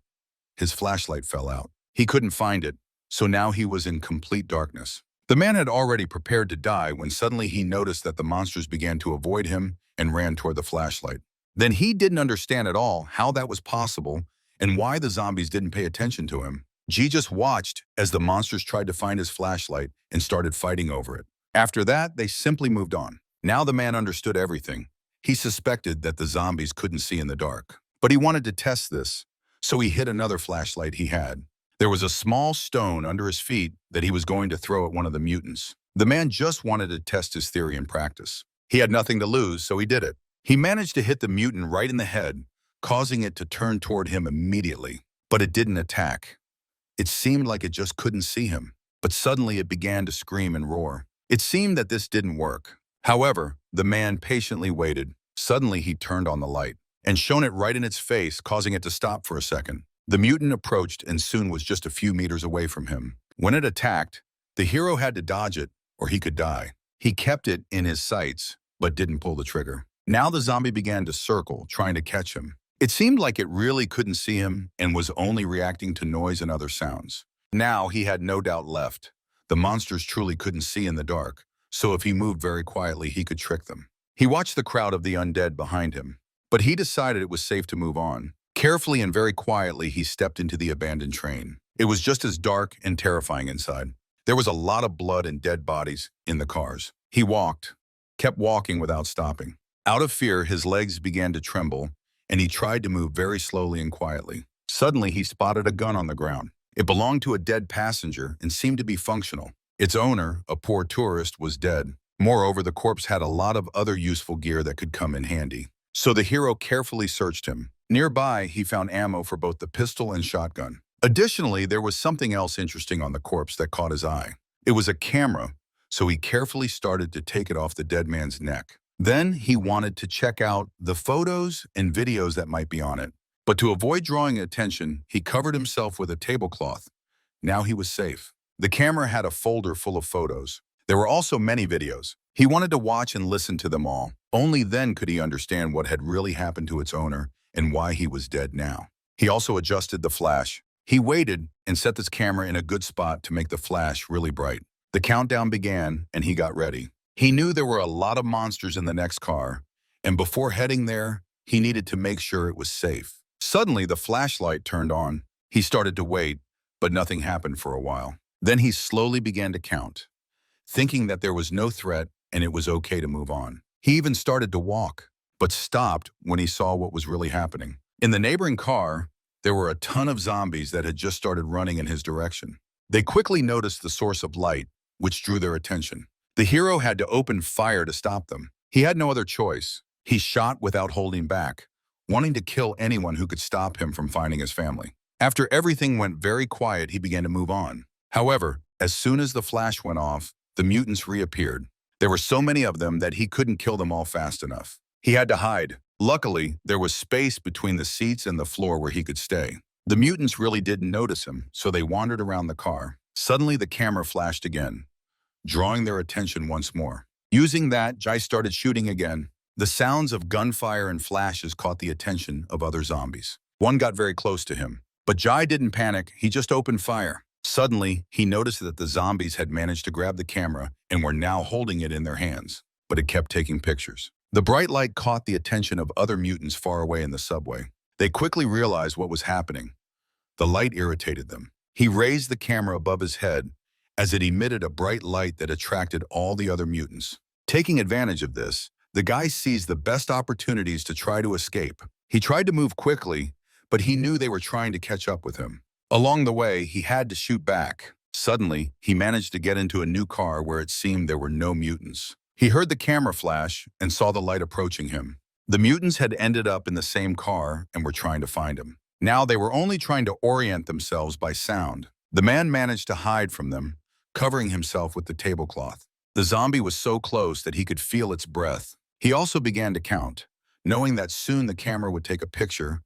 His flashlight fell out. He couldn't find it, so now he was in complete darkness. The man had already prepared to die when suddenly he noticed that the monsters began to avoid him and ran toward the flashlight. Then he didn't understand at all how that was possible and why the zombies didn't pay attention to him. G just watched as the monsters tried to find his flashlight and started fighting over it. After that, they simply moved on. Now the man understood everything. He suspected that the zombies couldn't see in the dark. But he wanted to test this, so he hit another flashlight he had. There was a small stone under his feet that he was going to throw at one of the mutants. The man just wanted to test his theory in practice. He had nothing to lose, so he did it. He managed to hit the mutant right in the head, causing it to turn toward him immediately. But it didn't attack. It seemed like it just couldn't see him. But suddenly it began to scream and roar. It seemed that this didn't work. However, the man patiently waited. Suddenly he turned on the light and shone it right in its face, causing it to stop for a second. The mutant approached and soon was just a few meters away from him. When it attacked, the hero had to dodge it or he could die. He kept it in his sights, but didn't pull the trigger. Now the zombie began to circle, trying to catch him. It seemed like it really couldn't see him and was only reacting to noise and other sounds. Now he had no doubt left. The monsters truly couldn't see in the dark, so if he moved very quietly, he could trick them. He watched the crowd of the undead behind him, but he decided it was safe to move on. Carefully and very quietly, he stepped into the abandoned train. It was just as dark and terrifying inside. There was a lot of blood and dead bodies in the cars. He kept walking without stopping. Out of fear, his legs began to tremble, and he tried to move very slowly and quietly. Suddenly, he spotted a gun on the ground. It belonged to a dead passenger and seemed to be functional. Its owner, a poor tourist, was dead. Moreover, the corpse had a lot of other useful gear that could come in handy. So the hero carefully searched him. Nearby, he found ammo for both the pistol and shotgun. Additionally, there was something else interesting on the corpse that caught his eye. It was a camera, so he carefully started to take it off the dead man's neck. Then he wanted to check out the photos and videos that might be on it. But to avoid drawing attention, he covered himself with a tablecloth. Now he was safe. The camera had a folder full of photos. There were also many videos. He wanted to watch and listen to them all. Only then could he understand what had really happened to its owner and why he was dead now. He also adjusted the flash. He waited and set this camera in a good spot to make the flash really bright. The countdown began and he got ready. He knew there were a lot of monsters in the next car, and before heading there, he needed to make sure it was safe. Suddenly, the flashlight turned on. He started to wait, but nothing happened for a while. Then he slowly began to count, thinking that there was no threat and it was okay to move on. He even started to walk, but stopped when he saw what was really happening. In the neighboring car, there were a ton of zombies that had just started running in his direction. They quickly noticed the source of light, which drew their attention. The hero had to open fire to stop them. He had no other choice. He shot without holding back, wanting to kill anyone who could stop him from finding his family. After everything went very quiet, he began to move on. However, as soon as the flash went off, the mutants reappeared. There were so many of them that he couldn't kill them all fast enough. He had to hide. Luckily, there was space between the seats and the floor where he could stay. The mutants really didn't notice him, so they wandered around the car. Suddenly, the camera flashed again, drawing their attention once more. Using that, Jai started shooting again. The sounds of gunfire and flashes caught the attention of other zombies. One got very close to him, but Jai didn't panic. He just opened fire. Suddenly, he noticed that the zombies had managed to grab the camera and were now holding it in their hands, but it kept taking pictures. The bright light caught the attention of other mutants far away in the subway. They quickly realized what was happening. The light irritated them. He raised the camera above his head as it emitted a bright light that attracted all the other mutants. Taking advantage of this, the guy seized the best opportunities to try to escape. He tried to move quickly, but he knew they were trying to catch up with him. Along the way, he had to shoot back. Suddenly, he managed to get into a new car where it seemed there were no mutants. He heard the camera flash and saw the light approaching him. The mutants had ended up in the same car and were trying to find him. Now they were only trying to orient themselves by sound. The man managed to hide from them, covering himself with the tablecloth. The zombie was so close that he could feel its breath. He also began to count, knowing that soon the camera would take a picture,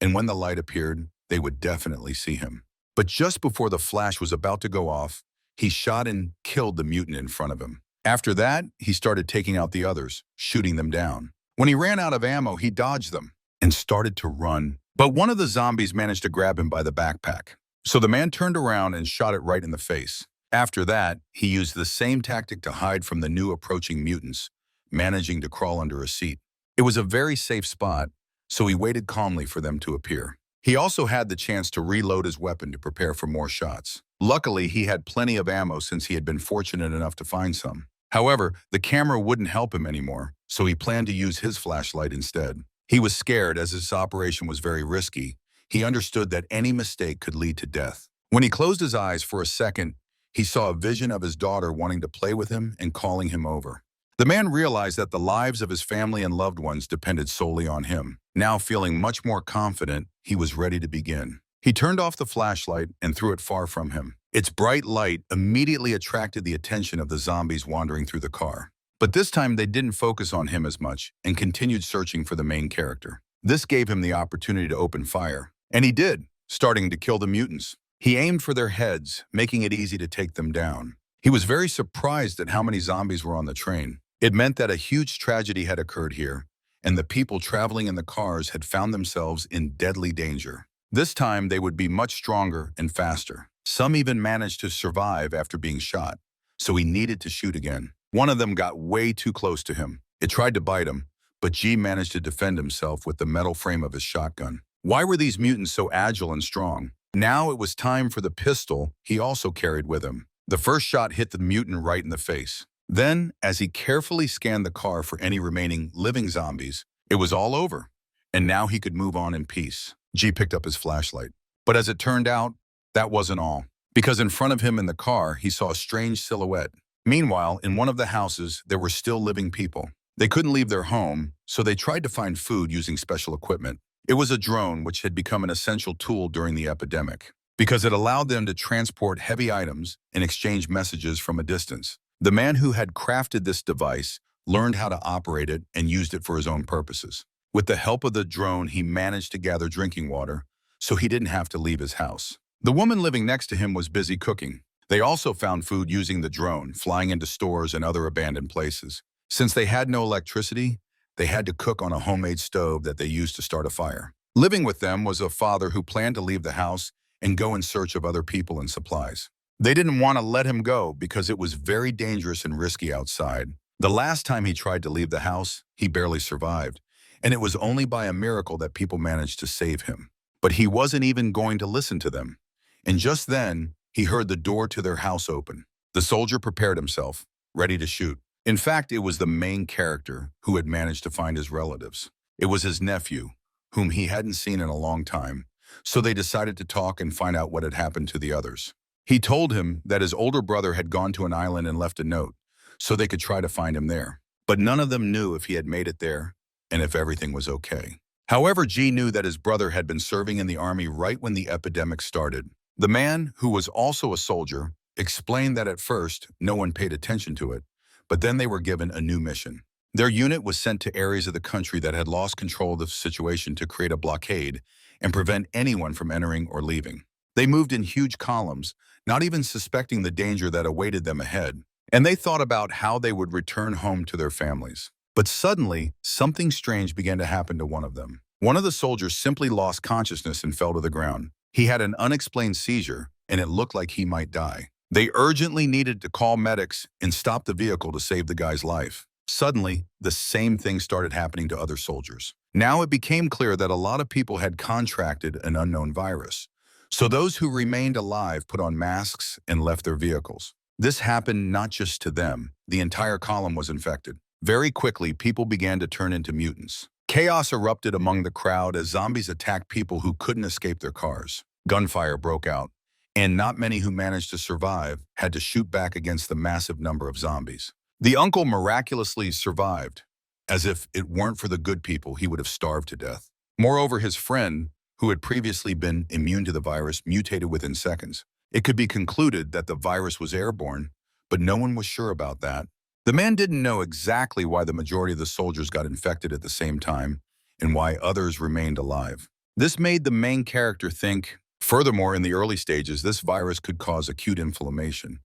and when the light appeared, they would definitely see him. But just before the flash was about to go off, he shot and killed the mutant in front of him. After that, he started taking out the others, shooting them down. When he ran out of ammo, he dodged them and started to run. But one of the zombies managed to grab him by the backpack. So the man turned around and shot it right in the face. After that, he used the same tactic to hide from the new approaching mutants, managing to crawl under a seat. It was a very safe spot, so he waited calmly for them to appear. He also had the chance to reload his weapon to prepare for more shots. Luckily, he had plenty of ammo since he had been fortunate enough to find some. However, the camera wouldn't help him anymore, so he planned to use his flashlight instead. He was scared as this operation was very risky. He understood that any mistake could lead to death. When he closed his eyes for a second, he saw a vision of his daughter wanting to play with him and calling him over. The man realized that the lives of his family and loved ones depended solely on him. Now feeling much more confident, he was ready to begin. He turned off the flashlight and threw it far from him. Its bright light immediately attracted the attention of the zombies wandering through the car. But this time they didn't focus on him as much and continued searching for the main character. This gave him the opportunity to open fire. And he did, starting to kill the mutants. He aimed for their heads, making it easy to take them down. He was very surprised at how many zombies were on the train. It meant that a huge tragedy had occurred here, and the people traveling in the cars had found themselves in deadly danger. This time, they would be much stronger and faster. Some even managed to survive after being shot, so he needed to shoot again. One of them got way too close to him. It tried to bite him, but G managed to defend himself with the metal frame of his shotgun. Why were these mutants so agile and strong? Now it was time for the pistol he also carried with him. The first shot hit the mutant right in the face. Then, as he carefully scanned the car for any remaining living zombies, it was all over, and now he could move on in peace. G picked up his flashlight. But as it turned out, that wasn't all, because in front of him in the car, he saw a strange silhouette. Meanwhile, in one of the houses, there were still living people. They couldn't leave their home, so they tried to find food using special equipment. It was a drone which had become an essential tool during the epidemic, because it allowed them to transport heavy items and exchange messages from a distance. The man who had crafted this device learned how to operate it and used it for his own purposes. With the help of the drone, he managed to gather drinking water, so he didn't have to leave his house. The woman living next to him was busy cooking. They also found food using the drone, flying into stores and other abandoned places. Since they had no electricity, they had to cook on a homemade stove that they used to start a fire. Living with them was a father who planned to leave the house and go in search of other people and supplies. They didn't want to let him go because it was very dangerous and risky outside. The last time he tried to leave the house, he barely survived, and it was only by a miracle that people managed to save him. But he wasn't even going to listen to them. And just then, he heard the door to their house open. The soldier prepared himself, ready to shoot. In fact, it was the main character who had managed to find his relatives. It was his nephew, whom he hadn't seen in a long time, so they decided to talk and find out what had happened to the others. He told him that his older brother had gone to an island and left a note, so they could try to find him there. But none of them knew if he had made it there and if everything was okay. However, G knew that his brother had been serving in the army right when the epidemic started. The man, who was also a soldier, explained that at first, no one paid attention to it, but then they were given a new mission. Their unit was sent to areas of the country that had lost control of the situation to create a blockade and prevent anyone from entering or leaving. They moved in huge columns, not even suspecting the danger that awaited them ahead, and they thought about how they would return home to their families. But suddenly, something strange began to happen to one of them. One of the soldiers simply lost consciousness and fell to the ground. He had an unexplained seizure, and it looked like he might die. They urgently needed to call medics and stop the vehicle to save the guy's life. Suddenly, the same thing started happening to other soldiers. Now it became clear that a lot of people had contracted an unknown virus. So those who remained alive put on masks and left their vehicles. This happened not just to them. The entire column was infected. Very quickly, people began to turn into mutants. Chaos erupted among the crowd as zombies attacked people who couldn't escape their cars. Gunfire broke out, and not many who managed to survive had to shoot back against the massive number of zombies. The uncle miraculously survived. As if it weren't for the good people, he would have starved to death. Moreover, his friend, who had previously been immune to the virus, mutated within seconds. It could be concluded that the virus was airborne, but no one was sure about that. The man didn't know exactly why the majority of the soldiers got infected at the same time and why others remained alive. This made the main character think, furthermore, in the early stages, this virus could cause acute inflammation.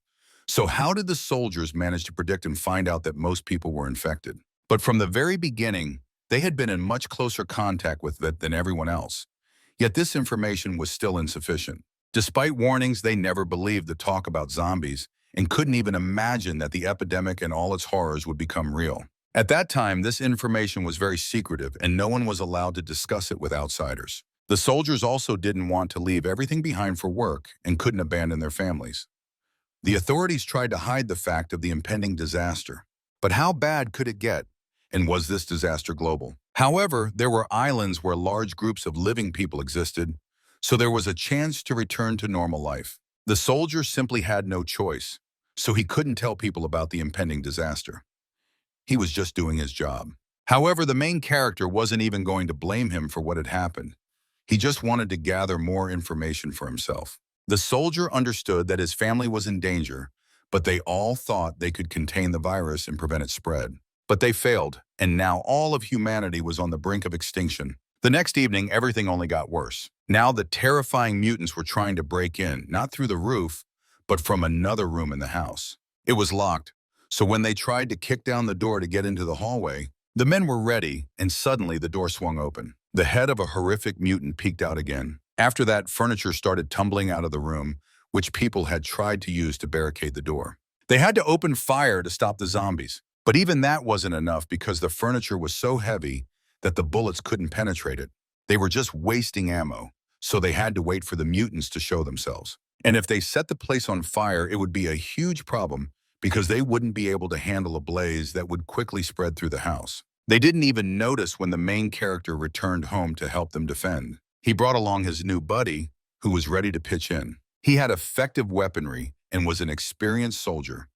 So how did the soldiers manage to predict and find out that most people were infected? But from the very beginning, they had been in much closer contact with it than everyone else. Yet this information was still insufficient. Despite warnings, they never believed the talk about zombies and couldn't even imagine that the epidemic and all its horrors would become real. At that time, this information was very secretive and no one was allowed to discuss it with outsiders. The soldiers also didn't want to leave everything behind for work and couldn't abandon their families. The authorities tried to hide the fact of the impending disaster. But how bad could it get? And was this disaster global? However, there were islands where large groups of living people existed, so there was a chance to return to normal life. The soldier simply had no choice, so he couldn't tell people about the impending disaster. He was just doing his job. However, the main character wasn't even going to blame him for what had happened. He just wanted to gather more information for himself. The soldier understood that his family was in danger, but they all thought they could contain the virus and prevent its spread. But they failed, and now all of humanity was on the brink of extinction. The next evening, everything only got worse. Now the terrifying mutants were trying to break in, not through the roof, but from another room in the house. It was locked, so when they tried to kick down the door to get into the hallway, the men were ready, and suddenly the door swung open. The head of a horrific mutant peeked out again. After that, furniture started tumbling out of the room, which people had tried to use to barricade the door. They had to open fire to stop the zombies, but even that wasn't enough because the furniture was so heavy that the bullets couldn't penetrate it. They were just wasting ammo, so they had to wait for the mutants to show themselves. And if they set the place on fire, it would be a huge problem because they wouldn't be able to handle a blaze that would quickly spread through the house. They didn't even notice when the main character returned home to help them defend. He brought along his new buddy, who was ready to pitch in. He had effective weaponry and was an experienced soldier,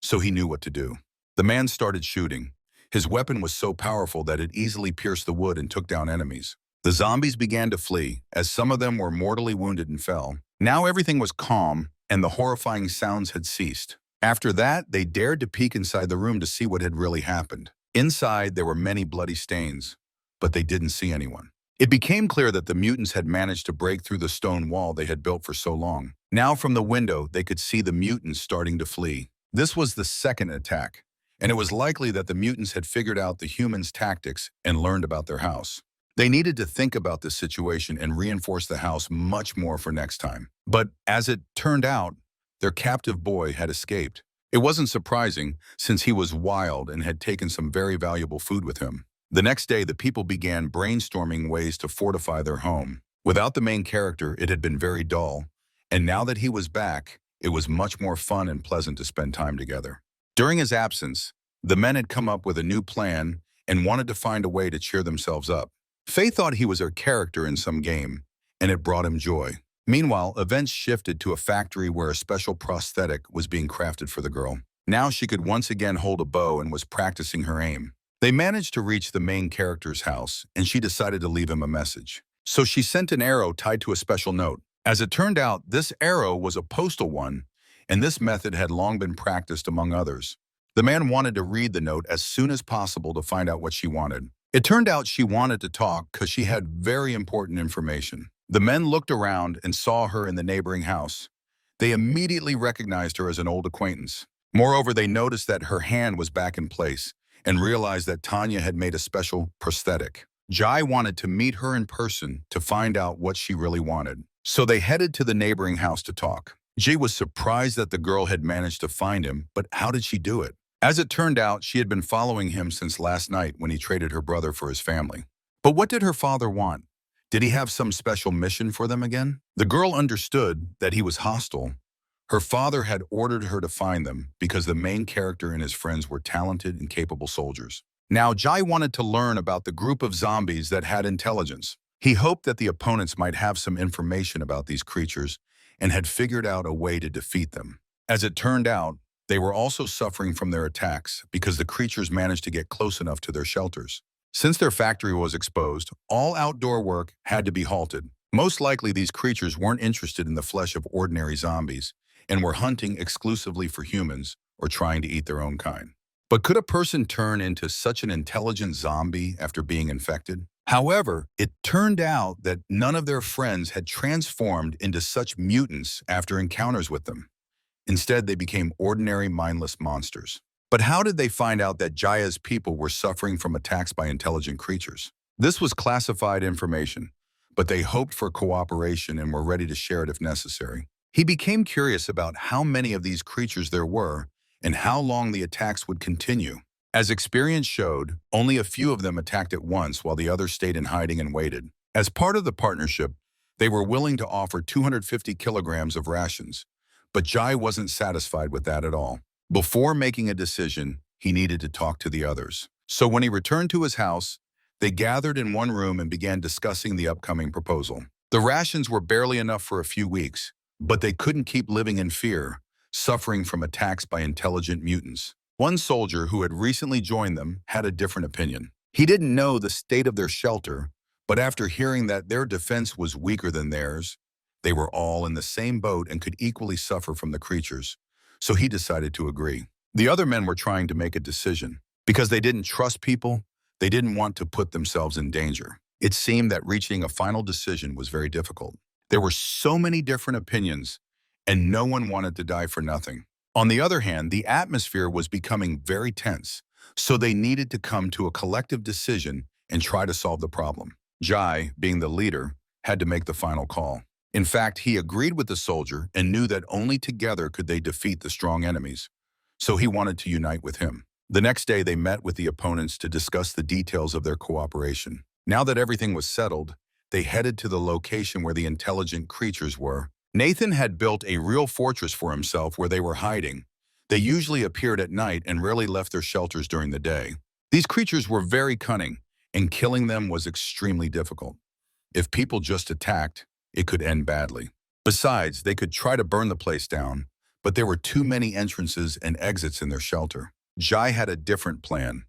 so he knew what to do. The man started shooting. His weapon was so powerful that it easily pierced the wood and took down enemies. The zombies began to flee, as some of them were mortally wounded and fell. Now everything was calm, and the horrifying sounds had ceased. After that, they dared to peek inside the room to see what had really happened. Inside, there were many bloody stains, but they didn't see anyone. It became clear that the mutants had managed to break through the stone wall they had built for so long. Now from the window, they could see the mutants starting to flee. This was the second attack, and it was likely that the mutants had figured out the humans' tactics and learned about their house. They needed to think about this situation and reinforce the house much more for next time. But as it turned out, their captive boy had escaped. It wasn't surprising, since he was wild and had taken some very valuable food with him. The next day, the people began brainstorming ways to fortify their home. Without the main character, it had been very dull, and now that he was back, it was much more fun and pleasant to spend time together. During his absence, the men had come up with a new plan and wanted to find a way to cheer themselves up. Faye thought he was her character in some game, and it brought him joy. Meanwhile, events shifted to a factory where a special prosthetic was being crafted for the girl. Now she could once again hold a bow and was practicing her aim. They managed to reach the main character's house, and she decided to leave him a message. So she sent an arrow tied to a special note. As it turned out, this arrow was a postal one, and this method had long been practiced among others. The man wanted to read the note as soon as possible to find out what she wanted. It turned out she wanted to talk because she had very important information. The men looked around and saw her in the neighboring house. They immediately recognized her as an old acquaintance. Moreover, they noticed that her hand was back in place and realized that Tanya had made a special prosthetic. Jai wanted to meet her in person to find out what she really wanted. So they headed to the neighboring house to talk. Jai was surprised that the girl had managed to find him, but how did she do it? As it turned out, she had been following him since last night when he traded her brother for his family. But what did her father want? Did he have some special mission for them again? The girl understood that he was hostile. Her father had ordered her to find them because the main character and his friends were talented and capable soldiers. Now, Jai wanted to learn about the group of zombies that had intelligence. He hoped that the opponents might have some information about these creatures and had figured out a way to defeat them. As it turned out, they were also suffering from their attacks because the creatures managed to get close enough to their shelters. Since their factory was exposed, all outdoor work had to be halted. Most likely, these creatures weren't interested in the flesh of ordinary zombies and were hunting exclusively for humans or trying to eat their own kind. But could a person turn into such an intelligent zombie after being infected? However, it turned out that none of their friends had transformed into such mutants after encounters with them. Instead, they became ordinary, mindless monsters. But how did they find out that Jaya's people were suffering from attacks by intelligent creatures? This was classified information, but they hoped for cooperation and were ready to share it if necessary. He became curious about how many of these creatures there were and how long the attacks would continue. As experience showed, only a few of them attacked at once while the others stayed in hiding and waited. As part of the partnership, they were willing to offer 250 kilograms of rations, but Jai wasn't satisfied with that at all. Before making a decision, he needed to talk to the others. So when he returned to his house, they gathered in one room and began discussing the upcoming proposal. The rations were barely enough for a few weeks, but they couldn't keep living in fear, suffering from attacks by intelligent mutants. One soldier who had recently joined them had a different opinion. He didn't know the state of their shelter, but after hearing that their defense was weaker than theirs, they were all in the same boat and could equally suffer from the creatures, so he decided to agree. The other men were trying to make a decision. Because they didn't trust people, they didn't want to put themselves in danger. It seemed that reaching a final decision was very difficult. There were so many different opinions, and no one wanted to die for nothing. On the other hand, the atmosphere was becoming very tense, so they needed to come to a collective decision and try to solve the problem. Jai, being the leader, had to make the final call. In fact, he agreed with the soldier and knew that only together could they defeat the strong enemies, so he wanted to unite with him. The next day, they met with the opponents to discuss the details of their cooperation. Now that everything was settled, they headed to the location where the intelligent creatures were. Nathan had built a real fortress for himself where they were hiding. They usually appeared at night and rarely left their shelters during the day. These creatures were very cunning, and killing them was extremely difficult. If people just attacked, it could end badly. Besides, they could try to burn the place down, but there were too many entrances and exits in their shelter. Jai had a different plan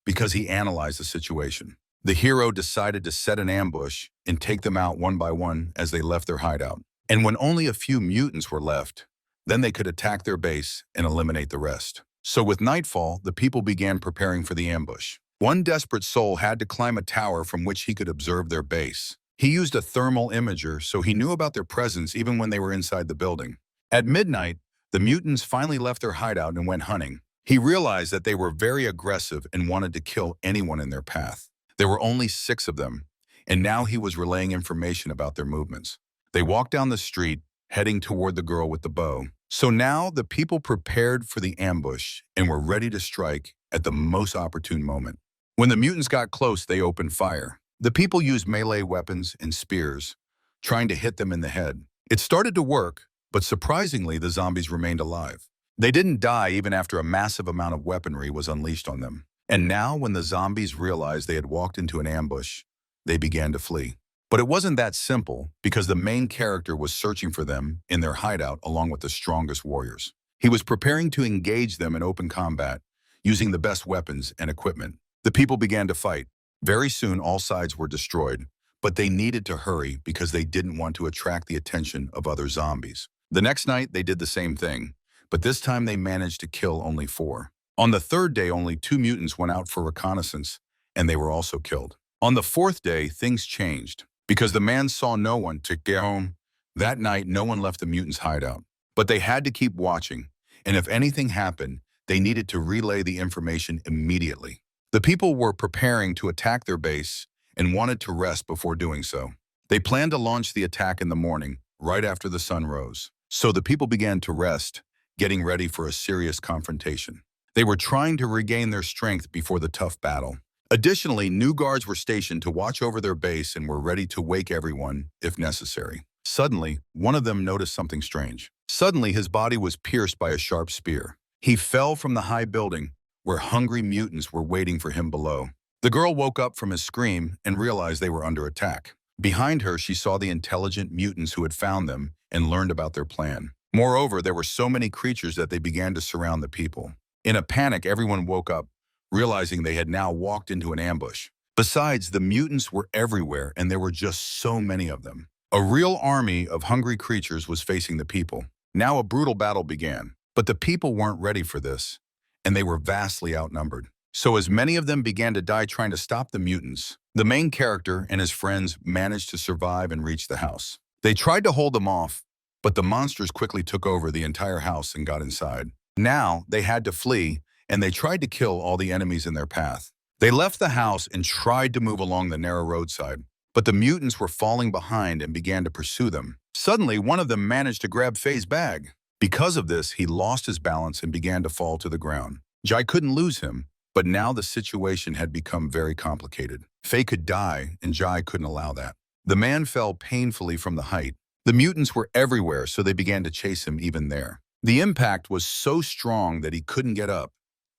because he analyzed the situation. The hero decided to set an ambush and take them out one by one as they left their hideout. And when only a few mutants were left, then they could attack their base and eliminate the rest. So with nightfall, the people began preparing for the ambush. One desperate soul had to climb a tower from which he could observe their base. He used a thermal imager, so he knew about their presence even when they were inside the building. At midnight, the mutants finally left their hideout and went hunting. He realized that they were very aggressive and wanted to kill anyone in their path. There were only 6 of them, and now he was relaying information about their movements. They walked down the street, heading toward the girl with the bow. So now the people prepared for the ambush and were ready to strike at the most opportune moment. When the mutants got close, they opened fire. The people used melee weapons and spears, trying to hit them in the head. It started to work, but surprisingly, the zombies remained alive. They didn't die even after a massive amount of weaponry was unleashed on them. And now, when the zombies realized they had walked into an ambush, they began to flee. But it wasn't that simple, because the main character was searching for them in their hideout along with the strongest warriors. He was preparing to engage them in open combat, using the best weapons and equipment. The people began to fight. Very soon, all sides were destroyed, but they needed to hurry because they didn't want to attract the attention of other zombies. The next night, they did the same thing, but this time they managed to kill only 4. On the 3rd day, only 2 mutants went out for reconnaissance, and they were also killed. On the 4th day, things changed. Because the man saw no one to get home, that night no one left the mutants' hideout. But they had to keep watching, and if anything happened, they needed to relay the information immediately. The people were preparing to attack their base and wanted to rest before doing so. They planned to launch the attack in the morning, right after the sun rose. So the people began to rest, getting ready for a serious confrontation. They were trying to regain their strength before the tough battle. Additionally, new guards were stationed to watch over their base and were ready to wake everyone if necessary. Suddenly, one of them noticed something strange. Suddenly, his body was pierced by a sharp spear. He fell from the high building, where hungry mutants were waiting for him below. The girl woke up from his scream and realized they were under attack. Behind her, she saw the intelligent mutants who had found them and learned about their plan. Moreover, there were so many creatures that they began to surround the people. In a panic, everyone woke up, realizing they had now walked into an ambush. Besides, the mutants were everywhere, and there were just so many of them. A real army of hungry creatures was facing the people. Now a brutal battle began, but the people weren't ready for this, and they were vastly outnumbered. So as many of them began to die trying to stop the mutants, the main character and his friends managed to survive and reach the house. They tried to hold them off, but the monsters quickly took over the entire house and got inside. Now they had to flee, and they tried to kill all the enemies in their path. They left the house and tried to move along the narrow roadside, but the mutants were falling behind and began to pursue them. Suddenly, one of them managed to grab Faye's bag. Because of this, he lost his balance and began to fall to the ground. Jai couldn't lose him, but now the situation had become very complicated. Faye could die, and Jai couldn't allow that. The man fell painfully from the height. The mutants were everywhere, so they began to chase him even there. The impact was so strong that he couldn't get up,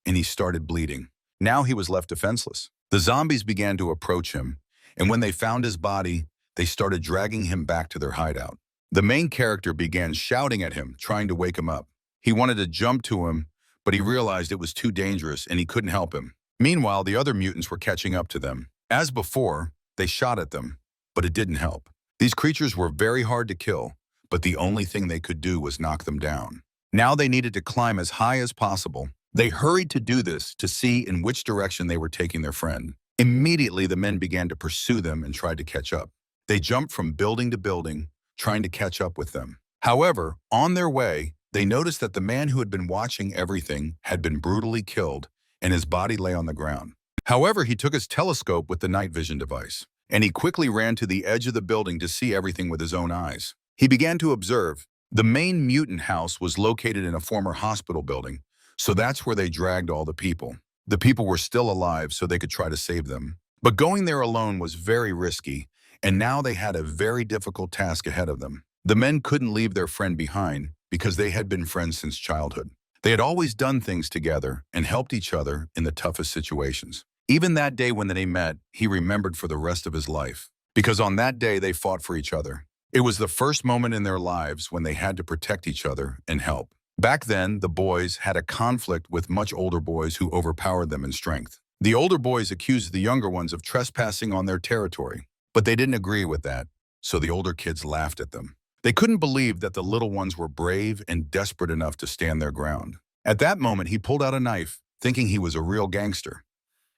and he started bleeding. Now he was left defenseless. The zombies began to approach him, and when they found his body, they started dragging him back to their hideout. The main character began shouting at him, trying to wake him up. He wanted to jump to him, but he realized it was too dangerous and he couldn't help him. Meanwhile, the other mutants were catching up to them. As before, they shot at them, but it didn't help. These creatures were very hard to kill, but the only thing they could do was knock them down. Now they needed to climb as high as possible. They hurried to do this to see in which direction they were taking their friend. Immediately, the men began to pursue them and tried to catch up. They jumped from building to building, trying to catch up with them. However, on their way, they noticed that the man who had been watching everything had been brutally killed, and his body lay on the ground. However, he took his telescope with the night vision device, and he quickly ran to the edge of the building to see everything with his own eyes. He began to observe. The main mutant house was located in a former hospital building, so that's where they dragged all the people. The people were still alive, so they could try to save them. But going there alone was very risky, and now they had a very difficult task ahead of them. The men couldn't leave their friend behind because they had been friends since childhood. They had always done things together and helped each other in the toughest situations. Even that day when they met, he remembered for the rest of his life, because on that day they fought for each other. It was the first moment in their lives when they had to protect each other and help. Back then, the boys had a conflict with much older boys who overpowered them in strength. The older boys accused the younger ones of trespassing on their territory, but they didn't agree with that, so the older kids laughed at them. They couldn't believe that the little ones were brave and desperate enough to stand their ground. At that moment, he pulled out a knife, thinking he was a real gangster.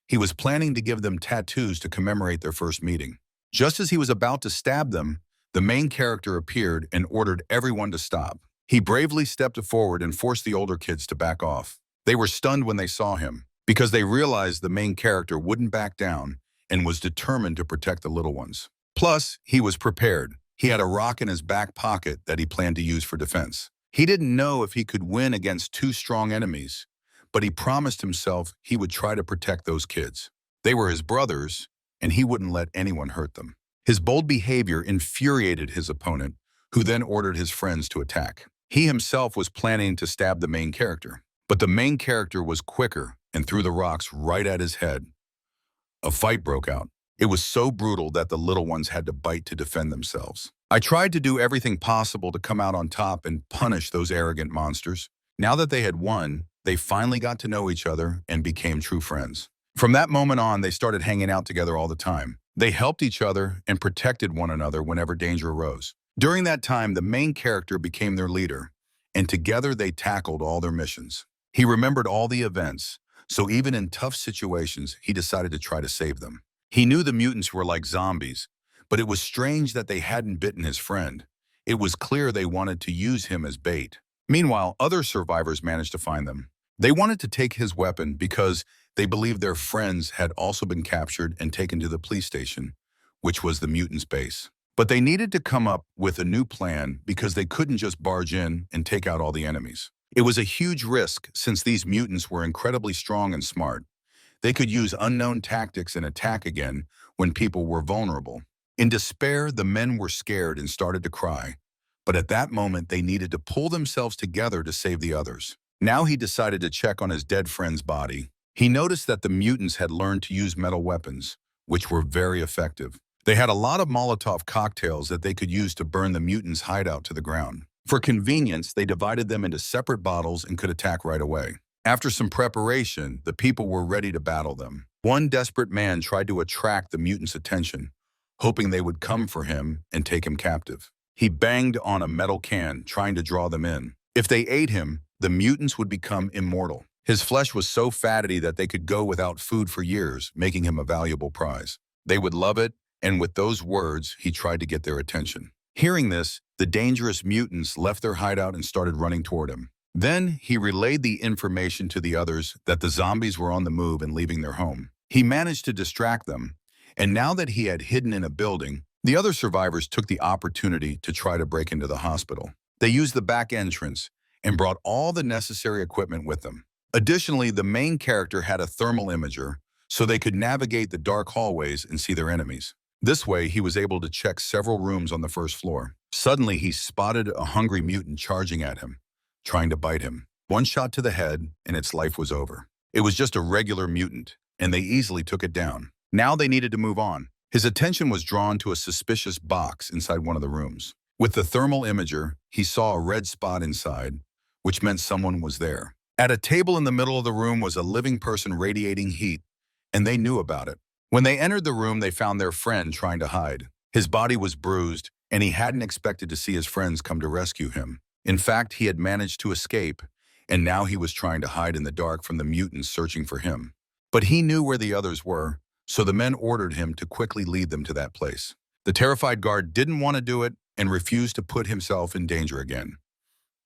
He was planning to give them tattoos to commemorate their first meeting. Just as he was about to stab them, the main character appeared and ordered everyone to stop. He bravely stepped forward and forced the older kids to back off. They were stunned when they saw him, because they realized the main character wouldn't back down and was determined to protect the little ones. Plus, he was prepared. He had a rock in his back pocket that he planned to use for defense. He didn't know if he could win against two strong enemies, but he promised himself he would try to protect those kids. They were his brothers, and he wouldn't let anyone hurt them. His bold behavior infuriated his opponent, who then ordered his friends to attack. He himself was planning to stab the main character, but the main character was quicker and threw the rocks right at his head. A fight broke out. It was so brutal that the little ones had to bite to defend themselves. I tried to do everything possible to come out on top and punish those arrogant monsters. Now that they had won, they finally got to know each other and became true friends. From that moment on, they started hanging out together all the time. They helped each other and protected one another whenever danger arose. During that time, the main character became their leader, and together they tackled all their missions. He remembered all the events, so even in tough situations, he decided to try to save them. He knew the mutants were like zombies, but it was strange that they hadn't bitten his friend. It was clear they wanted to use him as bait. Meanwhile, other survivors managed to find them. They wanted to take his weapon because they believed their friends had also been captured and taken to the police station, which was the mutants' base. But they needed to come up with a new plan because they couldn't just barge in and take out all the enemies. It was a huge risk since these mutants were incredibly strong and smart. They could use unknown tactics and attack again when people were vulnerable. In despair, the men were scared and started to cry. But at that moment, they needed to pull themselves together to save the others. Now he decided to check on his dead friend's body. He noticed that the mutants had learned to use metal weapons, which were very effective. They had a lot of Molotov cocktails that they could use to burn the mutants' hideout to the ground. For convenience, they divided them into separate bottles and could attack right away. After some preparation, the people were ready to battle them. One desperate man tried to attract the mutants' attention, hoping they would come for him and take him captive. He banged on a metal can, trying to draw them in. If they ate him, the mutants would become immortal. His flesh was so fatty that they could go without food for years, making him a valuable prize. They would love it, and with those words, he tried to get their attention. Hearing this, the dangerous mutants left their hideout and started running toward him. Then he relayed the information to the others that the zombies were on the move and leaving their home. He managed to distract them, And now that he had hidden in a building, the other survivors took the opportunity to try to break into the hospital. They used the back entrance and brought all the necessary equipment with them. Additionally, the main character had a thermal imager, so they could navigate the dark hallways and see their enemies. This way, he was able to check several rooms on the first floor. Suddenly, he spotted a hungry mutant charging at him, trying to bite him. One shot to the head, and its life was over. It was just a regular mutant, and they easily took it down. Now they needed to move on. His attention was drawn to a suspicious box inside one of the rooms. With the thermal imager, he saw a red spot inside, which meant someone was there. At a table in the middle of the room was a living person radiating heat, and they knew about it. When they entered the room, they found their friend trying to hide. His body was bruised, and he hadn't expected to see his friends come to rescue him. In fact, he had managed to escape, and now he was trying to hide in the dark from the mutants searching for him. But he knew where the others were, so the men ordered him to quickly lead them to that place. The terrified guard didn't want to do it and refused to put himself in danger again.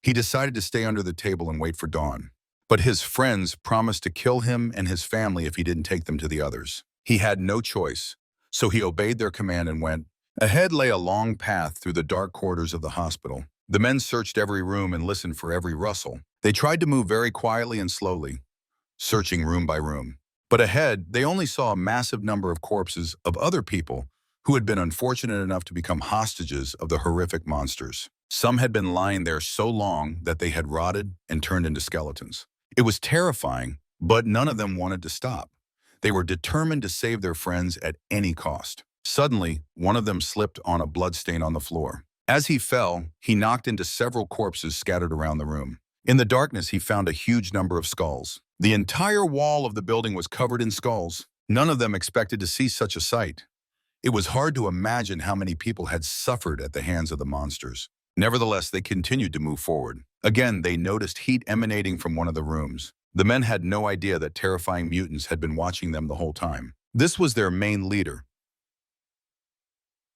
He decided to stay under the table and wait for dawn. But his friends promised to kill him and his family if he didn't take them to the others. He had no choice, so he obeyed their command and went. Ahead lay a long path through the dark corridors of the hospital. The men searched every room and listened for every rustle. They tried to move very quietly and slowly, searching room by room. But ahead, they only saw a massive number of corpses of other people who had been unfortunate enough to become hostages of the horrific monsters. Some had been lying there so long that they had rotted and turned into skeletons. It was terrifying, but none of them wanted to stop. They were determined to save their friends at any cost. Suddenly, one of them slipped on a bloodstain on the floor. As he fell, he knocked into several corpses scattered around the room. In the darkness, he found a huge number of skulls. The entire wall of the building was covered in skulls. None of them expected to see such a sight. It was hard to imagine how many people had suffered at the hands of the monsters. Nevertheless, they continued to move forward. Again, they noticed heat emanating from one of the rooms. The men had no idea that terrifying mutants had been watching them the whole time. This was their main leader,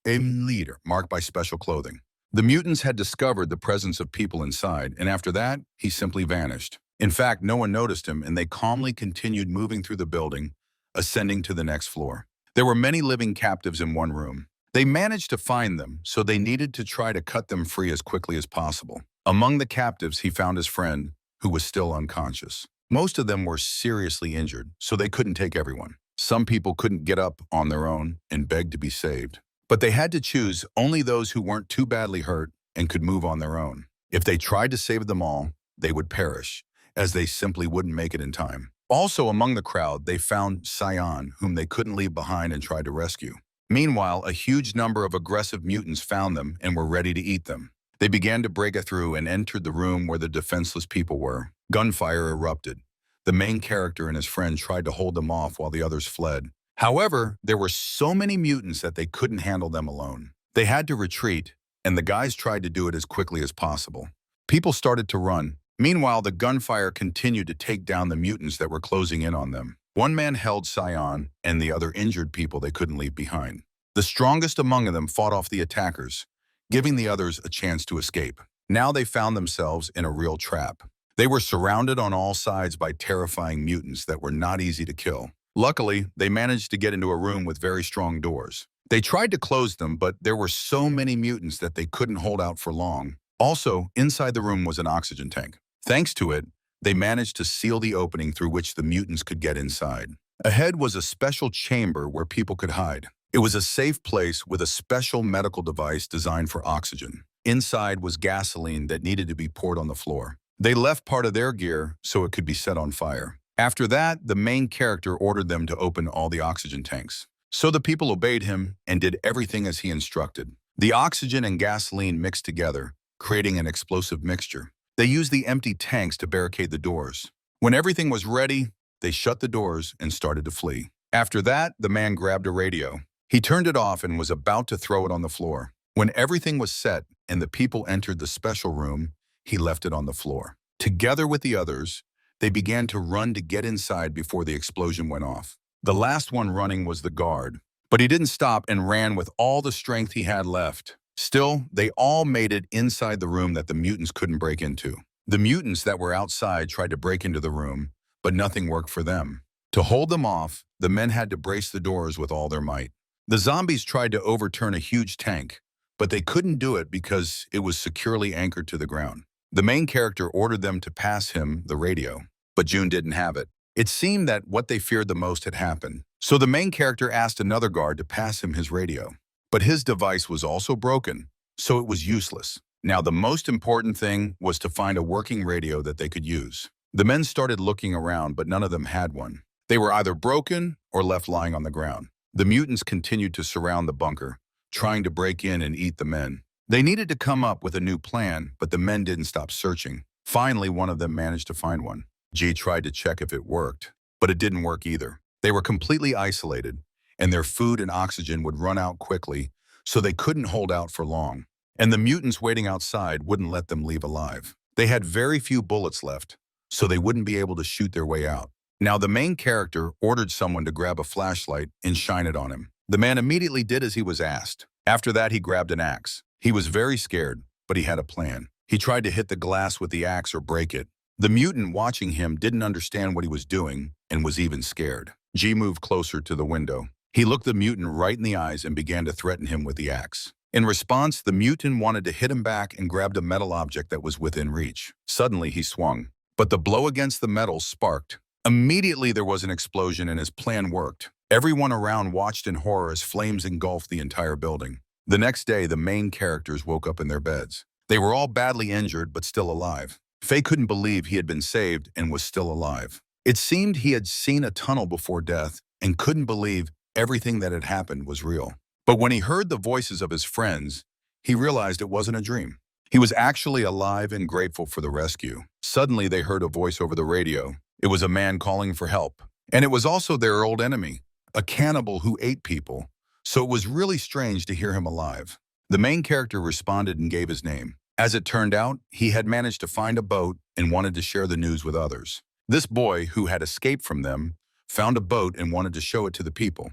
a leader marked by special clothing. The mutants had discovered the presence of people inside, and after that, he simply vanished. In fact, no one noticed him, and they calmly continued moving through the building, ascending to the next floor. There were many living captives in one room. They managed to find them, so they needed to try to cut them free as quickly as possible. Among the captives, he found his friend, who was still unconscious. Most of them were seriously injured, so they couldn't take everyone. Some people couldn't get up on their own and begged to be saved. But they had to choose only those who weren't too badly hurt and could move on their own. If they tried to save them all, they would perish, as they simply wouldn't make it in time. Also among the crowd, they found Sion, whom they couldn't leave behind and tried to rescue. Meanwhile, a huge number of aggressive mutants found them and were ready to eat them. They began to break through and entered the room where the defenseless people were. Gunfire erupted. The main character and his friend tried to hold them off while the others fled. However, there were so many mutants that they couldn't handle them alone. They had to retreat, and the guys tried to do it as quickly as possible. People started to run. Meanwhile, the gunfire continued to take down the mutants that were closing in on them. One man held Sion, and the other injured people they couldn't leave behind. The strongest among them fought off the attackers, giving the others a chance to escape. Now they found themselves in a real trap. They were surrounded on all sides by terrifying mutants that were not easy to kill. Luckily, they managed to get into a room with very strong doors. They tried to close them, but there were so many mutants that they couldn't hold out for long. Also, inside the room was an oxygen tank. Thanks to it, they managed to seal the opening through which the mutants could get inside. Ahead was a special chamber where people could hide. It was a safe place with a special medical device designed for oxygen. Inside was gasoline that needed to be poured on the floor. They left part of their gear so it could be set on fire. After that, the main character ordered them to open all the oxygen tanks. So the people obeyed him and did everything as he instructed. The oxygen and gasoline mixed together, creating an explosive mixture. They used the empty tanks to barricade the doors. When everything was ready, they shut the doors and started to flee. After that, the man grabbed a radio. He turned it off and was about to throw it on the floor. When everything was set and the people entered the special room, he left it on the floor. Together with the others, they began to run to get inside before the explosion went off. The last one running was the guard, but he didn't stop and ran with all the strength he had left. Still, they all made it inside the room that the mutants couldn't break into. The mutants that were outside tried to break into the room, but nothing worked for them. To hold them off, the men had to brace the doors with all their might. The zombies tried to overturn a huge tank, but they couldn't do it because it was securely anchored to the ground. The main character ordered them to pass him the radio, but June didn't have it. It seemed that what they feared the most had happened. So the main character asked another guard to pass him his radio. But his device was also broken, so it was useless. Now, the most important thing was to find a working radio that they could use. The men started looking around, but none of them had one. They were either broken or left lying on the ground. The mutants continued to surround the bunker, trying to break in and eat the men. They needed to come up with a new plan, but the men didn't stop searching. Finally, one of them managed to find one. G tried to check if it worked, but it didn't work either. They were completely isolated, and their food and oxygen would run out quickly, so they couldn't hold out for long. And the mutants waiting outside wouldn't let them leave alive. They had very few bullets left, so they wouldn't be able to shoot their way out. Now, the main character ordered someone to grab a flashlight and shine it on him. The man immediately did as he was asked. After that, he grabbed an axe. He was very scared, but he had a plan. He tried to hit the glass with the axe or break it. The mutant watching him didn't understand what he was doing and was even scared. G moved closer to the window. He looked the mutant right in the eyes and began to threaten him with the axe. In response, the mutant wanted to hit him back and grabbed a metal object that was within reach. Suddenly, he swung, but the blow against the metal sparked. Immediately, there was an explosion and his plan worked. Everyone around watched in horror as flames engulfed the entire building. The next day, the main characters woke up in their beds. They were all badly injured, but still alive. Faye couldn't believe he had been saved and was still alive. It seemed he had seen a tunnel before death and couldn't believe everything that had happened was real. But when he heard the voices of his friends, he realized it wasn't a dream. He was actually alive and grateful for the rescue. Suddenly, they heard a voice over the radio. It was a man calling for help. And it was also their old enemy, a cannibal who ate people. So it was really strange to hear him alive. The main character responded and gave his name. As it turned out, he had managed to find a boat and wanted to share the news with others. This boy, who had escaped from them, found a boat and wanted to show it to the people.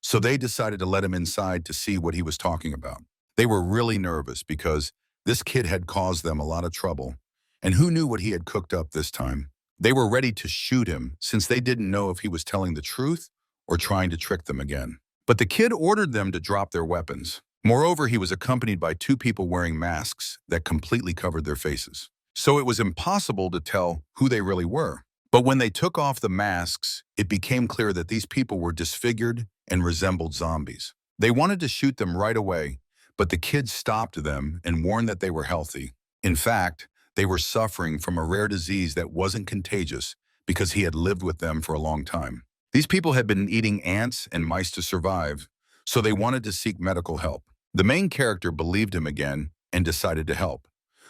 So they decided to let him inside to see what he was talking about. They were really nervous because this kid had caused them a lot of trouble. And who knew what he had cooked up this time? They were ready to shoot him since they didn't know if he was telling the truth or trying to trick them again. But the kid ordered them to drop their weapons. Moreover, he was accompanied by two people wearing masks that completely covered their faces. So it was impossible to tell who they really were. But when they took off the masks, it became clear that these people were disfigured and resembled zombies. They wanted to shoot them right away, but the kids stopped them and warned that they were healthy. In fact, they were suffering from a rare disease that wasn't contagious because he had lived with them for a long time. These people had been eating ants and mice to survive, so they wanted to seek medical help. The main character believed him again and decided to help.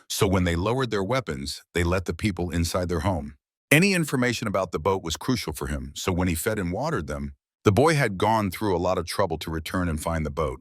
So when they lowered their weapons, they let the people inside their home. Any information about the boat was crucial for him, so when he fed and watered them, the boy had gone through a lot of trouble to return and find the boat.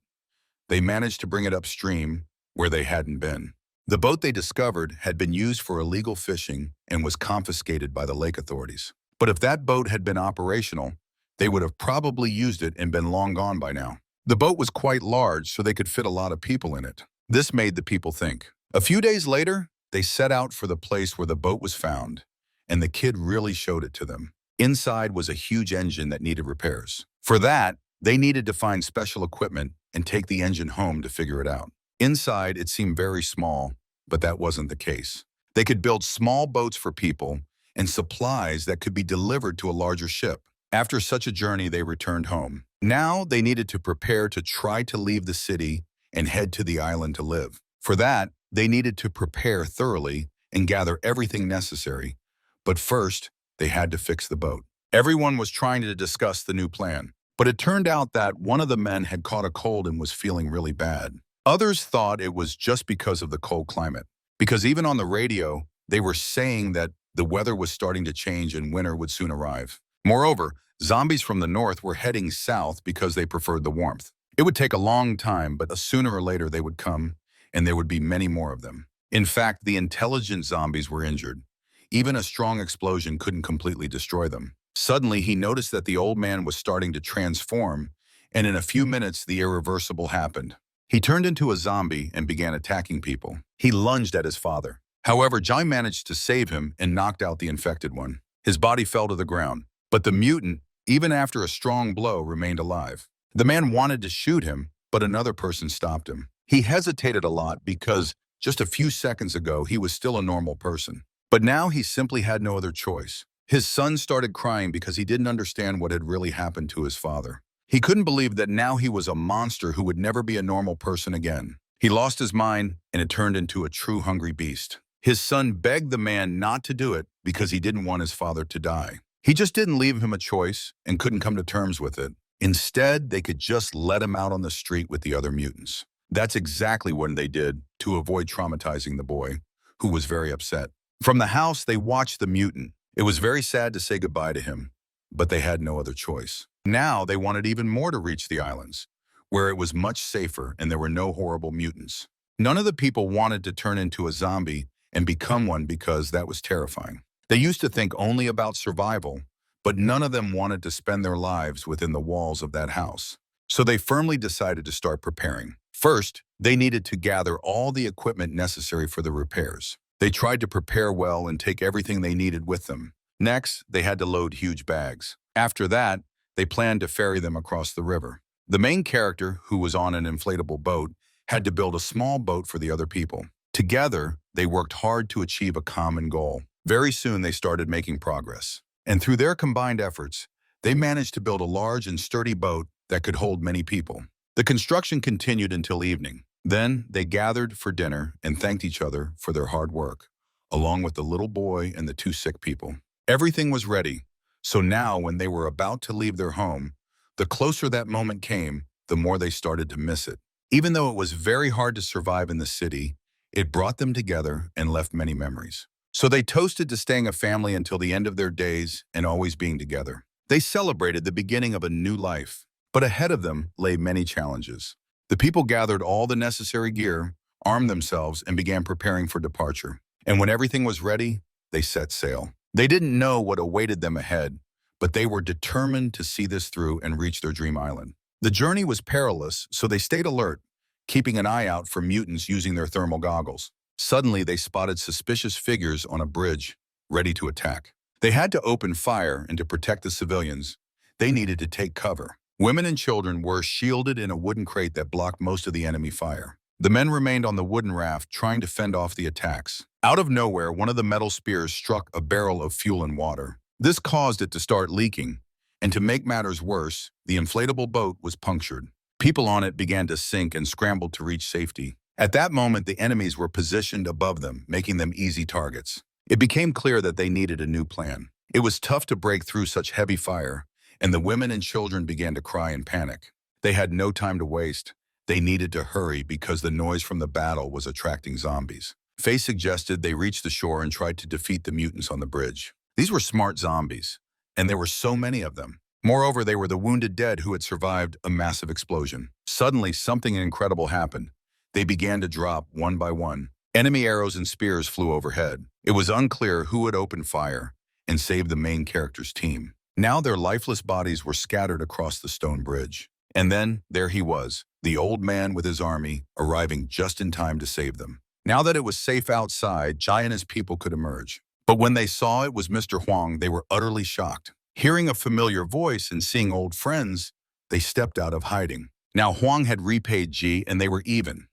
They managed to bring it upstream where they hadn't been. The boat they discovered had been used for illegal fishing and was confiscated by the lake authorities. But if that boat had been operational, they would have probably used it and been long gone by now. The boat was quite large, so they could fit a lot of people in it. This made the people think. A few days later, they set out for the place where the boat was found, and the kid really showed it to them. Inside was a huge engine that needed repairs. For that, they needed to find special equipment and take the engine home to figure it out. Inside, it seemed very small, but that wasn't the case. They could build small boats for people and supplies that could be delivered to a larger ship. After such a journey, they returned home. Now they needed to prepare to try to leave the city and head to the island to live. For that, they needed to prepare thoroughly and gather everything necessary. But first, they had to fix the boat. Everyone was trying to discuss the new plan, but it turned out that one of the men had caught a cold and was feeling really bad. Others thought it was just because of the cold climate, because even on the radio, they were saying that the weather was starting to change and winter would soon arrive. Moreover, zombies from the north were heading south because they preferred the warmth. It would take a long time, but sooner or later they would come, and there would be many more of them. In fact, the intelligent zombies were injured. Even a strong explosion couldn't completely destroy them. Suddenly, he noticed that the old man was starting to transform, and in a few minutes, the irreversible happened. He turned into a zombie and began attacking people. He lunged at his father. However, Jai managed to save him and knocked out the infected one. His body fell to the ground, but the mutant, even after a strong blow, remained alive. The man wanted to shoot him, but another person stopped him. He hesitated a lot because just a few seconds ago he was still a normal person. But now he simply had no other choice. His son started crying because he didn't understand what had really happened to his father. He couldn't believe that now he was a monster who would never be a normal person again. He lost his mind and it turned into a true hungry beast. His son begged the man not to do it because he didn't want his father to die. He just didn't leave him a choice and couldn't come to terms with it. Instead, they could just let him out on the street with the other mutants. That's exactly what they did to avoid traumatizing the boy, who was very upset. From the house, they watched the mutant. It was very sad to say goodbye to him, but they had no other choice. Now they wanted even more to reach the islands, where it was much safer and there were no horrible mutants. None of the people wanted to turn into a zombie and become one because that was terrifying. They used to think only about survival, but none of them wanted to spend their lives within the walls of that house. So they firmly decided to start preparing. First, they needed to gather all the equipment necessary for the repairs. They tried to prepare well and take everything they needed with them. Next, they had to load huge bags. After that, they planned to ferry them across the river. The main character, who was on an inflatable boat, had to build a small boat for the other people. Together, they worked hard to achieve a common goal. Very soon, they started making progress. And through their combined efforts, they managed to build a large and sturdy boat that could hold many people. The construction continued until evening. Then they gathered for dinner and thanked each other for their hard work, along with the little boy and the two sick people. Everything was ready, so now when they were about to leave their home, the closer that moment came, the more they started to miss it. Even though it was very hard to survive in the city, it brought them together and left many memories. So they toasted to staying a family until the end of their days and always being together. They celebrated the beginning of a new life, but ahead of them lay many challenges. The people gathered all the necessary gear, armed themselves, and began preparing for departure. And when everything was ready, they set sail. They didn't know what awaited them ahead, but they were determined to see this through and reach their dream island. The journey was perilous, so they stayed alert, keeping an eye out for mutants using their thermal goggles. Suddenly, they spotted suspicious figures on a bridge, ready to attack. They had to open fire, and to protect the civilians, they needed to take cover. Women and children were shielded in a wooden crate that blocked most of the enemy fire. The men remained on the wooden raft, trying to fend off the attacks. Out of nowhere, one of the metal spears struck a barrel of fuel and water. This caused it to start leaking, and to make matters worse, the inflatable boat was punctured. People on it began to sink and scrambled to reach safety. At that moment, the enemies were positioned above them, making them easy targets. It became clear that they needed a new plan. It was tough to break through such heavy fire, and the women and children began to cry in panic. They had no time to waste. They needed to hurry because the noise from the battle was attracting zombies. Faye suggested they reach the shore and tried to defeat the mutants on the bridge. These were smart zombies, and there were so many of them. Moreover, they were the wounded dead who had survived a massive explosion. Suddenly, something incredible happened. They began to drop one by one. Enemy arrows and spears flew overhead. It was unclear who would open fire and save the main character's team. Now their lifeless bodies were scattered across the stone bridge. And then, there he was, the old man with his army, arriving just in time to save them. Now that it was safe outside, Jai and his people could emerge. But when they saw it was Mr. Huang, they were utterly shocked. Hearing a familiar voice and seeing old friends, they stepped out of hiding. Now Huang had repaid Ji and they were even.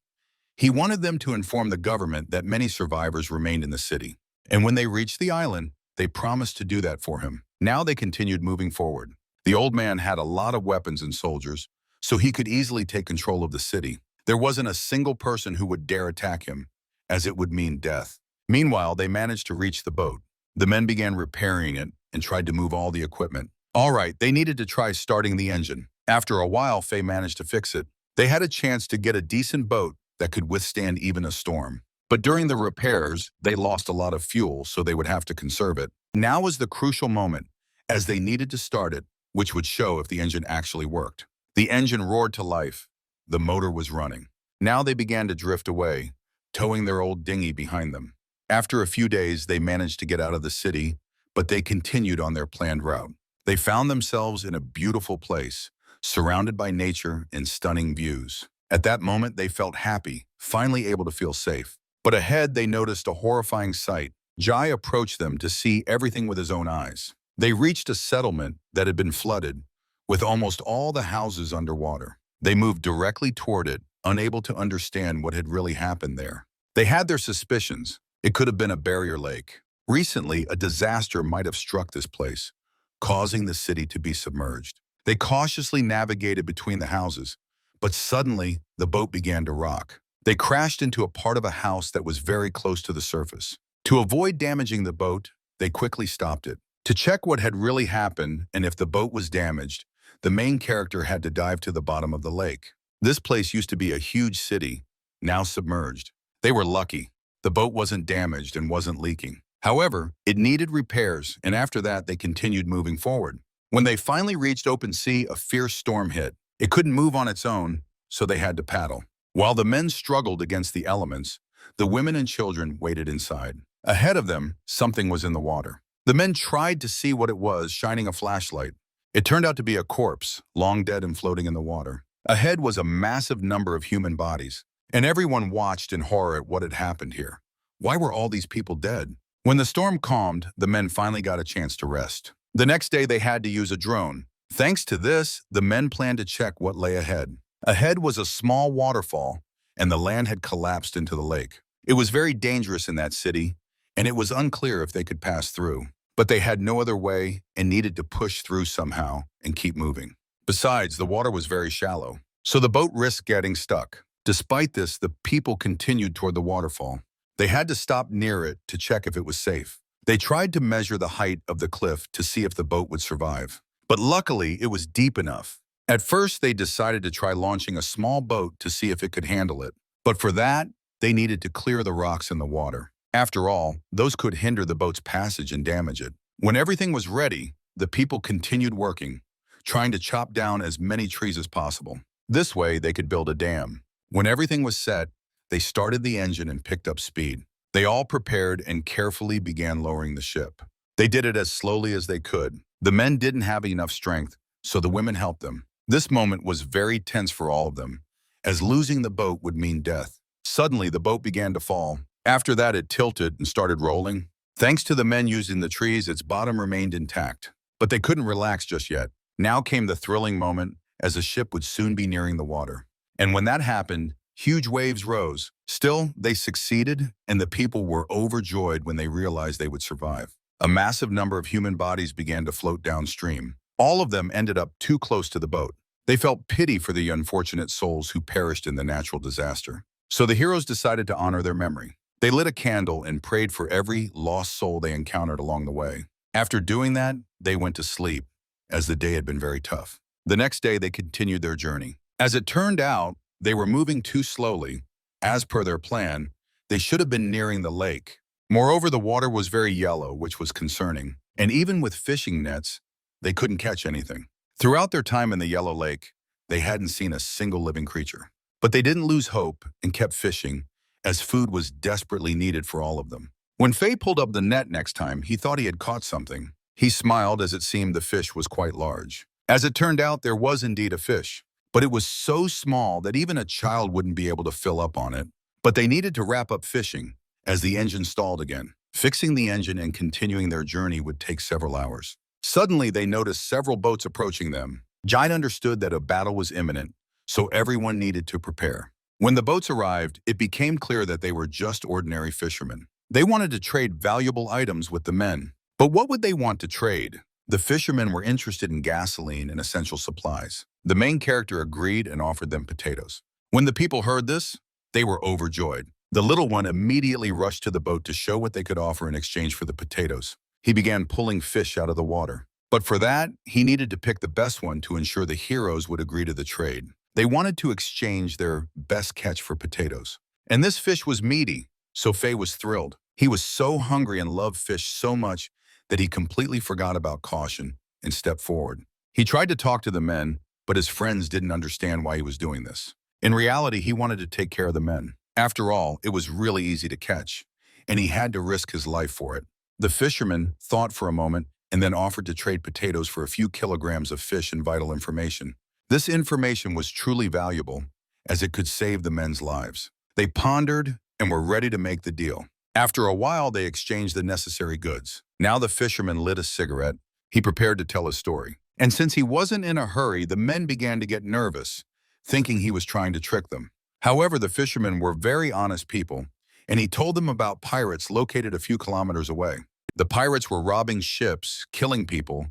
He wanted them to inform the government that many survivors remained in the city. And when they reached the island, they promised to do that for him. Now they continued moving forward. The old man had a lot of weapons and soldiers, so he could easily take control of the city. There wasn't a single person who would dare attack him, as it would mean death. Meanwhile, they managed to reach the boat. The men began repairing it and tried to move all the equipment. All right, they needed to try starting the engine. After a while, Faye managed to fix it. They had a chance to get a decent boat that could withstand even a storm. But during the repairs, they lost a lot of fuel, so they would have to conserve it. Now was the crucial moment, as they needed to start it, which would show if the engine actually worked. The engine roared to life. The motor was running. Now they began to drift away, towing their old dinghy behind them. After a few days, they managed to get out of the city, but they continued on their planned route. They found themselves in a beautiful place, surrounded by nature and stunning views. At that moment, they felt happy, finally able to feel safe. But ahead, they noticed a horrifying sight. Jai approached them to see everything with his own eyes. They reached a settlement that had been flooded, with almost all the houses underwater. They moved directly toward it, unable to understand what had really happened there. They had their suspicions. It could have been a barrier lake. Recently, a disaster might have struck this place, causing the city to be submerged. They cautiously navigated between the houses, but suddenly the boat began to rock. They crashed into a part of a house that was very close to the surface. To avoid damaging the boat, they quickly stopped it. To check what had really happened and if the boat was damaged, the main character had to dive to the bottom of the lake. This place used to be a huge city, now submerged. They were lucky. The boat wasn't damaged and wasn't leaking. However, it needed repairs, and after that, they continued moving forward. When they finally reached open sea, a fierce storm hit. It couldn't move on its own, so they had to paddle. While the men struggled against the elements, the women and children waited inside. Ahead of them, something was in the water. The men tried to see what it was, shining a flashlight. It turned out to be a corpse, long dead and floating in the water. Ahead was a massive number of human bodies, and everyone watched in horror at what had happened here. Why were all these people dead? When the storm calmed, the men finally got a chance to rest. The next day, they had to use a drone. Thanks to this, the men planned to check what lay ahead. Ahead was a small waterfall, and the land had collapsed into the lake. It was very dangerous in that city, and it was unclear if they could pass through. But they had no other way and needed to push through somehow and keep moving. Besides, the water was very shallow, so the boat risked getting stuck. Despite this, the people continued toward the waterfall. They had to stop near it to check if it was safe. They tried to measure the height of the cliff to see if the boat would survive. But luckily, it was deep enough. At first, they decided to try launching a small boat to see if it could handle it. But for that, they needed to clear the rocks in the water. After all, those could hinder the boat's passage and damage it. When everything was ready, the people continued working, trying to chop down as many trees as possible. This way, they could build a dam. When everything was set, they started the engine and picked up speed. They all prepared and carefully began lowering the ship. They did it as slowly as they could. The men didn't have enough strength, so the women helped them. This moment was very tense for all of them, as losing the boat would mean death. Suddenly, the boat began to fall. After that, it tilted and started rolling. Thanks to the men using the trees, its bottom remained intact. But they couldn't relax just yet. Now came the thrilling moment, as the ship would soon be nearing the water. And when that happened, huge waves rose. Still, they succeeded, and the people were overjoyed when they realized they would survive. A massive number of human bodies began to float downstream. All of them ended up too close to the boat. They felt pity for the unfortunate souls who perished in the natural disaster. So the heroes decided to honor their memory. They lit a candle and prayed for every lost soul they encountered along the way. After doing that, they went to sleep, as the day had been very tough. The next day, they continued their journey. As it turned out, they were moving too slowly. As per their plan, they should have been nearing the lake. Moreover, the water was very yellow, which was concerning. And even with fishing nets, they couldn't catch anything. Throughout their time in the Yellow Lake, they hadn't seen a single living creature. But they didn't lose hope and kept fishing, as food was desperately needed for all of them. When Faye pulled up the net next time, he thought he had caught something. He smiled as it seemed the fish was quite large. As it turned out, there was indeed a fish, but it was so small that even a child wouldn't be able to fill up on it. But they needed to wrap up fishing, as the engine stalled again. Fixing the engine and continuing their journey would take several hours. Suddenly, they noticed several boats approaching them. Giant understood that a battle was imminent, so everyone needed to prepare. When the boats arrived, it became clear that they were just ordinary fishermen. They wanted to trade valuable items with the men. But what would they want to trade? The fishermen were interested in gasoline and essential supplies. The main character agreed and offered them potatoes. When the people heard this, they were overjoyed. The little one immediately rushed to the boat to show what they could offer in exchange for the potatoes. He began pulling fish out of the water. But for that, he needed to pick the best one to ensure the heroes would agree to the trade. They wanted to exchange their best catch for potatoes. And this fish was meaty, so Faye was thrilled. He was so hungry and loved fish so much that he completely forgot about caution and stepped forward. He tried to talk to the men, but his friends didn't understand why he was doing this. In reality, he wanted to take care of the men. After all, it was really easy to catch, and he had to risk his life for it. The fisherman thought for a moment and then offered to trade potatoes for a few kilograms of fish and vital information. This information was truly valuable, as it could save the men's lives. They pondered and were ready to make the deal. After a while, they exchanged the necessary goods. Now the fisherman lit a cigarette. He prepared to tell his story. And since he wasn't in a hurry, the men began to get nervous, thinking he was trying to trick them. However, the fishermen were very honest people, and he told them about pirates located a few kilometers away. The pirates were robbing ships, killing people,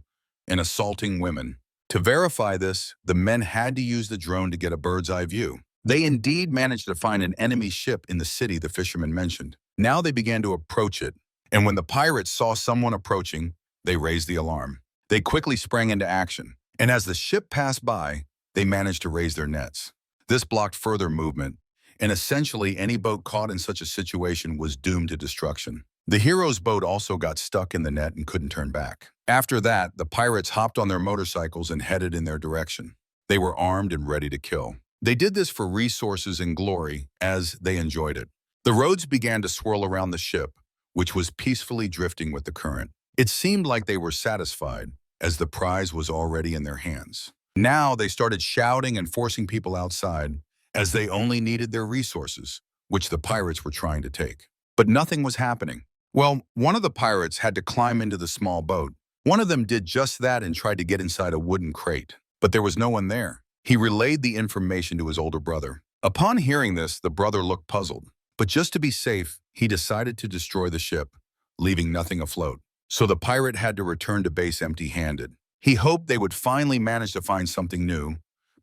and assaulting women. To verify this, the men had to use the drone to get a bird's-eye view. They indeed managed to find an enemy ship in the city the fishermen mentioned. Now they began to approach it, and when the pirates saw someone approaching, they raised the alarm. They quickly sprang into action, and as the ship passed by, they managed to raise their nets. This blocked further movement, and essentially any boat caught in such a situation was doomed to destruction. The hero's boat also got stuck in the net and couldn't turn back. After that, the pirates hopped on their motorcycles and headed in their direction. They were armed and ready to kill. They did this for resources and glory, as they enjoyed it. The roads began to swirl around the ship, which was peacefully drifting with the current. It seemed like they were satisfied, as the prize was already in their hands. Now they started shouting and forcing people outside, as they only needed their resources, which the pirates were trying to take. But nothing was happening. Well, one of the pirates had to climb into the small boat. One of them did just that and tried to get inside a wooden crate, but there was no one there. He relayed the information to his older brother. Upon hearing this, the brother looked puzzled, but just to be safe, he decided to destroy the ship, leaving nothing afloat. So the pirate had to return to base empty-handed. He hoped they would finally manage to find something new,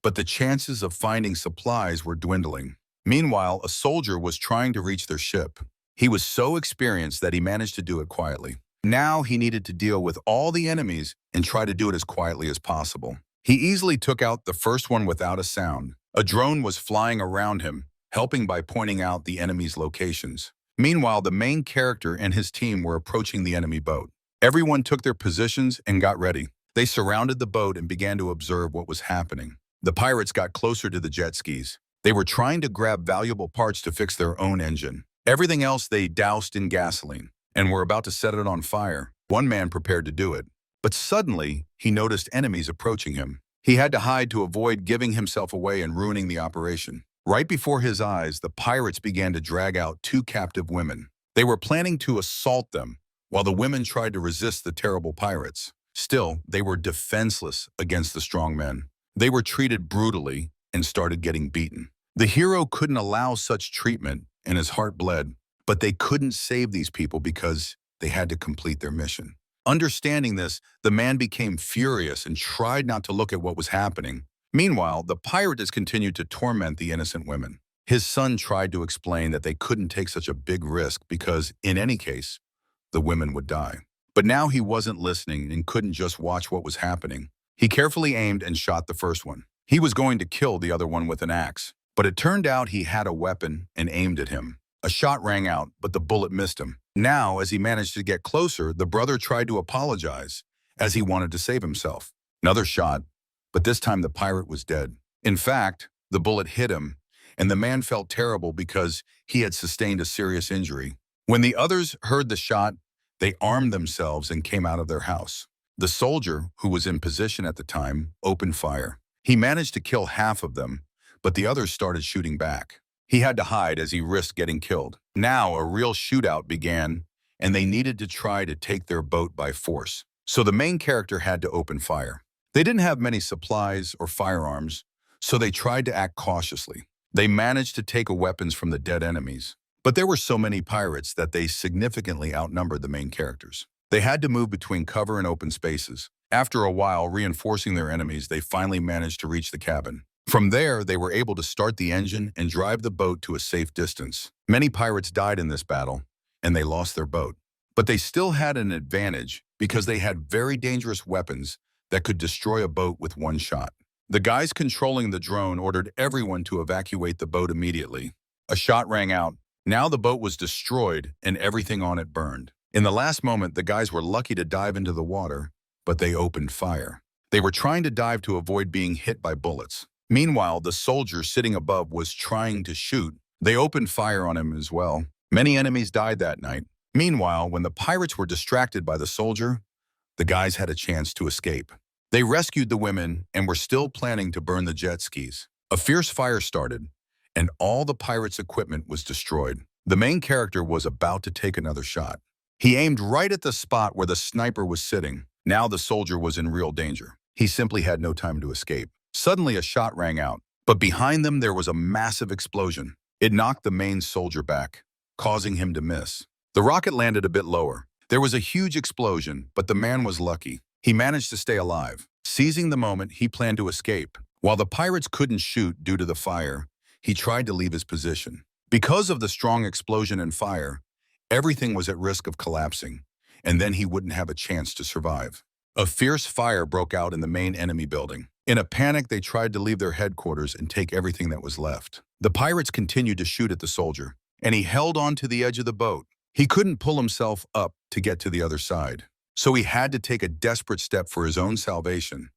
but the chances of finding supplies were dwindling. Meanwhile, a soldier was trying to reach their ship. He was so experienced that he managed to do it quietly. Now he needed to deal with all the enemies and try to do it as quietly as possible. He easily took out the first one without a sound. A drone was flying around him, helping by pointing out the enemy's locations. Meanwhile, the main character and his team were approaching the enemy boat. Everyone took their positions and got ready. They surrounded the boat and began to observe what was happening. The pirates got closer to the jet skis. They were trying to grab valuable parts to fix their own engine. Everything else they doused in gasoline and were about to set it on fire. One man prepared to do it. But suddenly, he noticed enemies approaching him. He had to hide to avoid giving himself away and ruining the operation. Right before his eyes, the pirates began to drag out two captive women. They were planning to assault them, while the women tried to resist the terrible pirates. Still, they were defenseless against the strong men. They were treated brutally and started getting beaten. The hero couldn't allow such treatment, and his heart bled, but they couldn't save these people because they had to complete their mission. Understanding this, the man became furious and tried not to look at what was happening. Meanwhile, the pirates continued to torment the innocent women. His son tried to explain that they couldn't take such a big risk because, in any case, the women would die. But now he wasn't listening and couldn't just watch what was happening. He carefully aimed and shot the first one. He was going to kill the other one with an axe, but it turned out he had a weapon and aimed at him. A shot rang out, but the bullet missed him. Now, as he managed to get closer, the brother tried to apologize, as he wanted to save himself. Another shot, but this time the pirate was dead. In fact, the bullet hit him, and the man felt terrible because he had sustained a serious injury. When the others heard the shot, they armed themselves and came out of their house. The soldier, who was in position at the time, opened fire. He managed to kill half of them, but the others started shooting back. He had to hide as he risked getting killed. Now a real shootout began, and they needed to try to take their boat by force. So the main character had to open fire. They didn't have many supplies or firearms, so they tried to act cautiously. They managed to take weapons from the dead enemies, but there were so many pirates that they significantly outnumbered the main characters. They had to move between cover and open spaces. After a while, reinforcing their enemies, they finally managed to reach the cabin. From there, they were able to start the engine and drive the boat to a safe distance. Many pirates died in this battle, and they lost their boat. But they still had an advantage because they had very dangerous weapons that could destroy a boat with one shot. The guys controlling the drone ordered everyone to evacuate the boat immediately. A shot rang out. Now the boat was destroyed and everything on it burned. In the last moment, the guys were lucky to dive into the water, but they opened fire. They were trying to dive to avoid being hit by bullets. Meanwhile, the soldier sitting above was trying to shoot. They opened fire on him as well. Many enemies died that night. Meanwhile, when the pirates were distracted by the soldier, the guys had a chance to escape. They rescued the women and were still planning to burn the jet skis. A fierce fire started, and all the pirates' equipment was destroyed. The main character was about to take another shot. He aimed right at the spot where the sniper was sitting. Now the soldier was in real danger. He simply had no time to escape. Suddenly, a shot rang out, but behind them there was a massive explosion. It knocked the main soldier back, causing him to miss. The rocket landed a bit lower. There was a huge explosion, but the man was lucky. He managed to stay alive. Seizing the moment, he planned to escape. While the pirates couldn't shoot due to the fire, he tried to leave his position. Because of the strong explosion and fire, everything was at risk of collapsing, and then he wouldn't have a chance to survive. A fierce fire broke out in the main enemy building. In a panic, they tried to leave their headquarters and take everything that was left. The pirates continued to shoot at the soldier, and he held on to the edge of the boat. He couldn't pull himself up to get to the other side, so he had to take a desperate step for his own salvation.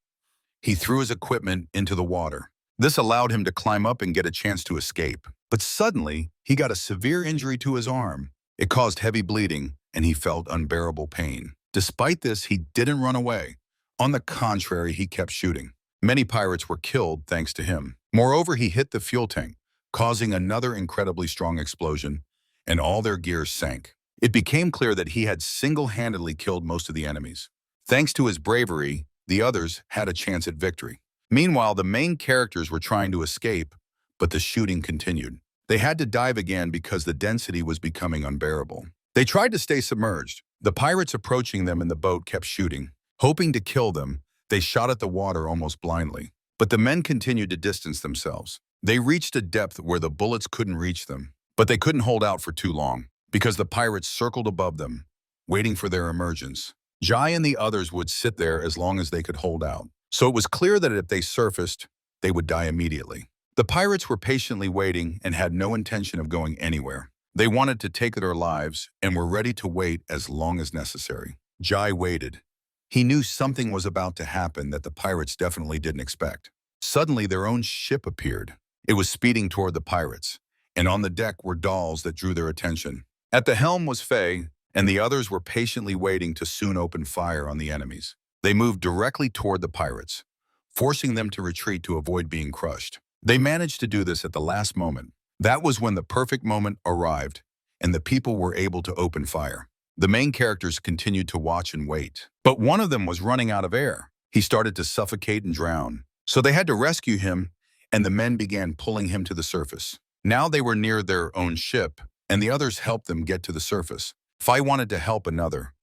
He threw his equipment into the water. This allowed him to climb up and get a chance to escape. But suddenly, he got a severe injury to his arm. It caused heavy bleeding, and he felt unbearable pain. Despite this, he didn't run away. On the contrary, he kept shooting. Many pirates were killed thanks to him. Moreover, he hit the fuel tank, causing another incredibly strong explosion, and all their gears sank. It became clear that he had single-handedly killed most of the enemies. Thanks to his bravery, the others had a chance at victory. Meanwhile, the main characters were trying to escape, but the shooting continued. They had to dive again because the density was becoming unbearable. They tried to stay submerged. The pirates approaching them in the boat kept shooting. Hoping to kill them, they shot at the water almost blindly. But the men continued to distance themselves. They reached a depth where the bullets couldn't reach them. But they couldn't hold out for too long, because the pirates circled above them, waiting for their emergence. Jai and the others would sit there as long as they could hold out. So it was clear that if they surfaced, they would die immediately. The pirates were patiently waiting and had no intention of going anywhere. They wanted to take their lives and were ready to wait as long as necessary. Jai waited. He knew something was about to happen that the pirates definitely didn't expect. Suddenly, their own ship appeared. It was speeding toward the pirates, and on the deck were dolls that drew their attention. At the helm was Faye, and the others were patiently waiting to soon open fire on the enemies. They moved directly toward the pirates, forcing them to retreat to avoid being crushed. They managed to do this at the last moment. That was when the perfect moment arrived, and the people were able to open fire. The main characters continued to watch and wait. But one of them was running out of air. He started to suffocate and drown. So they had to rescue him, and the men began pulling him to the surface. Now they were near their own ship, and the others helped them get to the surface. Fai wanted to help another,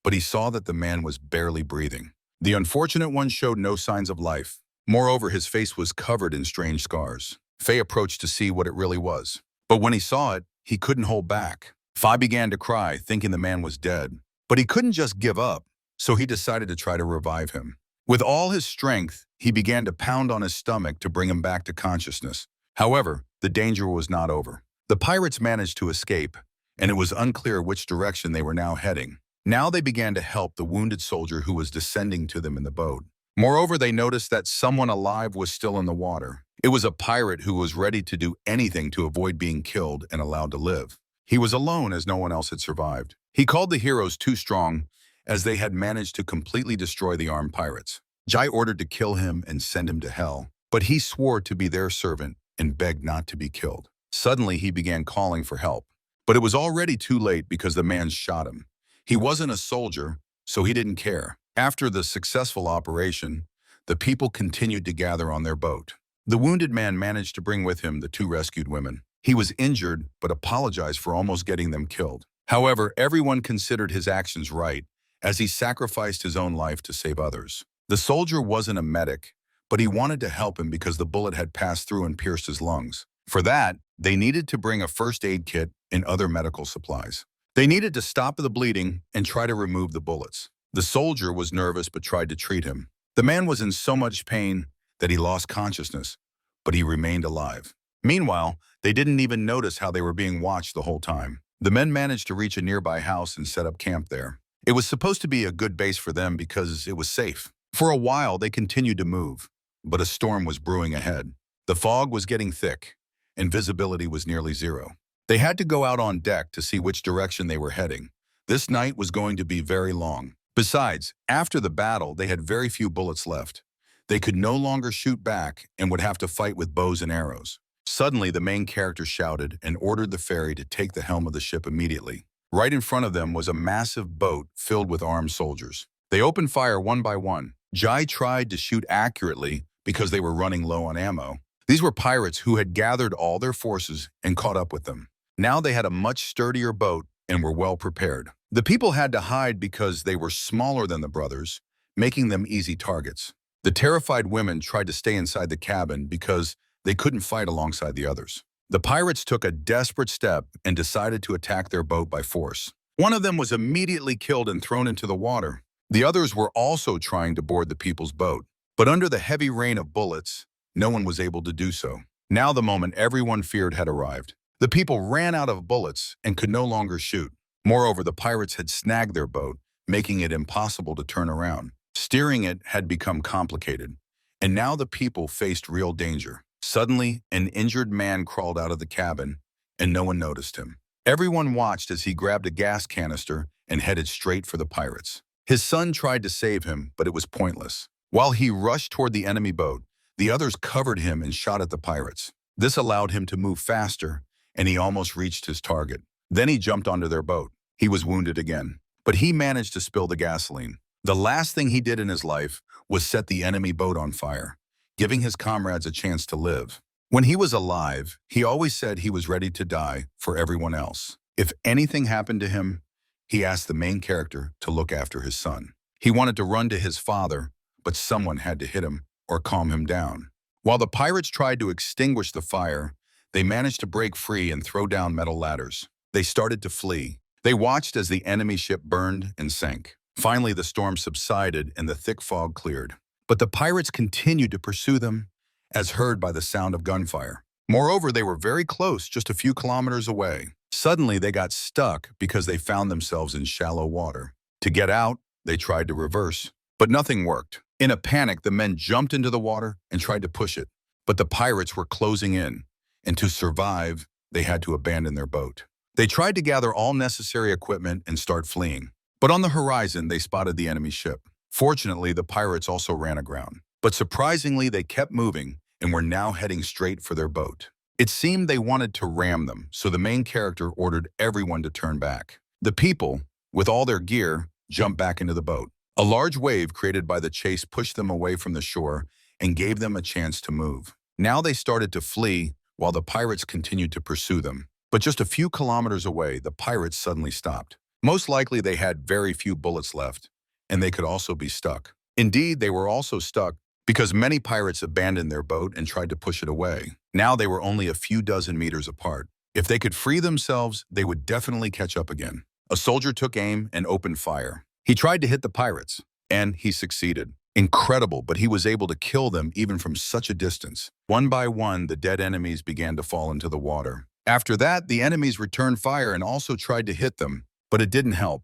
but he saw that the man was barely breathing. The unfortunate one showed no signs of life. Moreover, his face was covered in strange scars. Fei approached to see what it really was. But when he saw it, he couldn't hold back. Fai began to cry, thinking the man was dead. But he couldn't just give up, so he decided to try to revive him. With all his strength, he began to pound on his stomach to bring him back to consciousness. However, the danger was not over. The pirates managed to escape, and it was unclear which direction they were now heading. Now they began to help the wounded soldier who was descending to them in the boat. Moreover, they noticed that someone alive was still in the water. It was a pirate who was ready to do anything to avoid being killed and allowed to live. He was alone as no one else had survived. He called the heroes too strong, as they had managed to completely destroy the armed pirates. Jai ordered to kill him and send him to hell, but he swore to be their servant and begged not to be killed. Suddenly, he began calling for help, but it was already too late because the man shot him. He wasn't a soldier, so he didn't care. After the successful operation, the people continued to gather on their boat. The wounded man managed to bring with him the two rescued women. He was injured, but apologized for almost getting them killed. However, everyone considered his actions right, as he sacrificed his own life to save others. The soldier wasn't a medic, but he wanted to help him because the bullet had passed through and pierced his lungs. For that, they needed to bring a first aid kit and other medical supplies. They needed to stop the bleeding and try to remove the bullets. The soldier was nervous but tried to treat him. The man was in so much pain that he lost consciousness, but he remained alive. Meanwhile, they didn't even notice how they were being watched the whole time. The men managed to reach a nearby house and set up camp there. It was supposed to be a good base for them because it was safe. For a while, they continued to move, but a storm was brewing ahead. The fog was getting thick, and visibility was nearly zero. They had to go out on deck to see which direction they were heading. This night was going to be very long. Besides, after the battle, they had very few bullets left. They could no longer shoot back and would have to fight with bows and arrows. Suddenly, the main character shouted and ordered the ferry to take the helm of the ship immediately. Right in front of them was a massive boat filled with armed soldiers. They opened fire one by one, Jai tried to shoot accurately because they were running low on ammo. These were pirates who had gathered all their forces and caught up with them. Now they had a much sturdier boat and were well prepared. The people had to hide because they were smaller than the brothers, making them easy targets. The terrified women tried to stay inside the cabin because they couldn't fight alongside the others. The pirates took a desperate step and decided to attack their boat by force. One of them was immediately killed and thrown into the water. The others were also trying to board the people's boat, but under the heavy rain of bullets, no one was able to do so. Now the moment everyone feared had arrived. The people ran out of bullets and could no longer shoot. Moreover, the pirates had snagged their boat, making it impossible to turn around. Steering it had become complicated, and now the people faced real danger. Suddenly, an injured man crawled out of the cabin, and no one noticed him. Everyone watched as he grabbed a gas canister and headed straight for the pirates. His son tried to save him, but it was pointless. While he rushed toward the enemy boat, the others covered him and shot at the pirates. This allowed him to move faster, and he almost reached his target. Then he jumped onto their boat. He was wounded again, but he managed to spill the gasoline. The last thing he did in his life was set the enemy boat on fire, giving his comrades a chance to live. When he was alive, he always said he was ready to die for everyone else. If anything happened to him, he asked the main character to look after his son. He wanted to run to his father, but someone had to hit him or calm him down. While the pirates tried to extinguish the fire, they managed to break free and throw down metal ladders. They started to flee. They watched as the enemy ship burned and sank. Finally, the storm subsided and the thick fog cleared. But the pirates continued to pursue them, as heard by the sound of gunfire. Moreover, they were very close, just a few kilometers away. Suddenly, they got stuck because they found themselves in shallow water. To get out, they tried to reverse, but nothing worked. In a panic, the men jumped into the water and tried to push it. But the pirates were closing in, and to survive, they had to abandon their boat. They tried to gather all necessary equipment and start fleeing. But on the horizon, they spotted the enemy ship. Fortunately, the pirates also ran aground. But surprisingly, they kept moving and were now heading straight for their boat. It seemed they wanted to ram them, so the main character ordered everyone to turn back. The people, with all their gear, jumped back into the boat. A large wave created by the chase pushed them away from the shore and gave them a chance to move. Now they started to flee while the pirates continued to pursue them. But just a few kilometers away, the pirates suddenly stopped. Most likely they had very few bullets left, and they could also be stuck. Indeed, they were also stuck because many pirates abandoned their boat and tried to push it away. Now they were only a few dozen meters apart. If they could free themselves, they would definitely catch up again. A soldier took aim and opened fire. He tried to hit the pirates, and he succeeded. Incredible, but he was able to kill them even from such a distance. One by one, the dead enemies began to fall into the water. After that, the enemies returned fire and also tried to hit them, but it didn't help.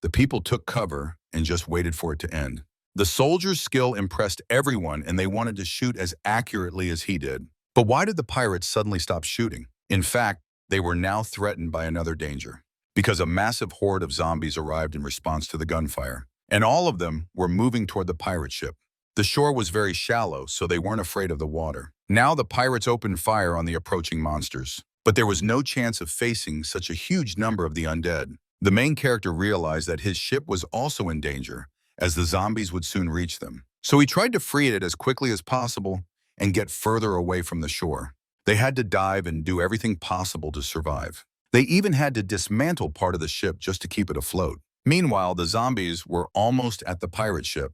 The people took cover and just waited for it to end. The soldier's skill impressed everyone, and they wanted to shoot as accurately as he did. But why did the pirates suddenly stop shooting? In fact, they were now threatened by another danger, because a massive horde of zombies arrived in response to the gunfire, and all of them were moving toward the pirate ship. The shore was very shallow, so they weren't afraid of the water. Now the pirates opened fire on the approaching monsters, but there was no chance of facing such a huge number of the undead. The main character realized that his ship was also in danger, as the zombies would soon reach them. So he tried to free it as quickly as possible and get further away from the shore. They had to dive and do everything possible to survive. They even had to dismantle part of the ship just to keep it afloat. Meanwhile, the zombies were almost at the pirate ship.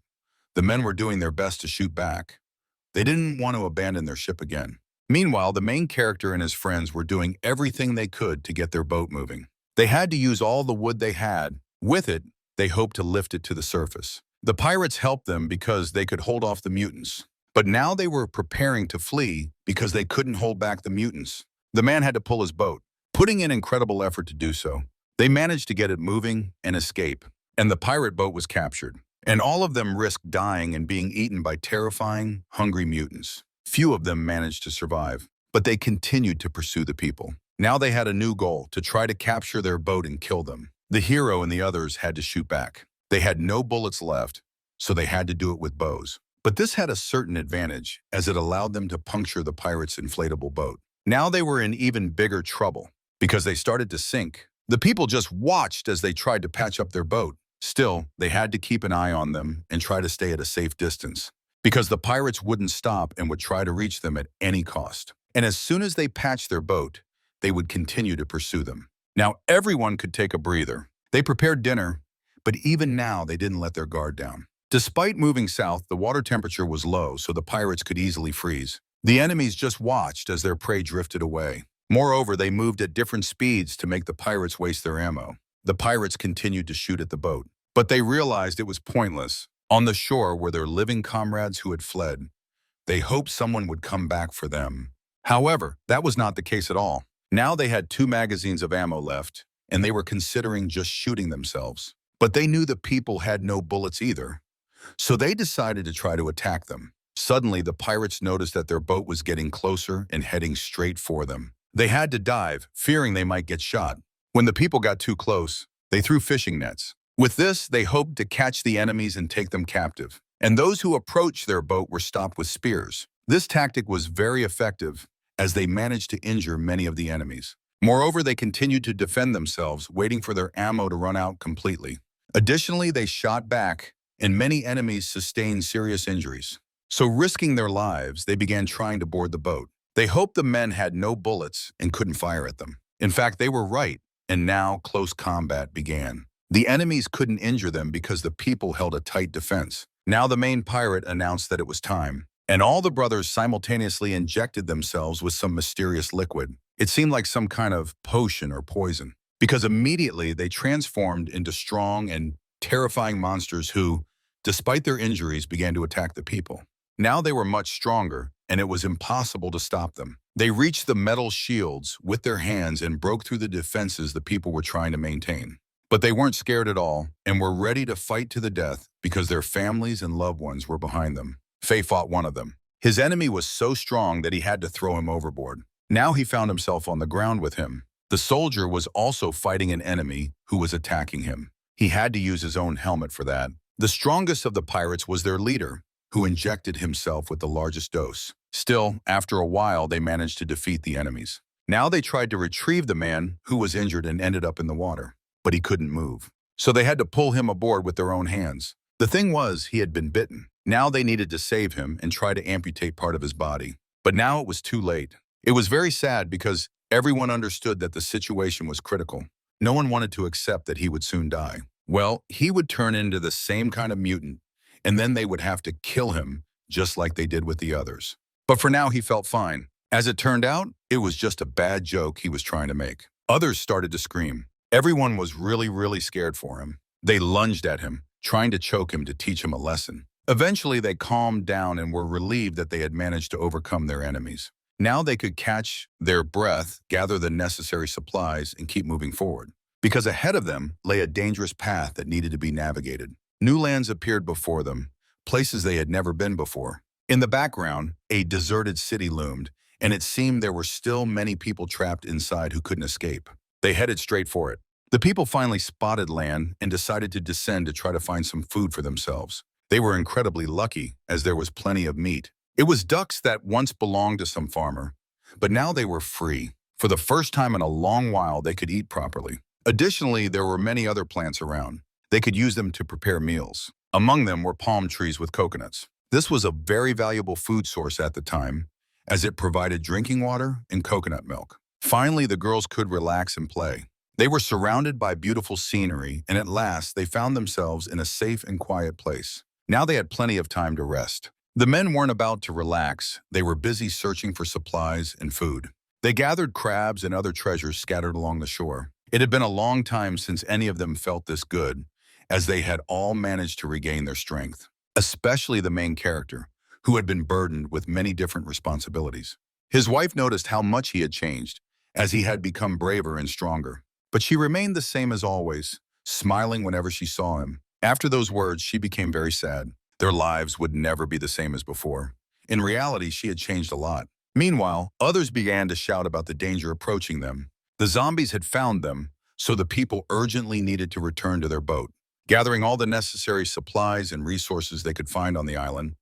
The men were doing their best to shoot back. They didn't want to abandon their ship again. Meanwhile, the main character and his friends were doing everything they could to get their boat moving. They had to use all the wood they had. With it, they hoped to lift it to the surface. The pirates helped them because they could hold off the mutants. But now they were preparing to flee because they couldn't hold back the mutants. The man had to pull his boat, putting in incredible effort to do so. They managed to get it moving and escape, and the pirate boat was captured. And all of them risked dying and being eaten by terrifying, hungry mutants. Few of them managed to survive, but they continued to pursue the people. Now they had a new goal, to try to capture their boat and kill them. The hero and the others had to shoot back. They had no bullets left, so they had to do it with bows. But this had a certain advantage, as it allowed them to puncture the pirates' inflatable boat. Now they were in even bigger trouble, because they started to sink. The people just watched as they tried to patch up their boat. Still, they had to keep an eye on them and try to stay at a safe distance, because the pirates wouldn't stop and would try to reach them at any cost. And as soon as they patched their boat, they would continue to pursue them. Now everyone could take a breather. They prepared dinner, but even now they didn't let their guard down. Despite moving south, the water temperature was low, so the pirates could easily freeze. The enemies just watched as their prey drifted away. Moreover, they moved at different speeds to make the pirates waste their ammo. The pirates continued to shoot at the boat, but they realized it was pointless. On the shore were their living comrades who had fled. They hoped someone would come back for them. However, that was not the case at all. Now they had 2 magazines of ammo left, and they were considering just shooting themselves. But they knew the people had no bullets either, so they decided to try to attack them. Suddenly, the pirates noticed that their boat was getting closer and heading straight for them. They had to dive, fearing they might get shot. When the people got too close, they threw fishing nets. With this, they hoped to catch the enemies and take them captive. And those who approached their boat were stopped with spears. This tactic was very effective, as they managed to injure many of the enemies. Moreover, they continued to defend themselves, waiting for their ammo to run out completely. Additionally, they shot back, and many enemies sustained serious injuries. So risking their lives, they began trying to board the boat. They hoped the men had no bullets and couldn't fire at them. In fact, they were right, and now close combat began. The enemies couldn't injure them because the people held a tight defense. Now the main pirate announced that it was time, and all the brothers simultaneously injected themselves with some mysterious liquid. It seemed like some kind of potion or poison, because immediately they transformed into strong and terrifying monsters who, despite their injuries, began to attack the people. Now they were much stronger, and it was impossible to stop them. They reached the metal shields with their hands and broke through the defenses the people were trying to maintain. But they weren't scared at all and were ready to fight to the death because their families and loved ones were behind them. Faye fought one of them. His enemy was so strong that he had to throw him overboard. Now he found himself on the ground with him. The soldier was also fighting an enemy who was attacking him. He had to use his own helmet for that. The strongest of the pirates was their leader, who injected himself with the largest dose. Still, after a while, they managed to defeat the enemies. Now they tried to retrieve the man who was injured and ended up in the water, but he couldn't move. So they had to pull him aboard with their own hands. The thing was, he had been bitten. Now they needed to save him and try to amputate part of his body. But now it was too late. It was very sad because everyone understood that the situation was critical. No one wanted to accept that he would soon die. Well, he would turn into the same kind of mutant, and then they would have to kill him just like they did with the others. But for now, he felt fine. As it turned out, it was just a bad joke he was trying to make. Others started to scream. Everyone was really scared for him. They lunged at him, trying to choke him to teach him a lesson. Eventually, they calmed down and were relieved that they had managed to overcome their enemies. Now they could catch their breath, gather the necessary supplies, and keep moving forward. Because ahead of them lay a dangerous path that needed to be navigated. New lands appeared before them, places they had never been before. In the background, a deserted city loomed, and it seemed there were still many people trapped inside who couldn't escape. They headed straight for it. The people finally spotted land and decided to descend to try to find some food for themselves. They were incredibly lucky, as there was plenty of meat. It was ducks that once belonged to some farmer, but now they were free. For the first time in a long while, they could eat properly. Additionally, there were many other plants around. They could use them to prepare meals. Among them were palm trees with coconuts. This was a very valuable food source at the time, as it provided drinking water and coconut milk. Finally, the girls could relax and play. They were surrounded by beautiful scenery, and at last, they found themselves in a safe and quiet place. Now they had plenty of time to rest. The men weren't about to relax. They were busy searching for supplies and food. They gathered crabs and other treasures scattered along the shore. It had been a long time since any of them felt this good, as they had all managed to regain their strength, especially the main character, who had been burdened with many different responsibilities. His wife noticed how much he had changed, as he had become braver and stronger. But she remained the same as always, smiling whenever she saw him. After those words, she became very sad. Their lives would never be the same as before. In reality, she had changed a lot. Meanwhile, others began to shout about the danger approaching them. The zombies had found them, so the people urgently needed to return to their boat. Gathering all the necessary supplies and resources they could find on the island,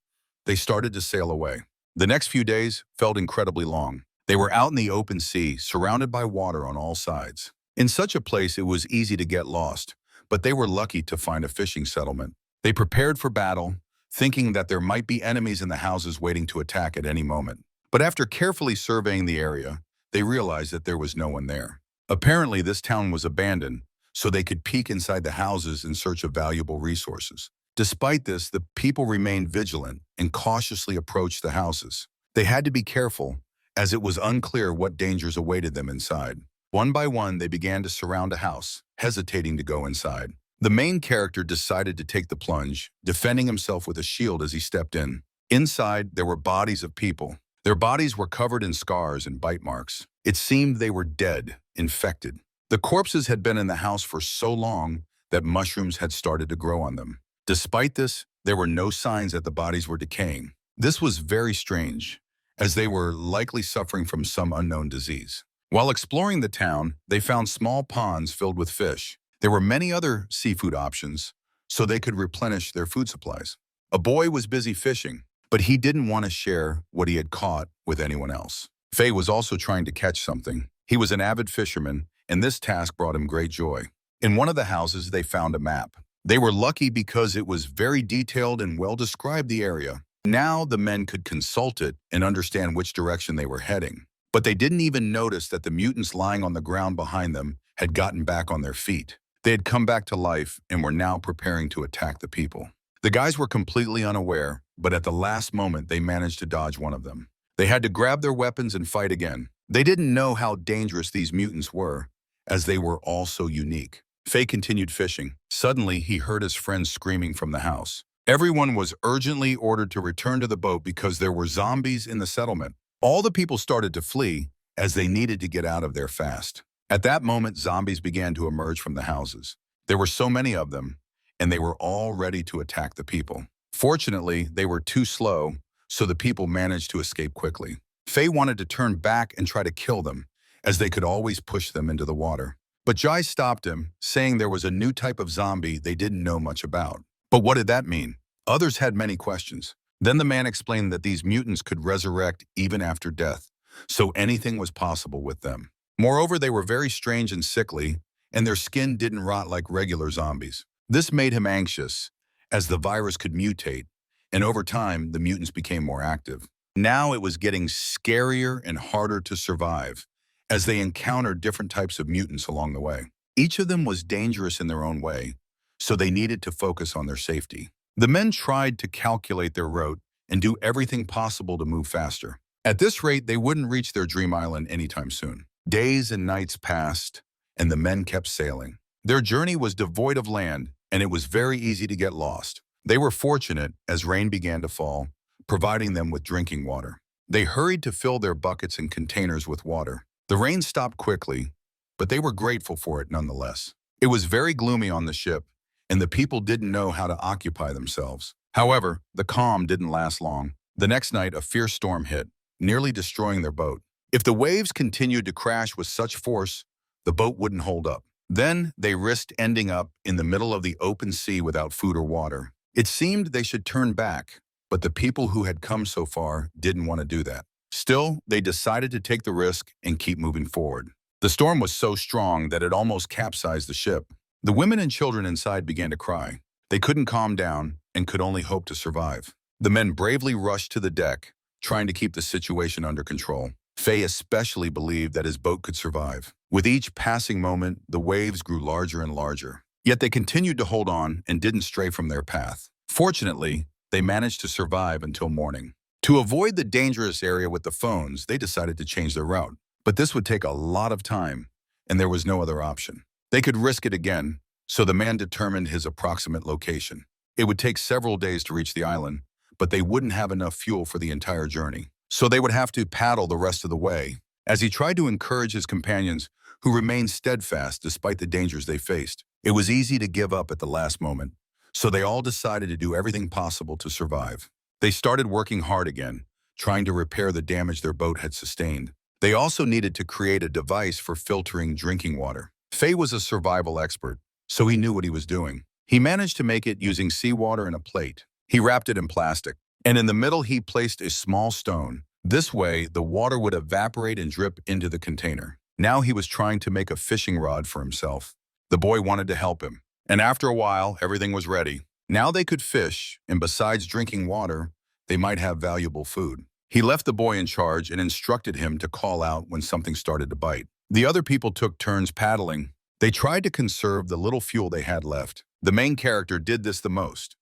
they started to sail away. The next few days felt incredibly long. They were out in the open sea, surrounded by water on all sides. In such a place, it was easy to get lost, but they were lucky to find a fishing settlement. They prepared for battle, thinking that there might be enemies in the houses waiting to attack at any moment. But after carefully surveying the area, they realized that there was no one there. Apparently, this town was abandoned, so they could peek inside the houses in search of valuable resources. Despite this, the people remained vigilant and cautiously approached the houses. They had to be careful, as it was unclear what dangers awaited them inside. One by one, they began to surround a house, hesitating to go inside. The main character decided to take the plunge, defending himself with a shield as he stepped in. Inside, there were bodies of people. Their bodies were covered in scars and bite marks. It seemed they were dead, infected. The corpses had been in the house for so long that mushrooms had started to grow on them. Despite this, there were no signs that the bodies were decaying. This was very strange, as they were likely suffering from some unknown disease. While exploring the town, they found small ponds filled with fish. There were many other seafood options, so they could replenish their food supplies. A boy was busy fishing, but he didn't want to share what he had caught with anyone else. Faye was also trying to catch something. He was an avid fisherman, and this task brought him great joy. In one of the houses, they found a map. They were lucky because it was very detailed and well described the area. Now the men could consult it and understand which direction they were heading. But they didn't even notice that the mutants lying on the ground behind them had gotten back on their feet. They had come back to life and were now preparing to attack the people. The guys were completely unaware, but at the last moment they managed to dodge one of them. They had to grab their weapons and fight again. They didn't know how dangerous these mutants were, as they were all so unique. Faye continued fishing. Suddenly, he heard his friends screaming from the house. Everyone was urgently ordered to return to the boat because there were zombies in the settlement. All the people started to flee, as they needed to get out of there fast. At that moment, zombies began to emerge from the houses. There were so many of them, and they were all ready to attack the people. Fortunately, they were too slow, so the people managed to escape quickly. Faye wanted to turn back and try to kill them, as they could always push them into the water. But Jai stopped him, saying there was a new type of zombie they didn't know much about. But what did that mean? Others had many questions. Then the man explained that these mutants could resurrect even after death, so anything was possible with them. Moreover, they were very strange and sickly, and their skin didn't rot like regular zombies. This made him anxious, as the virus could mutate, and over time, the mutants became more active. Now it was getting scarier and harder to survive, as they encountered different types of mutants along the way. Each of them was dangerous in their own way, so they needed to focus on their safety. The men tried to calculate their route and do everything possible to move faster. At this rate, they wouldn't reach their dream island anytime soon. Days and nights passed, and the men kept sailing. Their journey was devoid of land, and it was very easy to get lost. They were fortunate as rain began to fall, providing them with drinking water. They hurried to fill their buckets and containers with water. The rain stopped quickly, but they were grateful for it nonetheless. It was very gloomy on the ship, and the people didn't know how to occupy themselves. However, the calm didn't last long. The next night, a fierce storm hit, nearly destroying their boat. If the waves continued to crash with such force, the boat wouldn't hold up. Then they risked ending up in the middle of the open sea without food or water. It seemed they should turn back, but the people who had come so far didn't want to do that. Still, they decided to take the risk and keep moving forward. The storm was so strong that it almost capsized the ship. The women and children inside began to cry. They couldn't calm down and could only hope to survive. The men bravely rushed to the deck, trying to keep the situation under control. Faye especially believed that his boat could survive. With each passing moment, the waves grew larger and larger. Yet they continued to hold on and didn't stray from their path. Fortunately, they managed to survive until morning. To avoid the dangerous area with the phones, they decided to change their route. But this would take a lot of time, and there was no other option. They could risk it again, so the man determined his approximate location. It would take several days to reach the island, but they wouldn't have enough fuel for the entire journey. So they would have to paddle the rest of the way. As he tried to encourage his companions, who remained steadfast despite the dangers they faced, it was easy to give up at the last moment, so they all decided to do everything possible to survive. They started working hard again, trying to repair the damage their boat had sustained. They also needed to create a device for filtering drinking water. Faye was a survival expert, so he knew what he was doing. He managed to make it using seawater in a plate. He wrapped it in plastic, and in the middle he placed a small stone. This way, the water would evaporate and drip into the container. Now he was trying to make a fishing rod for himself. The boy wanted to help him. And after a while, everything was ready. Now they could fish, and besides drinking water, they might have valuable food. He left the boy in charge and instructed him to call out when something started to bite. The other people took turns paddling. They tried to conserve the little fuel they had left. The main character did this the most.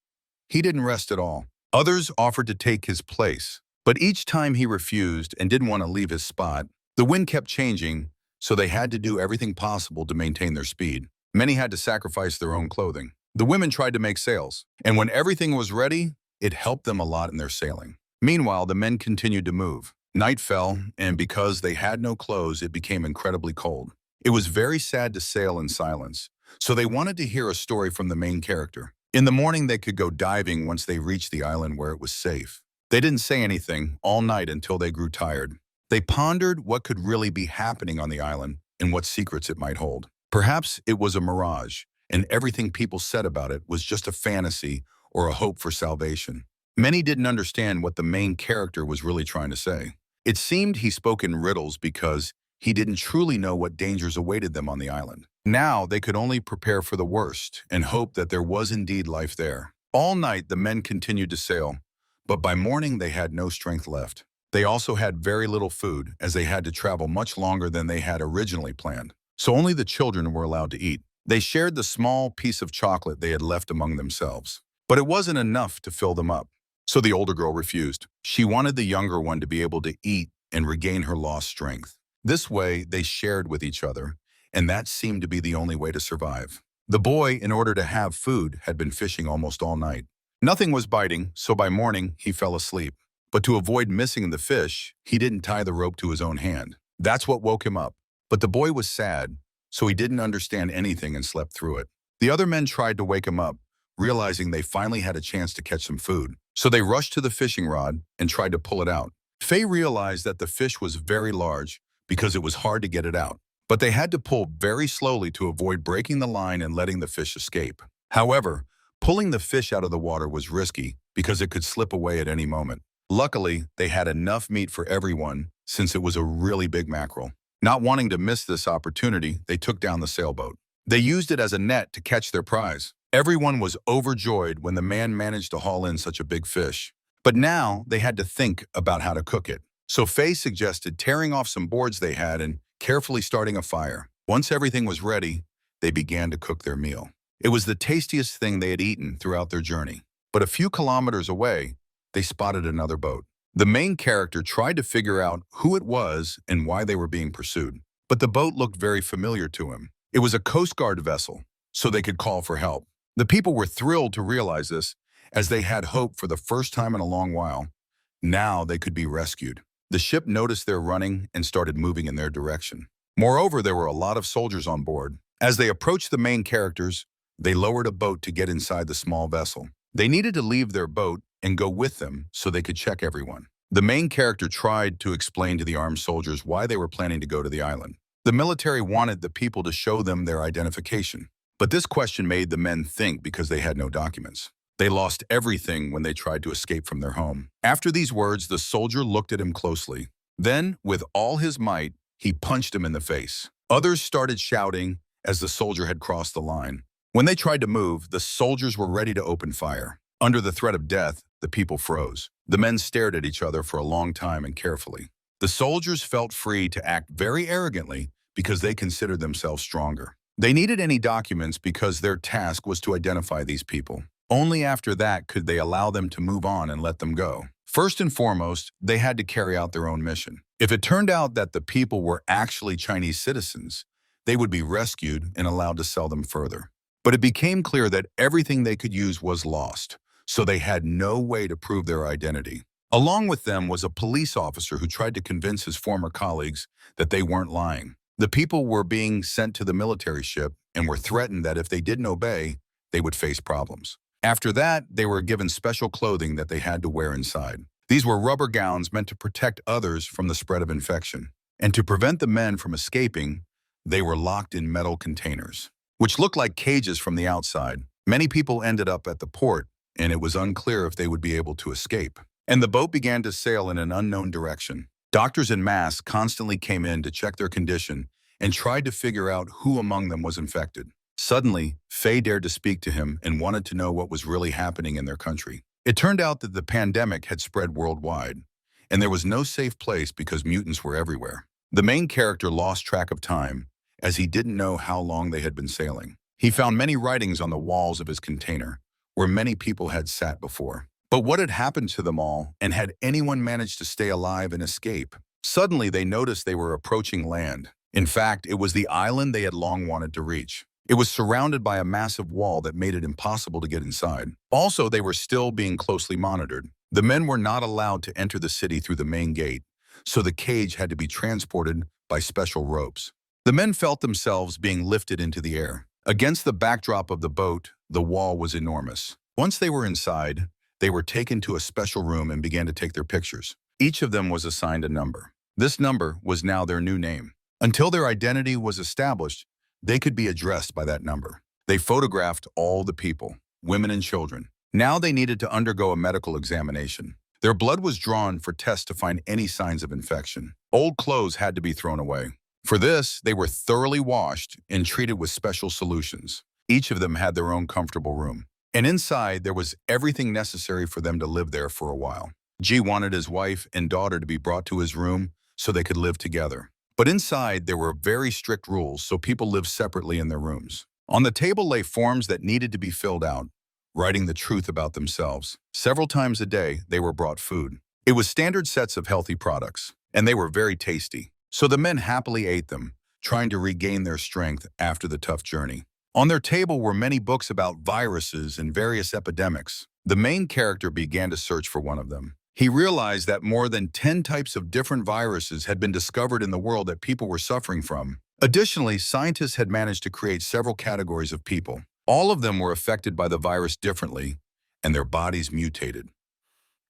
He didn't rest at all. Others offered to take his place, but each time he refused and didn't want to leave his spot. The wind kept changing, so they had to do everything possible to maintain their speed. Many had to sacrifice their own clothing. The women tried to make sails, and when everything was ready, it helped them a lot in their sailing. Meanwhile, the men continued to move. Night fell, and because they had no clothes, it became incredibly cold. It was very sad to sail in silence, so they wanted to hear a story from the main character. In the morning, they could go diving once they reached the island where it was safe. They didn't say anything all night until they grew tired. They pondered what could really be happening on the island and what secrets it might hold. Perhaps it was a mirage, and everything people said about it was just a fantasy or a hope for salvation. Many didn't understand what the main character was really trying to say. It seemed he spoke in riddles because he didn't truly know what dangers awaited them on the island. Now they could only prepare for the worst and hope that there was indeed life there. All night the men continued to sail, but by morning they had no strength left. They also had very little food as they had to travel much longer than they had originally planned. So only the children were allowed to eat. They shared the small piece of chocolate they had left among themselves. But it wasn't enough to fill them up. So the older girl refused. She wanted the younger one to be able to eat and regain her lost strength. This way, they shared with each other, and that seemed to be the only way to survive. The boy, in order to have food, had been fishing almost all night. Nothing was biting, so by morning, he fell asleep. But to avoid missing the fish, he didn't tie the rope to his own hand. That's what woke him up. But the boy was sad, so he didn't understand anything and slept through it. The other men tried to wake him up, realizing they finally had a chance to catch some food. So they rushed to the fishing rod and tried to pull it out. Faye realized that the fish was very large because it was hard to get it out. But they had to pull very slowly to avoid breaking the line and letting the fish escape. However, pulling the fish out of the water was risky because it could slip away at any moment. Luckily, they had enough meat for everyone since it was a really big mackerel. Not wanting to miss this opportunity, they took down the sailboat. They used it as a net to catch their prize. Everyone was overjoyed when the man managed to haul in such a big fish. But now they had to think about how to cook it. So Faye suggested tearing off some boards they had and carefully starting a fire. Once everything was ready, they began to cook their meal. It was the tastiest thing they had eaten throughout their journey. But a few kilometers away, they spotted another boat. The main character tried to figure out who it was and why they were being pursued. But the boat looked very familiar to him. It was a Coast Guard vessel, so they could call for help. The people were thrilled to realize this, as they had hope for the first time in a long while. Now they could be rescued. The ship noticed their running and started moving in their direction. Moreover, there were a lot of soldiers on board. As they approached the main characters, they lowered a boat to get inside the small vessel. They needed to leave their boat and go with them so they could check everyone. The main character tried to explain to the armed soldiers why they were planning to go to the island. The military wanted the people to show them their identification. But this question made the men think because they had no documents. They lost everything when they tried to escape from their home. After these words, the soldier looked at him closely. Then, with all his might, he punched him in the face. Others started shouting as the soldier had crossed the line. When they tried to move, the soldiers were ready to open fire. Under the threat of death, the people froze. The men stared at each other for a long time and carefully. The soldiers felt free to act very arrogantly because they considered themselves stronger. They needed any documents because their task was to identify these people. Only after that could they allow them to move on and let them go. First and foremost, they had to carry out their own mission. If it turned out that the people were actually Chinese citizens, they would be rescued and allowed to sell them further. But it became clear that everything they could use was lost, so they had no way to prove their identity. Along with them was a police officer who tried to convince his former colleagues that they weren't lying. The people were being sent to the military ship and were threatened that if they didn't obey, they would face problems. After that, they were given special clothing that they had to wear inside. These were rubber gowns meant to protect others from the spread of infection. And to prevent the men from escaping, they were locked in metal containers, which looked like cages from the outside. Many people ended up at the port, and it was unclear if they would be able to escape. And the boat began to sail in an unknown direction. Doctors en masse constantly came in to check their condition and tried to figure out who among them was infected. Suddenly, Faye dared to speak to him and wanted to know what was really happening in their country. It turned out that the pandemic had spread worldwide, and there was no safe place because mutants were everywhere. The main character lost track of time, as he didn't know how long they had been sailing. He found many writings on the walls of his container, where many people had sat before. But what had happened to them all, and had anyone managed to stay alive and escape? Suddenly, they noticed they were approaching land. In fact, it was the island they had long wanted to reach. It was surrounded by a massive wall that made it impossible to get inside. Also, they were still being closely monitored. The men were not allowed to enter the city through the main gate, so the cage had to be transported by special ropes. The men felt themselves being lifted into the air. Against the backdrop of the boat, the wall was enormous. Once they were inside, they were taken to a special room and began to take their pictures. Each of them was assigned a number. This number was now their new name. Until their identity was established, they could be addressed by that number. They photographed all the people, women and children. Now they needed to undergo a medical examination. Their blood was drawn for tests to find any signs of infection. Old clothes had to be thrown away. For this, they were thoroughly washed and treated with special solutions. Each of them had their own comfortable room. And inside, there was everything necessary for them to live there for a while. G wanted his wife and daughter to be brought to his room so they could live together. But inside, there were very strict rules, so people lived separately in their rooms. On the table lay forms that needed to be filled out, writing the truth about themselves. Several times a day, they were brought food. It was standard sets of healthy products, and they were very tasty. So the men happily ate them, trying to regain their strength after the tough journey. On their table were many books about viruses and various epidemics. The main character began to search for one of them. He realized that more than 10 types of different viruses had been discovered in the world that people were suffering from. Additionally, scientists had managed to create several categories of people. All of them were affected by the virus differently, and their bodies mutated.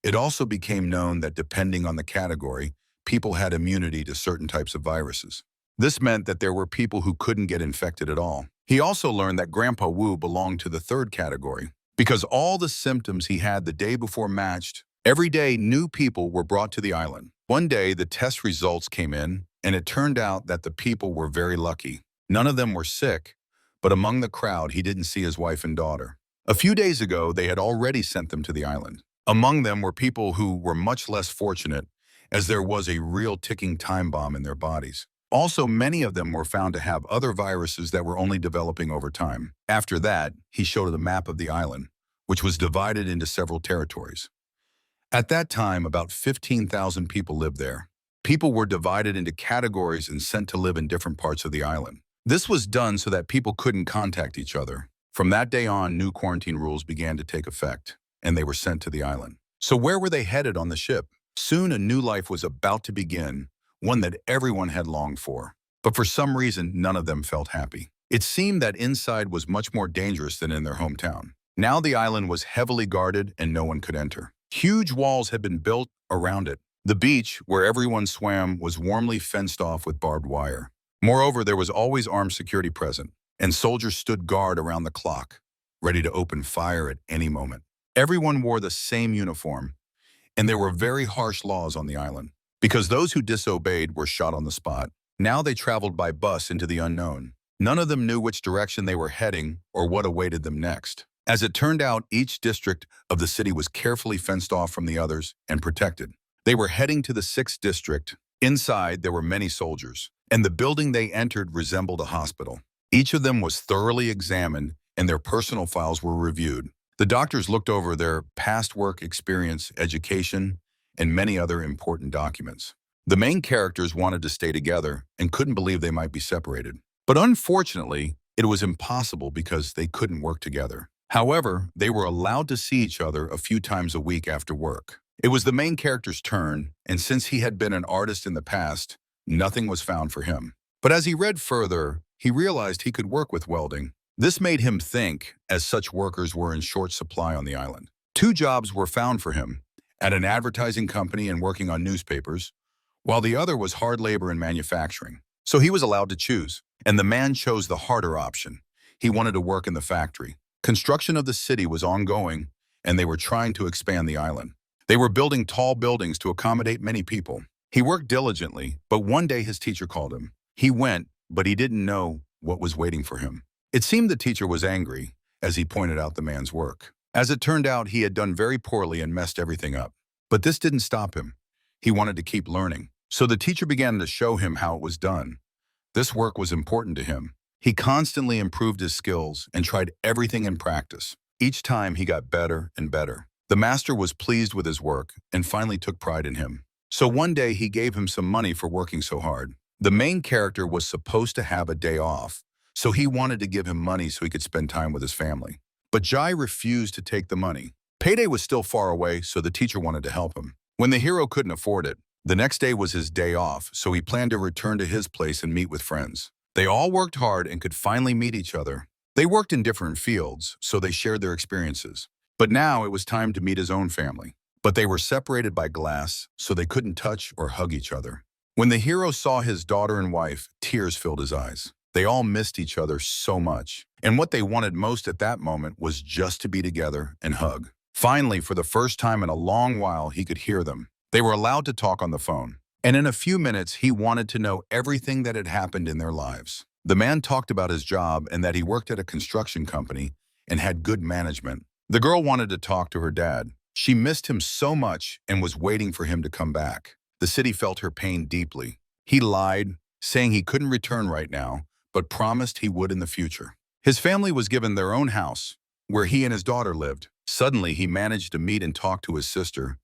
It also became known that depending on the category, people had immunity to certain types of viruses. This meant that there were people who couldn't get infected at all. He also learned that Grandpa Wu belonged to the third category. Because all the symptoms he had the day before matched, every day new people were brought to the island. One day, the test results came in, and it turned out that the people were very lucky. None of them were sick, but among the crowd, he didn't see his wife and daughter. A few days ago, they had already sent them to the island. Among them were people who were much less fortunate, as there was a real ticking time bomb in their bodies. Also, many of them were found to have other viruses that were only developing over time. After that, he showed a map of the island, which was divided into several territories. At that time, about 15,000 people lived there. People were divided into categories and sent to live in different parts of the island. This was done so that people couldn't contact each other. From that day on, new quarantine rules began to take effect, and they were sent to the island. So where were they headed on the ship? Soon a new life was about to begin, one that everyone had longed for. But for some reason, none of them felt happy. It seemed that inside was much more dangerous than in their hometown. Now the island was heavily guarded and no one could enter. Huge walls had been built around it. The beach, where everyone swam, was warmly fenced off with barbed wire. Moreover, there was always armed security present, and soldiers stood guard around the clock, ready to open fire at any moment. Everyone wore the same uniform, and there were very harsh laws on the island, because those who disobeyed were shot on the spot. Now they traveled by bus into the unknown. None of them knew which direction they were heading or what awaited them next. As it turned out, each district of the city was carefully fenced off from the others and protected. They were heading to the 6th district. Inside, there were many soldiers, and the building they entered resembled a hospital. Each of them was thoroughly examined, and their personal files were reviewed. The doctors looked over their past work experience, education, and many other important documents. The main characters wanted to stay together and couldn't believe they might be separated. But unfortunately, it was impossible because they couldn't work together. However, they were allowed to see each other a few times a week after work. It was the main character's turn, and since he had been an artist in the past, nothing was found for him. But as he read further, he realized he could work with welding. This made him think, as such workers were in short supply on the island. 2 jobs were found for him, at an advertising company and working on newspapers, while the other was hard labor in manufacturing. So he was allowed to choose, and the man chose the harder option. He wanted to work in the factory. Construction of the city was ongoing, and they were trying to expand the island. They were building tall buildings to accommodate many people. He worked diligently, but one day his teacher called him. He went, but he didn't know what was waiting for him. It seemed the teacher was angry as he pointed out the man's work. As it turned out, he had done very poorly and messed everything up. But this didn't stop him. He wanted to keep learning. So the teacher began to show him how it was done. This work was important to him. He constantly improved his skills and tried everything in practice. Each time he got better and better. The master was pleased with his work and finally took pride in him. So one day he gave him some money for working so hard. The main character was supposed to have a day off, so he wanted to give him money so he could spend time with his family. But Jai refused to take the money. Payday was still far away, so the teacher wanted to help him. When the hero couldn't afford it, the next day was his day off, so he planned to return to his place and meet with friends. They all worked hard and could finally meet each other. They worked in different fields, so they shared their experiences. But now it was time to meet his own family. But they were separated by glass, so they couldn't touch or hug each other. When the hero saw his daughter and wife, tears filled his eyes. They all missed each other so much. And what they wanted most at that moment was just to be together and hug. Finally, for the first time in a long while, he could hear them. They were allowed to talk on the phone. And in a few minutes, he wanted to know everything that had happened in their lives. The man talked about his job and that he worked at a construction company and had good management. The girl wanted to talk to her dad. She missed him so much and was waiting for him to come back. The city felt her pain deeply. He lied, saying he couldn't return right now, but promised he would in the future. His family was given their own house, where he and his daughter lived. Suddenly, he managed to meet and talk to his sister,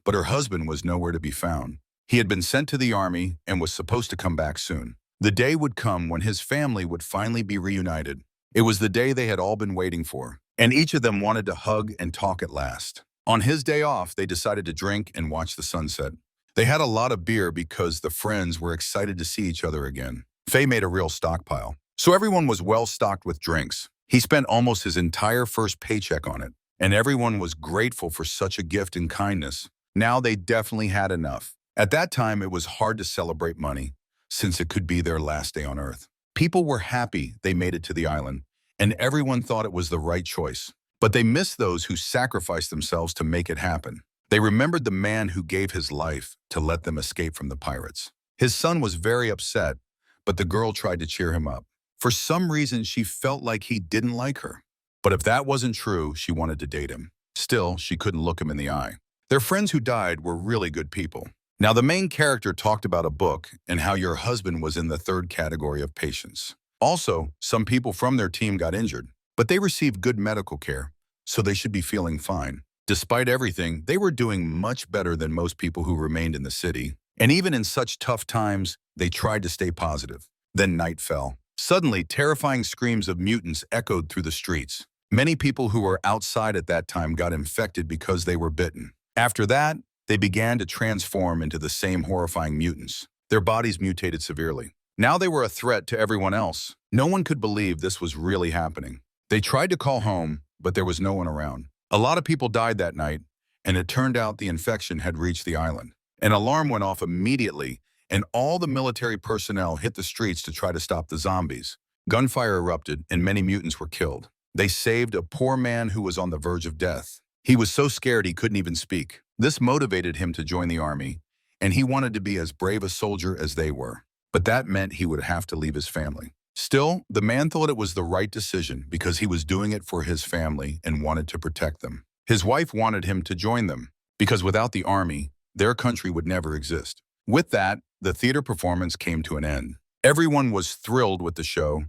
but her husband was nowhere to be found. He had been sent to the army and was supposed to come back soon. The day would come when his family would finally be reunited. It was the day they had all been waiting for, and each of them wanted to hug and talk at last. On his day off, they decided to drink and watch the sunset. They had a lot of beer because the friends were excited to see each other again. Faye made a real stockpile, so everyone was well stocked with drinks. He spent almost his entire first paycheck on it, and everyone was grateful for such a gift and kindness. Now they definitely had enough. At that time, it was hard to celebrate money, since it could be their last day on Earth. People were happy they made it to the island, and everyone thought it was the right choice. But they missed those who sacrificed themselves to make it happen. They remembered the man who gave his life to let them escape from the pirates. His son was very upset, but the girl tried to cheer him up. For some reason, she felt like he didn't like her. But if that wasn't true, she wanted to date him. Still, she couldn't look him in the eye. Their friends who died were really good people. Now, the main character talked about a book and how your husband was in the third category of patients. Also, some people from their team got injured, but they received good medical care, so they should be feeling fine. Despite everything, they were doing much better than most people who remained in the city. And even in such tough times, they tried to stay positive. Then night fell. Suddenly, terrifying screams of mutants echoed through the streets. Many people who were outside at that time got infected because they were bitten. After that, they began to transform into the same horrifying mutants. Their bodies mutated severely. Now they were a threat to everyone else. No one could believe this was really happening. They tried to call home, but there was no one around. A lot of people died that night, and it turned out the infection had reached the island. An alarm went off immediately, and all the military personnel hit the streets to try to stop the zombies. Gunfire erupted, and many mutants were killed. They saved a poor man who was on the verge of death. He was so scared he couldn't even speak. This motivated him to join the army, and he wanted to be as brave a soldier as they were. But that meant he would have to leave his family. Still, the man thought it was the right decision because he was doing it for his family and wanted to protect them. His wife wanted him to join them because without the army, their country would never exist. With that, the theater performance came to an end. Everyone was thrilled with the show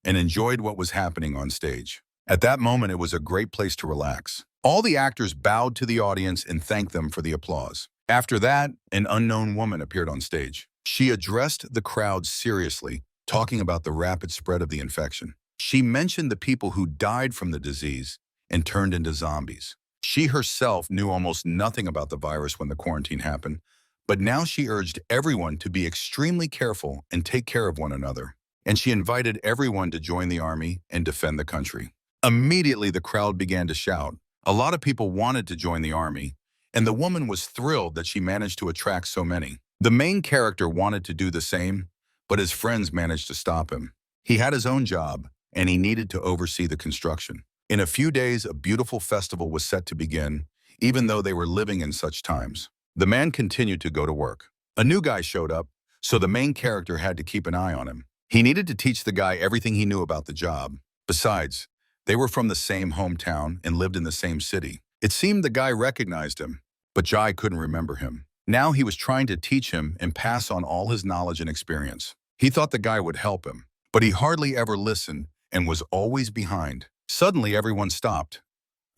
and enjoyed what was happening on stage. At that moment, it was a great place to relax. All the actors bowed to the audience and thanked them for the applause. After that, an unknown woman appeared on stage. She addressed the crowd seriously, talking about the rapid spread of the infection. She mentioned the people who died from the disease and turned into zombies. She herself knew almost nothing about the virus when the quarantine happened, but now she urged everyone to be extremely careful and take care of one another. And she invited everyone to join the army and defend the country. Immediately, the crowd began to shout. A lot of people wanted to join the army, and the woman was thrilled that she managed to attract so many. The main character wanted to do the same, but his friends managed to stop him. He had his own job, and he needed to oversee the construction. In a few days, a beautiful festival was set to begin, even though they were living in such times. The man continued to go to work. A new guy showed up, so the main character had to keep an eye on him. He needed to teach the guy everything he knew about the job. Besides, they were from the same hometown and lived in the same city. It seemed the guy recognized him, but Jai couldn't remember him. Now he was trying to teach him and pass on all his knowledge and experience. He thought the guy would help him, but he hardly ever listened and was always behind. Suddenly, everyone stopped.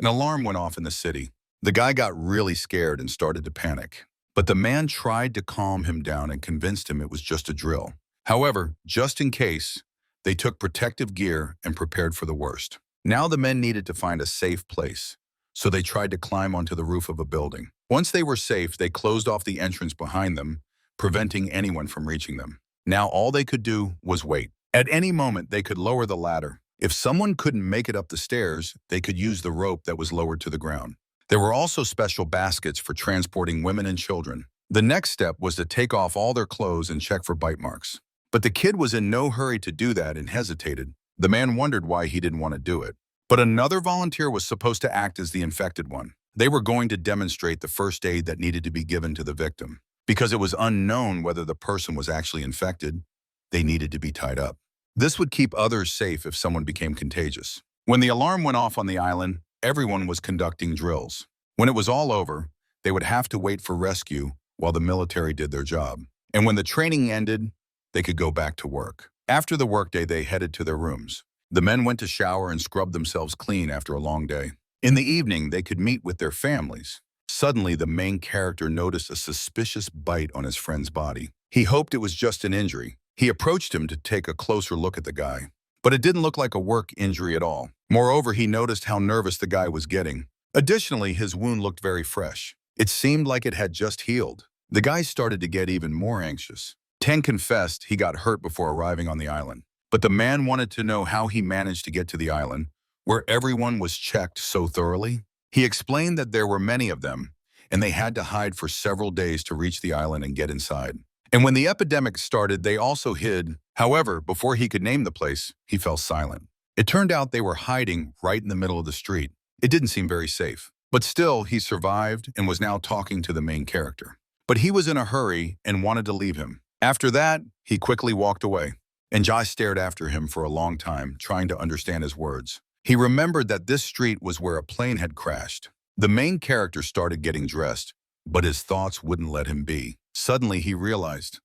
An alarm went off in the city. The guy got really scared and started to panic. But the man tried to calm him down and convinced him it was just a drill. However, just in case, they took protective gear and prepared for the worst. Now the men needed to find a safe place, so they tried to climb onto the roof of a building. Once they were safe, they closed off the entrance behind them, preventing anyone from reaching them. Now all they could do was wait. At any moment, they could lower the ladder. If someone couldn't make it up the stairs, they could use the rope that was lowered to the ground. There were also special baskets for transporting women and children. The next step was to take off all their clothes and check for bite marks. But the kid was in no hurry to do that and hesitated. The man wondered why he didn't want to do it. But another volunteer was supposed to act as the infected one. They were going to demonstrate the first aid that needed to be given to the victim. Because it was unknown whether the person was actually infected, they needed to be tied up. This would keep others safe if someone became contagious. When the alarm went off on the island, everyone was conducting drills. When it was all over, they would have to wait for rescue while the military did their job. And when the training ended, they could go back to work. After the workday, they headed to their rooms. The men went to shower and scrubbed themselves clean after a long day. In the evening, they could meet with their families. Suddenly, the main character noticed a suspicious bite on his friend's body. He hoped it was just an injury. He approached him to take a closer look at the guy. But it didn't look like a work injury at all. Moreover, he noticed how nervous the guy was getting. Additionally, his wound looked very fresh. It seemed like it had just healed. The guy started to get even more anxious. Ten confessed he got hurt before arriving on the island. But the man wanted to know how he managed to get to the island, where everyone was checked so thoroughly. He explained that there were many of them, and they had to hide for several days to reach the island and get inside. And when the epidemic started, they also hid. However, before he could name the place, he fell silent. It turned out they were hiding right in the middle of the street. It didn't seem very safe. But still, he survived and was now talking to the main character. But he was in a hurry and wanted to leave him. After that, he quickly walked away. And Jai stared after him for a long time, trying to understand his words. He remembered that this street was where a plane had crashed. The main character started getting dressed, but his thoughts wouldn't let him be. Suddenly, he realized.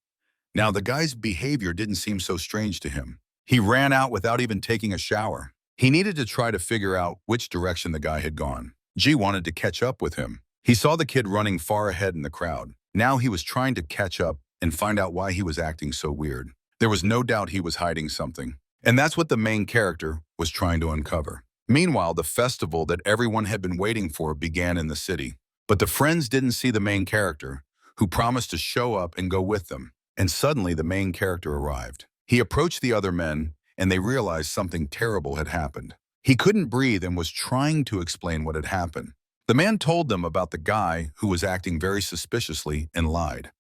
Now, the guy's behavior didn't seem so strange to him. He ran out without even taking a shower. He needed to try to figure out which direction the guy had gone. G wanted to catch up with him. He saw the kid running far ahead in the crowd. Now he was trying to catch up and find out why he was acting so weird. There was no doubt he was hiding something. And that's what the main character was trying to uncover. Meanwhile, the festival that everyone had been waiting for began in the city. But the friends didn't see the main character, who promised to show up and go with them. And suddenly the main character arrived. He approached the other men, and they realized something terrible had happened. He couldn't breathe and was trying to explain what had happened. The man told them about the guy who was acting very suspiciously and lied,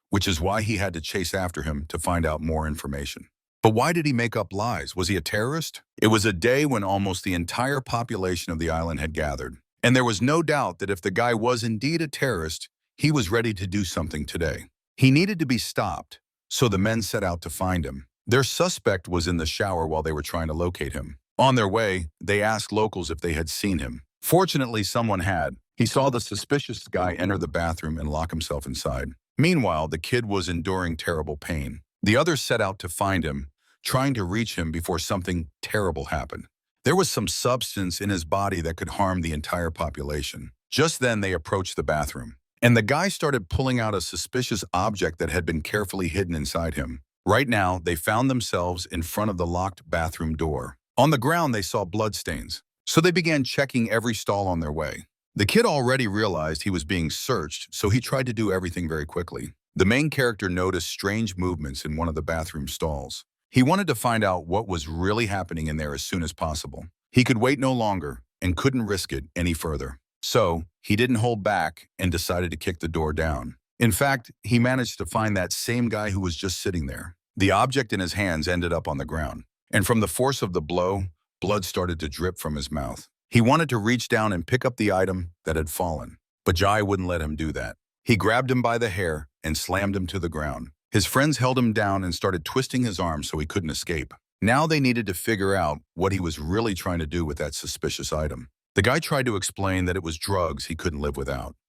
which is why he had to chase after him to find out more information. But why did he make up lies? Was he a terrorist? It was a day when almost the entire population of the island had gathered. And there was no doubt that if the guy was indeed a terrorist, he was ready to do something today. He needed to be stopped, so the men set out to find him. Their suspect was in the shower while they were trying to locate him. On their way, they asked locals if they had seen him. Fortunately, someone had. He saw the suspicious guy enter the bathroom and lock himself inside. Meanwhile, the kid was enduring terrible pain. The others set out to find him, trying to reach him before something terrible happened. There was some substance in his body that could harm the entire population. Just then, they approached the bathroom, and the guy started pulling out a suspicious object that had been carefully hidden inside him. Right now, they found themselves in front of the locked bathroom door. On the ground, they saw bloodstains, so they began checking every stall on their way. The kid already realized he was being searched, so he tried to do everything very quickly. The main character noticed strange movements in one of the bathroom stalls. He wanted to find out what was really happening in there as soon as possible. He could wait no longer and couldn't risk it any further. So, he didn't hold back and decided to kick the door down. In fact, he managed to find that same guy who was just sitting there. The object in his hands ended up on the ground, and from the force of the blow, blood started to drip from his mouth. He wanted to reach down and pick up the item that had fallen, but Jai wouldn't let him do that. He grabbed him by the hair and slammed him to the ground. His friends held him down and started twisting his arm so he couldn't escape. Now they needed to figure out what he was really trying to do with that suspicious item. The guy tried to explain that it was drugs he couldn't live without.